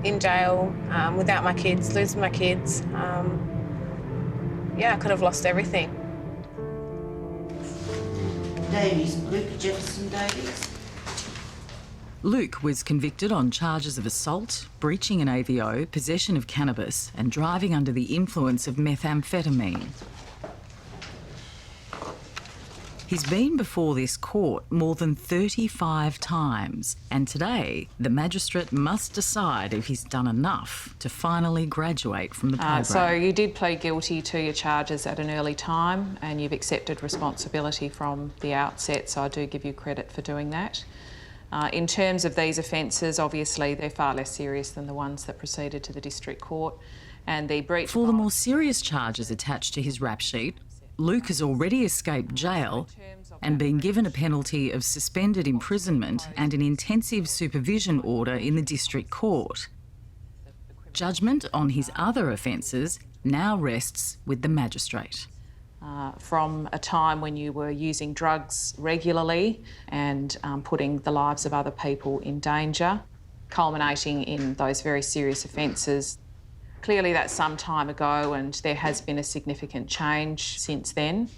[SPEAKER 16] in jail without my kids, losing my kids. Yeah, I could have lost everything.
[SPEAKER 20] Davies, Luke Jefferson Davies.
[SPEAKER 2] Luke was convicted on charges of assault, breaching an AVO, possession of cannabis and driving under the influence of methamphetamine. He's been before this court more than 35 times, and today the magistrate must decide if he's done enough to finally graduate from the program.
[SPEAKER 5] So you did plead guilty to your charges at an early time, and you've accepted responsibility from the outset, so I do give you credit for doing that. In terms of these offences, obviously they're far less serious than the ones that proceeded to the district court, and the breach...
[SPEAKER 2] For the more serious charges attached to his rap sheet, Luke has already escaped jail and been given a penalty of suspended imprisonment and an intensive supervision order in the district court. Judgment on his other offences now rests with the magistrate.
[SPEAKER 5] From a time when you were using drugs regularly and putting the lives of other people in danger, culminating in those very serious offences. Clearly that's some time ago, and there has been a significant change since then.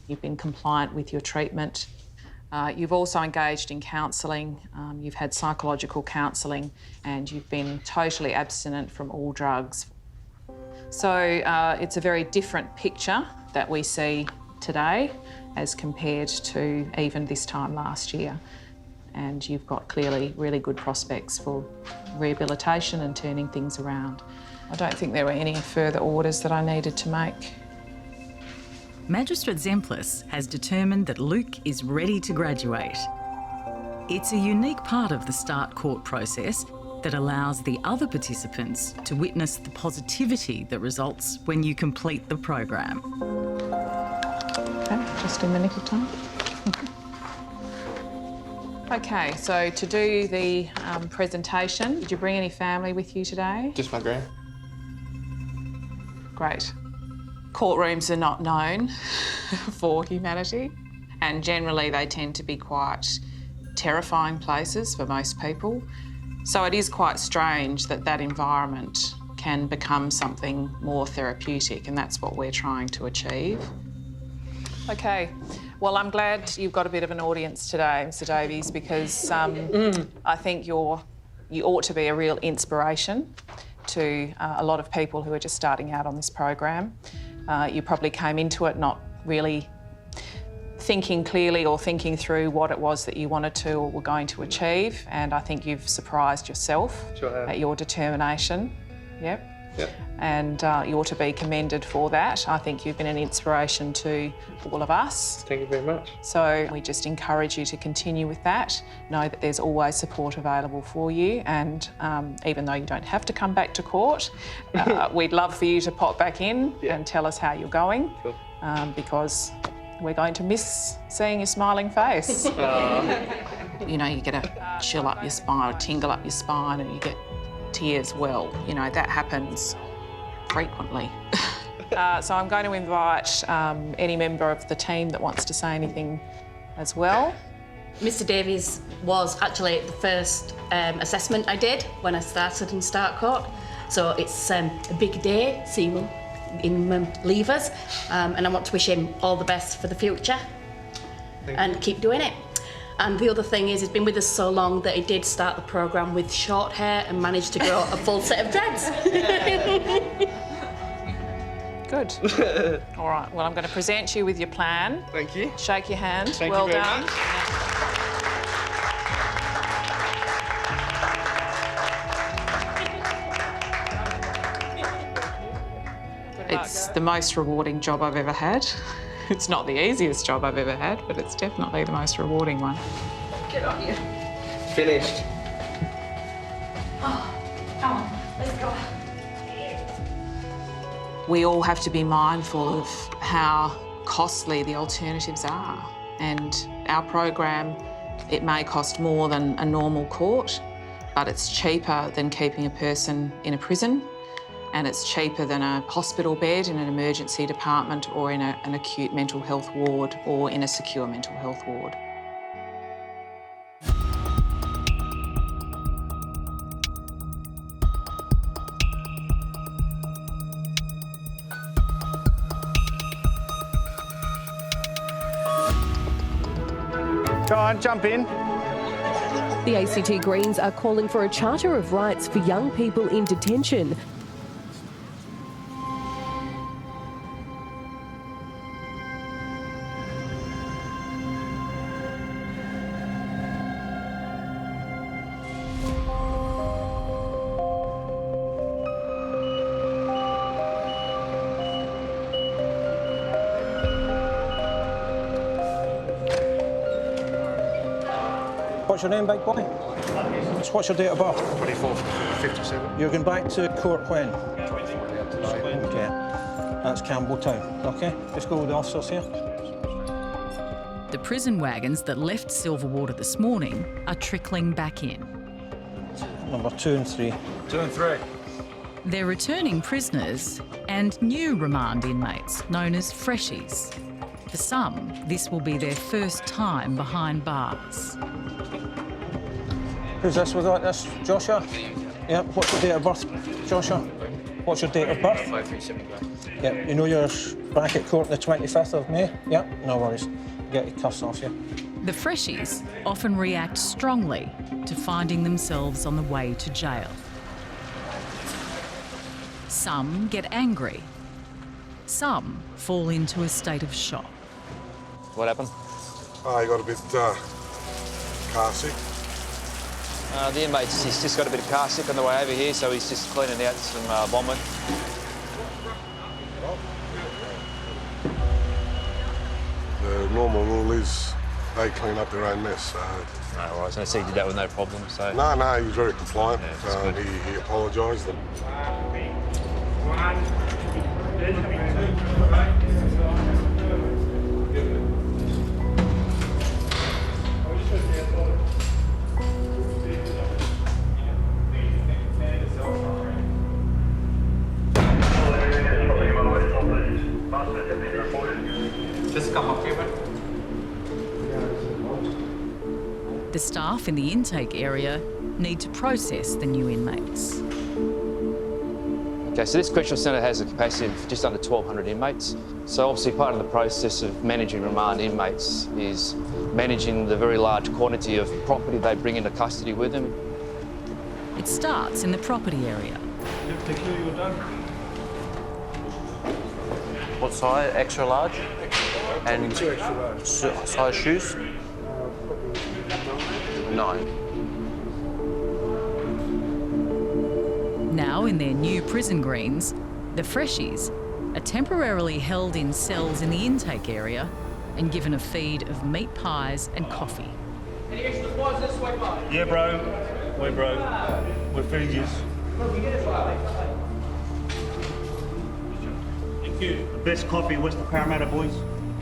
[SPEAKER 5] You've been compliant with your treatment. You've also engaged in counselling, you've had psychological counselling, and you've been totally abstinent from all drugs. So it's a very different picture that we see today as compared to even this time last year. And you've got clearly really good prospects for rehabilitation and turning things around. I don't think there were any further orders that I needed to make.
[SPEAKER 2] Magistrate Zemplis has determined that Luke is ready to graduate. It's a unique part of the Start Court process that allows the other participants to witness the positivity that results when you complete the program.
[SPEAKER 5] Okay, just in the nick of time. Okay, so to do the presentation, did you bring any family with you today?
[SPEAKER 4] Just my gran.
[SPEAKER 5] Great. Courtrooms are not known for humanity, and generally they tend to be quite terrifying places for most people. So it is quite strange that that environment can become something more therapeutic, and that's what we're trying to achieve. Okay, Well, I'm glad you've got a bit of an audience today, Mr Davies, because I think you ought to be a real inspiration to a lot of people who are just starting out on this program. You probably came into it not really thinking clearly or thinking through what it was that you wanted to or were going to achieve, and I think you've surprised yourself at your determination. Yep. And you ought to be commended for that. I think you've been an inspiration to all of us.
[SPEAKER 17] Thank you very much.
[SPEAKER 5] So we just encourage you to continue with that. Know that there's always support available for you, and even though you don't have to come back to court, we'd love for you to pop back in and tell us how you're going, because we're going to miss seeing your smiling face. You know, you get a chill up your spine, or tingle up your spine, and you get tears. Well, you know, that happens frequently. So I'm going to invite any member of the team that wants to say anything as well.
[SPEAKER 18] Mr Davies was actually the first assessment I did when I started in Start Court. So it's a big day, seeing him leave us, and I want to wish him all the best for the future and keep doing it. And the other thing is, he's been with us so long that he did start the programme with short hair and managed to grow a full set of dreads.
[SPEAKER 5] Good. All right, well, I'm going to present you with your plan.
[SPEAKER 17] Thank you.
[SPEAKER 5] Shake your hand.
[SPEAKER 17] Thank
[SPEAKER 5] well
[SPEAKER 17] you very
[SPEAKER 5] done.
[SPEAKER 17] much.
[SPEAKER 5] It's the most rewarding job I've ever had. It's not the easiest job I've ever had, but it's definitely the most rewarding one.
[SPEAKER 18] Get on you.
[SPEAKER 17] Finished.
[SPEAKER 18] Oh, come on, let's go.
[SPEAKER 5] We all have to be mindful of how costly the alternatives are. And our program, it may cost more than a normal court, but it's cheaper than keeping a person in a prison, and it's cheaper than a hospital bed in an emergency department or in an acute mental health ward or in a secure mental health ward.
[SPEAKER 17] Go on, jump in.
[SPEAKER 21] The ACT Greens are calling for a charter of rights for young people in detention.
[SPEAKER 6] What's your name, big boy? What's your date of birth?
[SPEAKER 22] 24/57.
[SPEAKER 6] You're going back to court when? Okay. That's Campbelltown. Okay, let's go with the officers here.
[SPEAKER 2] The prison wagons that left Silverwater this morning are trickling back in.
[SPEAKER 6] Number 2 and 3.
[SPEAKER 22] 2 and 3.
[SPEAKER 2] They're returning prisoners and new remand inmates known as freshies. For some, this will be their first time behind bars.
[SPEAKER 6] Who's this we got? This Joshua? Yeah, what's your date of birth, Joshua? What's your date of birth?
[SPEAKER 22] 537.
[SPEAKER 6] Yeah, you know you're back at court on the 25th of May? Yeah, no worries. Get your cuffs off you.
[SPEAKER 2] The freshies often react strongly to finding themselves on the way to jail. Some get angry. Some fall into a state of shock.
[SPEAKER 3] What happened?
[SPEAKER 22] I got a bit car sick.
[SPEAKER 3] The inmate's he's just got a bit of car sick on the way over here, so he's just cleaning out some vomit.
[SPEAKER 22] The normal rule is they clean up their own mess.
[SPEAKER 3] No, right, so he did that with no problem, so...
[SPEAKER 22] No, he was very compliant.
[SPEAKER 3] Yeah,
[SPEAKER 22] he apologised.
[SPEAKER 17] Just come up here,
[SPEAKER 2] The staff in the intake area need to process the new inmates.
[SPEAKER 3] Okay, so this correctional centre has a capacity of just under 1,200 inmates. So obviously part of the process of managing remand inmates is managing the very large quantity of property they bring into custody with them.
[SPEAKER 2] It starts in the property area.
[SPEAKER 8] What size? Extra large? And
[SPEAKER 12] Two extra large.
[SPEAKER 8] Size shoes? 9.
[SPEAKER 2] Now in their new prison greens, the freshies are temporarily held in cells in the intake area and given a feed of meat pies and coffee.
[SPEAKER 12] Any extra supplies this way, mate?
[SPEAKER 9] Yeah, bro. We're feeding you.
[SPEAKER 12] Thank you.
[SPEAKER 9] The best coffee west of Parramatta, boys.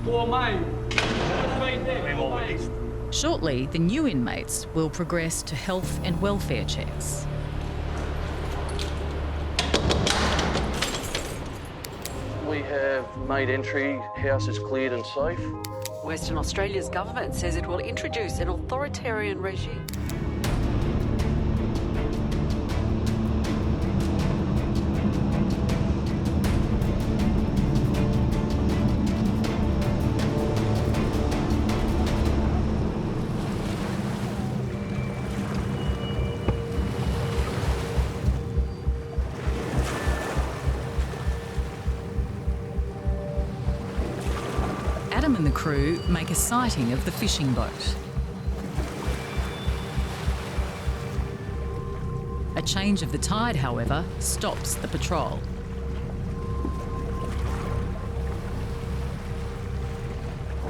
[SPEAKER 12] Poor mate. Feed there.
[SPEAKER 2] Shortly, the new inmates will progress to health and welfare checks.
[SPEAKER 11] We have made entry, house is cleared and safe.
[SPEAKER 23] Western Australia's government says it will introduce an authoritarian regime.
[SPEAKER 2] Adam and the crew make a sighting of the fishing boat. A change of the tide, however, stops the patrol.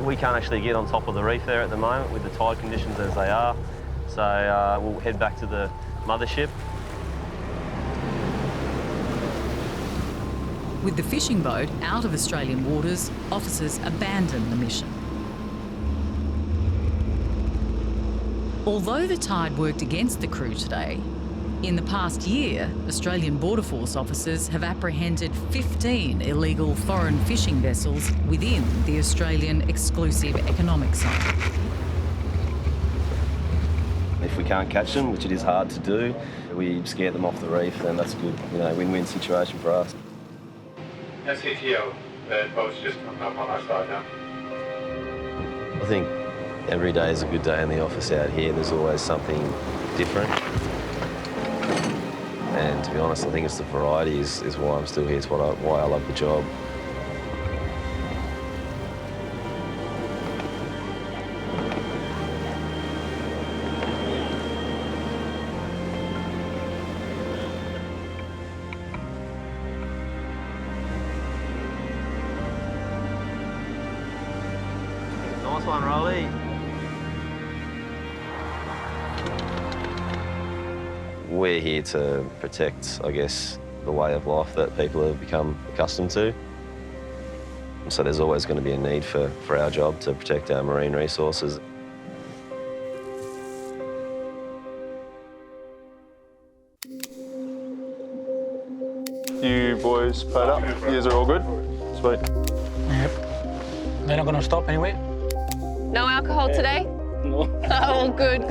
[SPEAKER 27] We can't actually get on top of the reef there at the moment with the tide conditions as they are, so we'll head back to the mothership.
[SPEAKER 2] With the fishing boat out of Australian waters, officers abandon the mission. Although the tide worked against the crew today, in the past year, Australian Border Force officers have apprehended 15 illegal foreign fishing vessels within the Australian exclusive economic zone.
[SPEAKER 8] If we can't catch them, which it is hard to do, we scare them off the reef, then that's a good, win-win situation for us.
[SPEAKER 4] SCTO, the boat's just coming up on our side now.
[SPEAKER 8] I think every day is a good day in the office out here. There's always something different. And to be honest, I think it's the variety is why I'm still here. It's why I love the job.
[SPEAKER 27] Nice one, Rolly.
[SPEAKER 8] We're here to protect, I guess, the way of life that people have become accustomed to. So there's always going to be a need for our job to protect our marine resources.
[SPEAKER 24] You boys paid up? Yours are all good? Sweet.
[SPEAKER 6] Yep. They're not going to stop anyway?
[SPEAKER 16] No alcohol today?
[SPEAKER 24] No.
[SPEAKER 16] Oh, good.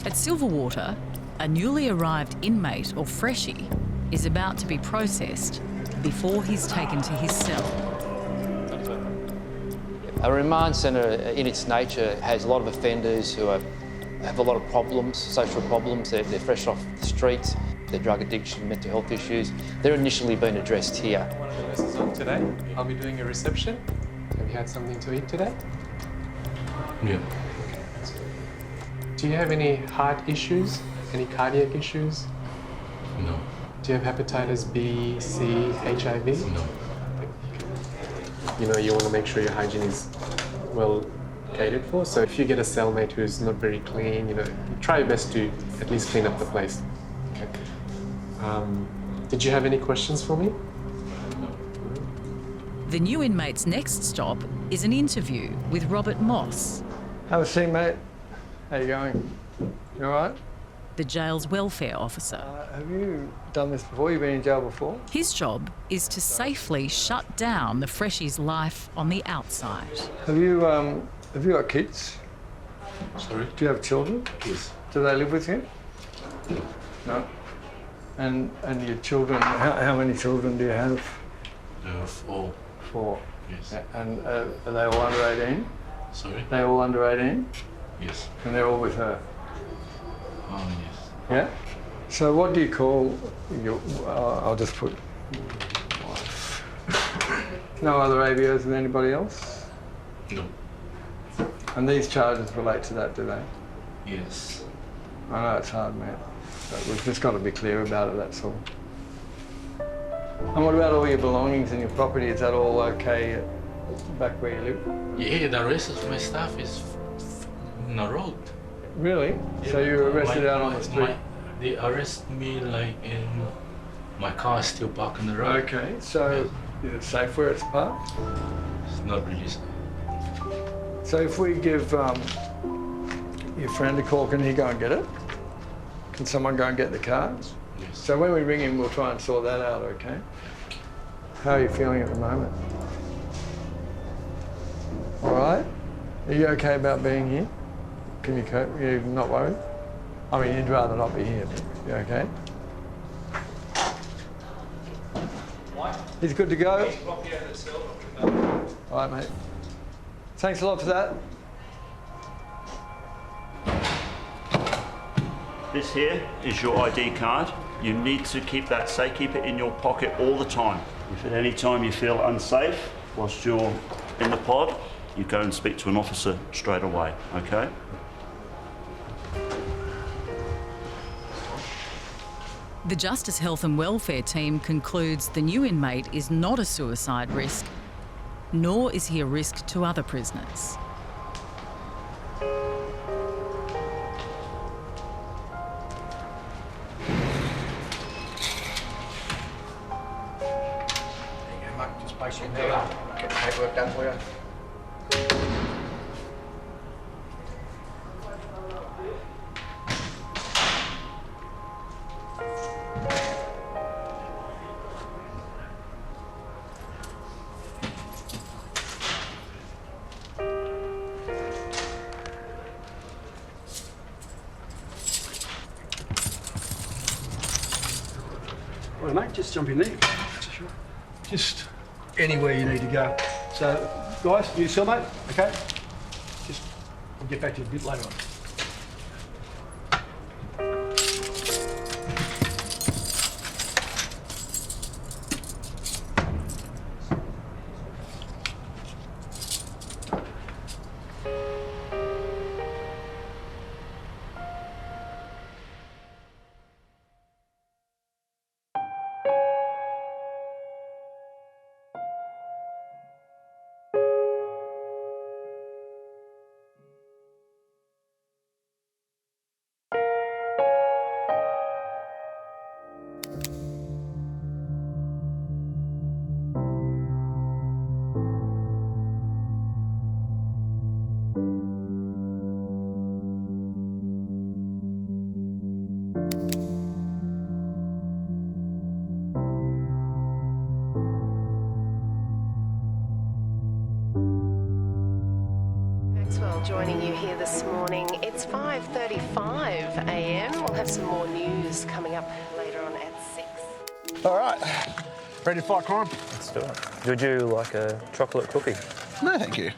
[SPEAKER 2] At Silverwater, a newly arrived inmate or freshie is about to be processed before he's taken to his cell.
[SPEAKER 3] A remand centre, in its nature, has a lot of offenders who have a lot of problems, social problems. They're fresh off the streets, their drug addiction, mental health issues. They're initially being addressed here.
[SPEAKER 25] This is on today. I'll be doing a reception. Have you had something to eat today?
[SPEAKER 24] Yeah.
[SPEAKER 25] Do you have any heart issues? Any cardiac issues?
[SPEAKER 24] No.
[SPEAKER 25] Do you have hepatitis B, C, HIV?
[SPEAKER 24] No.
[SPEAKER 25] You want to make sure your hygiene is well catered for. So if you get a cellmate who's not very clean, try your best to at least clean up the place. Okay. Did you have any questions for me?
[SPEAKER 2] The new inmate's next stop is an interview with Robert Moss.
[SPEAKER 26] Have a seat, mate. How you going? You all right?
[SPEAKER 2] the jail's welfare officer.
[SPEAKER 1] Have you done this before? You've been in jail before?
[SPEAKER 2] His job is to safely shut down the freshie's life on the outside.
[SPEAKER 1] Have you got kids?
[SPEAKER 24] Sorry?
[SPEAKER 1] Do you have children?
[SPEAKER 24] Yes.
[SPEAKER 1] Do they live with you? No. And your children, how many children do you have?
[SPEAKER 24] 4.
[SPEAKER 1] 4.
[SPEAKER 24] Yes.
[SPEAKER 1] And are they all under 18?
[SPEAKER 24] Sorry?
[SPEAKER 1] They all under 18?
[SPEAKER 24] Yes.
[SPEAKER 1] And they're all with her?
[SPEAKER 24] Oh, yes.
[SPEAKER 1] Yeah? So what do you call your, I'll just put wife. No other ABOs with anybody else?
[SPEAKER 24] No.
[SPEAKER 1] And these charges relate to that, do they?
[SPEAKER 24] Yes.
[SPEAKER 1] I know it's hard, mate. But we've just got to be clear about it, that's all. And what about all your belongings and your property? Is that all okay back where you live?
[SPEAKER 24] Yeah, the rest of my stuff is on the road.
[SPEAKER 1] Really?
[SPEAKER 24] Yeah,
[SPEAKER 1] so you were arrested out on the street?
[SPEAKER 24] They arrest me like in my car is still parked on the road.
[SPEAKER 1] Okay, so is it safe where it's parked?
[SPEAKER 24] It's not really safe.
[SPEAKER 1] So if we give your friend a call, can he go and get it? Can someone go and get the car?
[SPEAKER 24] Yes.
[SPEAKER 1] So when we ring him, we'll try and sort that out, okay? How are you feeling at the moment? All right? Are you okay about being here? Can you cope? You're not worried? I mean, you'd rather not be here, but you okay? He's good to go? All right, mate. Thanks a lot for that.
[SPEAKER 9] This here is your ID card. You need to keep that safe, keep it in your pocket all the time. If at any time you feel unsafe whilst you're in the pod, you go and speak to an officer straight away, okay?
[SPEAKER 2] The Justice Health and Welfare team concludes the new inmate is not a suicide risk, nor is he a risk to other prisoners.
[SPEAKER 6] Just place it in there. Get the paperwork done for you.
[SPEAKER 10] Well, mate, just jump in there. Just anywhere you need to go. So, guys, you cellmate, okay? Just, I'll get back to you a bit later on.
[SPEAKER 13] Joining you here this morning. It's 5:35 a.m. We'll have some more news coming up later on at 6.
[SPEAKER 10] All right, ready to fight crime?
[SPEAKER 14] Let's do it. Would you like a chocolate cookie?
[SPEAKER 10] No, thank you.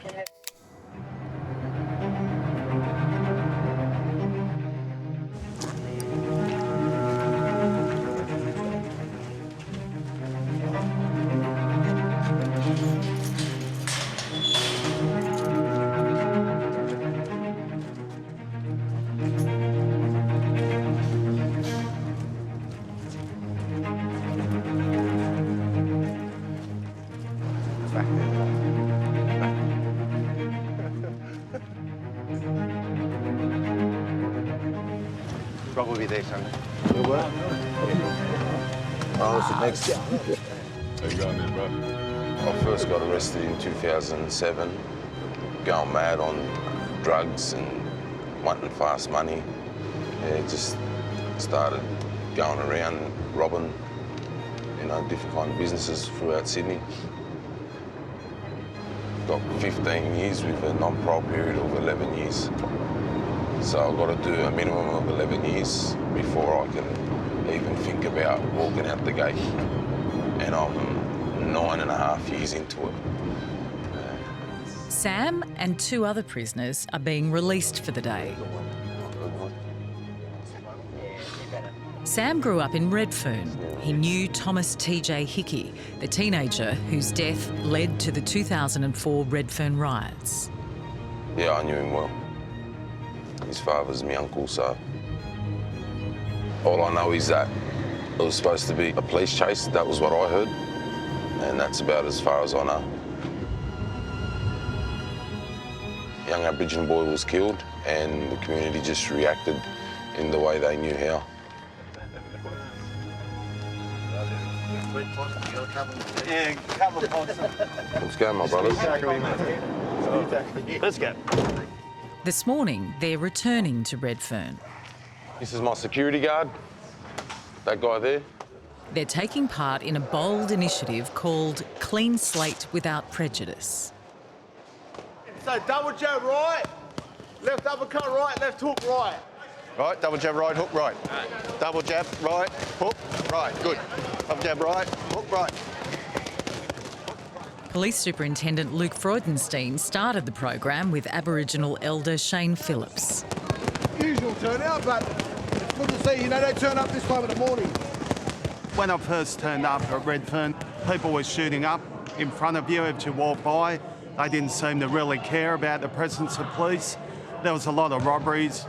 [SPEAKER 17] Rob will be there, Sunday.
[SPEAKER 22] Good work.
[SPEAKER 17] Oh, what's it next?
[SPEAKER 22] How you going then, bro?
[SPEAKER 15] I first got arrested in 2007, going mad on drugs and wanting fast money. Yeah, just started going around robbing, you know, different kind of businesses throughout Sydney. Got 15 years with a non-parole period of 11 years. So I've got to do a minimum of 11 years before I can even think about walking out the gate. And I'm 9.5 years into it.
[SPEAKER 2] Sam and 2 other prisoners are being released for the day. Sam grew up in Redfern. He knew Thomas T.J. Hickey, the teenager whose death led to the 2004 Redfern riots.
[SPEAKER 15] Yeah, I knew him well. His father's my uncle, so all I know is that it was supposed to be a police chase. That was what I heard, and that's about as far as I know. A young Aboriginal boy was killed, and the community just reacted in the way they knew how.
[SPEAKER 17] Yeah, couple of pots.
[SPEAKER 15] Let's go, my brothers.
[SPEAKER 17] Let's go.
[SPEAKER 2] This morning, they're returning to Redfern.
[SPEAKER 15] This is my security guard, that guy there.
[SPEAKER 2] They're taking part in a bold initiative called Clean Slate Without Prejudice.
[SPEAKER 12] So double jab right, left uppercut right, left hook right.
[SPEAKER 17] Right, double jab right, hook right. Double jab right, hook right. Good. Double jab right, hook right.
[SPEAKER 2] Police Superintendent Luke Freudenstein started the program with Aboriginal elder Shane Phillips.
[SPEAKER 12] Usual turnout, but it's good to see, you know, they turn up this time of the morning.
[SPEAKER 5] When I first turned up at Redfern, people were shooting up in front of you as you walk by. They didn't seem to really care about the presence of police. There was a lot of robberies,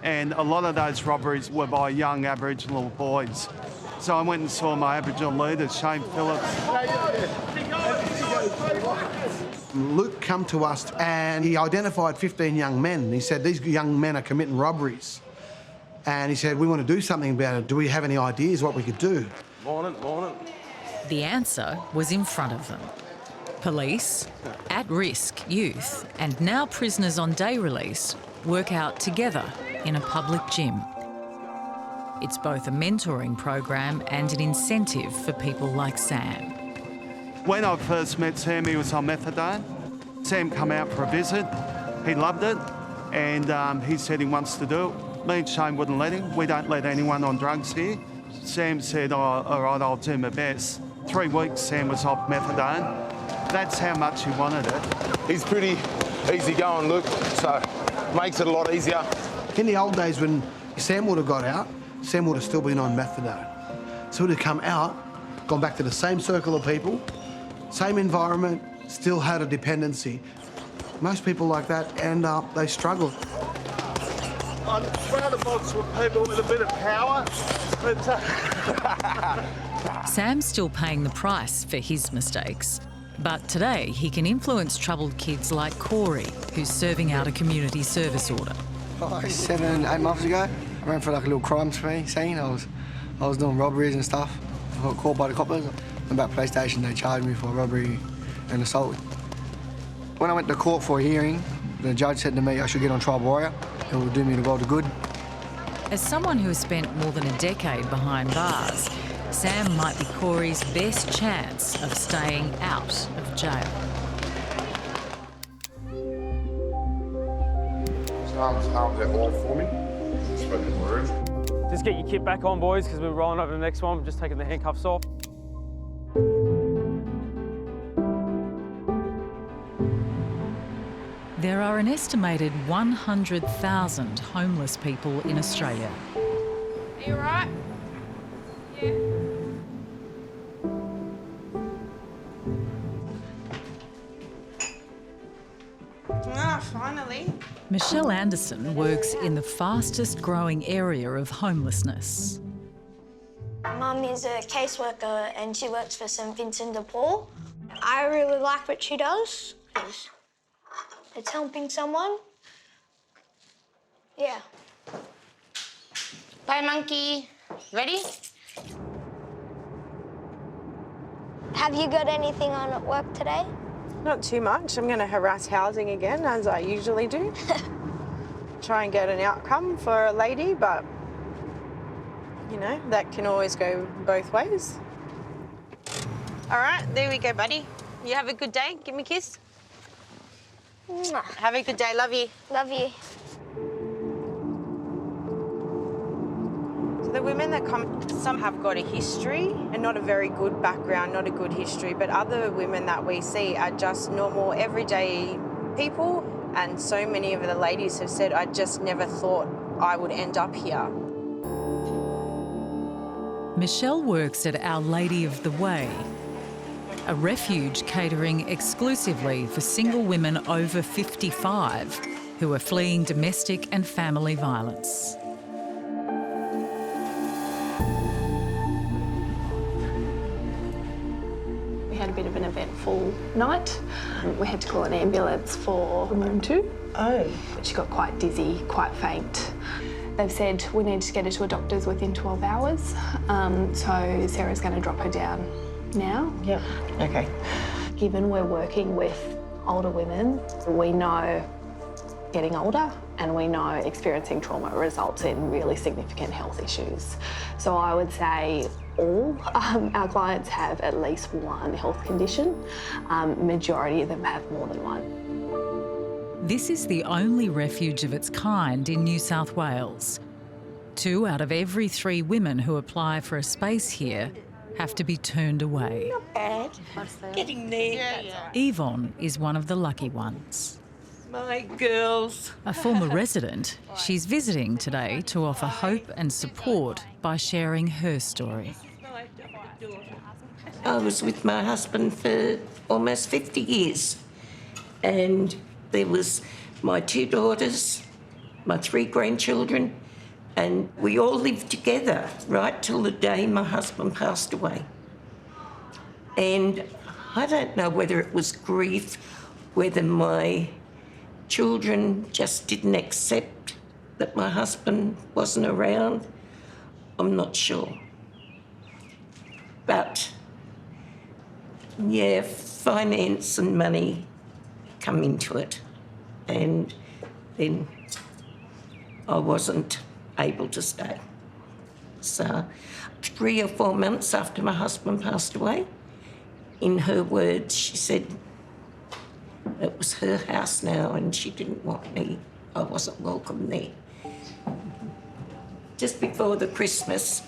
[SPEAKER 5] and a lot of those robberies were by young Aboriginal boys. So I went and saw my Aboriginal leader, Shane Phillips.
[SPEAKER 7] Luke come to us and he identified 15 young men. He said, these young men are committing robberies. And he said, we want to do something about it. Do we have any ideas what we could do?
[SPEAKER 15] Morning.
[SPEAKER 2] The answer was in front of them. Police, at-risk youth, and now prisoners on day release work out together in a public gym. It's both a mentoring program and an incentive for people like Sam.
[SPEAKER 5] When I first met Sam, he was on methadone. Sam come out for a visit. He loved it, and he said he wants to do it. Me and Shane wouldn't let him. We don't let anyone on drugs here. Sam said, oh, all right, I'll do my best. 3 weeks, Sam was off methadone. That's how much he wanted it.
[SPEAKER 15] He's pretty easy going, Luke, so makes it a lot easier.
[SPEAKER 7] In the old days when Sam would have got out, Sam would have still been on methadone. So he would have come out, gone back to the same circle of people, same environment, still had a dependency. Most people like that end up, they struggle.
[SPEAKER 12] I'm proud of box with people with a bit of power, but...
[SPEAKER 2] Sam's still paying the price for his mistakes. But today, he can influence troubled kids like Corey, who's serving out a community service order.
[SPEAKER 18] 7, 8 months ago, I ran for like a little crime scene. I was doing robberies and stuff. I got caught by the coppers. Went back to police station, they charged me for robbery and assault. When I went to court for a hearing, the judge said to me I should get on trial by wire. It would do me the world of good.
[SPEAKER 2] As someone who has spent more than a decade behind bars, Sam might be Corey's best chance of staying out of jail.
[SPEAKER 22] Arms that wall for me.
[SPEAKER 19] Just get your kit back on, boys, because we're rolling over to the next one. We're just taking the handcuffs off.
[SPEAKER 2] There are an estimated 100,000 homeless people in Australia.
[SPEAKER 16] Are you all right? Yeah. Ah, finally.
[SPEAKER 2] Michelle Anderson works in the fastest growing area of homelessness.
[SPEAKER 20] Mum is a caseworker and she works for St Vincent de Paul. I really like what she does because it's helping someone. Yeah.
[SPEAKER 16] Bye, monkey. Ready?
[SPEAKER 20] Have you got anything on at work today?
[SPEAKER 21] Not too much. I'm going to harass housing again, as I usually do. Try and get an outcome for a lady, but you know, that can always go both ways. All right, there we go, buddy. You have a good day. Give me a kiss.
[SPEAKER 20] Mwah.
[SPEAKER 21] Have a good day. Love you.
[SPEAKER 20] Love you.
[SPEAKER 21] So the women that come, some have got a history and not a very good background, not a good history, but other women that we see are just normal, everyday people. And so many of the ladies have said, I just never thought I would end up here.
[SPEAKER 2] Michelle works at Our Lady of the Way, a refuge catering exclusively for single women over 55 who are fleeing domestic and family violence.
[SPEAKER 3] We had a bit of an eventful night. We had to call an ambulance for room 2.
[SPEAKER 21] Oh.
[SPEAKER 3] She got quite dizzy, quite faint. They've said we need to get her to a doctor's within 12 hours. So Sarah's going to drop her down now.
[SPEAKER 21] Yep. Okay.
[SPEAKER 3] Given we're working with older women, we know getting older and we know experiencing trauma results in really significant health issues. So I would say all our clients have at least one health condition. Majority of them have more than one.
[SPEAKER 2] This is the only refuge of its kind in New South Wales. 2 out of every 3 women who apply for a space here have to be turned away.
[SPEAKER 21] Not bad. Getting there.
[SPEAKER 2] Yvonne is one of the lucky ones.
[SPEAKER 21] My girls.
[SPEAKER 2] A former resident, she's visiting today to offer hope and support by sharing her story.
[SPEAKER 4] I was with my husband for almost 50 years, and there was my 2 daughters, my 3 grandchildren, and we all lived together right till the day my husband passed away. And I don't know whether it was grief, whether my children just didn't accept that my husband wasn't around. I'm not sure. But, yeah, finance and money come into it. And then I wasn't able to stay. So 3 or 4 months after my husband passed away, in her words, she said it was her house now and she didn't want me. I wasn't welcome there. Just before the Christmas,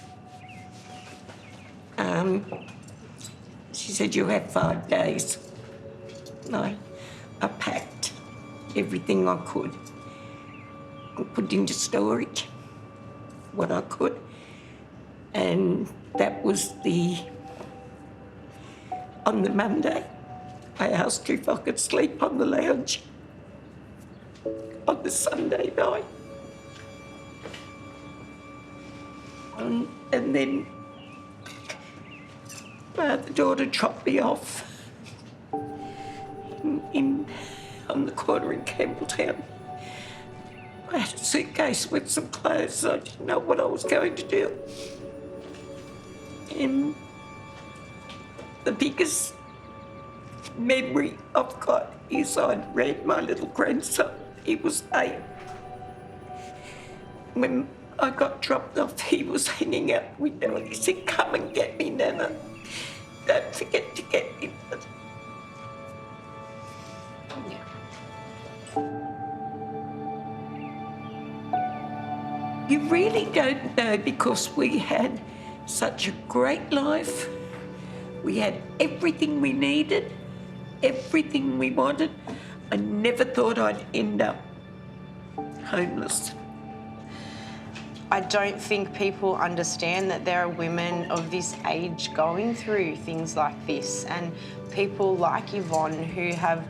[SPEAKER 4] she said, you have 5 days. No, I packed everything I could and put into storage what I could. And that was on the Monday, I asked her if I could sleep on the lounge on the Sunday night. And then my other daughter dropped me off on the corner in Campbelltown. I had a suitcase with some clothes, so I didn't know what I was going to do. And the biggest memory I've got is I'd read my little grandson. He was 8. When I got dropped off, he was hanging out the window and he said, come and get me, Nana. Don't forget to get me. You really don't know, because we had such a great life. We had everything we needed, everything we wanted. I never thought I'd end up homeless.
[SPEAKER 21] I don't think people understand that there are women of this age going through things like this, and people like Yvonne who have,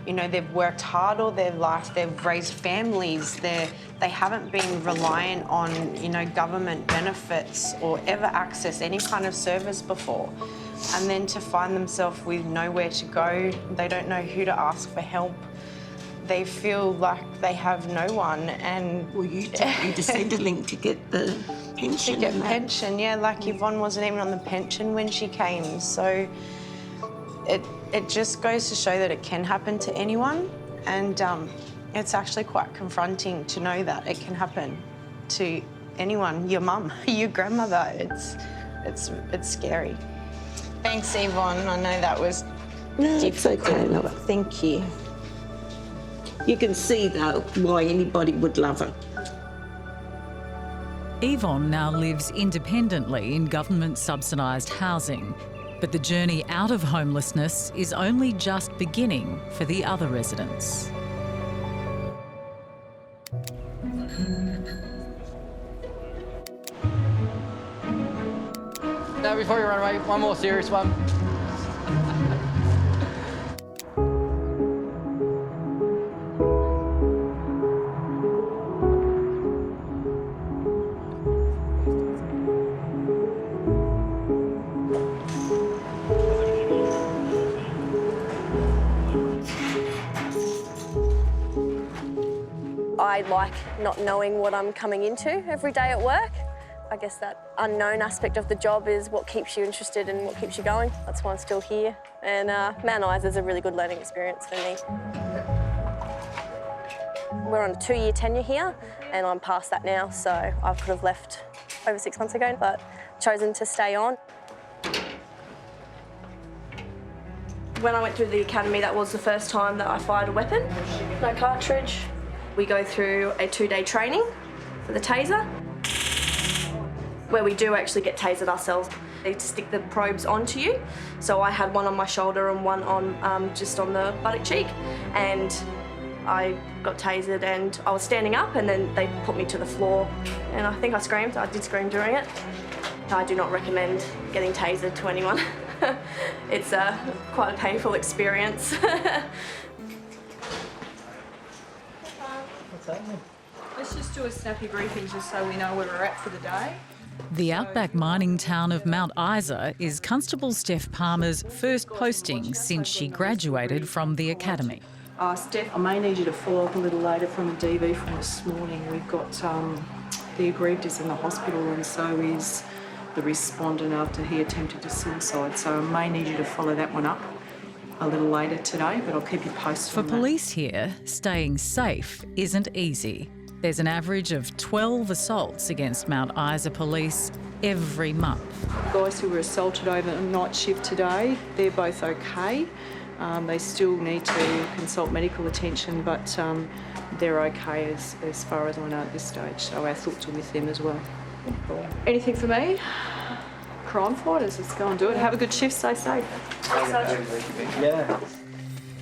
[SPEAKER 21] you know, they've worked hard all their life, they've raised families, they haven't been reliant on, you know, government benefits or ever access any kind of service before. And then to find themselves with nowhere to go, they don't know who to ask for help. They feel like they have no one, and...
[SPEAKER 4] Well, you take me to Centrelink to get the pension.
[SPEAKER 21] To get pension, yeah, like Yvonne wasn't even on the pension when she came, so it just goes to show that it can happen to anyone, and it's actually quite confronting to know that it can happen to anyone, your mum, your grandmother. It's scary. Thanks, Yvonne. I know that was difficult.
[SPEAKER 4] It's okay, love. Thank you. You can see, though, why anybody would love her.
[SPEAKER 2] Yvonne now lives independently in government-subsidised housing, but the journey out of homelessness is only just beginning for the other residents.
[SPEAKER 8] Now, before you run away, one more serious one.
[SPEAKER 11] I like not knowing what I'm coming into every day at work. I guess that unknown aspect of the job is what keeps you interested and what keeps you going. That's why I'm still here. And Mount Isa is a really good learning experience for me. We're on a 2-year tenure here and I'm past that now, so I could have left over 6 months ago, but chosen to stay on. When I went through the academy, that was the first time that I fired a weapon. No cartridge. We go through a 2-day training for the taser, where we do actually get tasered ourselves. They stick the probes onto you. So I had one on my shoulder and one on just on the buttock cheek. And I got tasered and I was standing up and then they put me to the floor. And I think I screamed. I did scream during it. I do not recommend getting tasered to anyone. It's quite a painful experience.
[SPEAKER 23] Let's just do a snappy briefing just so we know where we're at for the day.
[SPEAKER 2] The outback mining town of Mount Isa is Constable Steph Palmer's first posting since she graduated from the academy.
[SPEAKER 23] Steph, I may need you to follow up a little later from a DV from this morning. We've got the aggrieved is in the hospital and so is the respondent after he attempted to suicide. So I may need you to follow that one up a little later today, but I'll keep you posted.
[SPEAKER 2] For police here, staying safe isn't easy. There's an average of 12 assaults against Mount Isa police every month.
[SPEAKER 23] Guys who were assaulted over a night shift today, they're both okay. They still need to consult medical attention, but they're okay as far as I know at this stage. So our thoughts are with them as well. Anything for me? Crime fighters, let's go and do it. Have a good shift, stay safe.
[SPEAKER 8] Yeah.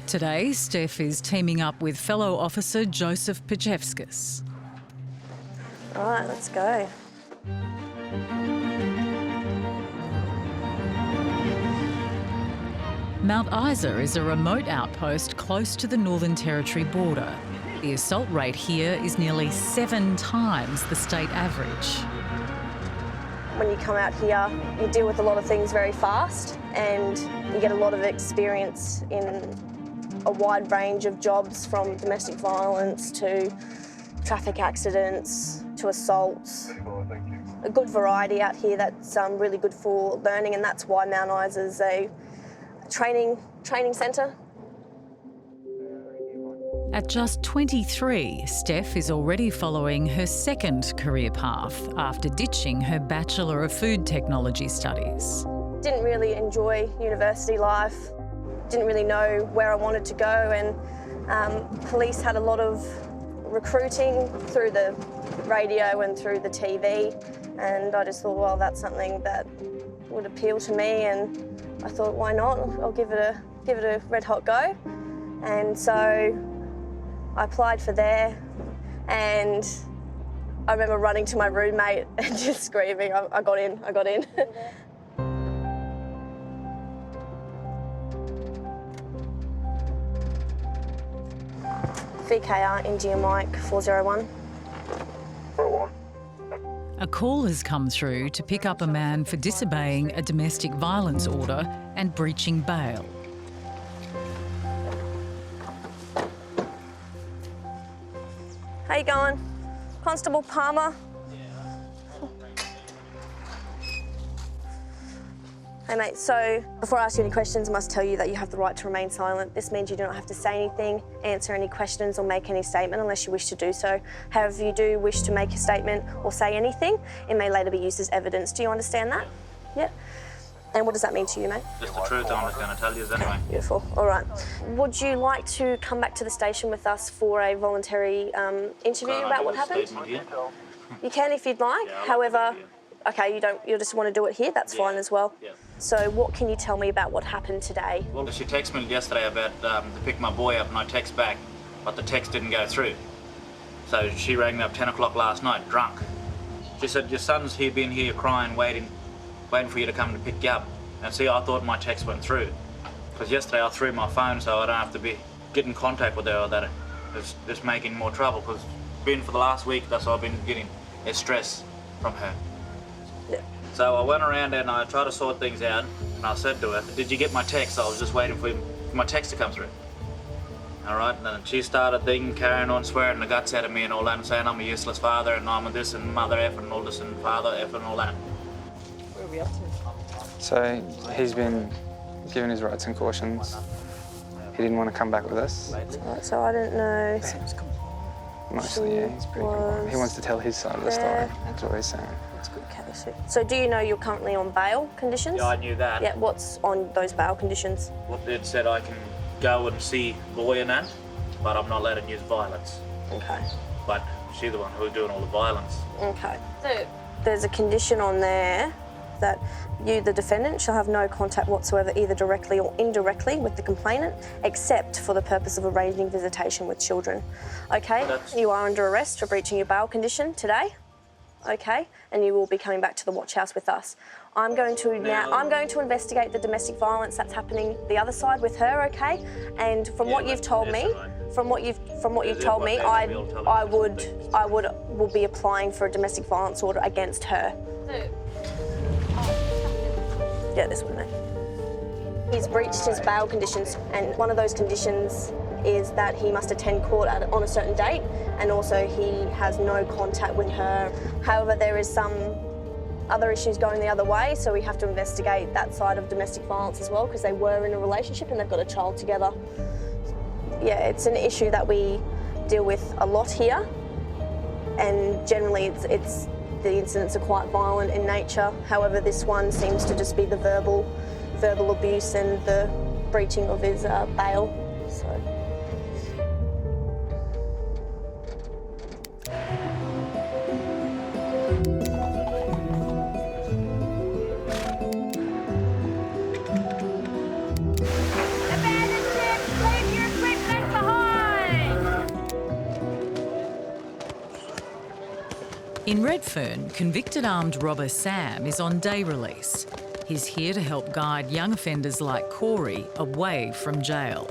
[SPEAKER 2] Today, Steph is teaming up with fellow officer Joseph Pachevskis.
[SPEAKER 11] All right, let's go.
[SPEAKER 2] Mount Isa is a remote outpost close to the Northern Territory border. The assault rate here is nearly 7 times the state average.
[SPEAKER 11] When you come out here, you deal with a lot of things very fast and you get a lot of experience in a wide range of jobs, from domestic violence to traffic accidents to assaults. A good variety out here that's really good for learning, and that's why Mount Isa is a training centre.
[SPEAKER 2] At just 23, Steph is already following her second career path after ditching her Bachelor of Food Technology studies.
[SPEAKER 11] Didn't really enjoy university life, didn't really know where I wanted to go, and police had a lot of recruiting through the radio and through the TV, and I just thought, well, that's something that would appeal to me, and I thought, why not? I'll give it a red hot go. And so I applied for there, and I remember running to my roommate and just screaming, I got in. VKR India Mike 401.
[SPEAKER 2] A call has come through to pick up a man for disobeying a domestic violence order and breaching bail.
[SPEAKER 11] How you going? Constable Palmer? Hey, Hey mate, so before I ask you any questions, I must tell you that you have the right to remain silent. This means you do not have to say anything, answer any questions or make any statement unless you wish to do so. However, if you do wish to make a statement or say anything, it may later be used as evidence. Do you understand that? Yeah. And what does that mean to you, mate?
[SPEAKER 1] Just the truth, I'm just going to tell you anyway.
[SPEAKER 11] Beautiful. All right. Would you like to come back to the station with us for a voluntary interview about what happened? You can if you'd like. However, okay, you just want to do it here, that's fine as well.
[SPEAKER 1] Yeah.
[SPEAKER 11] So what can you tell me about what happened today?
[SPEAKER 1] Well, she texted me yesterday about to pick my boy up, and I text back, but the text didn't go through. So she rang me up 10 o'clock last night, drunk. She said, your son's here, been here crying, waiting for you to come to pick you up. And see, I thought my text went through. Because yesterday I threw my phone so I don't have to get in contact with her, or that it's just making more trouble. Because for the last week, that's what I've been getting, is stress from her.
[SPEAKER 11] Yeah.
[SPEAKER 1] So I went around and I tried to sort things out, and I said to her, did you get my text? I was just waiting for my text to come through. All right, and then she started carrying on, swearing the guts out of me and all that, and saying I'm a useless father and I'm a this and mother F and all this and father F and all that.
[SPEAKER 11] Where are we up to?
[SPEAKER 14] So he's been given his rights and cautions. He didn't want to come back with us.
[SPEAKER 11] So I don't know.
[SPEAKER 14] Mostly, yeah, he's pretty good. He wants to tell his side of the story. That's what he's saying.
[SPEAKER 11] Okay, so do you know you're currently on bail conditions?
[SPEAKER 1] Yeah, I knew that.
[SPEAKER 11] Yeah, what's on those bail conditions?
[SPEAKER 1] Well, it said I can go and see lawyer and that, but I'm not allowed to use violence.
[SPEAKER 11] Okay.
[SPEAKER 1] But she's the one who's doing all the violence.
[SPEAKER 11] Okay. So there's a condition on there that you, the defendant, shall have no contact whatsoever, either directly or indirectly, with the complainant, except for the purpose of arranging visitation with children. Okay, you are under arrest for breaching your bail condition today. Okay, and you will be coming back to the watch house with us. I'm going to investigate the domestic violence that's happening the other side with her. Okay, and from what you've told me, I will be applying for a domestic violence order against her. Yeah, this one, mate. He's breached his bail conditions, and one of those conditions is that he must attend court on a certain date, and also he has no contact with her. However, there is some other issues going the other way, so we have to investigate that side of domestic violence as well, because they were in a relationship and they've got a child together. Yeah, it's an issue that we deal with a lot here, and generally the incidents are quite violent in nature. However, this one seems to just be the verbal abuse and the breaching of his bail. So.
[SPEAKER 2] In Redfern, convicted armed robber Sam is on day release. He's here to help guide young offenders like Corey away from jail.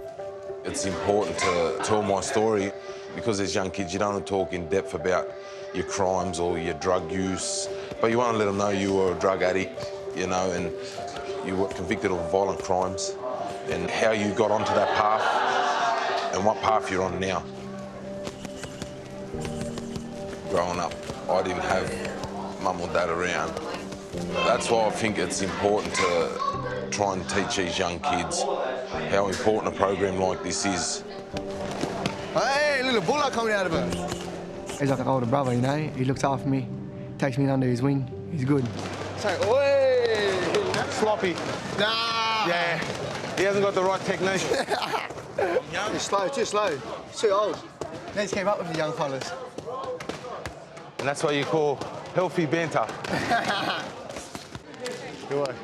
[SPEAKER 15] It's important to tell my story because as young kids you don't want to talk in depth about your crimes or your drug use, but you want to let them know you were a drug addict, you know, and you were convicted of violent crimes and how you got onto that path and what path you're on now. Growing up, I didn't have mum or dad around. That's why I think it's important to try and teach these young kids how important a program like this is.
[SPEAKER 18] Hey, little bullet coming out of her. He's like an older brother, you know. He looks after me, takes me under his wing. He's good.
[SPEAKER 17] Say, oi! Sloppy. Nah! Yeah, he hasn't got the right technique.
[SPEAKER 18] Too slow, too slow. He's too old. Needs to keep up with the young fellas.
[SPEAKER 17] And that's what you call healthy banter. Good work.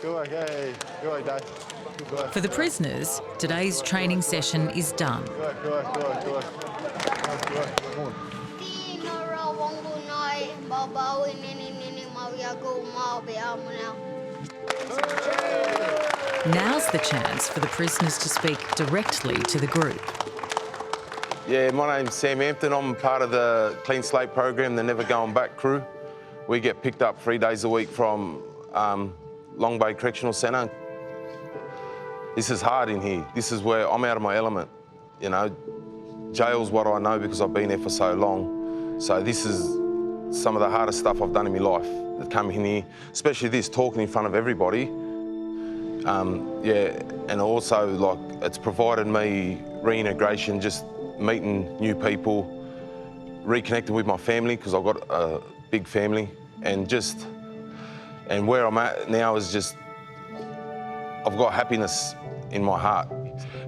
[SPEAKER 17] Good work, hey. Good work, Dave. Good work.
[SPEAKER 2] For the prisoners, today's training session is done.
[SPEAKER 17] Good work, good work, good work, good work. Good work. Come on.
[SPEAKER 2] Now's the chance for the prisoners to speak directly to the group.
[SPEAKER 15] Yeah, my name's Sam Hampton. I'm part of the Clean Slate program, the Never Going Back crew. We get picked up 3 days a week from Long Bay Correctional Centre. This is hard in here. This is where I'm out of my element, you know. Jail's what I know because I've been there for so long. So this is some of the hardest stuff I've done in my life. That come in here, especially this, talking in front of everybody, Yeah, and also like it's provided me reintegration, just meeting new people, reconnecting with my family because I've got a big family, and where I'm at now is just I've got happiness in my heart.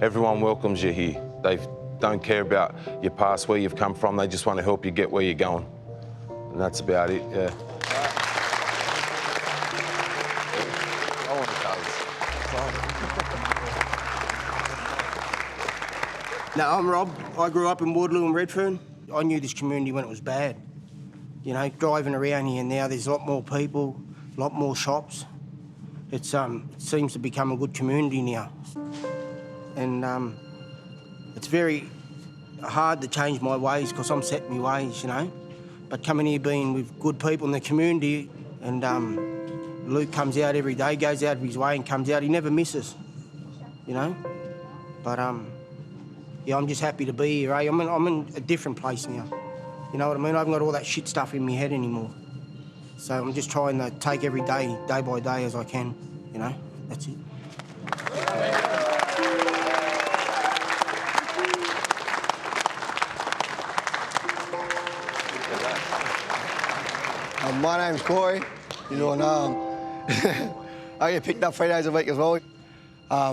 [SPEAKER 15] Everyone welcomes you here. They don't care about your past, where you've come from. They just want to help you get where you're going, and that's about it. Yeah.
[SPEAKER 6] No, I'm Rob. I grew up in Waterloo and Redfern. I knew this community when it was bad. You know, driving around here now, there's a lot more people, a lot more shops. It seems to become a good community now. And it's very hard to change my ways because I'm set in my ways, you know. But coming here being with good people in the community, and Luke comes out every day, goes out of his way and comes out, he never misses, you know. But yeah, I'm just happy to be here, eh? I'm in a different place now. You know what I mean? I haven't got all that shit stuff in my head anymore. So I'm just trying to take every day, day by day as I can, you know? That's it.
[SPEAKER 18] My name's Corey. You know, I get picked up 3 days a week as well. I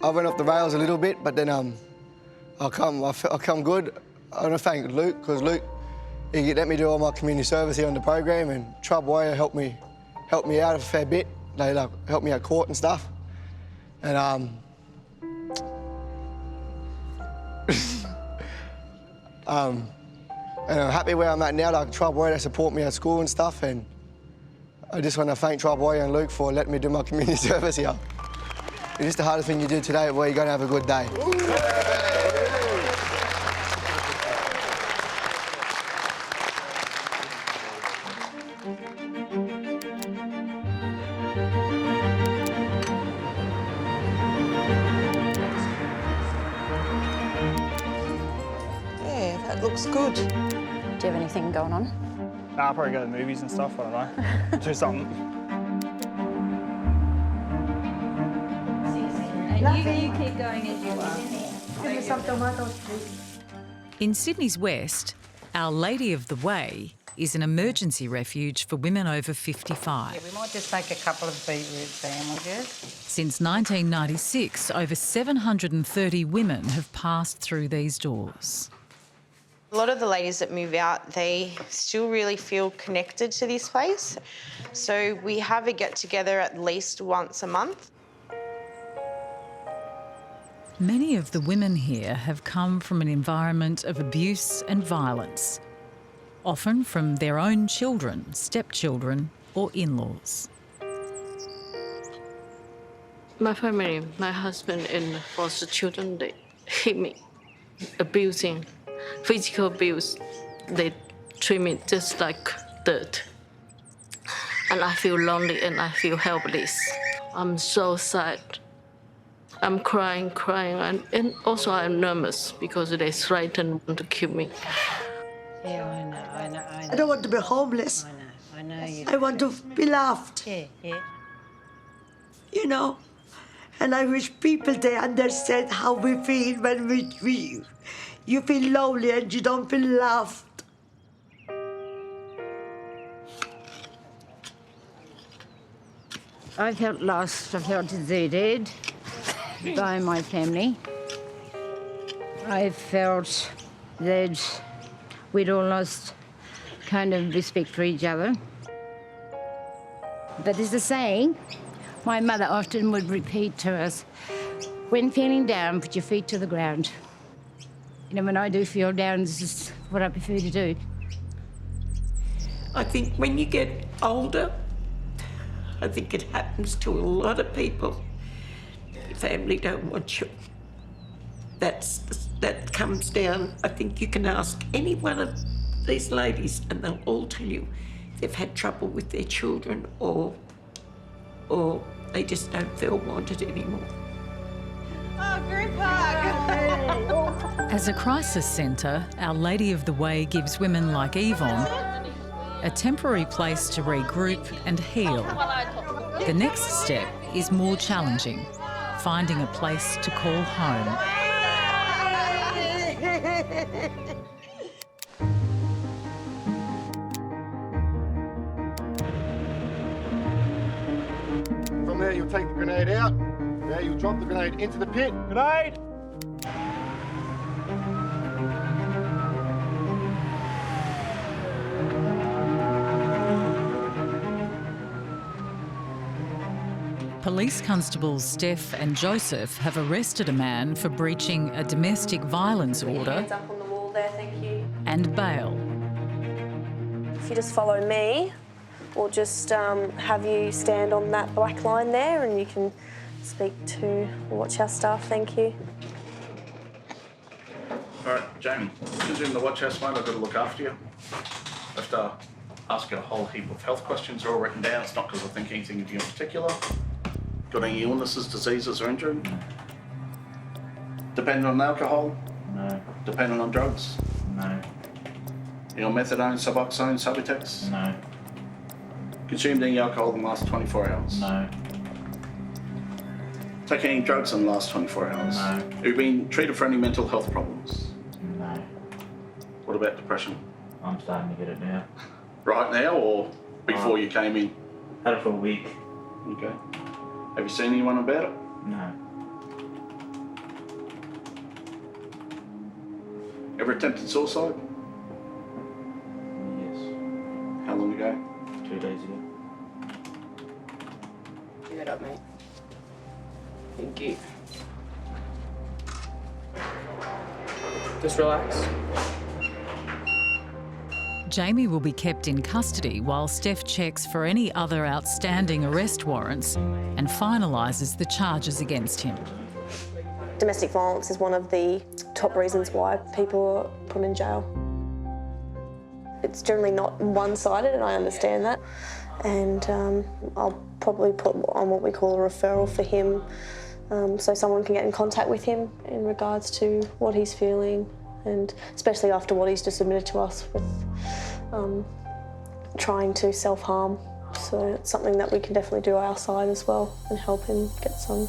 [SPEAKER 18] went off the rails a little bit, but then I come good. I want to thank Luke, because Luke, he let me do all my community service here on the program, and Trub Warrior helped me out a fair bit. They helped me at court and stuff. And and I'm happy where I'm at now. Like Trub Warrior, they support me at school and stuff, and I just want to thank Trub Warrior and Luke for letting me do my community service here. It's just the hardest thing you do today, where you're going to have a good day.
[SPEAKER 9] Yeah, that looks good. Do you have anything going on?
[SPEAKER 19] Nah, I'll probably go to the movies and stuff, I don't know. Do something.
[SPEAKER 9] You keep going as you are. Give me some tomatoes, please.
[SPEAKER 2] In Sydney's West, Our Lady of the Way is an emergency refuge for women over 55.
[SPEAKER 13] Yeah, we might just make a couple of beetroot sandwiches.
[SPEAKER 2] Since 1996, over 730 women have passed through these doors.
[SPEAKER 21] A lot of the ladies that move out, they still really feel connected to this place. So we have a get-together at least once a month.
[SPEAKER 2] Many of the women here have come from an environment of abuse and violence, often from their own children, stepchildren or in-laws.
[SPEAKER 24] My family, my husband and foster children, they hit me, abusing, physical abuse. They treat me just like dirt. And I feel lonely and I feel helpless. I'm so sad. I'm crying, and also I'm nervous because they threaten to kill me.
[SPEAKER 13] Yeah, I know.
[SPEAKER 25] I don't want to be homeless.
[SPEAKER 13] I know you.
[SPEAKER 25] I want to be loved.
[SPEAKER 13] Yeah.
[SPEAKER 25] You know, and I wish people they understand how we feel when you feel lonely and you don't feel loved.
[SPEAKER 13] I felt lost. I felt deserted by my family. I felt that we'd all lost kind of respect for each other. But there's a saying my mother often would repeat to us, when feeling down, put your feet to the ground. You know, when I do feel down, this is what I prefer to do.
[SPEAKER 4] I think when you get older, I think it happens to a lot of people. Your family don't want you. That comes down. I think you can ask any one of these ladies and they'll all tell you they've had trouble with their children or they just don't feel wanted anymore.
[SPEAKER 21] Oh, group hug!
[SPEAKER 2] As a crisis centre, Our Lady of the Way gives women like Yvonne a temporary place to regroup and heal. The next step is more challenging, finding a place to call home.
[SPEAKER 17] From there, you'll take the grenade out. There, you'll drop the grenade into the pit. Grenade!
[SPEAKER 2] Police constables Steph and Joseph have arrested a man for breaching a domestic violence order
[SPEAKER 11] Hands up on the wall there, thank you.
[SPEAKER 2] and bail.
[SPEAKER 11] If you just follow me, we'll just have you stand on that black line there and you can speak to Watch House staff, thank you.
[SPEAKER 5] All right, Jamie, since you're in the Watch House, mate, I've got to look after you. I have to ask you a whole heap of health questions. They're all written down. It's not because I think anything of you in particular. Got any illnesses, diseases or injury?
[SPEAKER 1] No.
[SPEAKER 5] Dependent on alcohol?
[SPEAKER 1] No.
[SPEAKER 5] Dependent on drugs?
[SPEAKER 1] No.
[SPEAKER 5] You on methadone, Suboxone, Subutex?
[SPEAKER 1] No.
[SPEAKER 5] Consumed any alcohol in the last 24 hours?
[SPEAKER 1] No.
[SPEAKER 5] Taken any drugs in the last 24 hours?
[SPEAKER 1] No.
[SPEAKER 5] Have you been treated for any mental health problems?
[SPEAKER 1] No.
[SPEAKER 5] What about depression?
[SPEAKER 1] I'm starting to get it now.
[SPEAKER 5] Right now or before you came in?
[SPEAKER 1] Had it for a week.
[SPEAKER 5] Okay. Have you seen anyone about it?
[SPEAKER 1] No.
[SPEAKER 5] Ever attempted suicide?
[SPEAKER 1] Yes.
[SPEAKER 5] How long ago?
[SPEAKER 1] 2 days ago.
[SPEAKER 21] Give it up, mate. Thank you.
[SPEAKER 8] Just relax.
[SPEAKER 2] Jamie will be kept in custody while Steph checks for any other outstanding arrest warrants and finalises the charges against him.
[SPEAKER 11] Domestic violence is one of the top reasons why people are put in jail. It's generally not one-sided, and I understand that. And I'll probably put on what we call a referral for him, so someone can get in contact with him in regards to what he's feeling, and especially after what he's just admitted to us with trying to self-harm. So it's something that we can definitely do our side as well and help him get some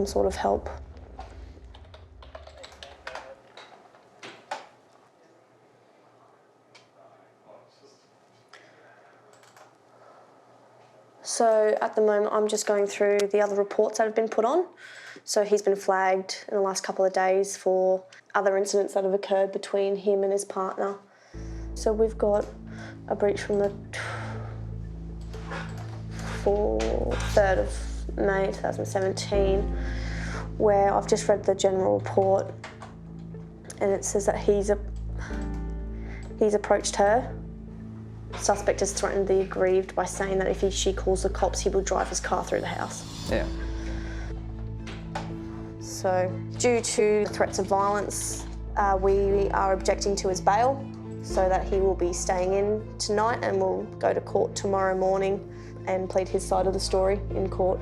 [SPEAKER 11] sort of help. So at the moment, I'm just going through the other reports that have been put on. So he's been flagged in the last couple of days for other incidents that have occurred between him and his partner. So we've got a breach from the 3rd of May 2017, where I've just read the general report, and it says that he's approached her. Suspect has threatened the aggrieved by saying that if she calls the cops, he will drive his car through the house.
[SPEAKER 8] Yeah.
[SPEAKER 11] So, due to threats of violence, we are objecting to his bail so that he will be staying in tonight and will go to court tomorrow morning and plead his side of the story in court.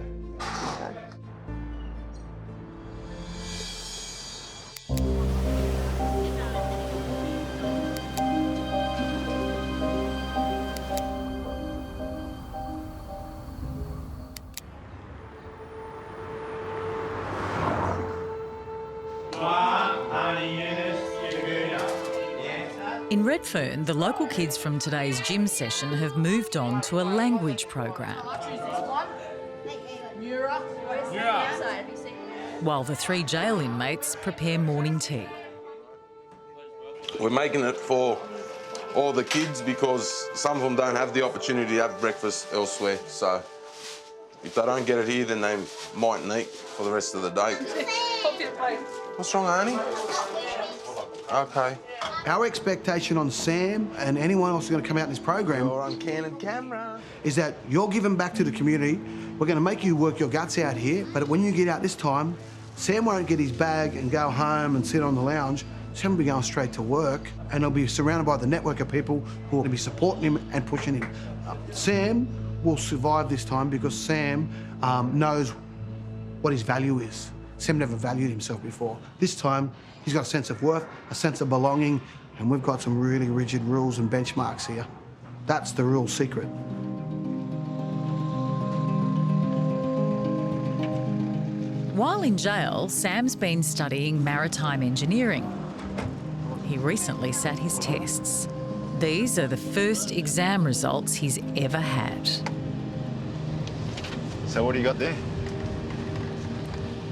[SPEAKER 2] In Redfern, the local kids from today's gym session have moved on to a language program, while the 3 jail inmates prepare morning tea.
[SPEAKER 15] We're making it for all the kids because some of them don't have the opportunity to have breakfast elsewhere. So if they don't get it here, then they mightn't eat for the rest of the day. What's wrong, Arnie? Okay.
[SPEAKER 6] Our expectation on Sam and anyone else who's going to come out in this program
[SPEAKER 15] on candid camera
[SPEAKER 6] is that you're giving back to the community. We're going to make you work your guts out here, but when you get out this time, Sam won't get his bag and go home and sit on the lounge. Sam will be going straight to work, and he'll be surrounded by the network of people who will be supporting him and pushing him. Sam will survive this time because Sam knows what his value is. Sam never valued himself before. This time, he's got a sense of worth, a sense of belonging, and we've got some really rigid rules and benchmarks here. That's the real secret.
[SPEAKER 2] While in jail, Sam's been studying maritime engineering. He recently sat his tests. These are the first exam results he's ever had.
[SPEAKER 17] So what do you got there?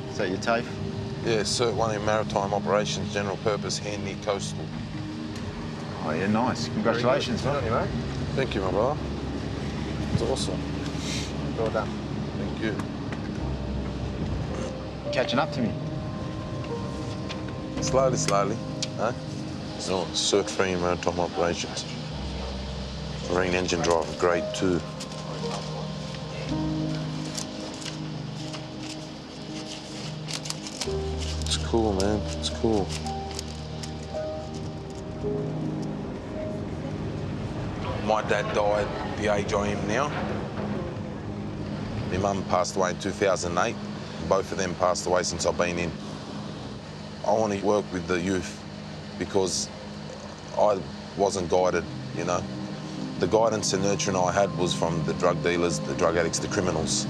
[SPEAKER 17] Is that your TAFE?
[SPEAKER 15] Yeah, Cert 1 in Maritime Operations, General Purpose, Handy, Coastal.
[SPEAKER 17] Oh, yeah, nice. Congratulations, mate.
[SPEAKER 15] Thank you, my brother. It's awesome.
[SPEAKER 17] Well done.
[SPEAKER 15] Thank you.
[SPEAKER 17] Catching up to me.
[SPEAKER 15] Slowly, slowly. Huh? No, Cert 3 in Maritime Operations. Marine Engine Driver, Grade 2. It's cool, man. It's cool. My dad died at the age I am now. My mum passed away in 2008. Both of them passed away since I've been in. I want to work with the youth because I wasn't guided, you know. The guidance and nurturing I had was from the drug dealers, the drug addicts, the criminals.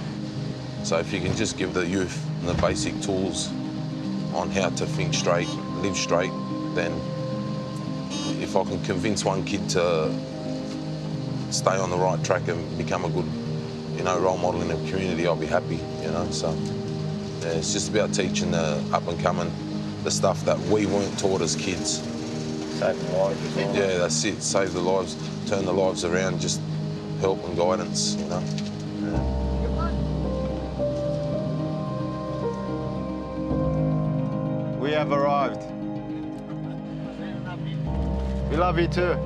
[SPEAKER 15] So if you can just give the youth the basic tools on how to think straight, live straight, then if I can convince one kid to stay on the right track and become a good, you know, role model in the community, I'll be happy, you know. So yeah, it's just about teaching the up and coming the stuff that we weren't taught as kids.
[SPEAKER 17] Saving lives as well.
[SPEAKER 15] Yeah, that's it. Save the lives, turn the lives around, just help and guidance, you know.
[SPEAKER 17] We have arrived. We love you too.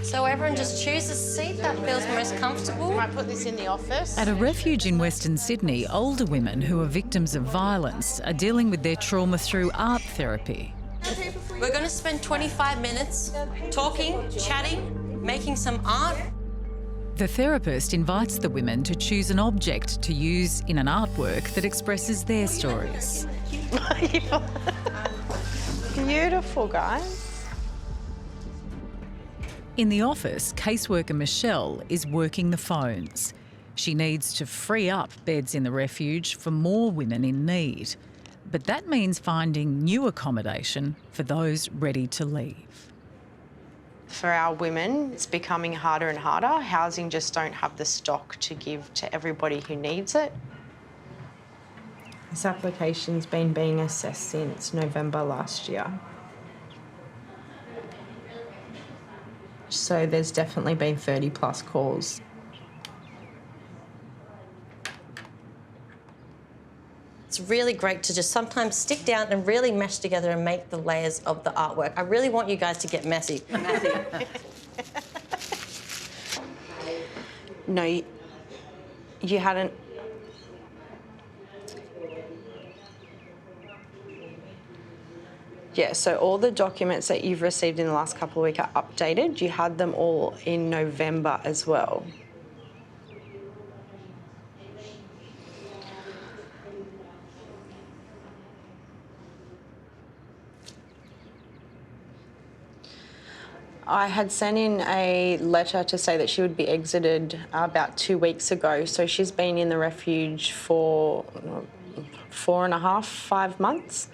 [SPEAKER 7] So everyone just chooses a seat that feels most comfortable.
[SPEAKER 24] I put this in the office.
[SPEAKER 2] At a refuge in Western Sydney, older women who are victims of violence are dealing with their trauma through art therapy.
[SPEAKER 7] We're going to spend 25 minutes talking, chatting, making some art.
[SPEAKER 2] The therapist invites the women to choose an object to use in an artwork that expresses their stories.
[SPEAKER 21] Beautiful, guys.
[SPEAKER 2] In the office, caseworker Michelle is working the phones. She needs to free up beds in the refuge for more women in need. But that means finding new accommodation for those ready to leave.
[SPEAKER 21] For our women, it's becoming harder and harder. Housing just don't have the stock to give to everybody who needs it. This application's been being assessed since November last year. So there's definitely been 30 plus calls.
[SPEAKER 7] It's really great to just sometimes stick down and really mesh together and make the layers of the artwork. I really want you guys to get messy.
[SPEAKER 21] No, you hadn't. Yeah, so all the documents that you've received in the last couple of weeks are updated. You had them all in November as well. I had sent in a letter to say that she would be exited about 2 weeks ago. So she's been in the refuge for 4.5, 5 months.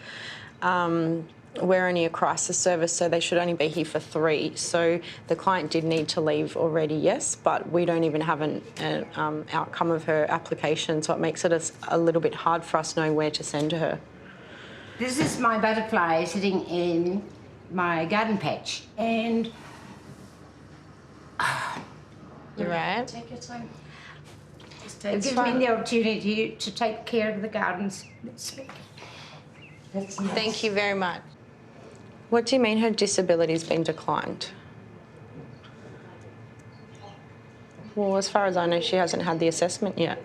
[SPEAKER 21] We're only a crisis service, so they should only be here for 3. So the client did need to leave already, yes, but we don't even have an outcome of her application, so it makes it a little bit hard for us knowing where to send her.
[SPEAKER 13] This is my butterfly sitting in my garden patch, and
[SPEAKER 21] You're right.
[SPEAKER 7] Take your time. Just
[SPEAKER 13] It gives me the opportunity to take care of the gardens. That's nice.
[SPEAKER 21] Thank you very much. What do you mean her disability's been declined? Well, as far as I know, she hasn't had the assessment yet.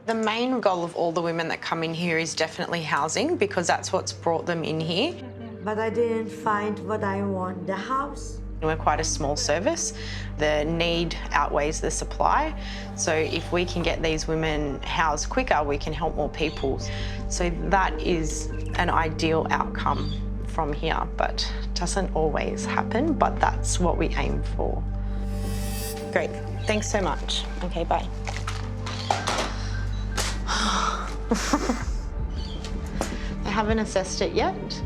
[SPEAKER 21] The main goal of all the women that come in here is definitely housing, because that's what's brought them in here.
[SPEAKER 25] But I didn't find what I want, the house.
[SPEAKER 21] We're quite a small service. The need outweighs the supply. So if we can get these women housed quicker, we can help more people. So that is an ideal outcome from here, but it doesn't always happen, but that's what we aim for. Great, thanks so much. Okay, bye. They haven't assessed it yet,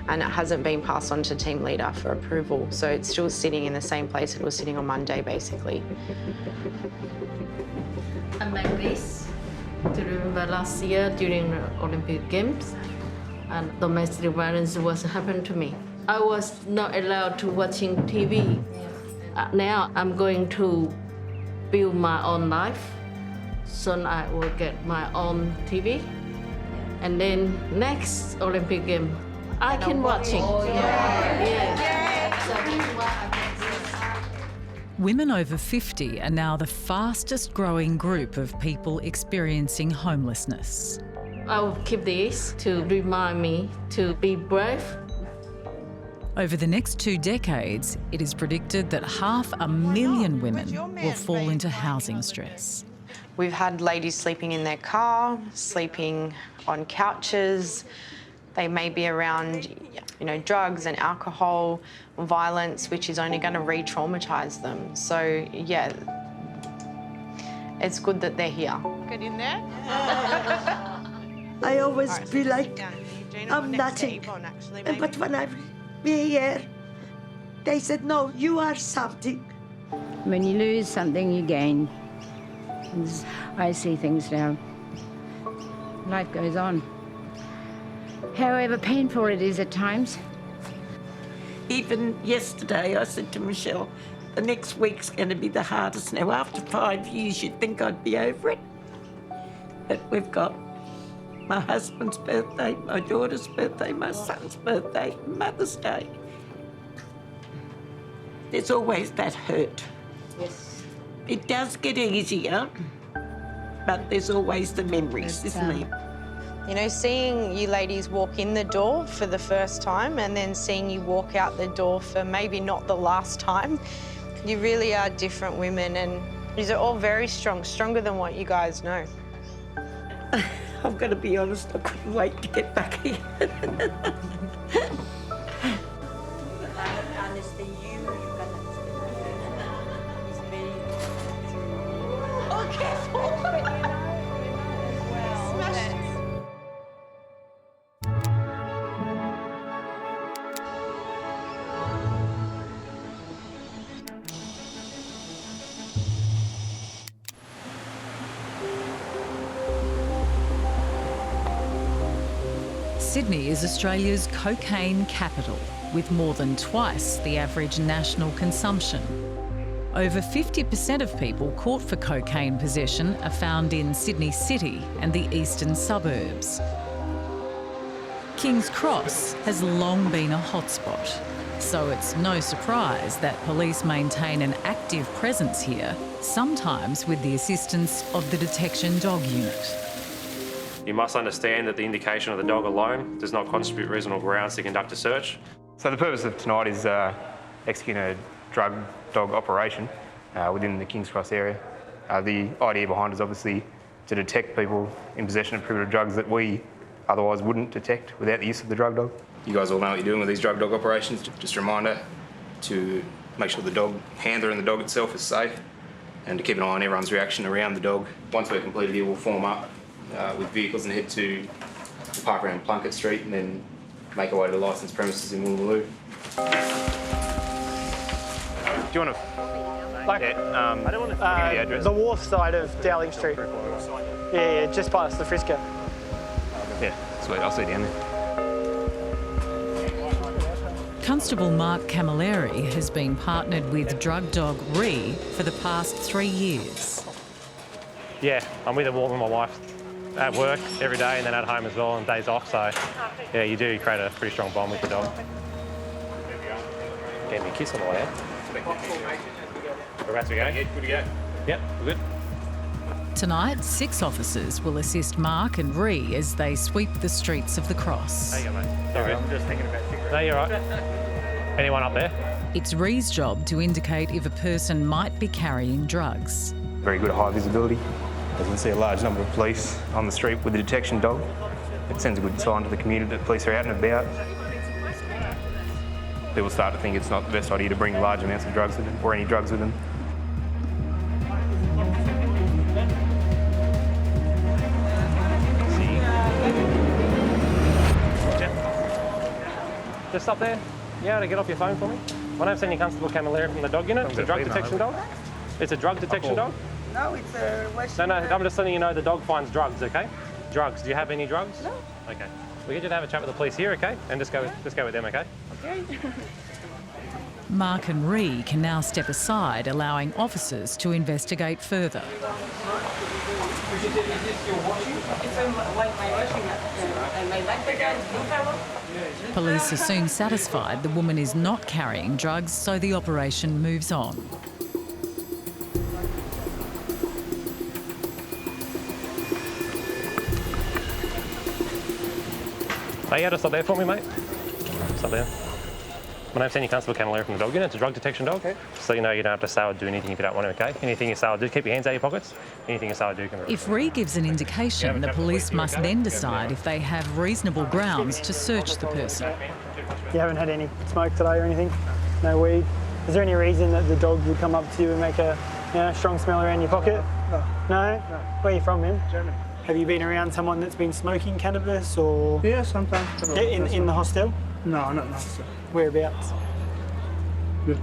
[SPEAKER 21] and it hasn't been passed on to team leader for approval. So it's still sitting in the same place it was sitting on Monday, basically.
[SPEAKER 24] I make this to remember last year during the Olympic Games, and domestic violence was happened to me. I was not allowed to watching TV. Now I'm going to build my own life. Soon I will get my own TV. And then next Olympic game, I can watch it.
[SPEAKER 2] Women over 50 are now the fastest growing group of people experiencing homelessness.
[SPEAKER 24] I will keep this to remind me to be brave.
[SPEAKER 2] Over the next 2 decades, it is predicted that 500,000 women will fall into housing stress.
[SPEAKER 21] We've had ladies sleeping in their car, sleeping on couches. They may be around, drugs and alcohol, violence, which is only going to re-traumatise them. So, yeah, it's good that they're here. Get in there.
[SPEAKER 25] I always feel like I'm nothing. But when I'm here, they said, no, you are something.
[SPEAKER 13] When you lose something, you gain. I see things now. Life goes on. However painful it is at times.
[SPEAKER 4] Even yesterday, I said to Michelle, the next week's going to be the hardest. Now, after 5 years, you'd think I'd be over it. But we've got my husband's birthday, my daughter's birthday, my son's birthday, Mother's Day. There's always that hurt.
[SPEAKER 21] Yes.
[SPEAKER 4] It does get easier, but there's always the memories, isn't there?
[SPEAKER 21] Seeing you ladies walk in the door for the first time and then seeing you walk out the door for maybe not the last time, you really are different women, and these are all very strong, stronger than what you guys know.
[SPEAKER 4] I've got to be honest, I couldn't wait to get back here.
[SPEAKER 2] Sydney is Australia's cocaine capital, with more than twice the average national consumption. Over 50% of people caught for cocaine possession are found in Sydney City and the eastern suburbs. King's Cross has long been a hotspot, so it's no surprise that police maintain an active presence here, sometimes with the assistance of the Detection Dog Unit.
[SPEAKER 10] You must understand that the indication of the dog alone does not constitute reasonable grounds to conduct a search.
[SPEAKER 12] So the purpose of tonight is executing a drug dog operation within the King's Cross area. The idea behind it is obviously to detect people in possession of prohibited drugs that we otherwise wouldn't detect without the use of the drug dog.
[SPEAKER 16] You guys all know what you're doing with these drug dog operations. Just a reminder to make sure the dog handler and the dog itself is safe, and to keep an eye on everyone's reaction around the dog. Once we're completed here, we'll form up with vehicles and head to the park around Plunkett Street and then make our way to the licensed premises in Woolloomooloo.
[SPEAKER 12] Do you want to... I don't want to give you the address.
[SPEAKER 19] The wharf side of Dowling Street. Yeah, just past the Frisco.
[SPEAKER 12] Yeah, sweet. I'll see you down there.
[SPEAKER 2] Constable Mark Camilleri has been partnered with drug dog Ree for the past 3 years.
[SPEAKER 10] Yeah, I'm with my wife at work every day and then at home as well on days off. So, yeah, you do create a pretty strong bond with the dog. Gave me a kiss on the way out. We're about to go. Good to go. Yep, we're good.
[SPEAKER 2] Tonight, 6 officers will assist Mark and Ree as they sweep the streets of the Cross.
[SPEAKER 10] How you going, mate? Sorry, I'm just thinking about cigarettes. No, you're right. Anyone up there?
[SPEAKER 2] It's Ree's job to indicate if a person might be carrying drugs.
[SPEAKER 12] Very good high visibility. As you can see a large number of police on the street with a detection dog. It sends a good sign to the community that police are out and about. People start to think it's not the best idea to bring large amounts of drugs with them or any drugs with them.
[SPEAKER 10] Just up there. You able to get off your phone for me? My name's Senior Constable Camilleri from the dog unit. It's a drug detection dog. It's a drug detection dog?
[SPEAKER 25] No, it's a Western.
[SPEAKER 10] No, I'm just letting you know the dog finds drugs, okay? Drugs. Do you have any drugs?
[SPEAKER 25] No.
[SPEAKER 10] Okay. We'll get you to have a chat with the police here, okay? And just go with them, okay?
[SPEAKER 25] Okay.
[SPEAKER 2] Mark and Ree can now step aside, allowing officers to investigate further. Police are soon satisfied the woman is not carrying drugs, so the operation moves on.
[SPEAKER 10] Are you able to stop there for me, mate? Stop there. My name's Senior Constable Camilleri from the dog unit. It's a drug detection dog. Okay. So you know you don't have to say or do anything if you don't want to, okay? Anything you say or do, keep your hands out of your pockets. Anything you say or do can...
[SPEAKER 2] If Ree gives an indication, the police must then decide if they have reasonable grounds to search the person.
[SPEAKER 3] You haven't had any smoke today or anything? No weed? Is there any reason that the dog would come up to you and make a strong smell around your pocket?
[SPEAKER 14] No.
[SPEAKER 3] No? Where are you from, man?
[SPEAKER 14] Germany.
[SPEAKER 3] Have you been around someone that's been smoking cannabis or...?
[SPEAKER 14] Yeah, sometimes.
[SPEAKER 3] In the hostel?
[SPEAKER 14] No, not hostel.
[SPEAKER 3] Whereabouts?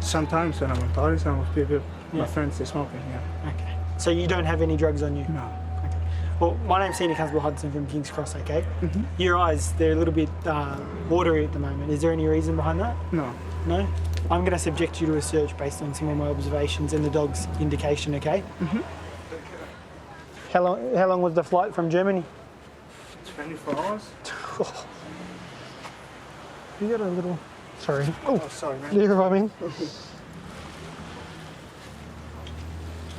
[SPEAKER 14] Sometimes when I'm on parties, I'm with people, my friends, they're smoking, yeah.
[SPEAKER 3] Okay. So you don't have any drugs on you?
[SPEAKER 14] No.
[SPEAKER 3] Okay. Well, my name's Senior Constable Hudson from King's Cross, okay?
[SPEAKER 14] Mm-hmm.
[SPEAKER 3] Your eyes, they're a little bit watery at the moment. Is there any reason behind that?
[SPEAKER 14] No.
[SPEAKER 3] No? I'm going to subject you to a search based on some of my observations and the dog's indication, okay?
[SPEAKER 14] Mm-hmm.
[SPEAKER 3] How long was the flight from Germany?
[SPEAKER 14] 24 hours.
[SPEAKER 3] You got a little... Sorry.
[SPEAKER 14] Oh, sorry, man.
[SPEAKER 3] Do you know what I mean?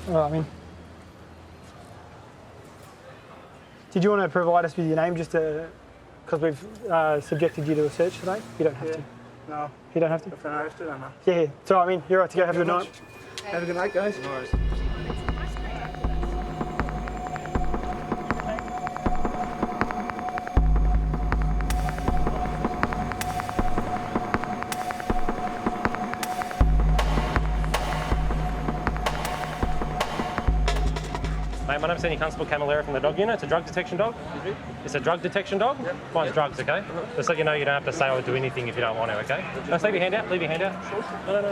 [SPEAKER 3] All right, man. Did you want to provide us with your name just to... Because we've subjected you to a search today? You don't have to.
[SPEAKER 14] No.
[SPEAKER 3] You don't have to?
[SPEAKER 14] If I have to, then no.
[SPEAKER 3] Yeah, it's all right, man. You're right to go. Have a good night.
[SPEAKER 14] Have a good night, guys. No worries.
[SPEAKER 10] Mate, my name's Senior Constable Camilleri from the dog unit. It's a drug detection dog. It's a drug detection dog. Yep. Finds drugs, okay? Just let you know you don't have to say or do anything if you don't want to, okay? Just leave your hand out. Leave your hand out. No.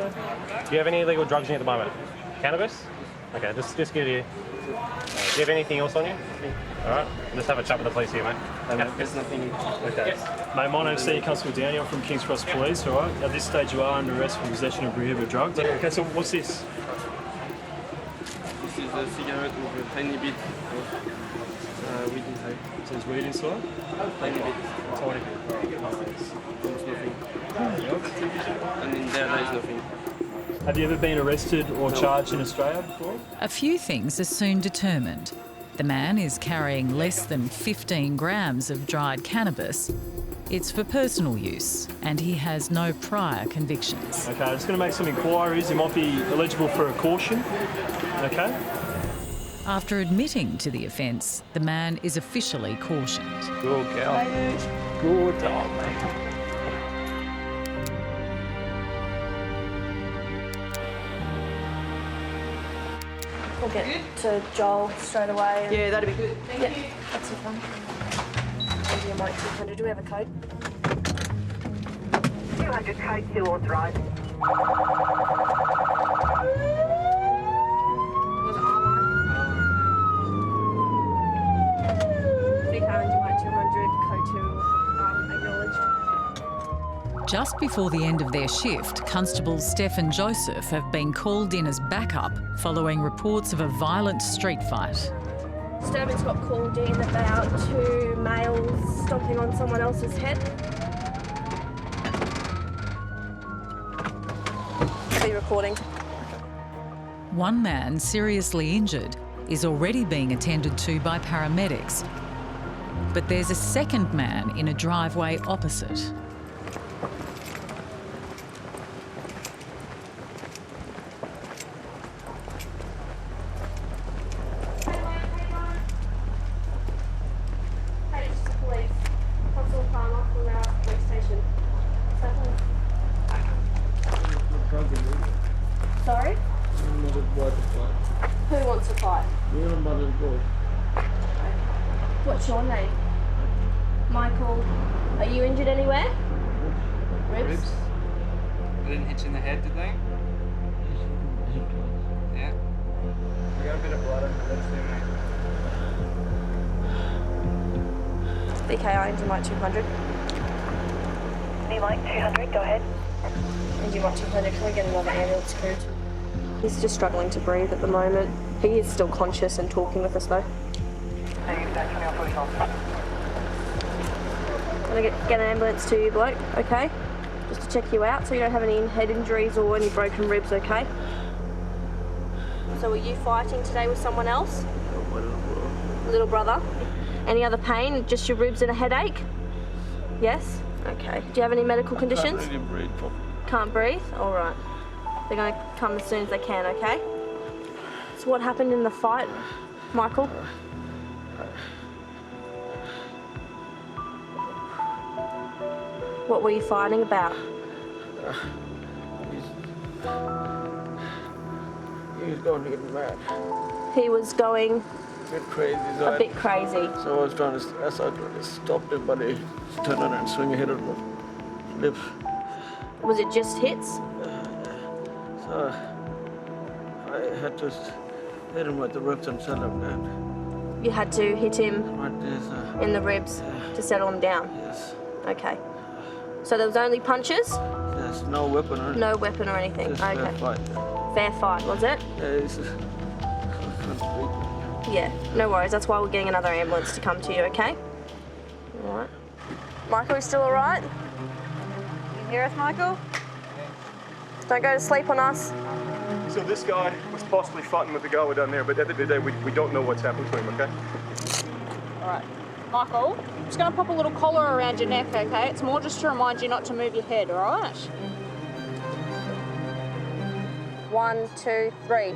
[SPEAKER 10] Do you have any illegal drugs on you at the moment? Cannabis? Okay, just give you. Do you have anything else on you? All right. Just have a chat with the police here, mate.
[SPEAKER 20] There's nothing. Okay. Mate, my name's Senior Constable Downey. I'm from King's Cross Police, all right? At this stage, you are under arrest for possession of prohibited drugs. Okay, so what's this?
[SPEAKER 22] This is a cigarette with a tiny bit of weed inside.
[SPEAKER 20] So there's weed inside?
[SPEAKER 22] Tiny bit.
[SPEAKER 20] Tiny bit.
[SPEAKER 22] Almost nothing. And in there is nothing.
[SPEAKER 20] Have you ever been arrested or charged in Australia before?
[SPEAKER 2] A few things are soon determined. The man is carrying less than 15 grams of dried cannabis. It's for personal use, and he has no prior convictions.
[SPEAKER 20] Okay, I'm just going to make some inquiries. You might be eligible for a caution. Okay?
[SPEAKER 2] After admitting to the offence, the man is officially cautioned.
[SPEAKER 20] Good girl. Good dog, mate.
[SPEAKER 11] We'll get to Joel straight away.
[SPEAKER 21] Yeah, that'd be good.
[SPEAKER 11] Yeah, that's the fun. Maybe I might keep it. Do we have a code?
[SPEAKER 23] 200 code 2 authorised.
[SPEAKER 2] Just before the end of their shift, Constables Steph and Joseph have been called in as backup following reports of a violent street fight.
[SPEAKER 11] Disturbance got called in about 2 males stomping on someone else's head. Are you recording?
[SPEAKER 2] One man, seriously injured, is already being attended to by paramedics. But there's a second man in a driveway opposite.
[SPEAKER 11] Hey, it's the police. Constable Palmer from our police station. Sorry? Who wants to fight? What's your name? Michael. Are you injured anywhere? Ribs?
[SPEAKER 22] They didn't hit you in the head, did they? Yeah. We got a bit of blood on the left there, mate.
[SPEAKER 11] BKI into Mike 200.
[SPEAKER 23] New Mike 200, go ahead.
[SPEAKER 11] Into Mike 200, can we get another ambulance crew? He's just struggling to breathe at the moment. He is still conscious and talking with us though. I'm gonna get an ambulance to you, bloke, okay? Just to check you out so you don't have any head injuries or any broken ribs, okay? So were you fighting today with someone else? Little brother. Any other pain? Just your ribs and a headache? Yes? Okay. Do you have any medical conditions?
[SPEAKER 22] I can't really breathe properly.
[SPEAKER 11] Can't breathe? All right. They're going to come as soon as they can, okay? So what happened in the fight, Michael? What were you fighting about?
[SPEAKER 22] He was going to get mad.
[SPEAKER 11] He was going
[SPEAKER 22] A bit crazy. So
[SPEAKER 11] a bit crazy.
[SPEAKER 22] So I was trying to stop him, but he turned around and swung ahead of the cliff.
[SPEAKER 11] Was it just hits?
[SPEAKER 22] So I had to hit him with the ribs and settle him down.
[SPEAKER 11] You had to hit him
[SPEAKER 22] Right there, so.
[SPEAKER 11] in the ribs to settle him down?
[SPEAKER 22] Yes.
[SPEAKER 11] Okay. So there was only punches?
[SPEAKER 22] There's no weapon or anything.
[SPEAKER 11] No weapon or anything?
[SPEAKER 22] Just
[SPEAKER 11] Okay.
[SPEAKER 22] fair fight.
[SPEAKER 11] Fair fight, was it?
[SPEAKER 22] Yeah, it's
[SPEAKER 11] Yeah, no worries. That's why we're getting another ambulance to come to you, okay? All right. Michael, you still all right? You hear us, Michael? Don't go to sleep on us.
[SPEAKER 1] So this guy was possibly fighting with the guy down there, but at the end of the day, we don't know what's happened to him, okay?
[SPEAKER 5] All right. Michael, I'm just going to pop a little collar around your neck, okay? It's more just to remind you not to move your head, all right? 1, 2, 3.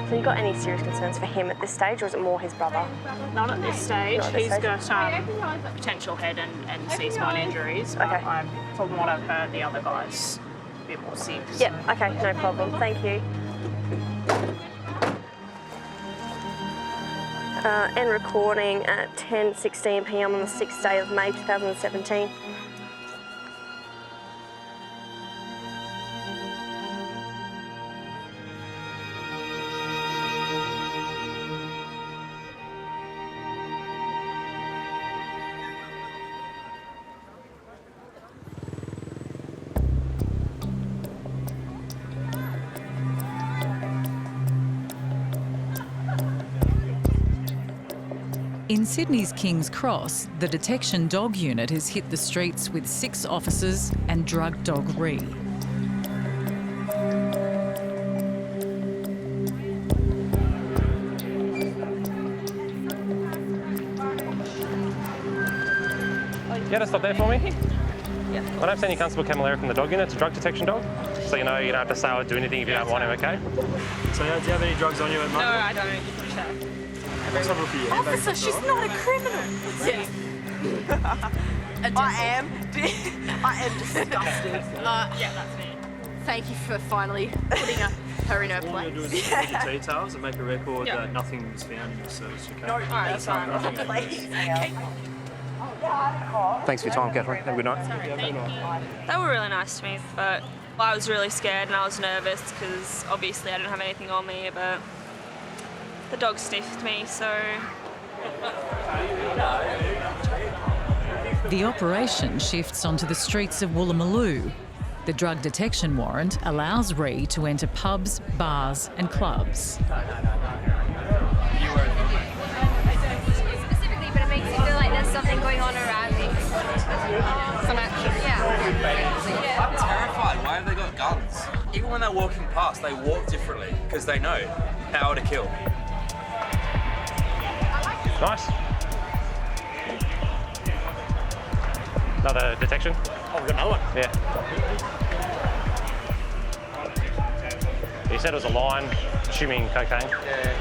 [SPEAKER 11] So you got any serious concerns for him at this stage, or is it more his brother?
[SPEAKER 5] Not at this stage.
[SPEAKER 11] Not at this
[SPEAKER 5] He's
[SPEAKER 11] stage.
[SPEAKER 5] got potential head and C-spine injuries, but
[SPEAKER 11] Okay.
[SPEAKER 5] from what I've heard, the other guy's a bit more serious.
[SPEAKER 11] Yep, okay, no problem. Thank you. And recording at 10:16 p.m. on the 6th day of May 2017.
[SPEAKER 2] In Sydney's King's Cross, the detection dog unit has hit the streets with 6 officers and drug dog Re.
[SPEAKER 10] You gotta stop there for me?
[SPEAKER 11] Yeah.
[SPEAKER 10] My name's Senior Constable Camilleri from the dog unit. It's a drug detection dog. So you know you don't have to say or do anything if you don't want to, okay?
[SPEAKER 20] So do you have any drugs on you at the
[SPEAKER 5] No,
[SPEAKER 20] moment?
[SPEAKER 5] I don't.
[SPEAKER 20] Let's have a look at your handbag.
[SPEAKER 5] Officer, she's not a criminal.
[SPEAKER 8] I am. I am disgusting.
[SPEAKER 5] Yeah, that's me.
[SPEAKER 8] Thank you for finally putting her in her
[SPEAKER 20] All you do
[SPEAKER 8] place.
[SPEAKER 20] is just look at the details and make a record
[SPEAKER 8] Yeah.
[SPEAKER 20] that nothing was found in your search, okay?
[SPEAKER 8] No,
[SPEAKER 5] that's fine.
[SPEAKER 20] Nothing in there.
[SPEAKER 16] Thanks for your time, Catherine. Have a good night.
[SPEAKER 9] They were really nice to me, but I was really scared and I was nervous because obviously I didn't have anything on me, but the dog sniffed me, so
[SPEAKER 2] The operation shifts onto the streets of Woolloomooloo. The drug detection warrant allows Ree to enter pubs, bars and clubs.
[SPEAKER 6] Specifically, but it makes you feel like there's something going on around me. Some action, yeah.
[SPEAKER 7] I'm terrified. Why have they got guns? Even when they're walking past, they walk differently because they know power to kill.
[SPEAKER 10] Nice. Another detection?
[SPEAKER 7] Oh, we've got another one.
[SPEAKER 10] Yeah. You said it was a line, assuming cocaine.
[SPEAKER 15] Yeah.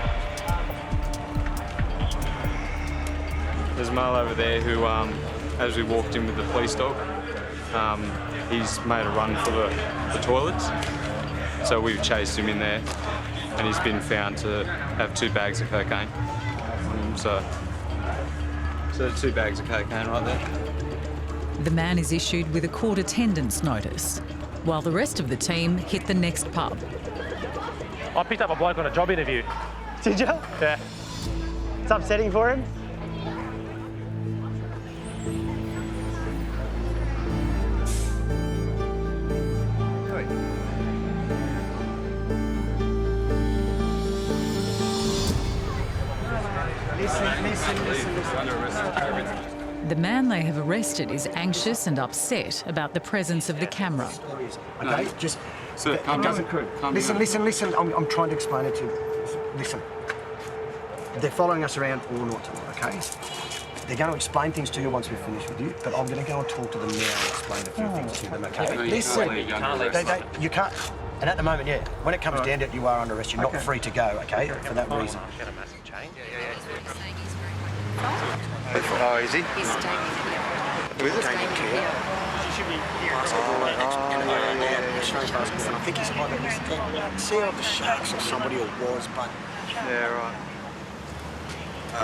[SPEAKER 15] There's a male over there who, as we walked in with the police dog, he's made a run for the toilets. So we've chased him in there and he's been found to have 2 bags of cocaine. So 2 bags of cocaine right there.
[SPEAKER 2] The man is issued with a court attendance notice, while the rest of the team hit the next pub.
[SPEAKER 10] I picked up a bloke on a job interview.
[SPEAKER 3] Did you?
[SPEAKER 10] Yeah.
[SPEAKER 3] It's upsetting for him.
[SPEAKER 2] The man they have arrested is anxious and upset about the presence of the camera.
[SPEAKER 17] Okay, just...
[SPEAKER 15] Sir, calm down.
[SPEAKER 17] Listen. I'm trying to explain it to you. Listen. They're following us around all night tonight, okay? They're going to explain things to you once we've finished with you, but I'm going to go and talk to them now and explain a few things to them, okay?
[SPEAKER 15] No,
[SPEAKER 17] Listen.
[SPEAKER 15] you can't.
[SPEAKER 17] And at the moment, yeah, when it comes down to it, you are under arrest. You're not free to go, okay, for that reason.
[SPEAKER 15] Oh, is he?
[SPEAKER 6] He's staying here.
[SPEAKER 17] Who is it?
[SPEAKER 6] She should be here.
[SPEAKER 17] I think he's either missed see out the Sharks or somebody or was, but...
[SPEAKER 15] Yeah, right.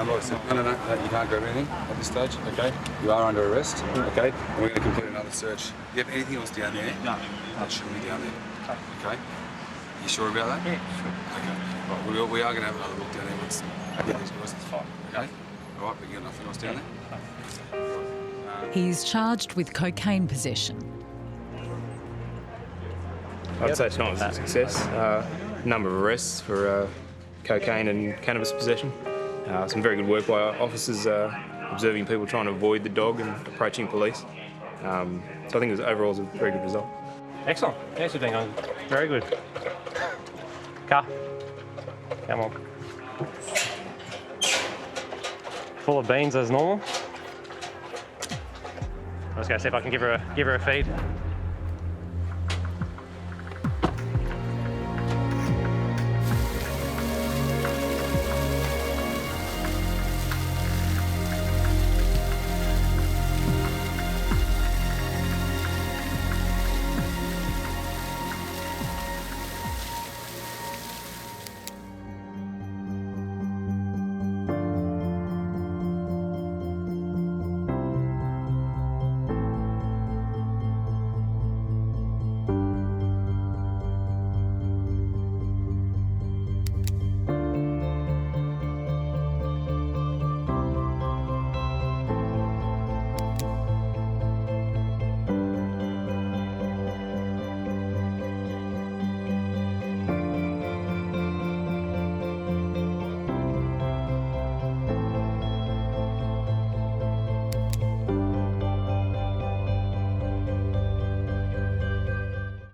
[SPEAKER 18] No, you can't grab anything at this stage, okay? You are under arrest, okay? And we're going to complete another search. Do you have anything else down there? No. That shouldn't be down there. Okay? You sure about that? Yeah, sure. Right, we are going to have another look down there once these guys. It's fine, okay? All right, but you got nothing else down there?
[SPEAKER 2] He is charged with cocaine possession.
[SPEAKER 16] I'd say tonight was a success. Number of arrests for cocaine and cannabis possession. Some very good work by our officers observing people trying to avoid the dog and approaching police. So I think it was overall a very good result.
[SPEAKER 10] Excellent. Yes, you're doing on. Very good. Car. Come on. Full of beans as normal. I'm just going to see if I can give her a feed.